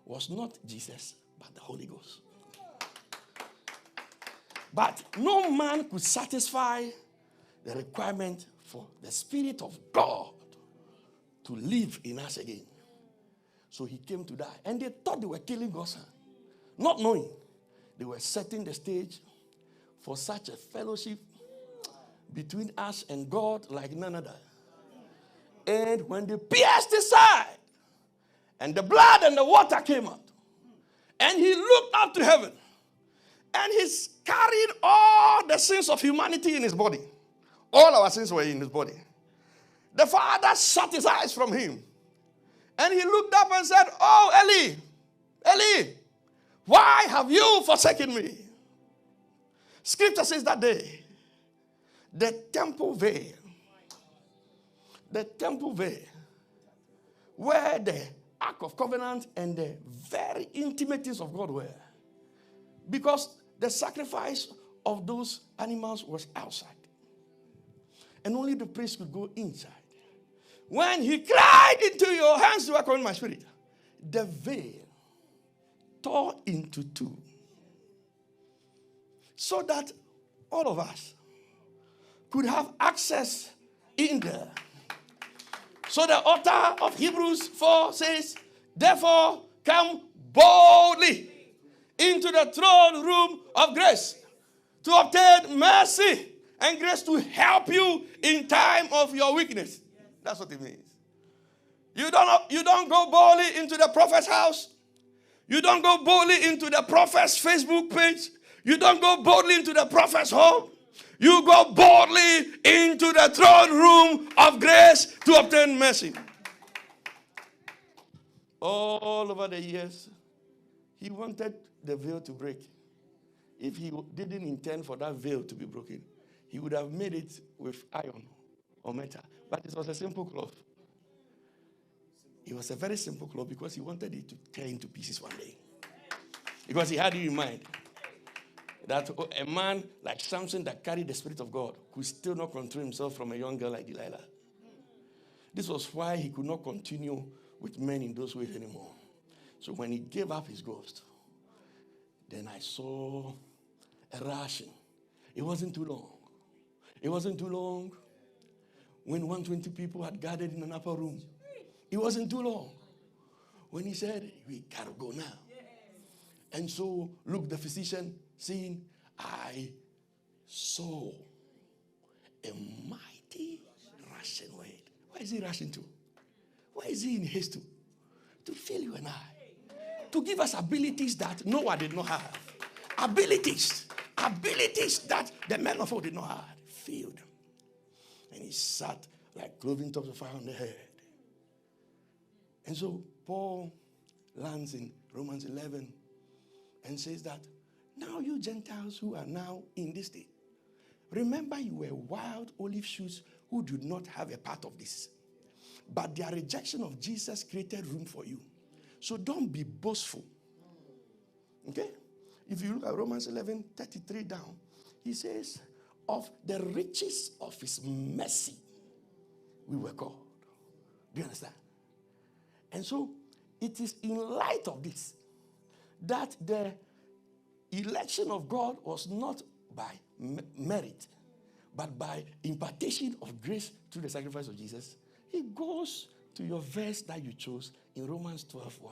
was not Jesus, but the Holy Ghost. But no man could satisfy the requirement for the Spirit of God to live in us again. So he came to die. And they thought they were killing God's son. Not knowing they were setting the stage for such a fellowship between us and God like none other. And when they pierced his side, and the blood and the water came out, and he looked up to heaven, and he's carried all the sins of humanity in his body. All our sins were in his body. The Father shut his eyes from him. And he looked up and said, oh, Eli, Eli, why have you forsaken me? Scripture says that day, the temple veil, where the Ark of Covenant and the very intimate things of God were, because the sacrifice of those animals was outside. And only the priest could go inside. When he cried, into your hands do I commit my spirit, the veil tore into two. So that all of us could have access in there. So the author of Hebrews 4 says, therefore come boldly into the throne room of grace to obtain mercy and grace to help you in time of your weakness. That's what it means. You don't go boldly into the prophet's house. You don't go boldly into the prophet's Facebook page. You don't go boldly into the prophet's home. You go boldly into the throne room of grace to obtain mercy. All over the years, he wanted the veil to break. If he didn't intend for that veil to be broken, he would have made it with iron or metal. But it was a simple cloth. It was a very simple cloth because he wanted it to tear into pieces one day. Because he had it in mind that a man like Samson that carried the Spirit of God could still not control himself from a young girl like Delilah. This was why he could not continue with men in those ways anymore. So when he gave up his ghost, then I saw a rushing. It wasn't too long. It wasn't too long when 120 people had gathered in an upper room. It wasn't too long when he said, we got to go now. And so Luke the physician saying, I saw a mighty rushing wind. Where is he rushing to? Where is he in haste to? To fill you and I. To give us abilities that Noah did not have. Abilities that the men of old did not have. Filled. And he sat like cloven tops of fire on the head. And so Paul lands in Romans 11 and says that, now you Gentiles who are now in this state, remember you were wild olive shoots who did not have a part of this. But their rejection of Jesus created room for you. So don't be boastful. Okay? If you look at Romans 11, 33 down, he says, of the riches of his mercy, we were called. Do you understand? And so, it is in light of this that the election of God was not by merit, but by impartation of grace through the sacrifice of Jesus. He goes to your verse that you chose in Romans 12:1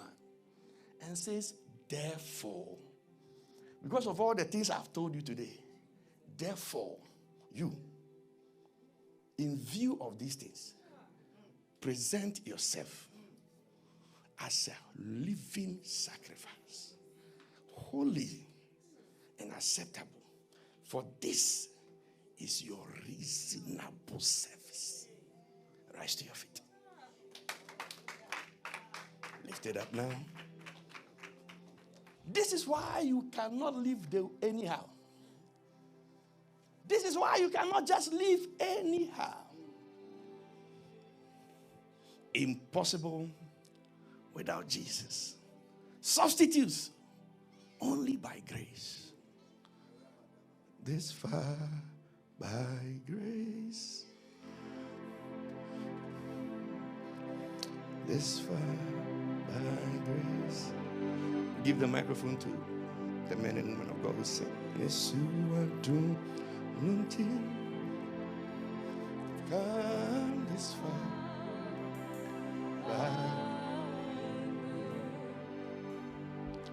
and says, therefore, because of all the things I've told you today, therefore, you, in view of these things, present yourself as a living sacrifice, holy and acceptable. For this is your reasonable service. Rise to your feet. Lift it up now. This is why you cannot live anyhow. This is why you cannot just live anyhow. Impossible without Jesus. Substitutes only by grace. This far by grace. This far by grace. Give the microphone to the men and women of God who sing. Yes, you are doing nothing. Come this far by.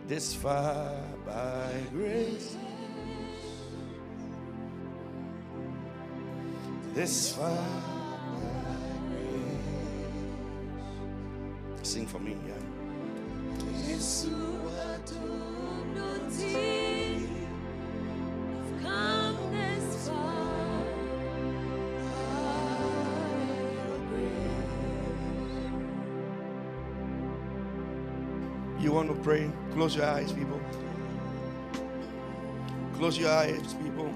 This far by grace. This far by grace. Sing for me, yeah. You want to pray? Close your eyes, people. Close your eyes, people.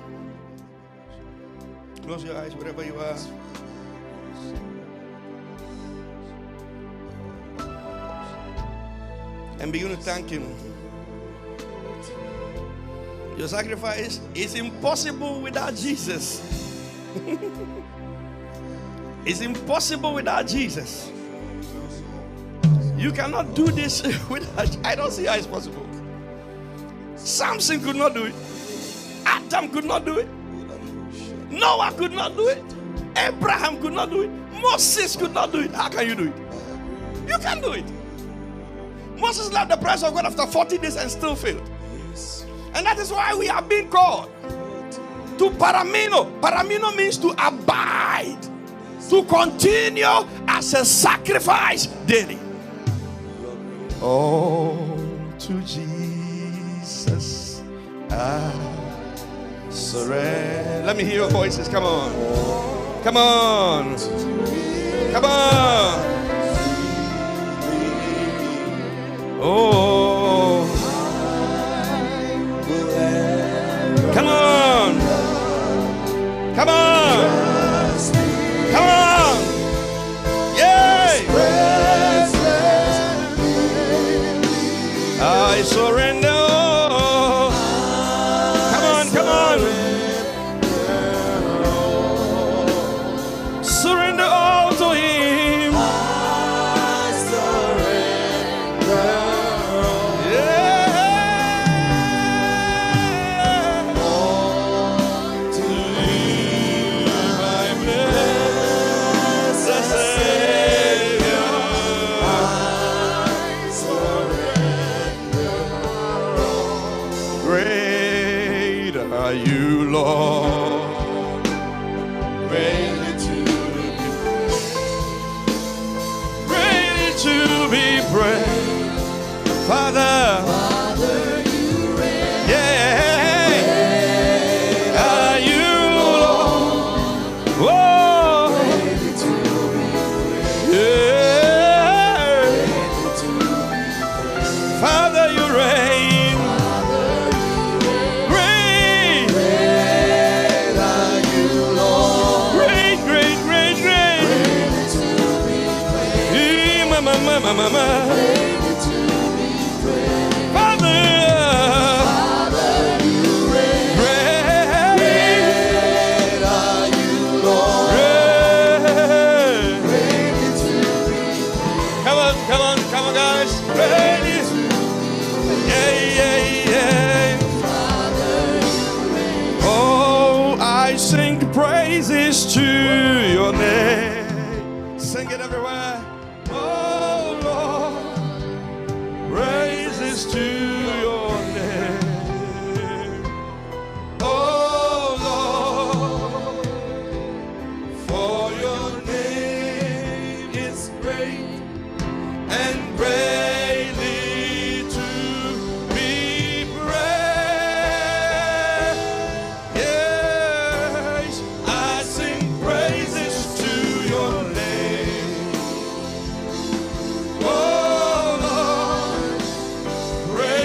Close your eyes wherever you are. And begin to thank Him. Your sacrifice is impossible without Jesus. It's impossible without Jesus. You cannot do this without. I don't see how it's possible. Samson could not do it. Adam could not do it. Noah could not do it. Abraham could not do it. Moses could not do it. How can you do it? You can do it. Moses left the presence of God after 40 days and still failed. And that is why we are being called to Parameno. Parameno means to abide, to continue as a sacrifice daily. Oh, to Jesus I surrender. Let me hear your voices. Come on. Come on. Come on. Oh. Come on. Come on. Come on. Yay. I surrender. Come on, come on. Surrender all to Him. I surrender. Yeah. All to Him, my blessed Savior. I surrender. Great are you, Lord. Greatly to be praised. Father, you reign. Yeah. Are you, Lord? Whoa. Greatly to be praised. Yeah. Father, you reign. Great. Great are you, Lord. Great, great, great, great. Greatly to be praised. Mama, mama, mama. Greatly to be praised. Father, you reign. Great are you, Lord. Greatly to be praised. Come on, come on, come on, guys. Greatly. Yeah, yeah, yeah. Oh, I sing praises to your name. Sing it everywhere. Oh, Lord, praises to your name. Oh, Lord, for your name is great and greatly to be praised. Yes, I sing praises to your name. Oh Lord, praise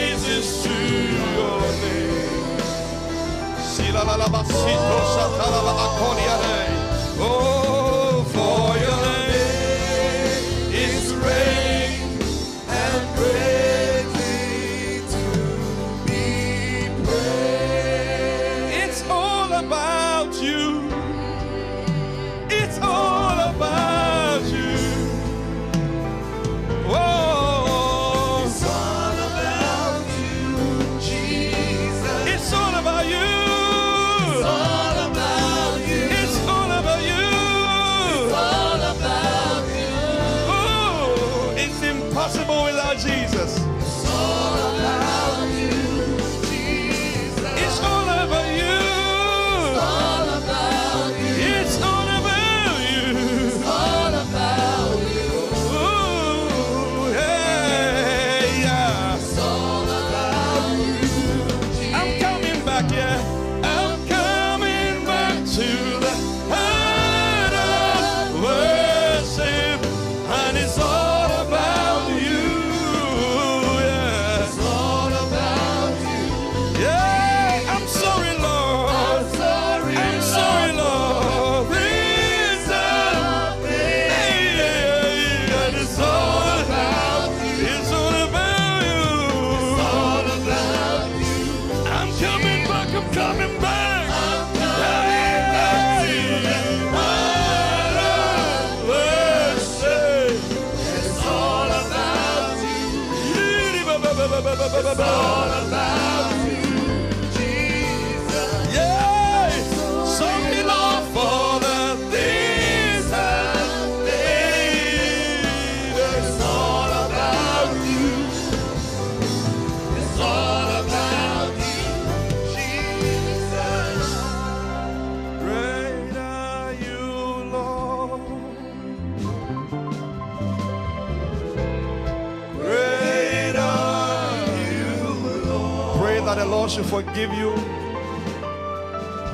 Lord should forgive you.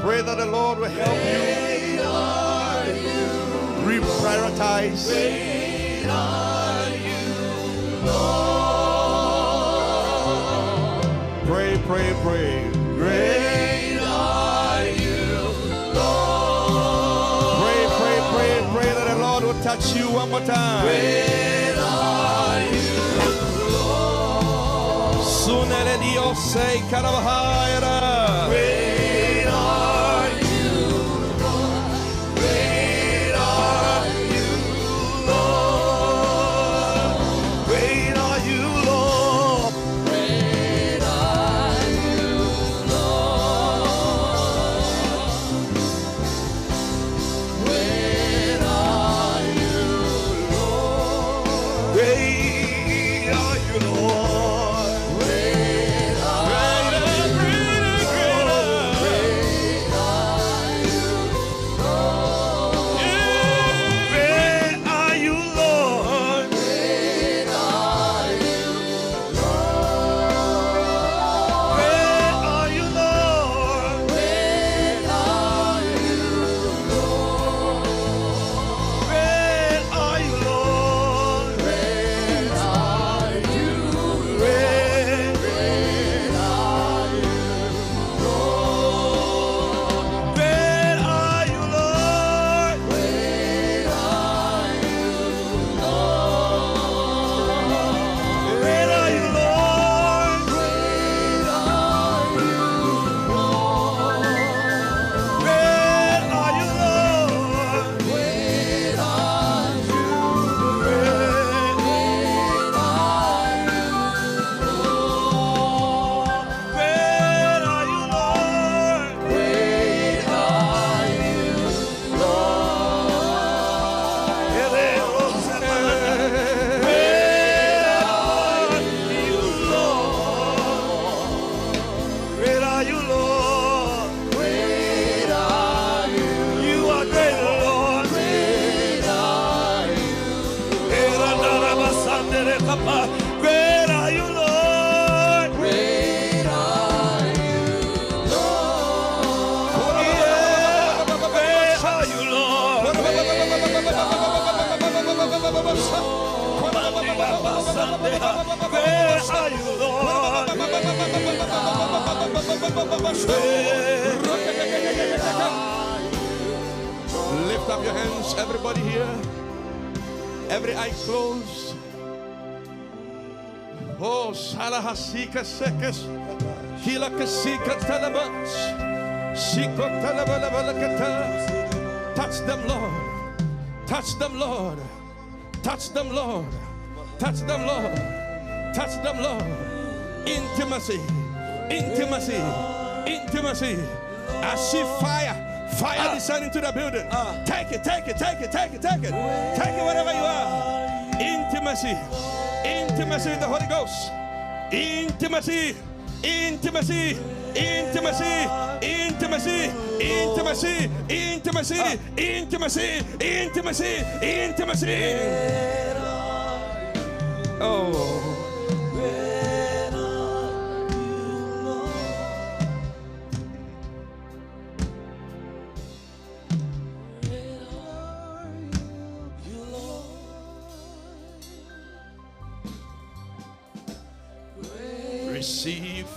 Pray that the Lord will help you. Reprioritize. Great are you, Lord. Pray, pray, pray. Great are you, Lord. Pray, pray, pray, pray that the Lord will touch you one more time. Great are you, Lord. Sooner than Dios say, Karabahayara. Great are you, Lord. Great are you, Lord. Great are you, Lord. Great are you, Lord. Great are you, Lord. Great are you, Lord. Great are Great are you, Lord. Great are you, Lord. Yeah. Great are you, Lord. Great are you, Lord. Lift up your hands, everybody here. Every eye closed. Oh, Salahasika Sekes, Hilakasika Talabats, Siko Talabalakata. Touch them, Lord. Touch them, Lord. Touch them, Lord. Touch them, Lord. Touch them, Lord. Intimacy, intimacy, intimacy. I see fire. Fire descending to the building. Take it, take it, take it, take it, take it. Take it wherever you are. Intimacy. Intimacy in the Holy Ghost. Intimacy. Intimacy. Intimacy. Intimacy. Intimacy. Intimacy. Intimacy. Intimacy. Intimacy. Oh. Receive.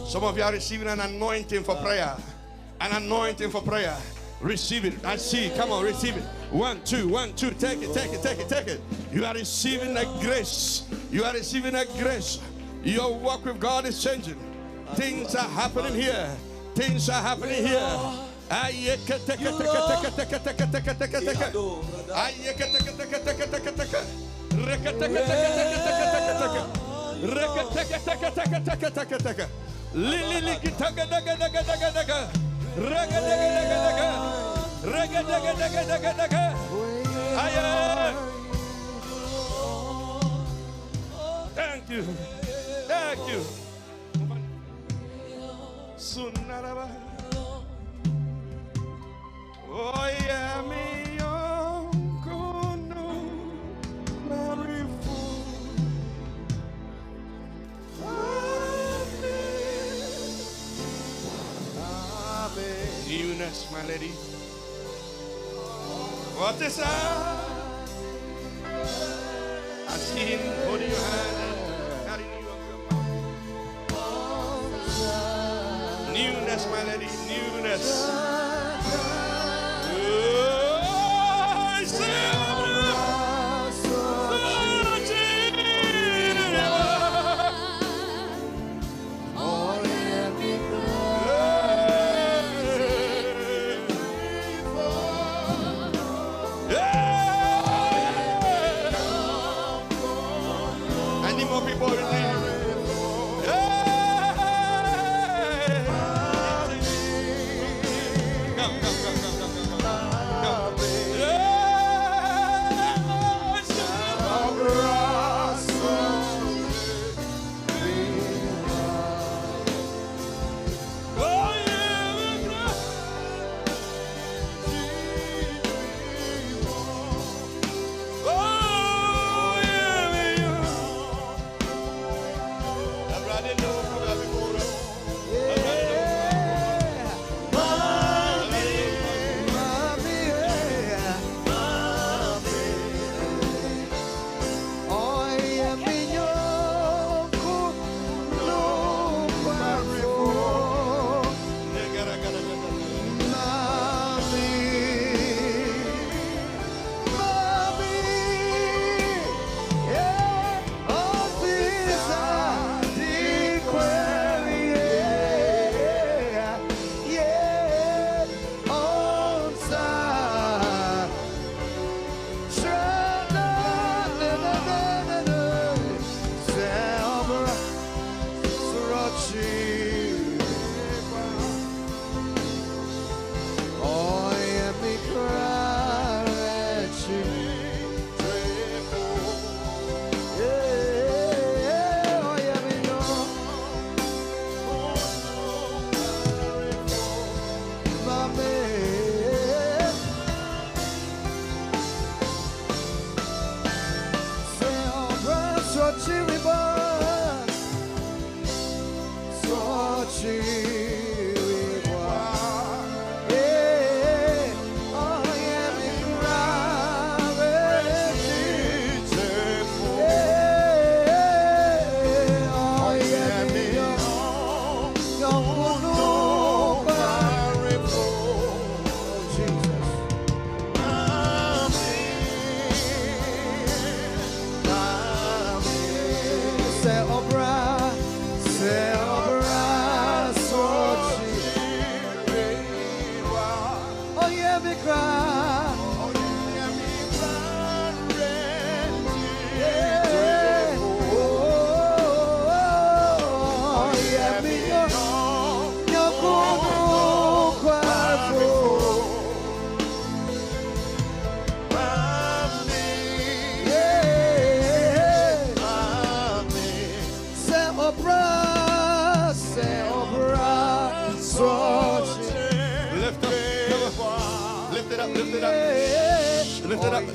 Some of you are receiving an anointing for prayer. An anointing for prayer. Receive it. I see. Come on, receive it. 1, 2, 1, 2. Take it, take it, take it, take it. You are receiving a grace. You are receiving a grace. Your walk with God is changing. Things are happening here. Things are happening here. Thank you. Thank you. Sunaraba. Oh yeah, me young Mary fool. my lady? What is that? I see him holding your hand and carrying you up. Newness, my lady, newness. I say,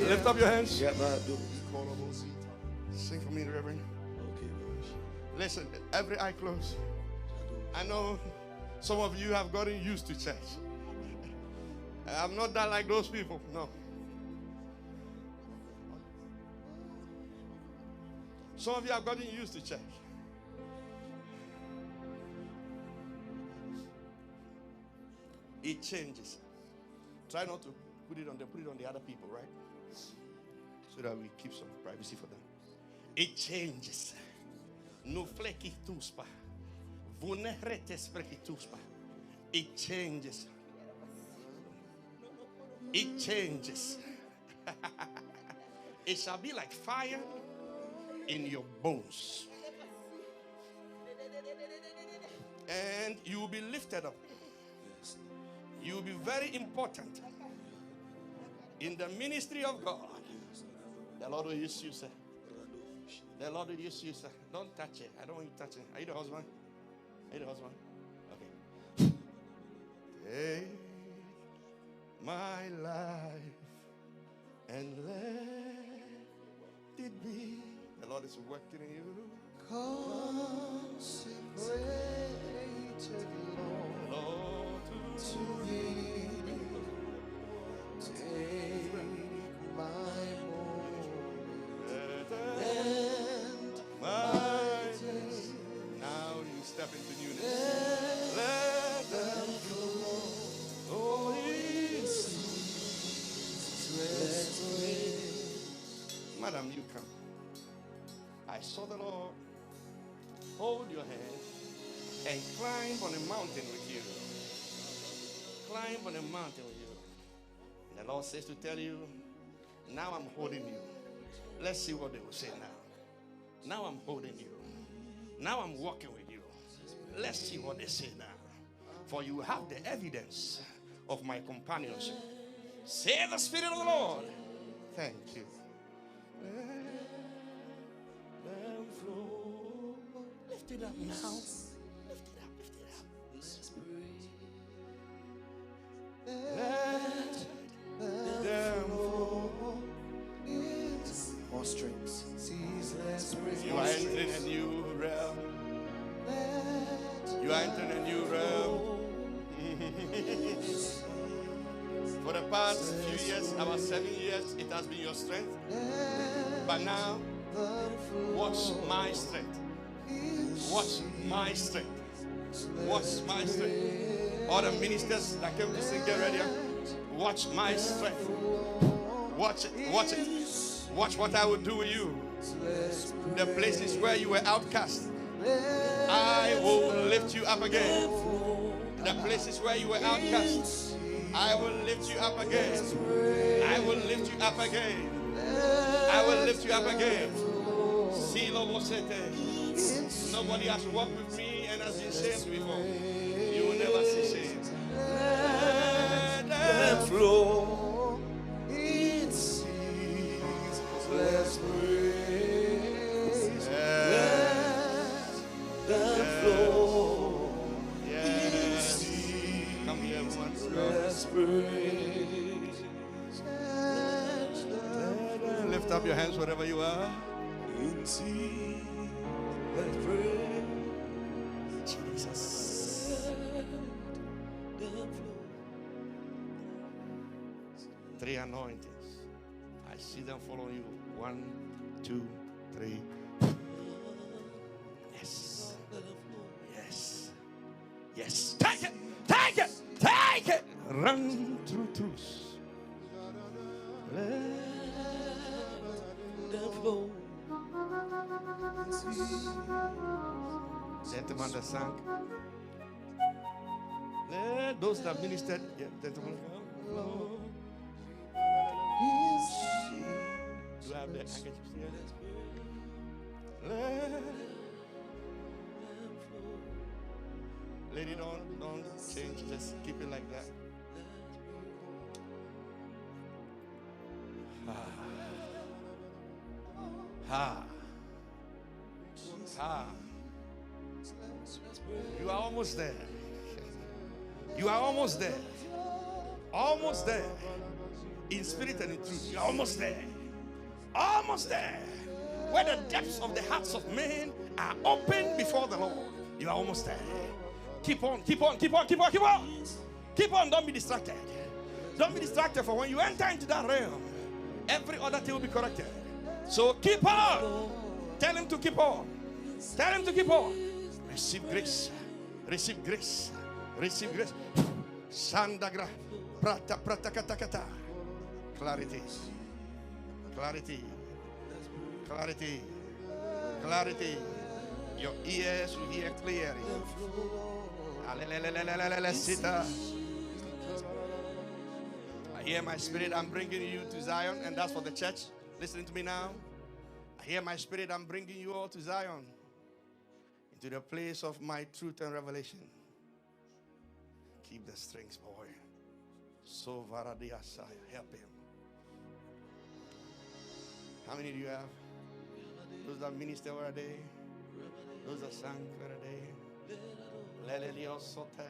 Lift up your hands. Yeah, sing for me, Reverend. Okay. Listen, every eye closed. I know some of you have gotten used to church. I'm not that like those people. No. Some of you have gotten used to church. It changes. Try not to put it on them, put it on the other people, right? So that we keep some privacy for them. It changes. No flecky tuspa. Vulnerate spreki tuspa. It changes. It changes. It shall be like fire in your bones. And you will be lifted up. You will be very important in the ministry of God. The Lord will use you, sir. The Lord will use you, sir. Don't touch it. I don't want you touching. Are you the husband? Are you the husband? Okay. Take my life and let it be. The Lord is working in you. Consecrated, Lord, Lord, to thee. Madam, you come. I saw the Lord hold your hand and climb on a mountain with you. Climb on a mountain with you. And the Lord says to tell you, now I'm holding you. Let's see what they will say now. Now I'm holding you. Now I'm walking with you. Let's see what they say now. For you have the evidence of my companionship. Say the Spirit of the Lord. Thank you. Lift it up now. Lift it up, lift it up. Let them flow. More strings. You are entering a new realm. You are entering a new realm. For the past few years, about 7 years, it has been your strength. But now, watch my strength. Watch my strength. Watch my strength. All the ministers that came to sing, get ready. Watch my strength. Watch it. Watch it. Watch what I will do with you. The places where you were outcast, I will lift you up again. The places where you were outcast, I will lift you up again. I will lift you up again. I will lift you up again. Nobody has walked with me and has been saved before. You will never see shame. Let them flow. It sees. Let's praise. Let them flow. Yes. Come here, everyone. Let's praise. Lift up your hands wherever you are. Let's praise. Jesus. 3 anointings. I see them following you. 1, 2, 3. Yes. Yes. Yes. Take it. Take it. Take it. Run through truth. Let them flow. Gentlemen that sang. Let those that ministered. Yeah, gentlemen. Flow. Do I have the handkerchiefs here? Lady, don't change. Just keep it like that. You are almost there. You are almost there. Almost there. In spirit and in truth. You are almost there. Almost there. Where the depths of the hearts of men are open before the Lord. You are almost there. Keep on, keep on, keep on, keep on, keep on. Keep on, don't be distracted. Don't be distracted, for when you enter into that realm, every other thing will be corrected. So keep on. Tell him to keep on. Tell him to keep on. Receive grace. Receive grace. Receive grace. Sandagra. Prata prata kata kata. Clarity. Clarity. Clarity. Clarity. Your ears will hear clearly. I hear my spirit, I'm bringing you to Zion, and that's for the church. Listening to me now. I hear my spirit, I'm bringing you all to Zion, into the place of my truth and revelation. Keep the strings, boy. So Varadiasai, help him. How many do you have? Those that minister were a day. Those that sang for a day. Lelelios sotes.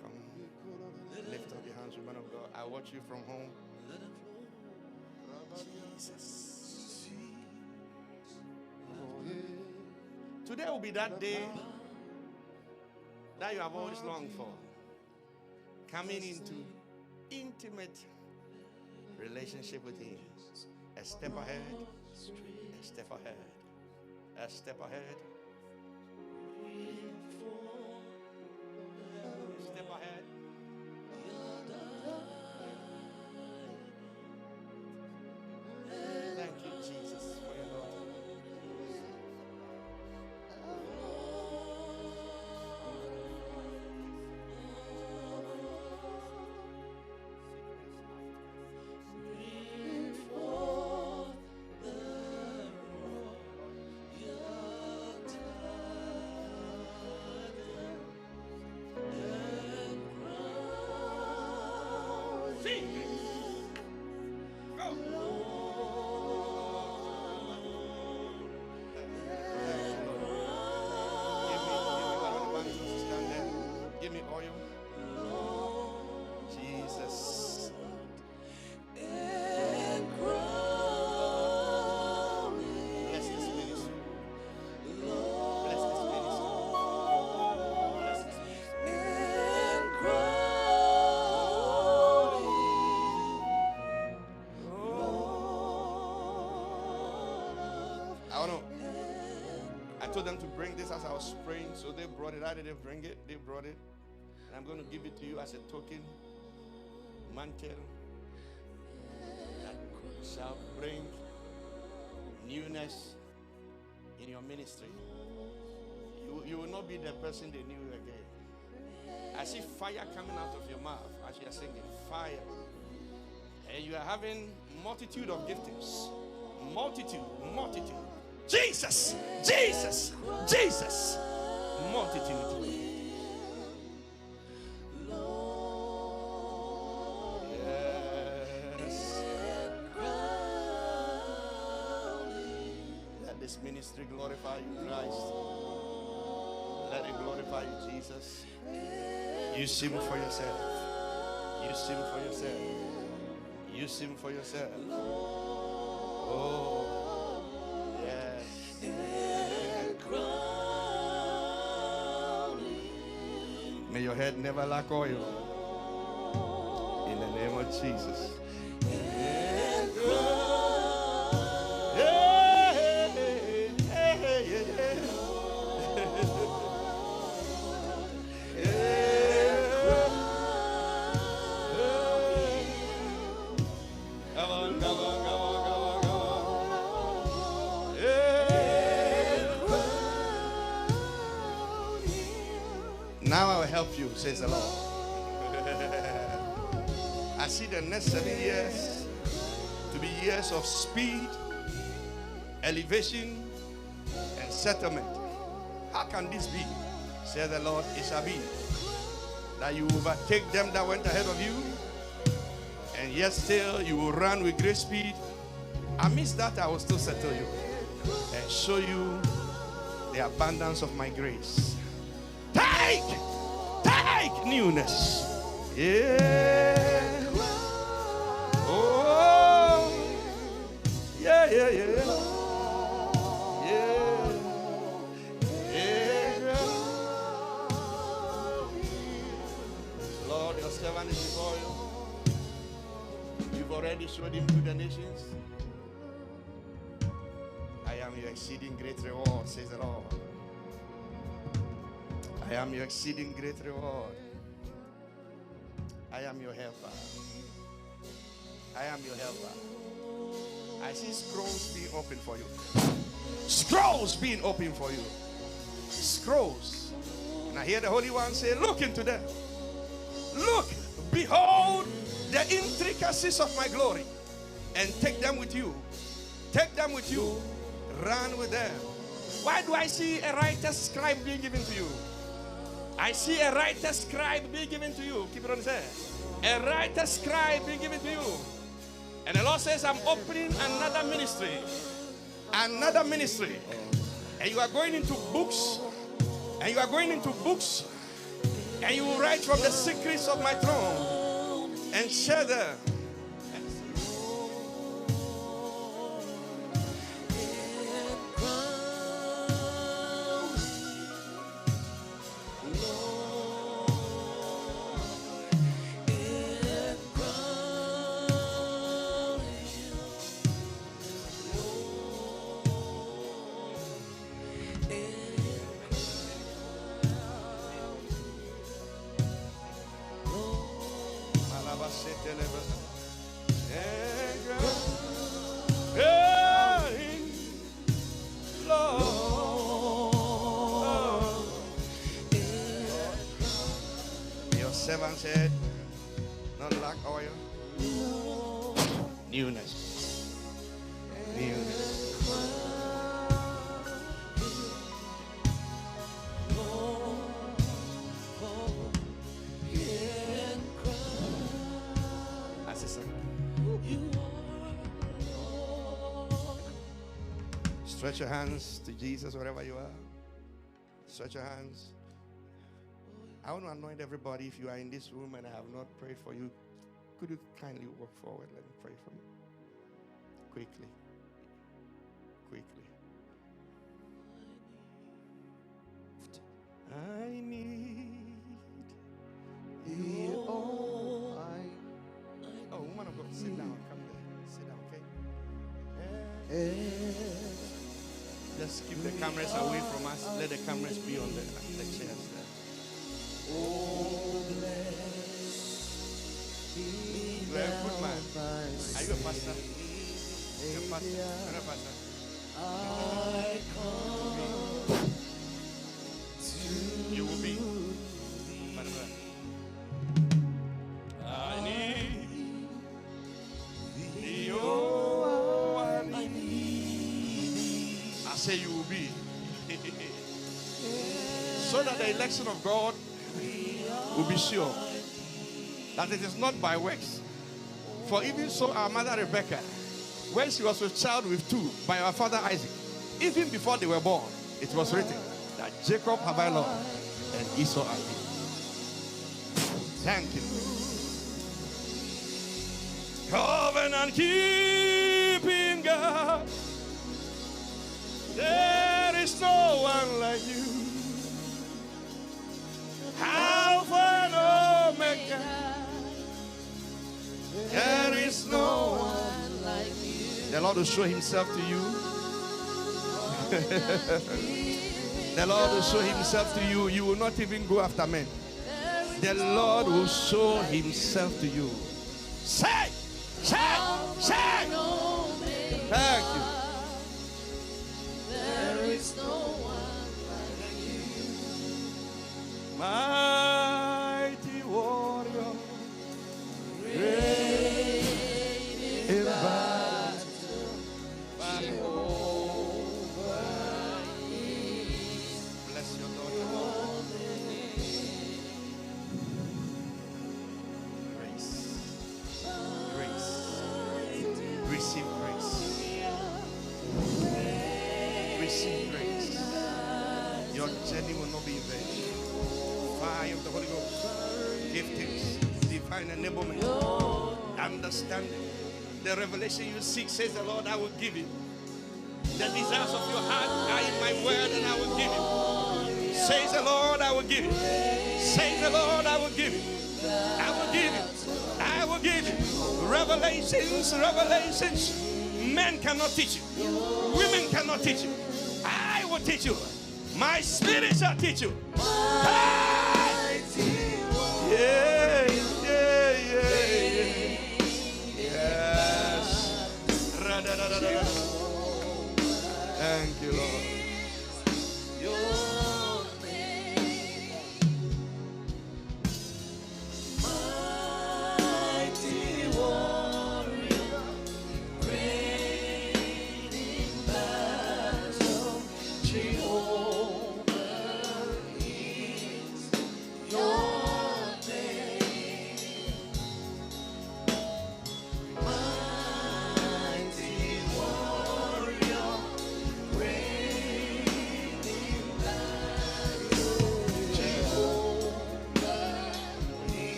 Come. Lift up your hands, woman of God. I watch you from home. Jesus. Today will be that day that you have always longed for. Coming into intimate relationship with him. A step ahead. A step ahead. A step ahead. Step ahead. Sing. Go. Give me oil. Jesus. Bless this ministry. Bless this ministry. Bless this ministry. I told them to bring this as I was praying, so they brought it. I didn't bring it. They brought it. And I'm going to give it to you as a token mantle that shall bring newness in your ministry. You will not be the person they knew again. I see fire coming out of your mouth as you are singing. Fire. And you are having multitude of giftings. Multitude. Jesus. Multitude. Let this ministry glorify you, Christ. Let it glorify you, Jesus. You sing for yourself. You sing for yourself. You sing for yourself. Oh, yes. May your head never lack oil. In the name of Jesus. Now I will help you, says the Lord. I see the next 7 years to be years of speed, elevation, and settlement. How can this be? Says the Lord, it shall be that you overtake them that went ahead of you, and yet still you will run with great speed. Amidst that, I will still settle you and show you the abundance of my grace. Take newness. Yeah. Oh. Yeah. Lord, your servant is before you. You've already showed him to the nations. I am your exceeding great reward, says the Lord. I am your exceeding great reward. I am your helper. I am your helper. I see scrolls being opened for you. Scrolls being opened for you. Scrolls. And I hear the Holy One say, look into them. Look, behold the intricacies of my glory. And take them with you. Take them with you. Run with them. Why do I see a writer's scribe being given to you? I see a writer's scribe being given to you. Keep it on his head. A writer's scribe being given to you. And the Lord says, I'm opening another ministry. Another ministry. And you are going into books. And you are going into books. And you will write from the secrets of my throne. And share them. Servant said, not lack oil. Newness. Newness. Stretch your hands to Jesus wherever you are. Stretch your hands. I want to anoint everybody. If you are in this room and I have not prayed for you, could you kindly walk forward? Let me pray for you. Quickly. Quickly. I need you. Oh, woman of God, sit down. Come there. Sit down, okay? Just keep the cameras away from us. Let the cameras be on the chairs there. Oh, you are a good man. Are you a pastor? You're a pastor. You're a pastor. You will be. I need thee. Oh, I need. I say you will be. So that the election of God will be sure that it is not by works. For even so, our mother Rebecca, when she was with child with two by our father Isaac, even before they were born, it was written that Jacob have I loved and Esau I hate. Thank you. Covenant keeping God, there is no one like you. Alpha and Omega, there is no one like you. The Lord will show himself to you. The Lord will show himself to you. You will not even go after men. The Lord will show himself to you. Say! Thank you. There is no one like you. Mighty warrior, great in battle, bless your daughter. Grace. Receive grace. Receive grace. Your journey will not be in vain. Fire of the Holy Ghost, giftings, divine enablement, understanding. The revelation you seek, says the Lord, I will give you. The desires of your heart are in my word, and I will give you. Says the Lord, I will give you. Says the Lord, I will give you. I will give you. I will give you. Revelations. Men cannot teach you. Women cannot teach you. I will teach you. My spirit shall teach you. Yeah. Yes. Thank you, Lord.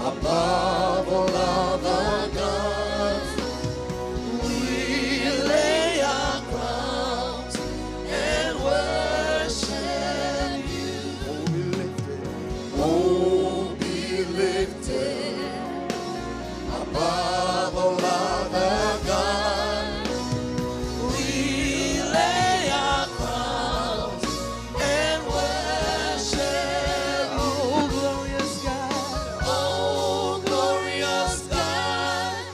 above all other gods. We lay our crowns and worship you. Oh, be lifted above all other gods. We lay our crowns and worship. Oh, glorious God. Oh, glorious God.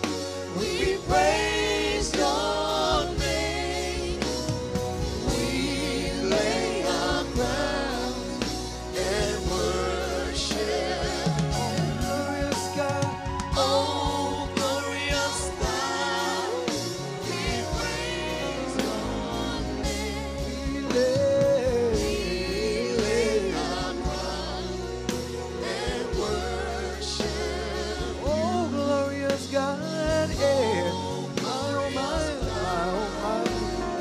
We praise your name. We lay our crowns and worship. Oh, glorious God. Oh, glorious God. We praise your name. We lay our crowns and worship. Oh, glorious God. Yeah. Oh, my.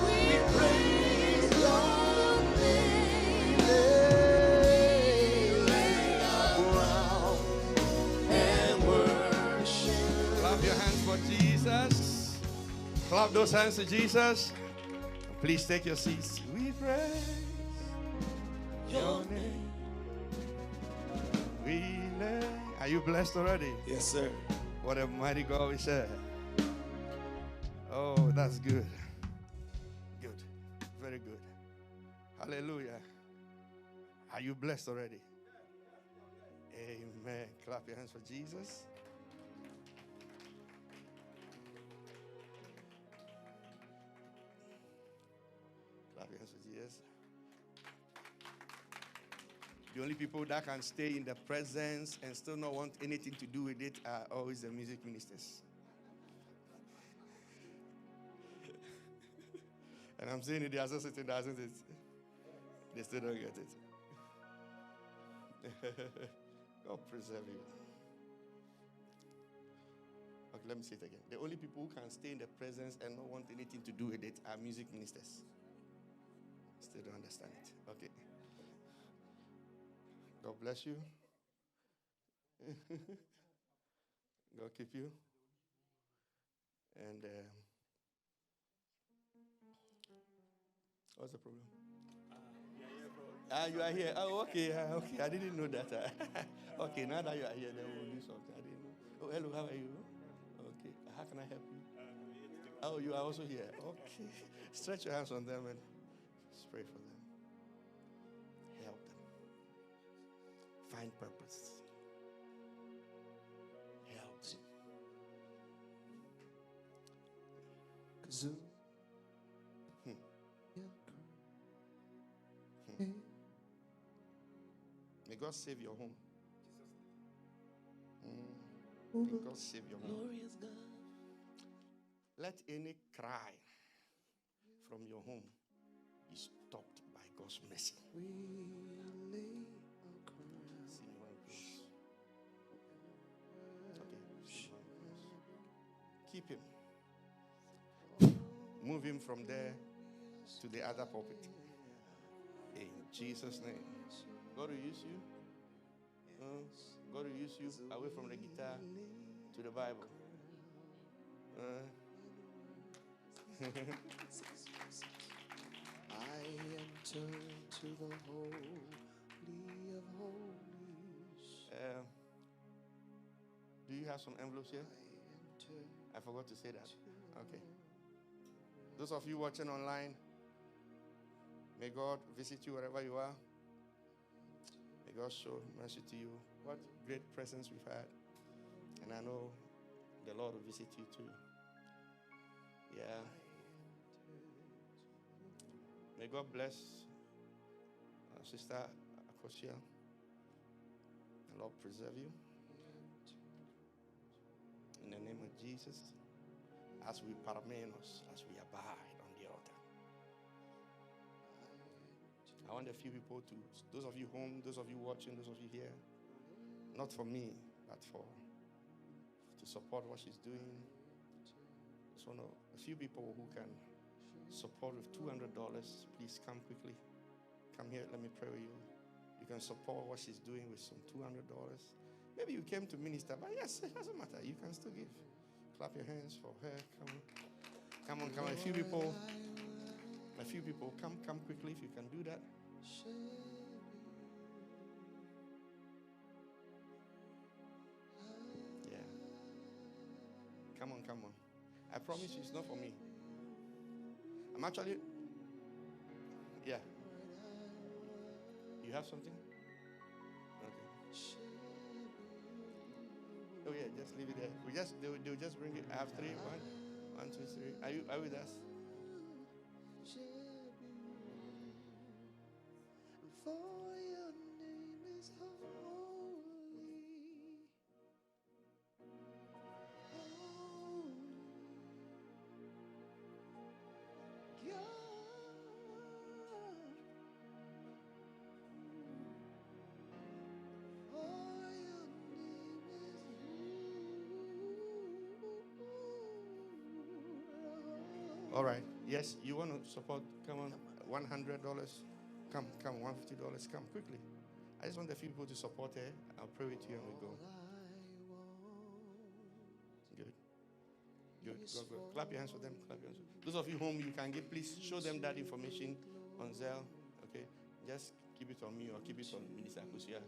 We praise your name. Lay our crowns and worship. Clap your hands for Jesus. Clap those hands to Jesus. Please take your seats. We praise your name. We lay. Are you blessed already? Yes, sir. What a mighty God we serve. Oh, that's good. Good. Very good. Hallelujah. Are you blessed already? Amen. Clap your hands for Jesus. Clap your hands for Jesus. The only people that can stay in the presence and still not want anything to do with it are always the music ministers. And I'm saying it, they are still sitting there, isn't it? They still don't get it. God preserve you. Okay, let me say it again. The only people who can stay in the presence and not want anything to do with it are music ministers. Still don't understand it. Okay. God bless you. God keep you. And what's the problem? You are here. Oh, okay. Okay, I didn't know that. Okay, now that you are here, then we'll do something. I didn't know. Oh, hello. How are you? Okay. How can I help you? Oh, you are also here. Okay. Stretch your hands on them and pray for them. Help them. Find purpose. Help them. May God save your home. May God save your home. Glorious God. Let any cry from your home be stopped by God's mercy. We lay our crowns. See me one place. Okay. See me one place. Keep him. Move him from there to the other pulpit. In Jesus' name. God will use you. God will use you away from the guitar to the Bible. I enter into the holy of holies. Do you have some envelopes here? I forgot to say that. Okay. Those of you watching online, may God visit you wherever you are. May God show mercy to you. What great presence we've had. And I know the Lord will visit you too. Yeah. May God bless our sister Akosua. The Lord preserve you. In the name of Jesus. As we Paramenos, as we abide on the altar. I want a few people to, those of you home, those of you watching, those of you here, not for me, but to support what she's doing. Just want a few people who can support with $200. Please come quickly. Come here, let me pray with you. You can support what she's doing with some $200. Maybe you came to minister, but yes, it doesn't matter. You can still give. Clap your hands for her. Come on. A few people, come quickly if you can do that. Yeah. Come on. I promise you, it's not for me. I'm actually. Yeah. You have something? Okay. Oh yeah, just leave it there. They'll just bring it. I have 3. 1, 2, 3. Are you with us? For your name is holy. All right. Yes, you want to support? Come on. $100. Come. $150. Come quickly. I just want a few people to support her. I'll pray with you and we go. Good. Go. Clap your hands for them. Those of you home, you can give. Please show them that information on Zelle. Okay. Just keep it on me or keep it on Minister Akosua.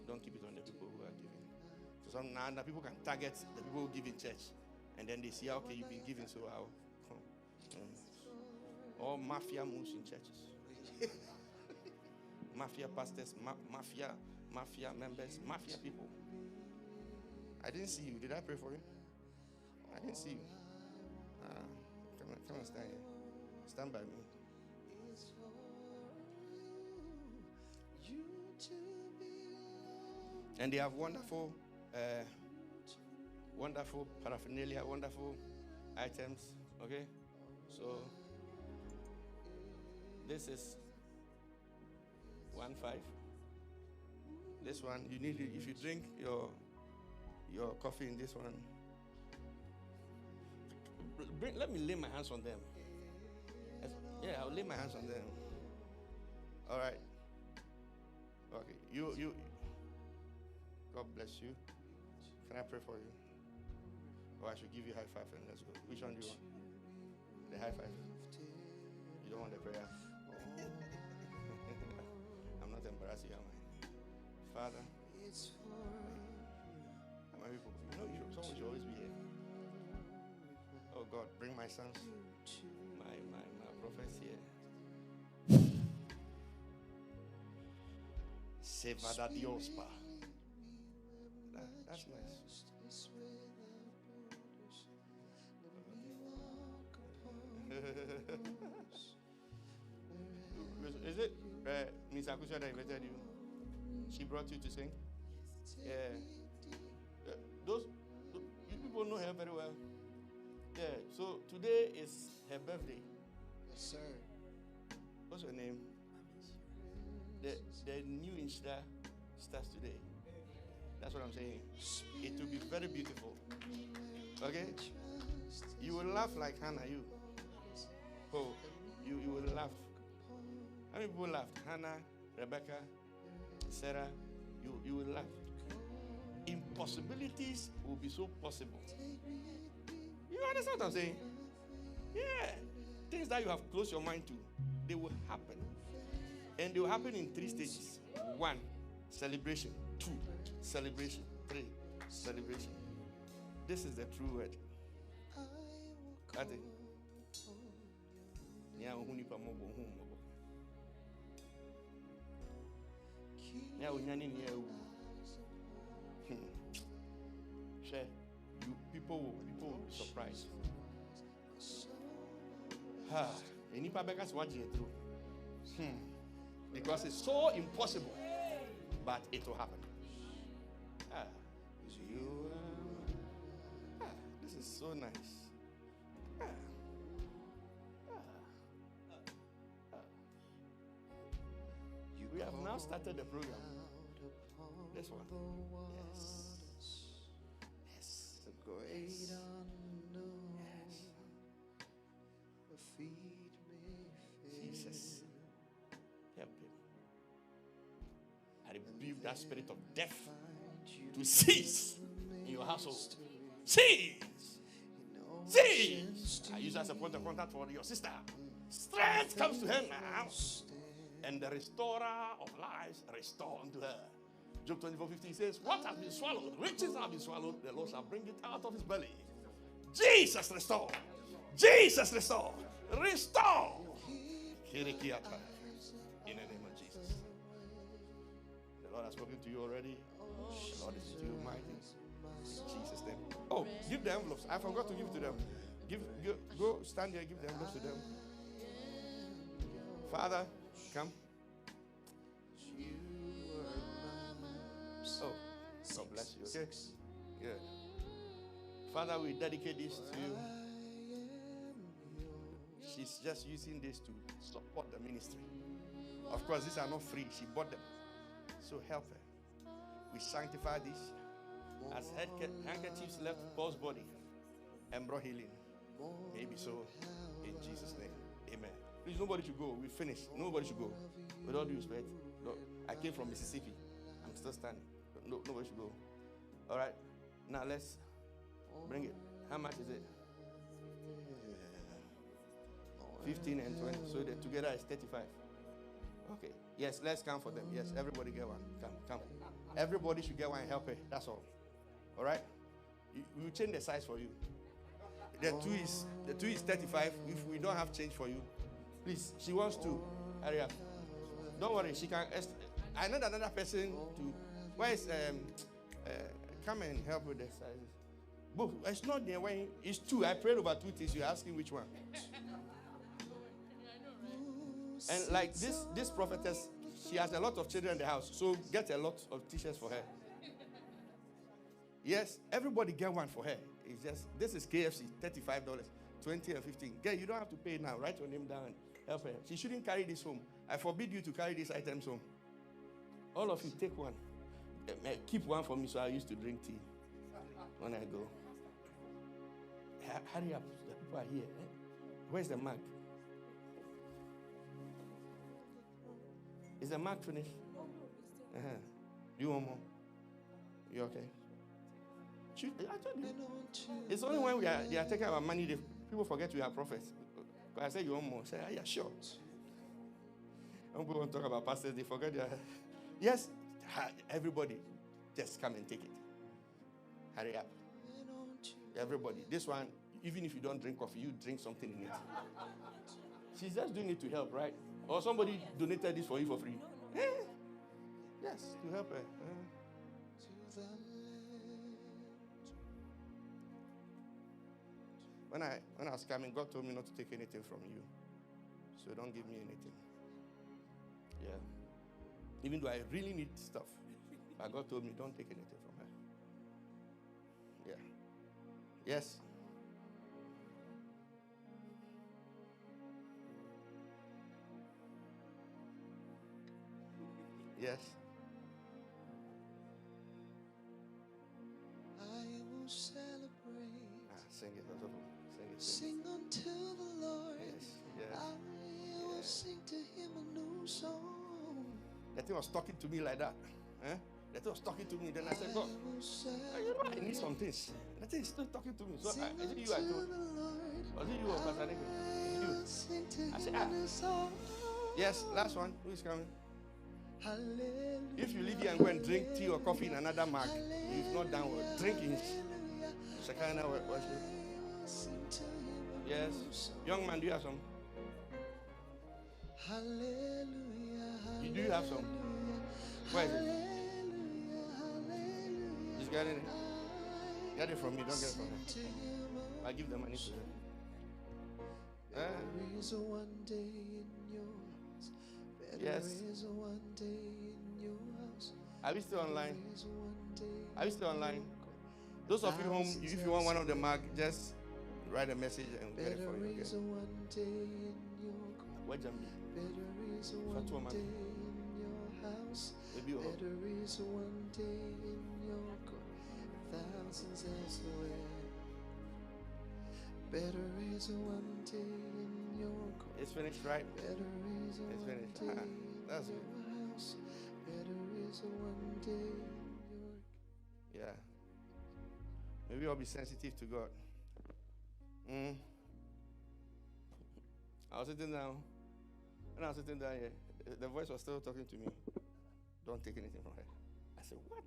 Don't keep it on the people who are giving. So some now people can target the people who give in church, and then they see, okay, you've been giving, so I'll. All mafia moves in churches. Mafia pastors, mafia members, mafia people. I didn't see you. Did I pray for you? I didn't see you. Come on, stand here. Stand by me. And they have wonderful paraphernalia, wonderful items. Okay, so this is 1.5. This one you need it if you drink your coffee in this one. Let me lay my hands on them. Yeah, I'll lay my hands on them. All right. Okay, you. God bless you. Can I pray for you? Or I should give you a high five and let's go. Which one do you want? The high five. You don't want the prayer? I'm not embarrassing you, am I? Father, how many people? Someone should always be here. Oh God, bring my sons, my prophets here. Sevada Diospa. That's nice. Is it Miss Akosua that invited you? She brought you to sing? Yeah. You people know her very well. Yeah. So today is her birthday. Yes, sir. What's her name? The new Insta starts today. That's what I'm saying. It will be very beautiful. Okay? You will laugh like Hannah, you. Oh, you will laugh. How many people laughed? Hannah, Rebecca, Sarah, you will laugh. Impossibilities will be so possible. You understand what I'm saying? Yeah. Things that you have closed your mind to, they will happen. And they will happen in 3 stages. 1, celebration. 2, celebration. 3, celebration. This is the true word. I think. You people will be surprised. Because it's so impossible, but it will happen. This is so nice. We have now started the program. This one. Yes. Yes. The great unknown. Yes. Feed me. Jesus. Help him. I rebuke that spirit of death to to cease in your household. Cease. Cease. I use as a point of contact for your sister. Strength comes to her now. And the restorer of lives restore unto her. Job 24:15 says, what has been swallowed, riches have been swallowed, the Lord shall bring it out of his belly. Jesus restore. Jesus restore. Restore. In the name of Jesus. The Lord has spoken to you already. The Lord is to you mighty. In Jesus' name. Oh, give the envelopes. I forgot to give it to them. Go stand there, give the envelopes to them. Father, come. Oh, God bless you. Okay? Yeah. Father, we dedicate this to you. She's just using this to support the ministry. Of course, these are not free. She bought them. So help her. We sanctify this. As handkerchiefs left Paul's body and brought healing. Maybe so. In Jesus' name. Amen. Please, nobody should go. We finished. Nobody should go. With all due respect. No, I came from Mississippi. I'm still standing. No, nobody should go. All right. Now let's bring it. How much is it? 15 and 20. So that together is 35. Okay. Yes, let's count for them. Yes, everybody get one. Come. Everybody should get one and help her. That's all. All right? We will change the size for you. The two is 35. If we don't have change for you, please. She wants to. Hurry up. Don't worry. She can. I know another person to. Where is come and help with the sizes. But it's not there when it's two. I prayed over 2 things. You're asking which one. And like this prophetess, she has a lot of children in the house, so get a lot of t-shirts for her. Yes, everybody get one for her. It's just, this is KFC, $35, 20 and 15. Girl, you don't have to pay now. Write your name down and help her. She shouldn't carry this home. I forbid you to carry these items home. All of you, take one. Keep one for me, so I used to drink tea when I go. Hurry up, the people are here. Where's the mark? Is the mark finished? Do you want more? You okay? I told you. It's only when they are taking our money, people forget we are prophets. But I said, you want more? I said, yeah, sure. When people want to talk about pastors, they forget their. Yes, everybody, just come and take it. Hurry up. Everybody. This one, even if you don't drink coffee, you drink something in it. She's just doing it to help, right? Or somebody donated this for you for free. Yes, to help her. When I was coming, God told me not to take anything from you. So don't give me anything. Yeah. Even though I really need stuff. But God told me don't take anything from her. Yeah. Yes. Yes. I will celebrate. Sing it. Sing unto the Lord. Yes. I will sing to him a new song. That thing was talking to me like that. That thing was talking to me. Then I said, God, you know, I need some things. That thing is still talking to me. So is it you I told? Was it you or Pastor Nick? It's you. I said, Yes, last one. Who is coming? If you leave here and go and drink tea or coffee in another mug, you've not done well. Drink in Shekinah worship. Yes. Young man, do you have some? Do you have some? Where is it? He's getting it. Get it from me, don't get it from me. I give the money to them. There is a one day in your house. Yes. There is a one day in your house. Are we still online? There is a one day. Are we still online? Those of you home, if you want one of the mug, just write a message and get it for you. There is a one day in your What Jambi? There is a one day in your house. There is a one day in your court. Thousands elsewhere. Better is a one day in your court. It's finished, right? Better is a it's one finished. day That's in good. your house. Better is a one day in your. Yeah. Maybe I'll be sensitive to God. I was sitting down. When I was sitting down here, the voice was still talking to me. Don't take anything from her. I said, what?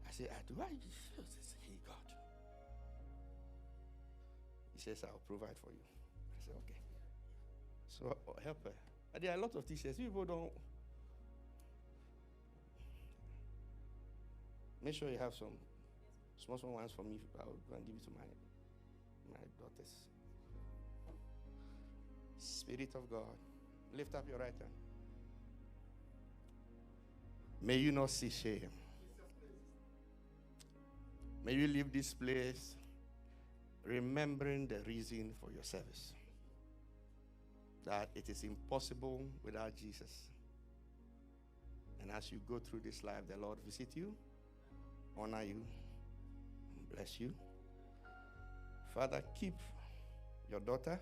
I said, do I? Hey, God. He says, I'll provide for you. I said, okay. So help her. There are a lot of t-shirts. People don't. Make sure you have some small ones for me. I'll go and give it to my daughters. Spirit of God, lift up your right hand. May you not see shame. May you leave this place remembering the reason for your service. That it is impossible without Jesus. And as you go through this life, the Lord visit you, honor you, and bless you. Father, keep your daughter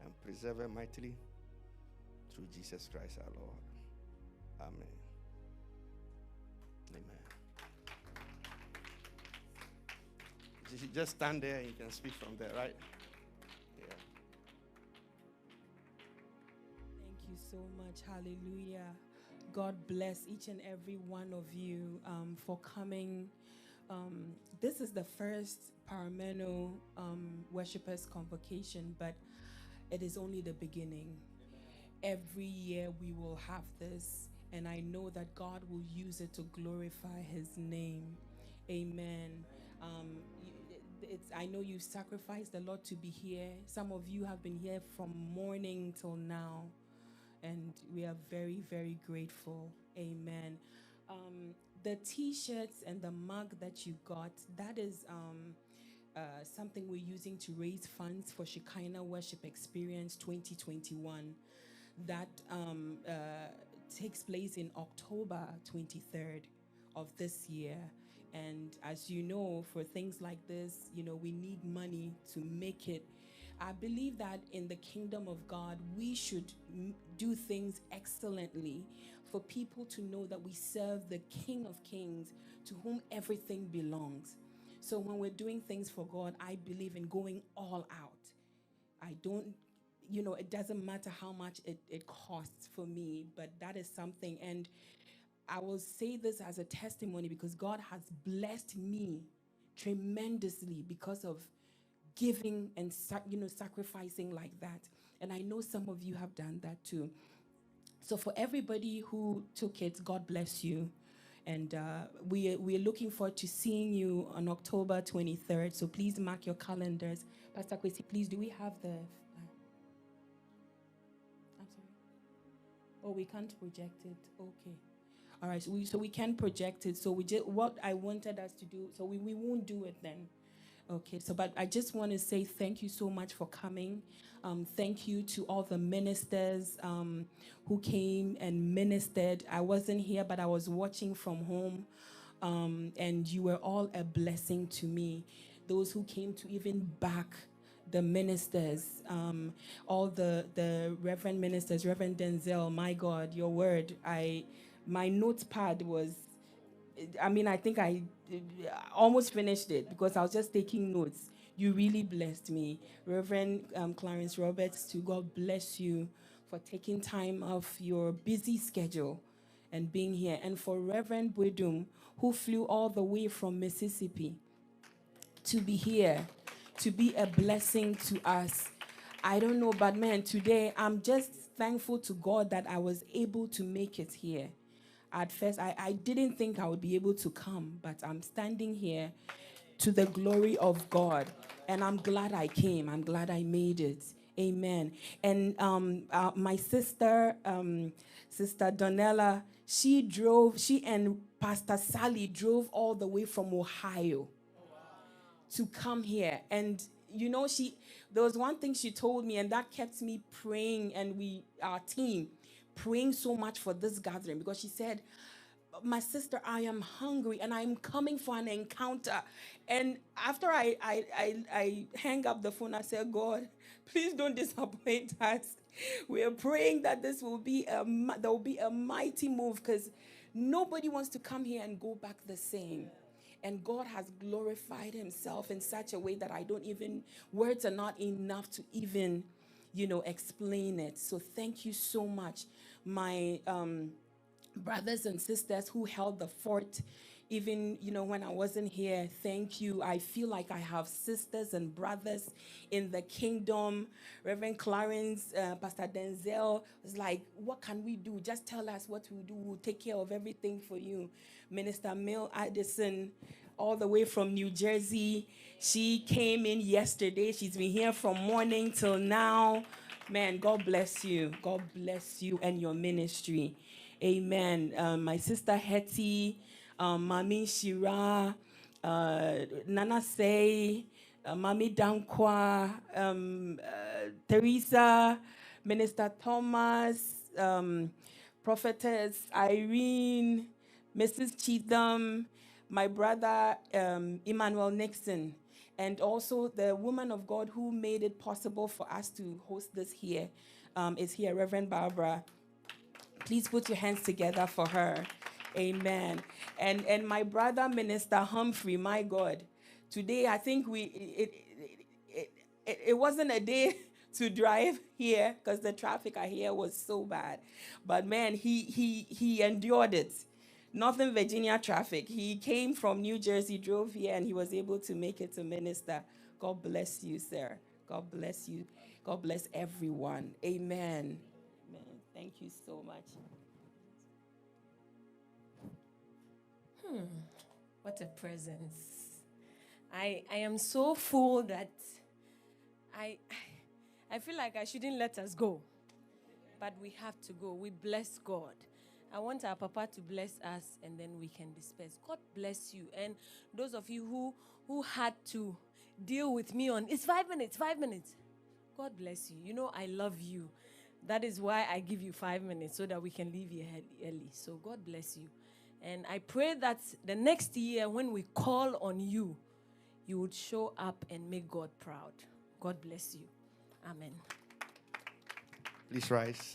and preserve her mightily through Jesus Christ our Lord. Amen. Amen. You should just stand there and you can speak from there, right? Yeah. Thank you so much. Hallelujah. God bless each and every one of you for coming. This is the first Paramenos Worshippers Convocation, but it is only the beginning. Every year we will have this, and I know that God will use it to glorify His name. Amen. I know you've sacrificed a lot to be here. Some of you have been here from morning till now, and we are very, very grateful. Amen. The t-shirts and the mug that you got, that is something we're using to raise funds for Shekinah Worship Experience 2021. That takes place in October 23rd of this year. And as you know, for things like this, we need money to make it. I believe that in the kingdom of God, we should do things excellently for people to know that we serve the King of Kings, to whom everything belongs. So when we're doing things for God, I believe in going all out. I don't, it doesn't matter how much it costs for me, but that is something. And I will say this as a testimony because God has blessed me tremendously because of giving and sacrificing like that. And I know some of you have done that too. So for everybody who took it, God bless you. And we're looking forward to seeing you on October 23rd. So please mark your calendars. Pastor Kwesi, please, do we have the... I'm sorry. Oh, we can't project it. Okay. All right, so we can project it. So what I wanted us to do, so we won't do it then. Okay, but I just want to say thank you so much for coming. Thank you to all the ministers who came and ministered. I wasn't here, but I was watching from home, and you were all a blessing to me. Those who came to even back the ministers, all the Reverend ministers, Reverend Denzel, my God, your word. My notepad was, I think I almost finished it because I was just taking notes. You really blessed me. Reverend Clarence Roberts, to God bless you for taking time off your busy schedule and being here. And for Reverend Boadum, who flew all the way from Mississippi to be here, to be a blessing to us. I don't know, but man, today I'm just thankful to God that I was able to make it here. At first, I didn't think I would be able to come, but I'm standing here to the glory of God. And I'm glad I came. I'm glad I made it. Amen. And my sister, Sister Donella, she and Pastor Sally drove all the way from Ohio to come here. And there was one thing she told me, and that kept me praying, and our team, praying so much for this gathering, because she said, my sister, I am hungry and I'm coming for an encounter. And after I hang up the phone, I said, God, please don't disappoint us. We are praying that there will be a mighty move, because Nobody wants to come here and go back the same. And God has glorified himself in such a way that words are not enough to even, explain it. So thank you so much, my brothers and sisters who held the fort, even, when I wasn't here. Thank you. I feel like I have sisters and brothers in the kingdom. Reverend Clarence, Pastor Denzel was like, what can we do? Just tell us what we do. We'll take care of everything for you. Minister Mill Addison, all the way from New Jersey. She came in yesterday. She's been here from morning till now. Man, God bless you. God bless you and your ministry. Amen. My sister Hetty, Mami Shira, Nana Say, Mami Dankwa, Teresa, Minister Thomas, Prophetess Irene, Mrs. Cheatham, my brother Emmanuel Nixon, and also the woman of God who made it possible for us to host this here is here, Reverend Barbara. Please put your hands together for her. Amen. And my brother, Minister Humphrey, my God. Today, I think it wasn't a day to drive here because the traffic I hear was so bad. But man, he endured it. Northern Virginia traffic. He came from New Jersey, drove here, and he was able to make it to minister. God bless you, sir. God bless you. God bless everyone. Amen. Amen. Thank you so much. What a presence. I am so full that I feel like I shouldn't let us go. But we have to go. We bless God. I want our Papa to bless us and then we can disperse. God bless you. And those of you who had to deal with me on, it's 5 minutes. God bless you. You know I love you. That is why I give you 5 minutes so that we can leave here early. So God bless you. And I pray that the next year when we call on you, you would show up and make God proud. God bless you. Amen. Please rise.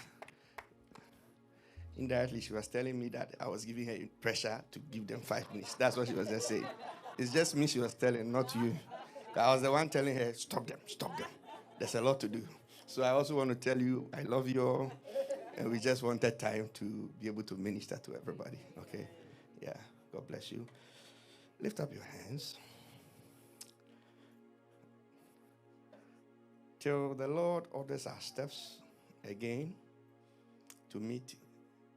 Indirectly, she was telling me that I was giving her pressure to give them 5 minutes. That's what she was just saying. It's just me she was telling, not you. I was the one telling her, stop them. There's a lot to do. So I also want to tell you, I love you all. And we just wanted time to be able to minister to everybody. Okay? Yeah. God bless you. Lift up your hands. Till the Lord orders our steps again to meet,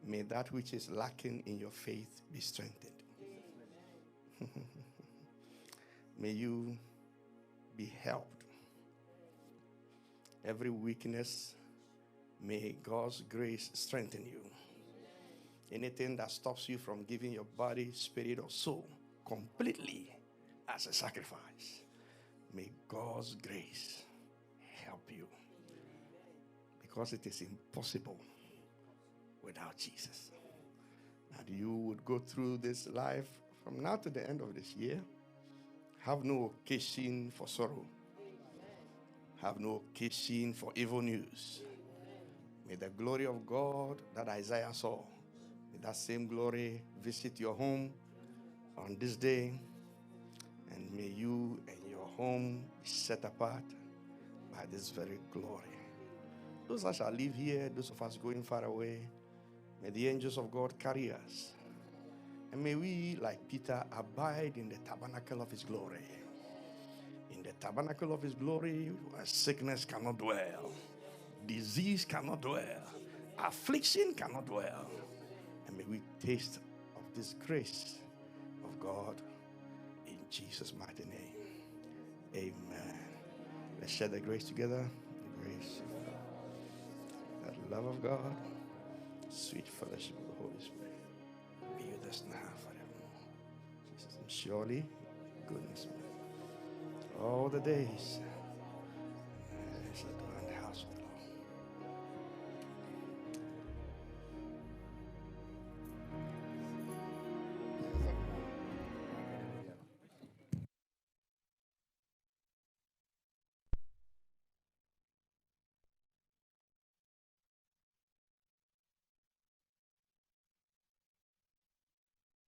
may that which is lacking in your faith be strengthened. May you be helped. Every weakness, may God's grace strengthen you. Anything that stops you from giving your body, spirit, or soul completely as a sacrifice, may God's grace help you. Because it is impossible without Jesus. That you would go through this life from now to the end of this year, have no occasion for sorrow, have no occasion for evil news. May the glory of God that Isaiah saw, may that same glory visit your home on this day, and may you and your home be set apart by this very glory. Those that shall live here, those of us going far away, may the angels of God carry us. And may we, like Peter, abide in the tabernacle of his glory. In the tabernacle of his glory, where sickness cannot dwell, disease cannot dwell, affliction cannot dwell. And may we taste of this grace of God in Jesus' mighty name. Amen. Let's share the grace together. The grace of God, the love of God, sweet fellowship of the Holy Spirit be with us now forevermore. Jesus, and surely goodness all the days.